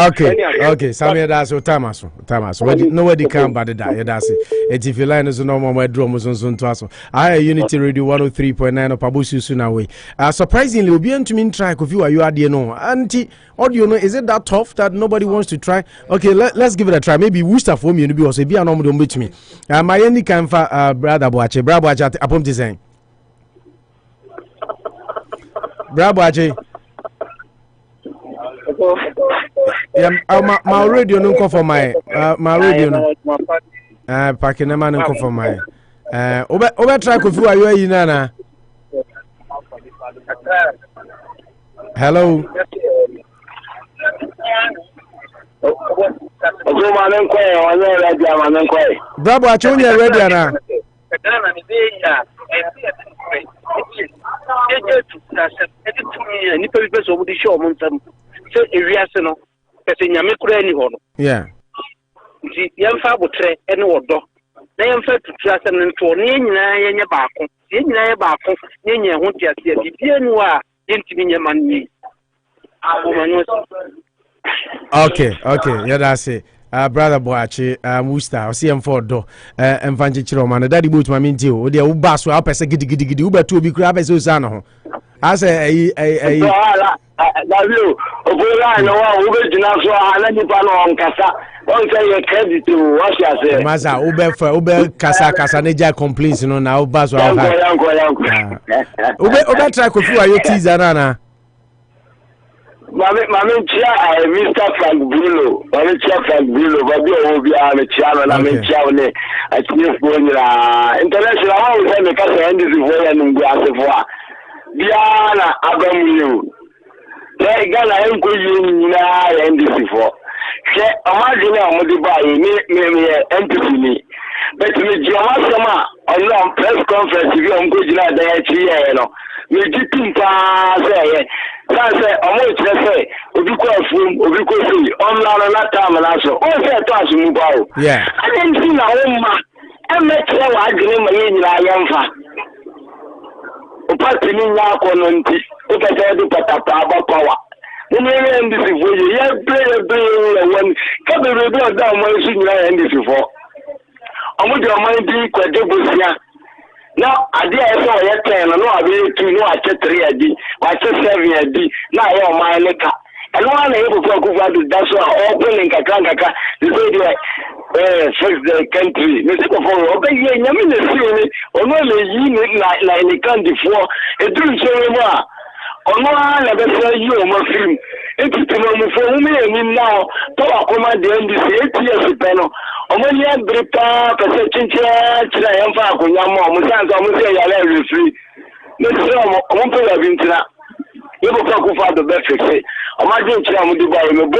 okay Sammy that's so Thomas nobody can bad that yeah that's it if you line is no more drum so to aso I Unity Radio 103.9 of BOSUO na way surprisingly obi antumi try kofi wa you ade no anti audio no is it that tough that nobody wants to try okay let's give it a try maybe Worcester for me no be also bia no mo do betumi my any can for brother Boache apom ti sen brother Boache my radio no come for my radio no pack na man no for my obe try kofi wa you na hello Bravo, I told you already, Anna. Yeah. Okay, yeah, that's it. Brother Boachi, Musta, see him for do, and Vanchiro man, daddy boot my minty, or the Ubas were up as a giddy Uber to be crab as Usano. I say, I know, on Casa, don't say credit to what you say. Maza, Uber Casa Casaneja complaints, now Bas were Uber track of you are your teaser, Anna. Mami chia Mr. Frank Bruno, Mami chia Frank Bruno, Babi Obi ame chia na Mami chia one a chief bonira international how we say me ka say ndisi voya nungu asefo biana agamu le gana enko yin na ndisi fo she imagine amodi bayi me entity ni but me jama sama on press conference bi on go jina da ya chi ye no me jitin pa say say omo chire say obi ko afum obi ko fi online na time na so o say to asum ba o yeah I didn't see na umma e me chire wa agene ma ye nyira yamfa o party ni nya ko no nti o ka say do patapa aba power ni me ndisi fo ye play one ka be be da mo isu nyira ndisi fo omo de omo ndi kwade bosia. Now, I did so yet 10, no, I will 2, no, I check 3 a D, I check 7 a D, now I am my liquor. And one able to go out that's all opening a cranka, the way fix the country. Mr. Paul, obey ye, Yamin, the city, or no, you like the country for a dream so more. On one, I better you, my film. It's for me, and now, Toa command the NDC 8 years panel. Omoni agripa pese chinchia chira yamfa kunyamo musanza omuze yale refree nesira omo pe labintina yebo kwa kufa do be fixe omaje chira mu dubai me bo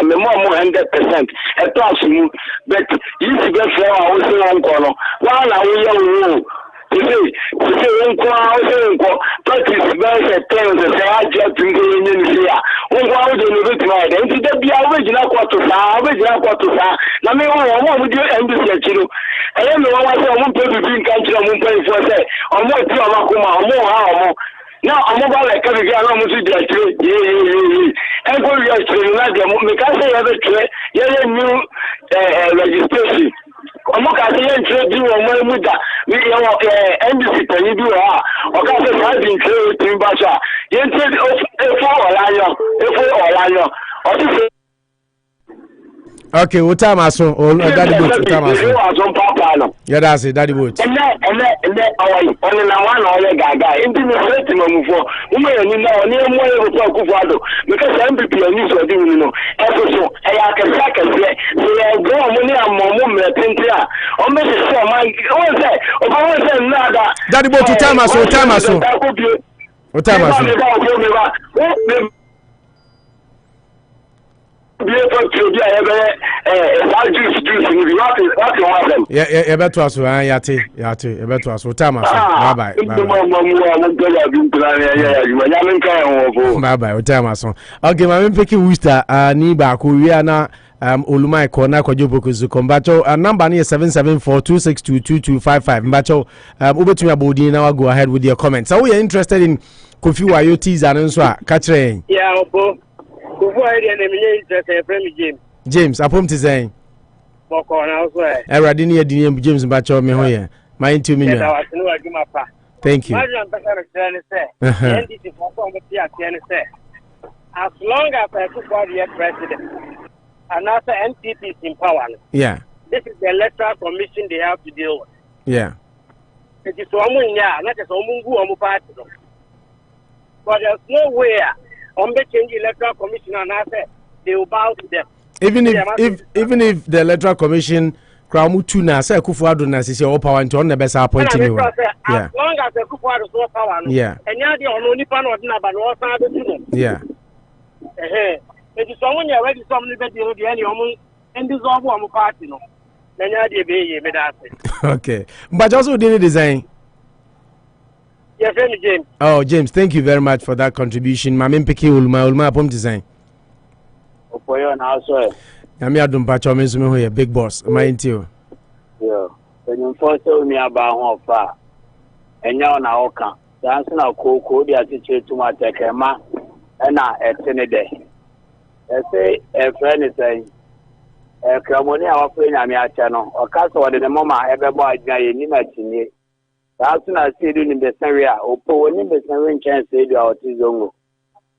me mo 100% eto asumu but yisi be fe wa wo se won ko no wa na wo ye wo Say unko practice by things say I just think in here. Unko how do you do it? And to be original quarter sa. Na me won we do NBC chiro. I am the one say won pay between country won pay for say. Omo ti amakuma omo ha omo. Now I'm about like every guy I'm going to do yeah. And go your training like them. Me can say every trade. Yeah, new registration. I'm not going to trade you on my muda. We are NBC penny do okay, so I've been trade in Basha. You trade F4 Okay, what time aso? Daddy boat, what time aso? Yeah, that's it, Daddy boat. And only na one or gaga. Into the setting of move. You know, near more of because MPP and news are doing, you know. So I can say, so I go money and more Pintia. Or Mrs. Sherman, what say? Or say nada. Daddy boat, what time aso? What time aso? Yeah, better us, yate, better us. Time us. Bye. Time us. Okay, my picking Worcester, Niba, Koreana, Olumai Kona, Kwajoboku, Combacho, number near 774-262-2255. Mbacho, over to my body now. Go ahead with your comments. So we are interested in Kofi Wayoti's answer. Catch rain. Yeah, James, I to say. Radini James Bacho me hoye. My 2 million. Thank you. As long as I took body president and after NPP is in power. Yeah. This is the electoral commission they have to deal with. Yeah. It is not just party. But there's no way on the change electoral commission and I said they will bow to them. Even if the electoral commission Kramu tuna say Kufuado na say all power into on the best appointing you. Yeah. As long as the Kufuado is all power. Yeah. And now the only pan of but also yeah. It is someone you already some liberty the any and dissolve one party no. Then you be okay. But also didn't design. Yes, James. Oh, James, thank you very much for that contribution. Mamin Piki Ulma Pom design. For now, sir. Yami Adum Pacho Mizume, a big boss. Mind you. Yeah. When you first told me about how far, and now Naoka, dancing our cocoa, the attitude to my tekema, and a day. I say a friend is saying, a cramoni our friend, I'm your channel, or castle or the mama ever bought in Nimachini. That's not sitting in the area, or pulling in the same chance, say the autism.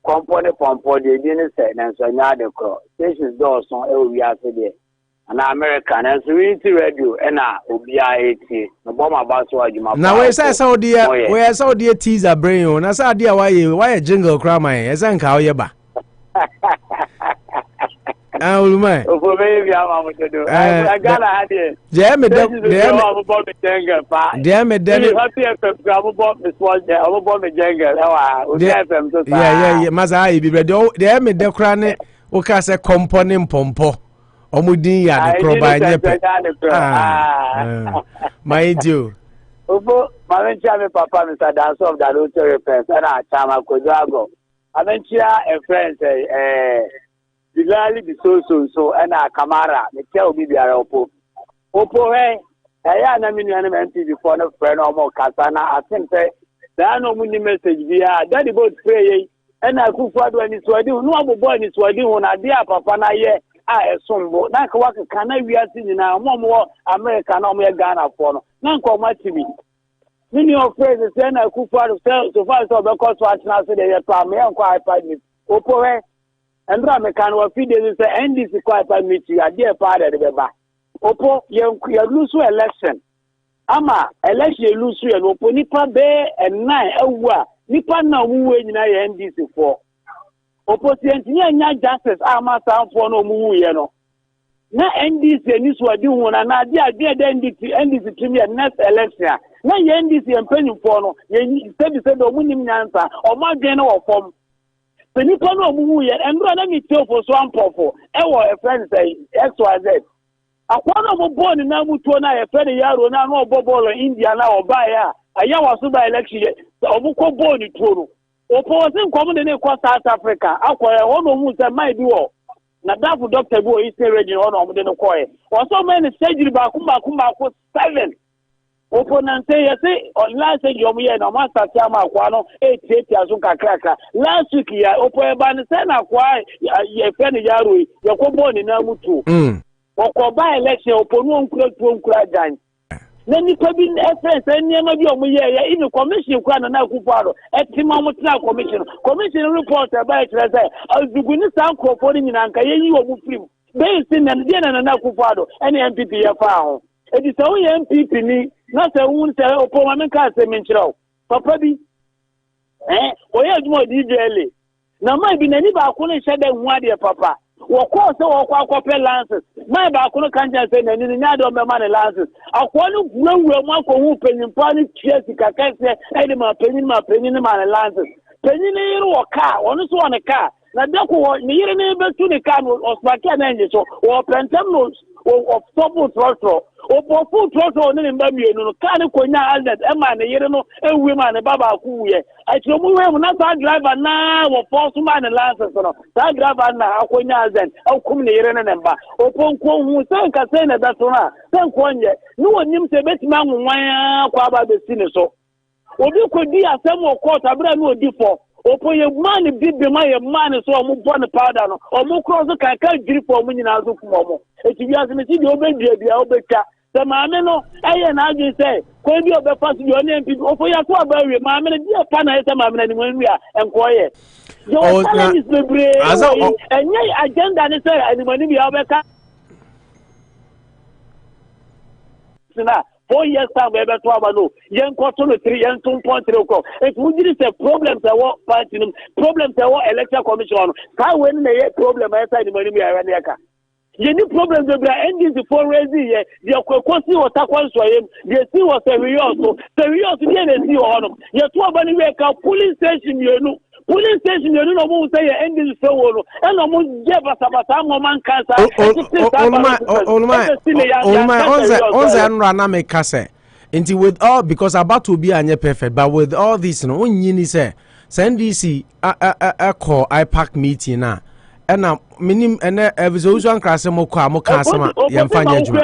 Component pompo, they didn't say, and so now the cross. Stations doors on we are today. An American as Unity Radio and OBIAT. No bomber about what you now, where's our dear teaser brain on? As I dear why a jingle cry my as I can't yaba. Oh, my. Oh, baby, I'm to do. I got a idea. Damn it, damn it, Danny. Yeah, Mazai be ready. Damn it, the cranny, Ocasa component pompo. Omudi ya the crow by Nepe. Mind you. Obo, my papa, Mr. Dance of the Luther Repent, and I Chama Kodago. I venture a friend say, Bilali be so, and I Camara, the tell me the Opo. Opo, hey, I am a million before no friend or more Casana. I think there are no money message via daddy boat pray, and I could forward when it's what you know, boy, it's what you want. I dear papa, I sombo na ka waka kana wiase nyina mo America na mo Ghana for no na nko matimi mini of praise say na kufa so far so be cause watch na say dey pa me nko IPAC opo he endra me kan wa feed dey say NDC ko IPAC meet you ade pa dey be ba opo ye lose election ama election lose ye opo nipa be enai awu a nipa na wuwe nyina ye NDC for opposition nya justice ama sanfo no mu ye no na NDC ni so adi hu na ade NDC premier next election na ye NDC empanimfo no ye say do mu nim nyansa o ma dwen no wo fom penipo no mu ye emro na mi tiofo so ampofo e wo e friend say XYZ akwa no mo born na mutuo na ye friend yaro na no obobolo India na oba ya aya waso ba election obukọ born tuo no opposing community in South Africa, acquire one who said, my duo. Nadafu Dr. Bo is a region on the Nokoy. Or so many surgery Bakuma 7. Opponent say, on last day, Yomi and Master Chama Quano, 8 Azuka Cracker. Last week, Opo Banisana, why ye penny Yarui, your combone in Namutu. Or by election, Opon won't cry down. Then you could be a friend, and you know, in the commission, Kwana Kuparo, at Timamutna Commission, Commission reporter by Treasure, as the Guinness for in Anka, you are Muslim, based in and Nakupado, and MPP found. It is only MPP, not a wound, Opoman Casa Minchro. Papa B. Or yes, more DJ. Now, might be any balcony shed and one dear papa. Wako so wako pay lances. My bakuno kanja say na ni nyado me man lances. Akwanu gwe mako hu penyin pani chiesi kakase ede ma penyin man lances. Penyin yiri waka, onu so on car. Na deko ni yiri ni betu ni car no osbaki na nje so. Wo pentem no of double throttle. Opo full throttle ni mba mienu no car ni konya accident e ma na yiri no ewi ma na baba akuye. Achi omu we mu na driver na wo force man lances no. That driver na akonya accident au kum ni yiri na namba. Opo nko hu sen ka sen na dato na. Sen konye ni wonim se betima nwan kwa ba be sine so. Obi ko di asem o court abra ni odi for. Opo ye man bibi ma ye man so omo born powder no. Omo cross ka jiri for omo nyina azu kum omo. Eti bi asem ti di obedua obetwa. The mammy no, I and I just say, could you be fast your name people for your poor baby, mammy, dear pana, mammy, when we are and quiet. Your talent is the brain, and yet agenda and say, and when we are back. 4 years time, we ever talk about young quarter 3 and 2.3. If we did say problems, I want party problems, I want election commission. How when they problem outside the money we are in the new problem the ending the for raising here. The Kosi was so him. The sea was serious. So serious again, see on. You're too many work out police station, you know. Police station, you know, who say ending so well. And I'm give us about some man cancer. Until with all because about to be a perfect, but with all this, no one say send DC a call IPAC meeting now. And now, minim and WORCESTER mo kasama yamfanya juma.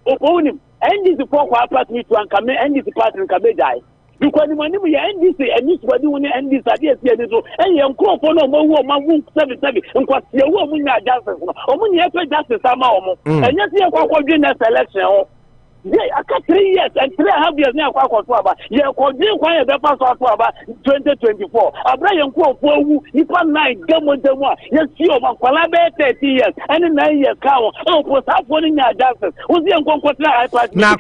Opo nim. Endi the four IPAC meet one come endi the party come die. because when you NDC and this body when NDC so and you crop for no more man 77 and what you woman justice or justice and yes you are doing that selection. Yeah, I got 3 years and 3.5 years now. Yeah, continue quiet the first about 2024. Abraham Quo for who you can night demo demo. Yes, you are collaborate 30 years and 9 years cow. Oh, what's happening now, justice? Who's the IPAC? Now,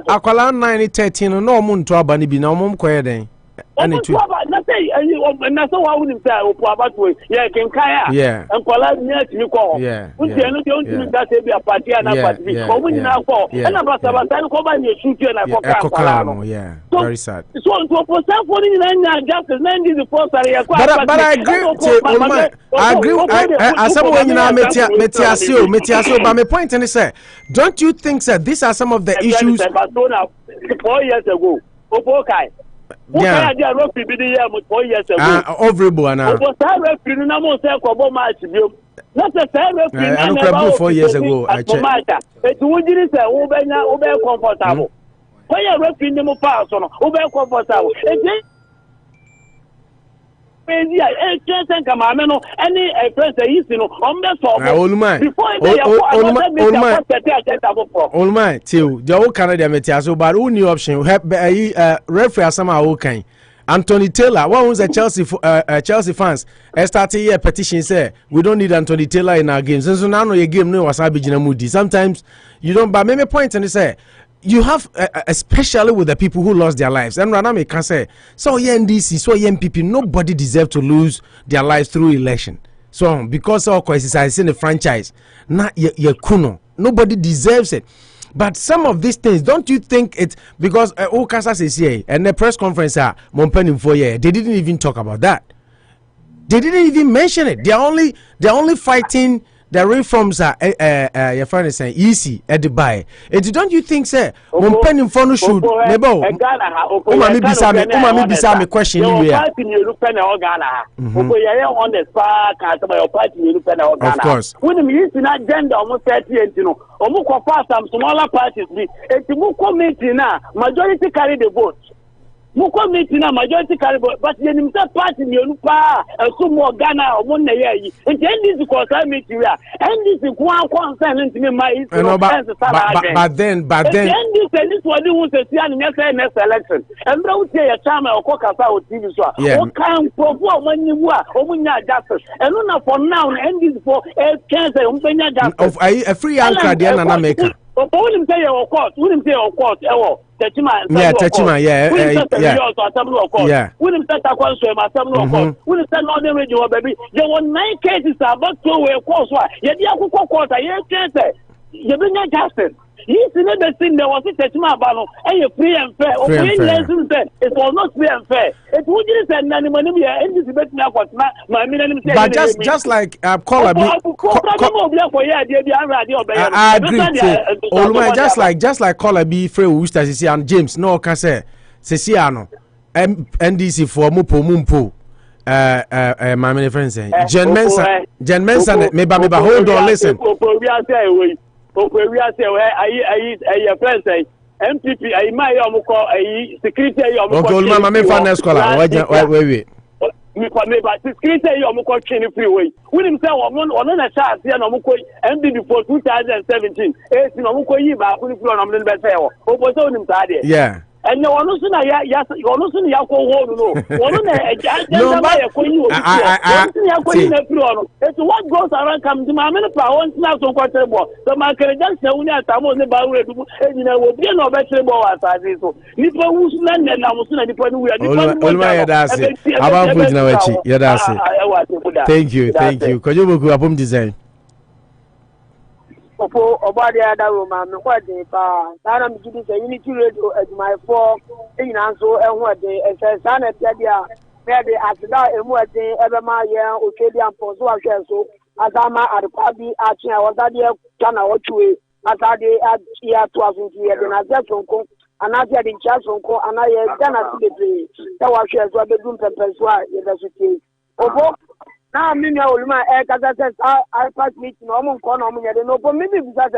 Aquala 913 no moon to Abani be no mum query. And it's so I wouldn't say about way. Yeah, can kaya. Yeah, and collect near to you call. Yeah, we don't that be a party and a party. But when you now call, and about Sabatan, you shoot you and I yeah, very sad. So, for some justice, 90 the first area. But I agree. I someone you know, Metiasio, but my point is, don't you think that these are some of the issues? 4 years ago, okay. Yeah. $4 years ago. Overable now. Not a referee 4 years ago. I checked. It would you say, Uber comfortable. Why are referee no pass on Uber comfortable? Any friends is Olma till the old Canada Metiaso, but only option referee somehow okay. Anthony Taylor, what was a Chelsea fans started a petition say we don't need Anthony Taylor in our games. And so now your game no was Moody. Sometimes you don't, but maybe point and say you have especially with the people who lost their lives. And Raname can say so NDC, so MPP, nobody deserves to lose their lives through election. So because of course I seen the franchise, not your kuno. Nobody deserves it. But some of these things, don't you think it's because Okasa says here and the press conference Mompenim for year, they didn't even talk about that. They didn't even mention it. They're only fighting the reforms are your friend is saying easy at the buy. And don't you think sir Mompenim for no should nebo Umami me question you of course. When we use in agenda almost 30 and you know Omuko pass some smaller parties be it Muko meeting now majority carry the vote. Muko meeting now majority carry vote, but the Nimsa party you pa some more Ghana or one year. And this because I meet you and this is one concern into me my but then this one who wants to see an next election. And don't say a charm or Kokasa or TV show. What can perform when you are Omunya justice and not for now and this for a cancer of Afriyie-Ankrah the Anameka. Wouldn't say your court, wouldn't say your court, Petition, yeah. Wouldn't set a question, my son, wouldn't send on the radio, baby. There were 9 cases about 2 way course. Yet the Akuko court, I can't say. You bring a justice. He's never seen there was a Petition battle, and you're free and fair. It was not free and fair. It wouldn't send any money and this is my minimum. But just like caller I agree. Just like caller B Frey Worcester and James no can say Ceciano NDC for Mumpo. My many friends say Jen Mensa maybe hold on listen. I friends say MPP I my security okay my fan scholar wait security freeway. We himself on a chart here no MD before 2017. Yeah. And no one knows yes, you know, it's what goes around comes to my power now so comfortable. So my credentials on the bar and you know will be no better as so. Nipo who's land and I was not thank you. Could you go up design? About the other woman, what they are unity radio as my 4 in answer and what they says, and maybe after that, and what they ever my year, Ocadian for so as I'm at the party, actually, I was at the Ghana or 2 as I did at year 2000 years, and I just don't go, and I had in charge on call, and I had done a city. That was shares what the room peppers were, university. Now, me, my says, I pass me to normal corner, no, but maybe because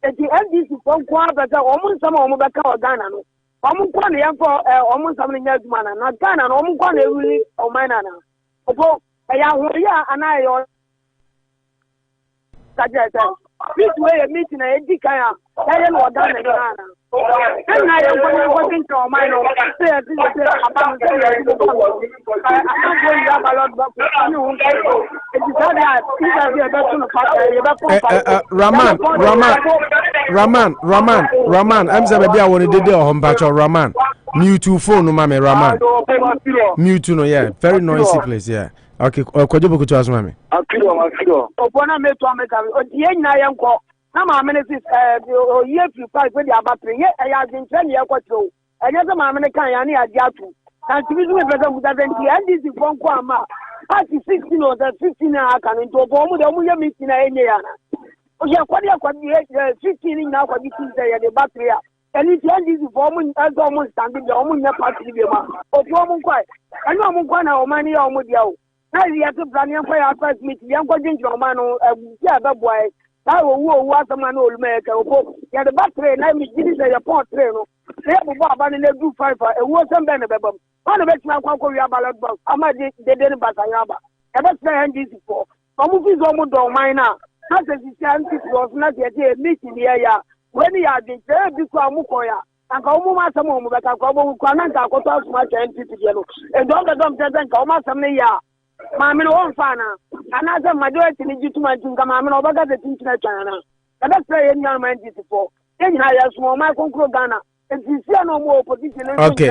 the NDC from Quabbata, almost some of Ghana. Omukwane yanko omusamne nyadumana na Ghana na omukwane ewili omana na. Opo ya hoya anayo kajete. This way a meeting a dikaya. Ya no Ghana na. And I am going to my own. Say I think about Raman. I'm saying maybe I want to do a Raman. Mute phone, mame Raman. Mute no, yeah. Very noisy place, yeah. Okay, Kojobo to us, mame. Akiro. Opona me to America. Odiye na yanko. Na ma ministers year prepare for the abattoir. I been training here kwatro. Enye ma me kan ya na ade atu. Na tibi me pesa muda 20 NDC fon kwa ma. Party 16 or 15 na aka no to obo mu ye meeting na enye ya na. O ye kwade 15 na kwade Tuesday ya the battery. Any NDC for mu azo mu stand bi o mu nya party bi ma. Obo mu kwai. Anya mu kwa na o mani ya o mu dia o. Na ya to plan yan for ya first meeting yan ko jinjiro ma no ya be boy. That wo asama na olumeke opo ya the battery na mi gidi say your port train no say bubo abane na do 5 e wo sem be na bebam ona be tina kwa wi ballot box ama de ne basanya ba e be say NDC for omu fi zo mu do man na say si anti plus na de meeting ya when ya de bi ko amuko ya anka omu ma asama omu be ka ko bo ko na nka ko to asuma cha NDC je no e do ga dom tete nka omu asama ya Mammy, no fana. Another majority need you to my think, Mammy, over the thing to China. That's why any young man did before. Then I have small my concro Ghana. And you see no more opposition. Okay.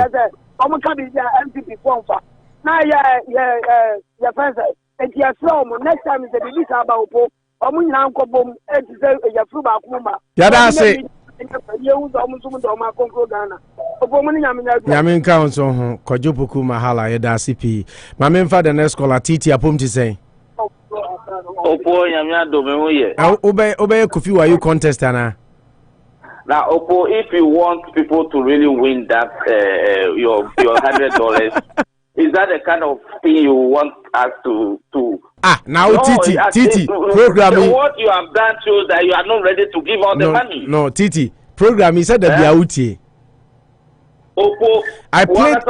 I'm a cabbage MPP form. Now, your friends, and you are slow. Next time is a release about Pope. I'm in Uncle Boom, and to say your fruit back. Yada Yamin Council, Kojupuku Mahala, Yada CP. My main father, next caller, Titi, Apum to say. Opo, Yamia Domemoye. Obey Kofi, are you contestant? Now, Opo, if you want people to really win that, your $100, is that the kind of thing you want us to? Now no, Titi, programming. What you have done shows that you are not ready to give all the money. No, Titi, programming said that they are out. Opo, I played.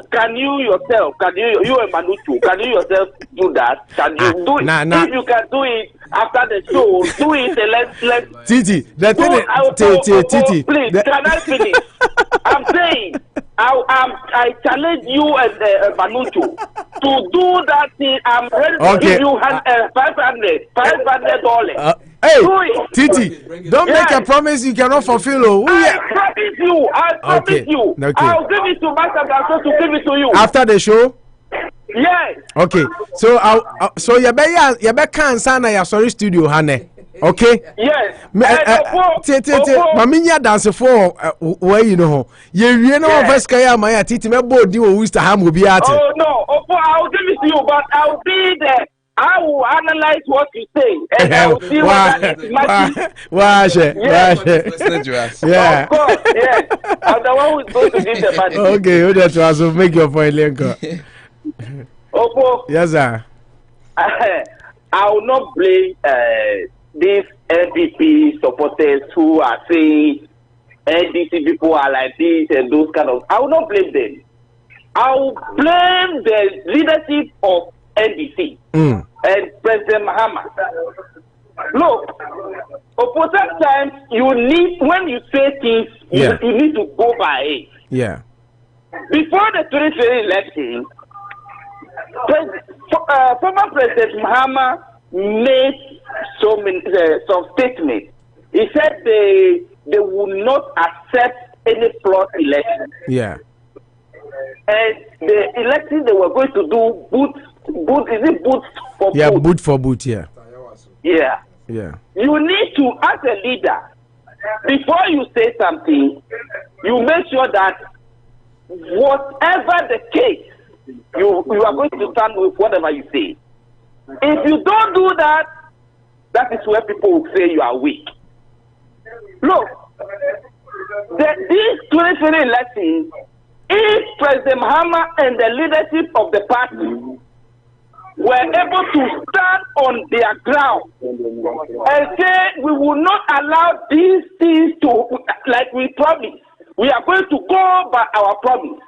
Can you yourself? Can you and Manuchu? Can you yourself do that? Can you do it? If you can do it after the show, do it. Let's. Titi, the thing, Titi. Please, can I finish? I'm saying. I challenge you and Manuchu to do that thing. I'm ready to give you $500. Hey, Titi, don't make a promise you cannot fulfill. I promise you. Okay. I'll give it to Master Blasso to give it to you. After the show? Yes. Okay. So you be can sana ya sorry studio hane. Okay? Yes. Maminya dance for where you know. You know first kaya maya Titi me body o Wister Ham will be at. Oh no, I'll give it to you, but I'll be there. I will analyze what you say and I will see what that is matching. Yeah. Of course, yes. I'm the one who's going to give the money. Okay, you that was to make your point, Lenko. Opo. Yes, sir. I will not blame these NPP supporters who are saying NDC people are like this and those kind of. I will not blame them. I will blame the leadership of NDC and President Mahama. Look, sometimes you need, when you say things, you need to go by it. Yeah. Before the 2020 election, former President Mahama made some statements. He said they will not accept any flawed election. Yeah. And the election they were going to do boot is it boot for boot? Yeah, boot for boot, yeah. Yeah. Yeah. You need to, as a leader, before you say something, you make sure that whatever the case, you are going to stand with whatever you say. If you don't do that, that is where people will say you are weak. Look, these 2020 elections, if President Mahama and the leadership of the party were able to stand on their ground and say we will not allow these things to, like we promised, we are going to go by our promise.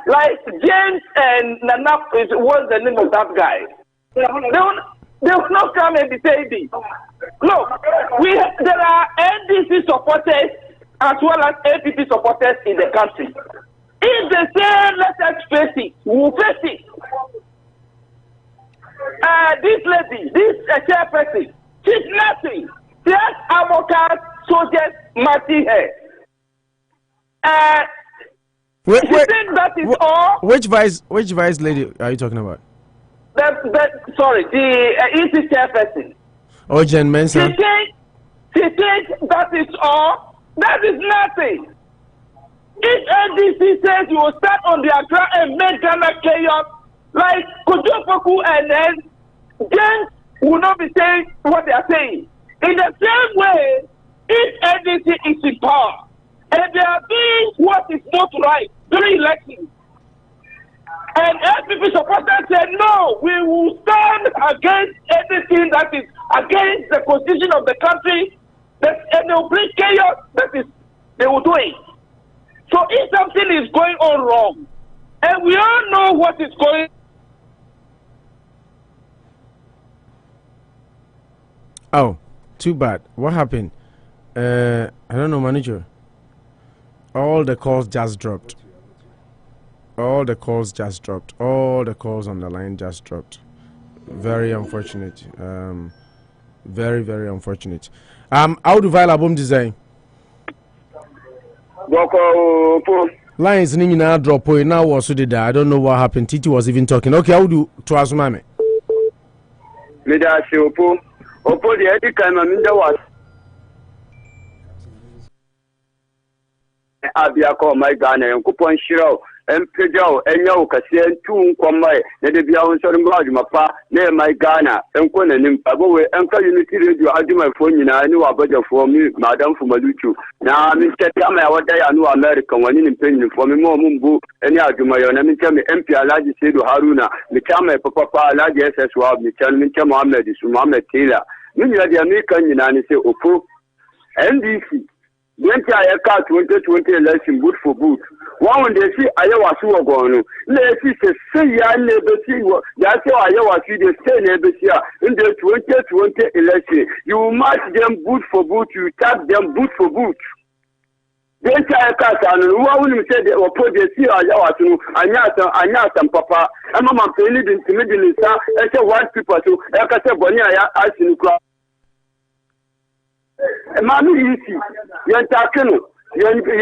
Like James and Nana, what's the name of that guy? They will not come and say this. Look, there are NDC supporters as well as APP supporters in the country. If they say let us face it, we will face it. This lady, this chairperson, she's nothing. She's advocates, soldiers, marching her. Wait, that is all. Which vice lady are you talking about? Sorry, the EC chairperson. Agyeman Mensah. She thinks that is all. That is nothing. If NDC says you will start on the Accra and make Ghana chaos, like Kojofoku and then James will not be saying what they are saying. In the same way, if NDC is in power and they are doing what is not right during elections, and FPP supporters said, no, we will stand against anything that is against the constitution of the country, and they will bring chaos, they will do it. So if something is going on wrong, and we all know what is going on. Oh, too bad. What happened? I don't know, manager. All the calls just dropped. All the calls just dropped. All the calls on the line just dropped. Very unfortunate. Very, very unfortunate. How do file album design? Lines in now drop point now was so did I don't know what happened. Titi was even talking. Okay, how do to ask mame? Opo the edit time and there was Abia my Ghana and coupon shiro and Pedro and Yo Cassian 2 Kwamai, the Debia on Southern Mapa, near my Ghana, and Conan in Paboe, and Unity Radio. I do my phone, I knew about your for me, Madame Fumaluchu. Now I'm in Setama, what I know American one in opinion for me more Mumbu, and Yajumayon, and tell me MP Alaji Sedu Haruna, Michama Papa, Alaji SS Wab, Micham Mohammed, Mohammed Taylor. Many of the American United say, Opo, NDC. When I got 2020 election, good for good. One they see Iowa Suwagon, let's say, I never see what that's how Iowa see the same never see in the 2020 election. You match them good for good, you tap them good for good. Then I got and who will say they were put the see Iowa to Anyas and Papa, and Mamma Penny in the middle is a white people to Ekata Bonia as in crowd. Manu easy, you're talking, you're going to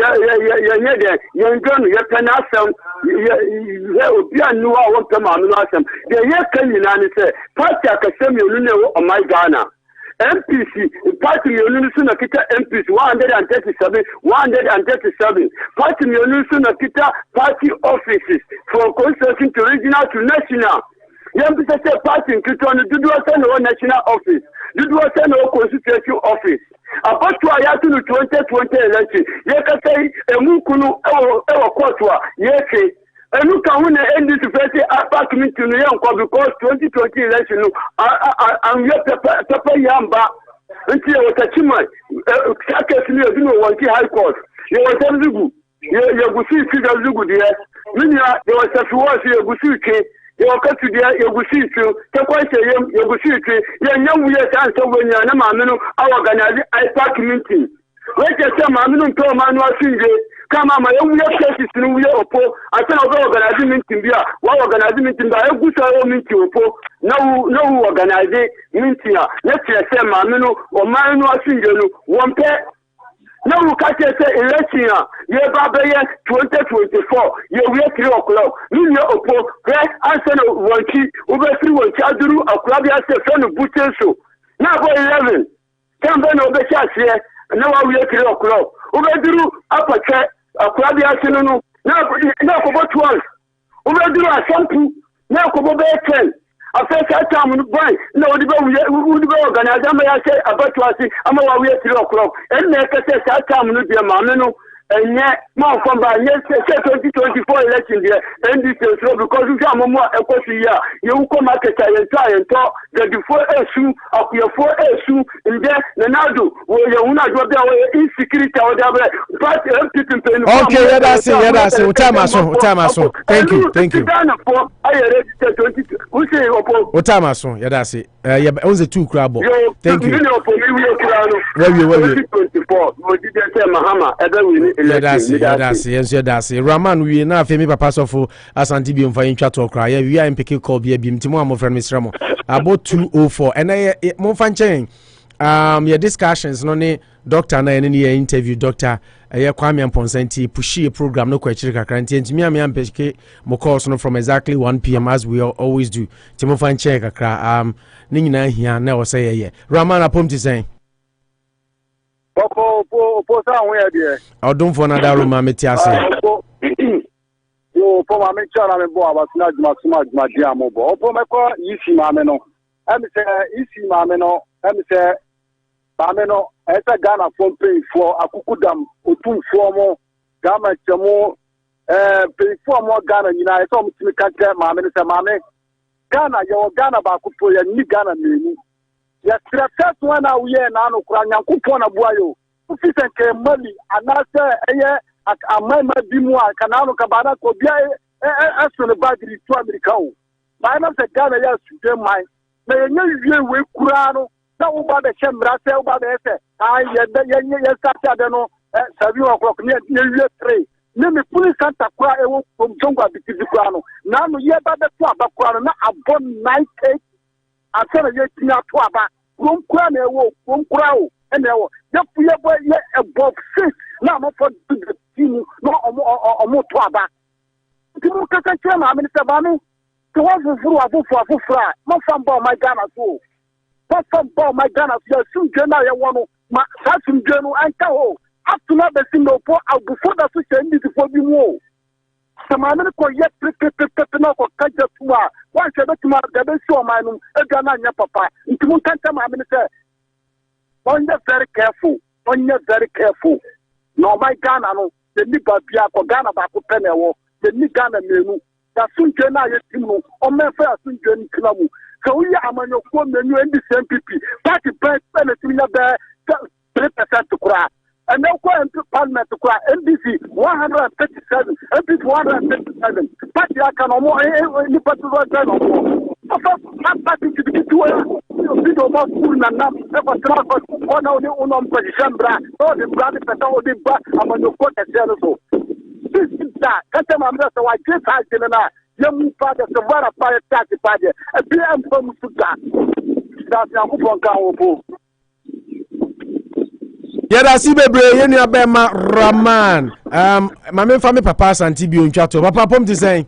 penasam, you're new. I want to Manuasam. The Yakan United Party Academy on my Ghana. MPC, Party Munusuna Kita MPs 137, 137. Party Munusuna Kita party offices from constitution to regional to national. Young people party in Kiton, do no national office, do no constitution office. About to Ayatu 2020 election, Yakasay, a Mukunu, our Quatua, Yeke, and look at when the end this IPAC meeting because 2020 election, I'm your Papa Yamba until I was a chima, Sakas, you know, one high court. You were Zugu, you go see Zugu, dear. Minya, there was a few years, you go see. You cut to the Yagusitu, Takwase, Yagusitu, young years answer when you're a mamino, our organizing IPAC meeting. Let us say Mamino to Manuel Singe, come on, my own cases in Uya Opo, I said organizing meeting here, what organizing meeting by a good meeting Opo, no organizing meeting. Let's say Mamino or Manuel Singe, one pair. Now we catch election year 2024, year 3 o'clock. New year Opo, great answer one key, over 3 1 Chaduru, a club has a friend of Buteso. Now go 11. Come on over here, now we are 3 o'clock. Over Duru, upper check, a club has no. Now for 12. Over Duru, a sample, now for 10. I said, I'm going to buy. No, we would go organize. I say about to see. I'm away 3 o'clock. And make a say, I'm going to be a mamino. And yet, more from by yes, 2024 election there, and this is because you come more a question here. You come market and try and talk the before issue of your 4 issue in there, Nanado, where you will not go there insecurity or whatever. But people paying. Okay, yeah, that's it. Yeah, that's it. Utamaso. Thank you. I registered 22. Who say Utamaso? Yeah, that's it. Yeah, but only 2 crab. Thank you. Yeah, that's it. Raman, we na femi papa sofo asanti bi mfa ntwa to kra. Yeah, we are MPK call bi ntimo am friend Mr. Mo. About 204. And mo fan chen your discussions no ne doctor na any interview doctor Kwame Amponsanti pushi a program no kwachiri kakra ntimi am MPK mo course no from exactly 1 p.m. as we always do. Timo fan chen kakra ni nyina hia na wo say ye. Raman apom ti say Popo sa ho ya de. Odun for na da room ma meti ase. Yo po ma me chara me bo abasina juma dia mo bo. Opo me ko yisi ma me no. Em se yisi ma me no. Em se ba me no. Esa Ghana phone pay for akukudam otumfo mo. Gama chemo pay for mo Ghana nyina e so mutimi kanke ma me se ma me. Ghana yo Ghana ba kupo ya ni Ghana meni. Ya traffic one na we na no kura nyankopon na buayo ufise nke mali anase eye amama bimu aka na no kabana ko bia eso ne badri to America o ba na se Ghana ya sude mai na yenye wie we kura no na wo ba be hemra se wo ba be se ye start ade no 7 o'clock ne wie 3 ne me police center kura e wo jongwa bitizi kura no na no ye ba be to abakura no na abon 98 asana ye tinya to aba kumkura na ewo kumkura o ene ewo ye puye boy ye above 6 na mo for the team no omo to aba timu kaka chema me se ba me to wa fufuru afufura mo famba my Ghana so mo famba my Ghana so sunje na ye wono ma sa sunje no anka ho atuna be sindo po agufo da so chendi fo bi mu o samana ko yet na ko kaja tuwa wa shebe tuma da be so manum e ga na nya papa ntimu kanta ma me say on very careful no my Ghana no the ni babia ko Ghana ba ko penewo the ni Ghana menu da sunje na ye timu o me fa sunje ni klamu so we amanyo ko menu ndi MPP party president na be 3% kura. And now go into Parliament to cry NDC 137, NDC 137. But I can almost any particular kind of war. Not party to be to a video about school and now ever transport one of the unknown position bra or the brand or the back among your court as well. This is that. Customer, so I just had to know. Young father, the water fire taxi party, a PM from Sudan. That's your Yada si bebre yenu abema Raman mame fa me papa santi bi ontwa to papa pom ti sen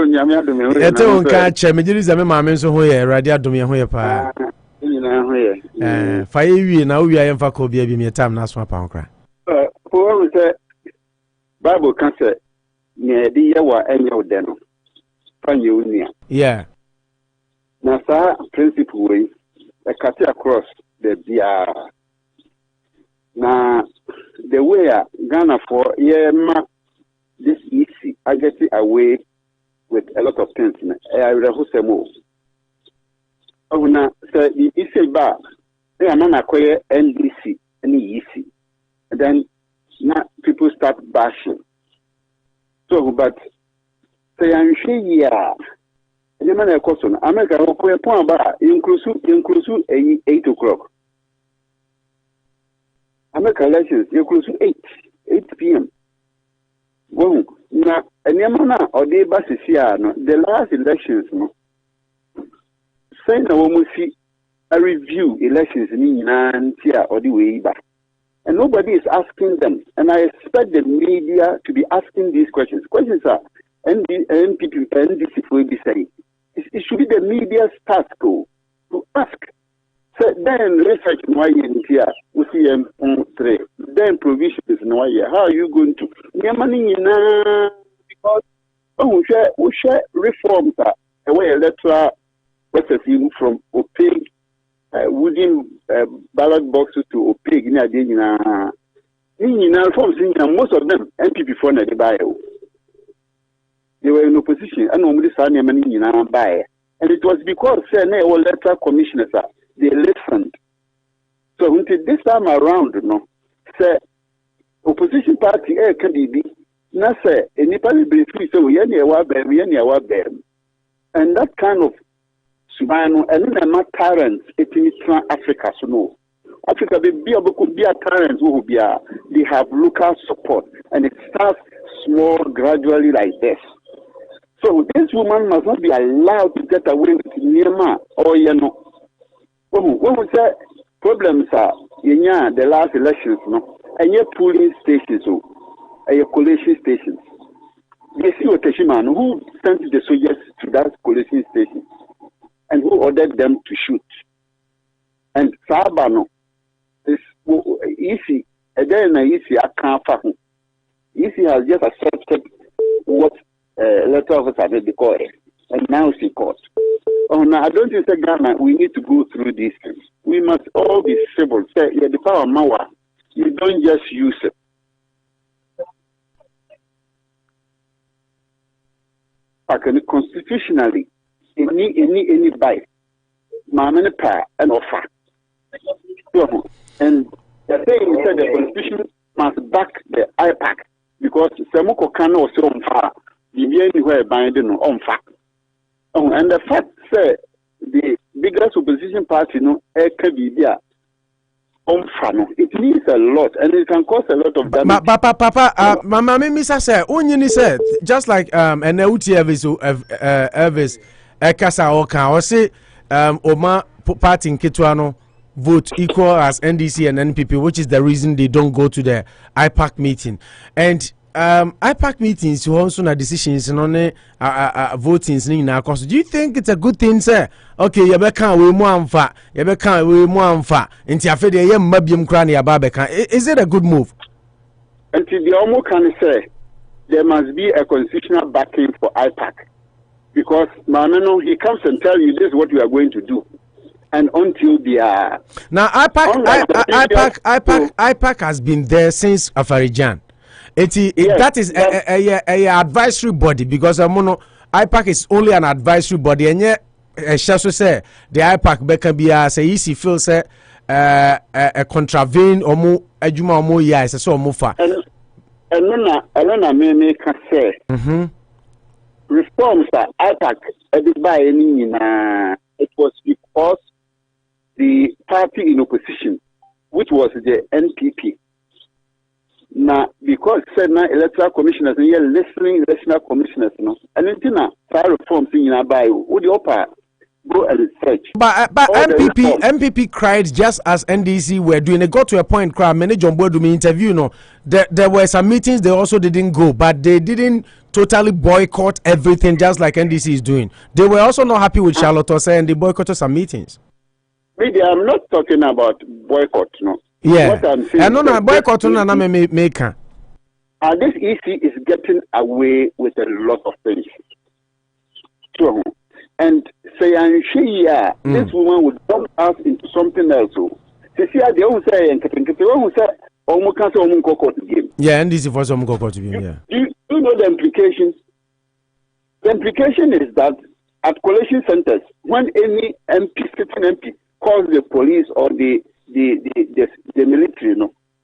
nyame adome ho ete onka che me jiri zame mame nso ho ye radio adome ho ye pa nyina ho ye fa ye wie na wo wi aye fa ko bia bi me tam na so apa nkra o se Bible kan se ne di ye wa enye ode no fa ye unia na sa principle we e cut across the bia na the way Ghana for this easy I get it away with a lot of things I rehusemo na say the easy ba they are not acquire NDC any easy and then now people start bashing so but say I'm sure the man a question America will put a point about inclusive 8 o'clock America elections inclusive 8 p.m. Well, now and yamana or the basisiano the last elections no say na we see a review elections in Nantia or the way back and nobody is asking them and I expect the media to be asking these questions are NPP NDC will be saying it should be the media's task to ask. So then research why in here we see 3. Then provisions in why how are you going to because we share reforms the way electoral process from opaque wooden ballot boxes to opaque reforms in most of them NPP before na buy. They were in opposition and normally Sanya many buy. And it was because all electoral commissioners they listened. So until this time around, say opposition party can be na say anybody be free so we any and that kind of subano and then tyrants it in Africa so no. Africa be able to be a tyrants who be they have local support and it starts small gradually like this. So this woman must not be allowed to get away with Nima or when we say problems are in the last elections, and your polling stations, and your collation stations. They see what Agyeman who sent the soldiers to that collation station and who ordered them to shoot. And Sabano is easy, and then easy, I can't find. Easy has just accepted what letter officer made the court, and now she caught. Oh, no, I don't think Ghana, we need to go through these things. We must all be civil. Say, yeah, the power of Mawa, you don't just use it. Constitutionally, any buy, Mamma and offer. And the thing said the Constitution must back the IPAC because Samuko can also on fire. The anywhere binding on fact. And the fact say the biggest opposition party it means a lot and it can cause a lot of damage. Papa, Mama Misa said, Onyini said, just like an Elvis Ekasa Oka or say Oma party in Kitwano vote equal as NDC and NPP, which is the reason they don't go to the IPAC meeting. And IPAC meetings, you also have decisions and only votings. Do you think it's a good thing, sir? Okay, you can't we moanfa, you can't we moanfa. Into a fede, you mabium cranny ababeka. Is it a good move? Until the Omo can say there must be a constitutional backing for IPAC because Mameno he comes and tell you this is what we are going to do. And until the now IPAC has been there since Afriyie-Ankrah. That is a advisory body because IPAC is only an advisory body and yet say the IPAC can be as easy feel say a contravene or more Agyeman or more yes so more far. And me can say reforms that IPAC by any it was because the party in opposition, which was the NPP. Now, because said now electoral commissioners and you're listening electoral commissioners, and then reforms in by would the upper go and search. But MPP cried just as NDC were doing. It got to a point, many John Boy do me interview. There were some meetings they also didn't go, but they didn't totally boycott everything just like NDC is doing. They were also not happy with Charlotte Osei and they boycotted some meetings. Maybe I'm not talking about boycott, no. Yeah, what I'm saying no, boycott maker. This EC is getting away with a lot of things. So, and say, I'm sure this woman would dump us into something else. They won't say, and who say, almost can't say, game. Yeah, and this is for some cocoa to be. Yeah. Do you know the implications? The implication is that at collation centers, when any sitting MP calls the police or the military,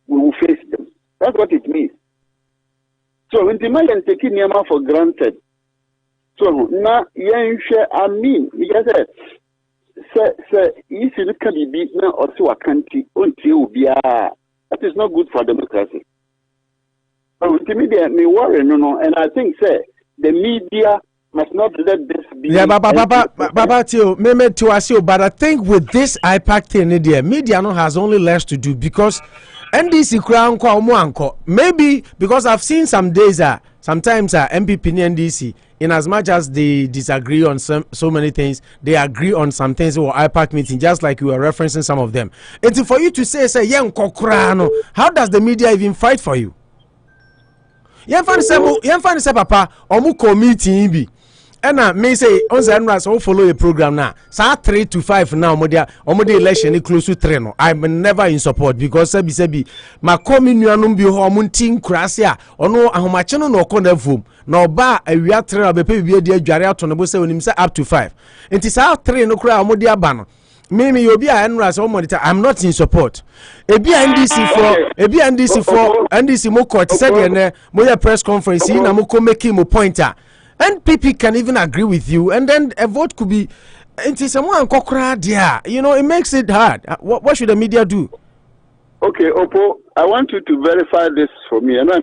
we will face them. That's what it means. So when the man taking Myanmar for granted, so now I mean, because if you look at the business or so a country until that is not good for democracy. So to me, they may worry, and I think the media must not let this be. Yeah, but I think with this IPAC thing, the media has only less to do because NDC crown maybe because I've seen some days sometimes MPP and NDC in as much as they disagree on so many things, they agree on some things or IPAC meeting, just like you were referencing some of them. And for you to say how does the media even fight for you? Papa, meeting Ena me say on the NRAS all follow a program now. Sa 3 to 5 now omo election close to 3 no. I'm never in support because sebi ma komi nuanum bi ho omo tin krase a ono ahomache no no kona vom. Na oba awia 3 abepe bi de adware ato no bo say onim say up to 5. Enti sa 3 no kura omo de aba no. Me obi a NRAS omo de I'm not in support. Ebi NDC mo court said ne mo press conference na mo ko make mo pointer. And people can even agree with you, and then a vote could be into someone there. You know, it makes it hard. What should the media do? Okay, Opo, I want you to verify this for me. And I'm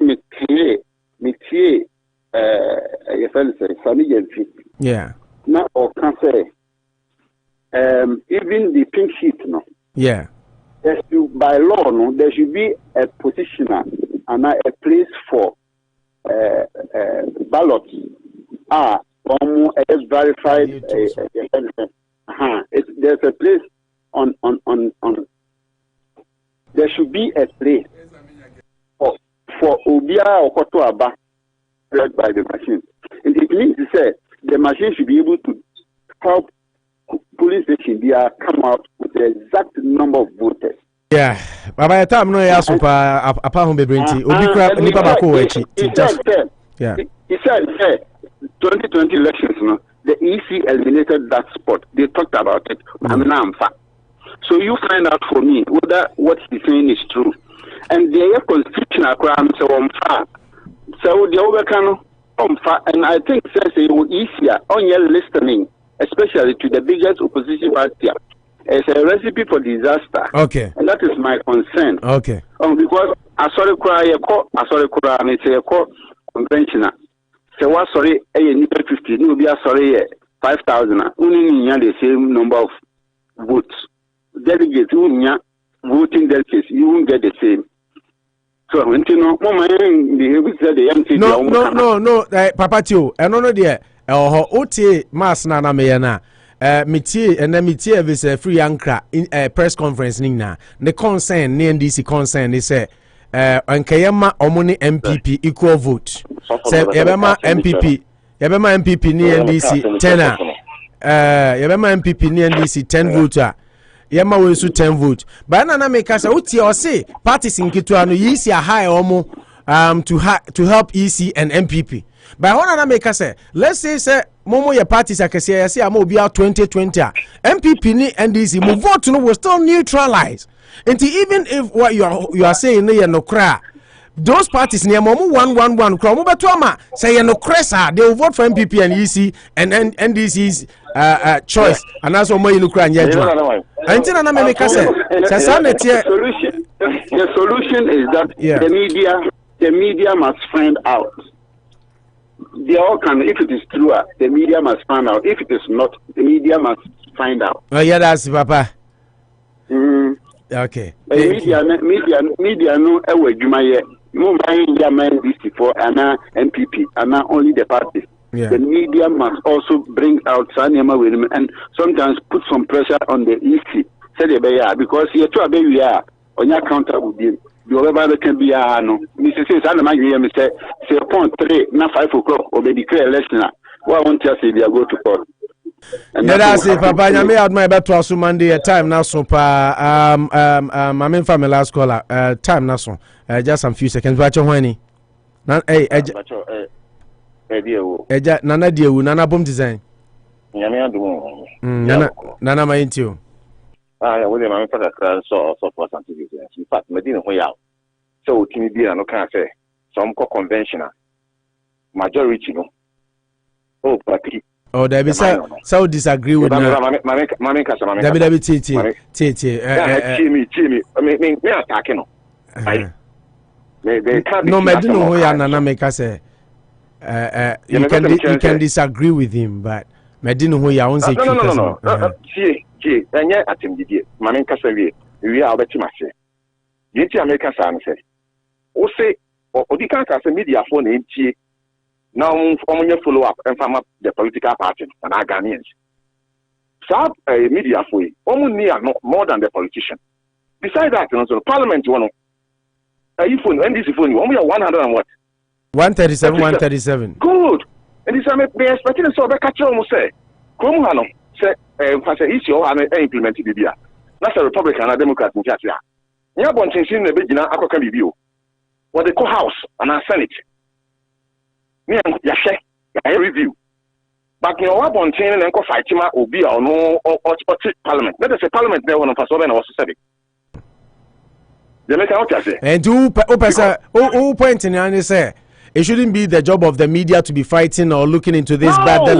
yeah. Now, or can say, even the pink sheet, no. Yeah. By law, no, there should be a positioner and a place for ballots. It's verified. There's a place on. There should be a place for Obia or Kotoaba read by the machine. And it means to say the machine should be able to help police station come out with the exact number of voters. Yeah, Baba time no ya super apa home bebenti. Obi kra nipa ba ko echi. Yeah. He said 2020 elections, no, the EC eliminated that spot. They talked about it. So you find out for me whether what he's saying is true. And the constitutional crime so the overcome and I think says it will easier on your listening, especially to the biggest opposition party. It's a recipe for disaster. Okay. And that is my concern. Okay. Because I saw the cry, and it's a court conventional. So what sorry, a 50, no be sorry 5,000. Only the same number of votes. Delegates, voting delegates, you won't get the same. So when you know, no, Papa Tio, and no dear, OTA mass na meyana. Metie and then metie this Afriyie-Ankrah in press conference nina. The concern, the NDC concern, they say. Nkayama omuni MPP equal vote. Say yabema MPP ni NDC 10 yabema MPP ni NDC 10 voter. Yama we su 10 vote. But na make us uti or say parties in Kitu anu yisi a high omo to help EC and MPP. But what na make us say let's say momo your parties akese ya say amo bia 2020 MPP ni NDC mo vote no will still neutralize. And even if what you are saying no cry, those parties near Momu 111 Kromo Batoma say no cressa, they will vote for MPP and EC and NDC's choice. And that's what you look at. The solution is that the media must find out. They all can, if it is true, the media must find out. If it is not, the media must find out. Oh yeah, that's Papa. Okay. Media no Jumaye. No mind this for Anna MPP, Anna only the party. Yeah. The media must also bring out Sanyama women and sometimes put some pressure on the EC. Say the because here to a baby on your counter would be whoever can be no. Mr. Says Mr. Say upon 3 now 5 o'clock or they declare election. What I want to say they go to court. That's it, Papa. I may add my better to Monday time now. So, my main family last caller. Time now. So, just some few seconds. But you when Nana dear, Nana bomb design. Nana my into. I will my father so for something. In fact, Medina way out. So, can you be no can say some conventional majority no. Oh, party. Oh, there be so disagree with me. There be Titi. Me attacking. No, me do know who Nana make us say. You can disagree with him, but me do know who you want say. No. See, and yet at him did. Mammy Cassavi, we are betting my say. Yet, American son said, "O say, or the cancer media phone in T. Now, from your follow up and farm up the political party and our Ghanaians. So, media for you, only more than the politician. Besides that, also, Parliament, you want to phone, NDC phone, only 100 and what? 137. Good. And this I'm expecting so be catch almost say come hano say say issue or implement bibia na say Republican and Democrat in chat ya nya bontensin na be gina akoka bibio what the courthouse and our Senate me ya share ya review but you want bonten and go fight ma obi or no or parliament let us say parliament there one of us over and also said it they make out say and who point in and say it shouldn't be the job of the media to be fighting or looking into this, but the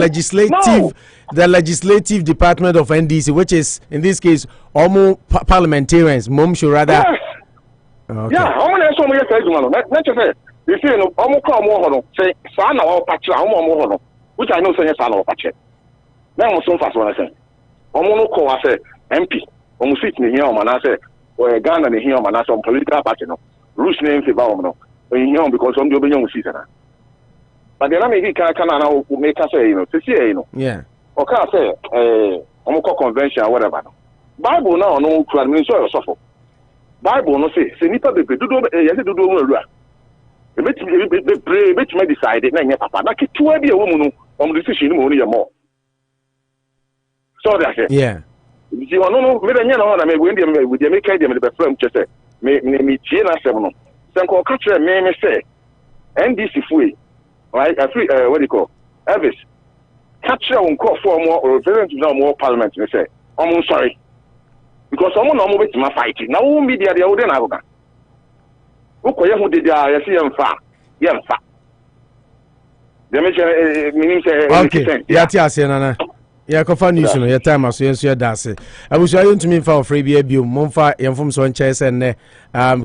legislative department of NDC, which is in this case almost parliamentarians, mom should rather. Yes. Okay. Yeah, how many so many say you say you see no almost come more say sana or patch almost which I know say sana or patch. Now I'm so fast when I say almost call I say MP almost sit in here man I say or Ghana in here man I say political party no rules name for no. Because some do young season. But then I make can now make us say, yeah. Or can say, convention or whatever. Bible now no to administer or suffer. Bible no say nipa be do bet me decide na papa na ketua bi e wo mu no decision mo no more. So that yeah. You no me nya na me we dey with dey make dem dey perform say me tie na sem no. Sanko catch me say NDC fue right what do you call Elvis catch on call for more or represent now more parliament me say I'm sorry because someone no more to fight now media they would na go ko ye hu de dia ye see yemfa they make meaning say okay yeah ti ase na yeah, cover news no your time aso yenso yedase abusu ayo ntumi mfa ofre bi abio momfa yemfom so nche se ne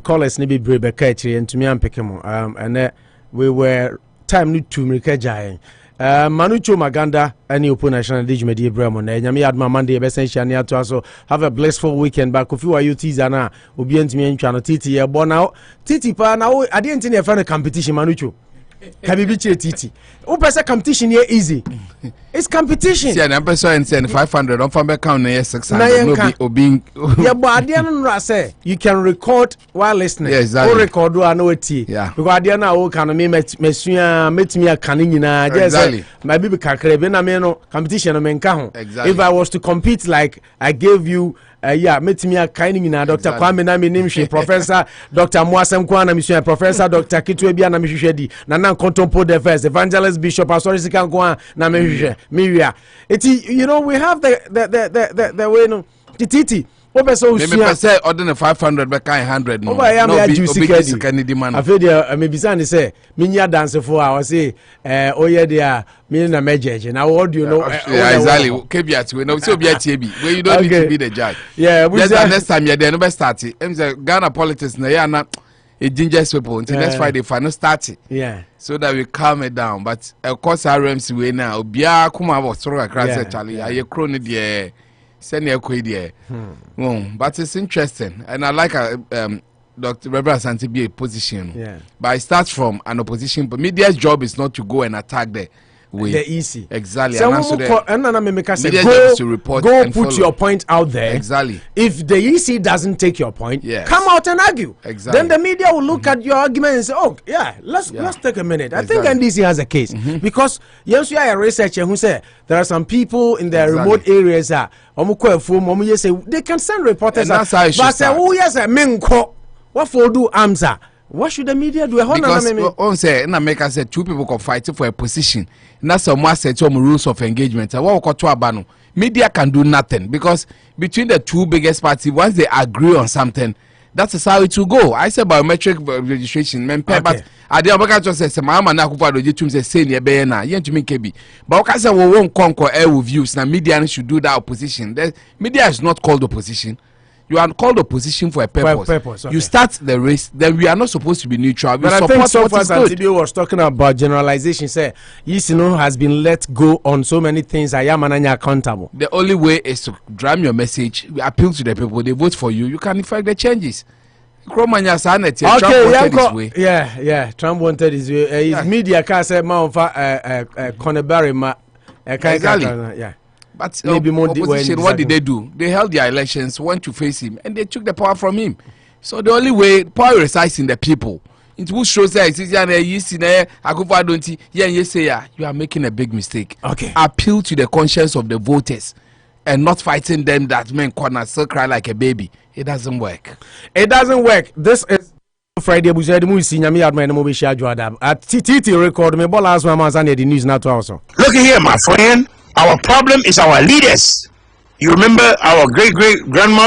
callers ne bi brebe ka akire ntumi ampeke mo and we were time no to mirika jayen Manucho Maganda any open national digimedi bremo na nyame adma Monday be sensia ne ato aso have a blissful weekend back if you are you teaser na obi ntumi antwa no titi ye bo na titi pa na ade ntini e fa na competition Manucho Kabibi Titi. Who person competition here easy? It's competition. Yeah, I'm person saying 500 on from account na 600 no be obing. Yeah, but I say you can record while listening. Yeah, exactly. Or record I know it. Yeah. Because I didn't know can me met me a canning na. Exactly. My baby kakre be na me no competition no menka ho. Exactly. If I was to compete like I gave you yeah, met me a kind na Dr. Kwame na me nimshi Professor Dr. Mwasem Kwana mission Professor Dr. Kitwebia na mishwedi na na contempo the first Evangelist Bishop Asori Sikan Kwa na Miria. You know we have the way no titi obe so usia me say order 500 be kan 100 no no be juicy Kennedy man afedia me bisa ne say minya dance for I say oye dia me na mejeje na what you know yeah, exactly kebiat we no so be atiebi where you don't need to be the judge yeah we say next time you there no be start em say Ghana politics na ya na it gingers people until next Friday final start yeah so that we calm it down but of course RMC we now obia kuma bo soro akra say Charlie aye kro ne de send your quid but it's interesting and I like Dr. Reverend Santi be a position but it starts from an opposition but media's job is not to go and attack the easy exactly so go to report and put your point out there exactly if the EC doesn't take your point come out and argue exactly then the media will look at your argument and say oh yeah let's take a minute I think NDC has a case because yes we are a researcher who say there are some people in the remote areas that they can send reporters but say oh yes what for do arms what should the media do? Because on say na make us say two people can fight for a position. Na some more set some rules of engagement. What we to abano. Media can do nothing because between the two biggest parties, once they agree on something, that is how it will go. I say biometric registration, but I didn't just say my man na kupa doji tum say near be na yen to me kebi. But I say we won't conquer air with views. Now media should do that opposition. The media is not called opposition. You are called opposition for a purpose. Okay. You start the race, then we are not supposed to be neutral. But I think so far Santibio was talking about generalization. Say, Yisino has been let go on so many things. I am accountable. The only way is to drum your message, appeal to the people, they vote for you. You can effect the changes. Trump wanted his way. Yeah. Trump wanted his way. His media can say, Conneberry, exactly. But maybe more opposition, what did they do? They held their elections, went to face him, and they took the power from him. So the only way power resides in the people. It will show that you are making a big mistake. Okay. Appeal to the conscience of the voters and not fighting them that men corner still cry like a baby. It doesn't work. It doesn't work. This is Friday. At TT record me last the news not also. Look here, my friend. Our problem is our leaders. You remember our great grandmother?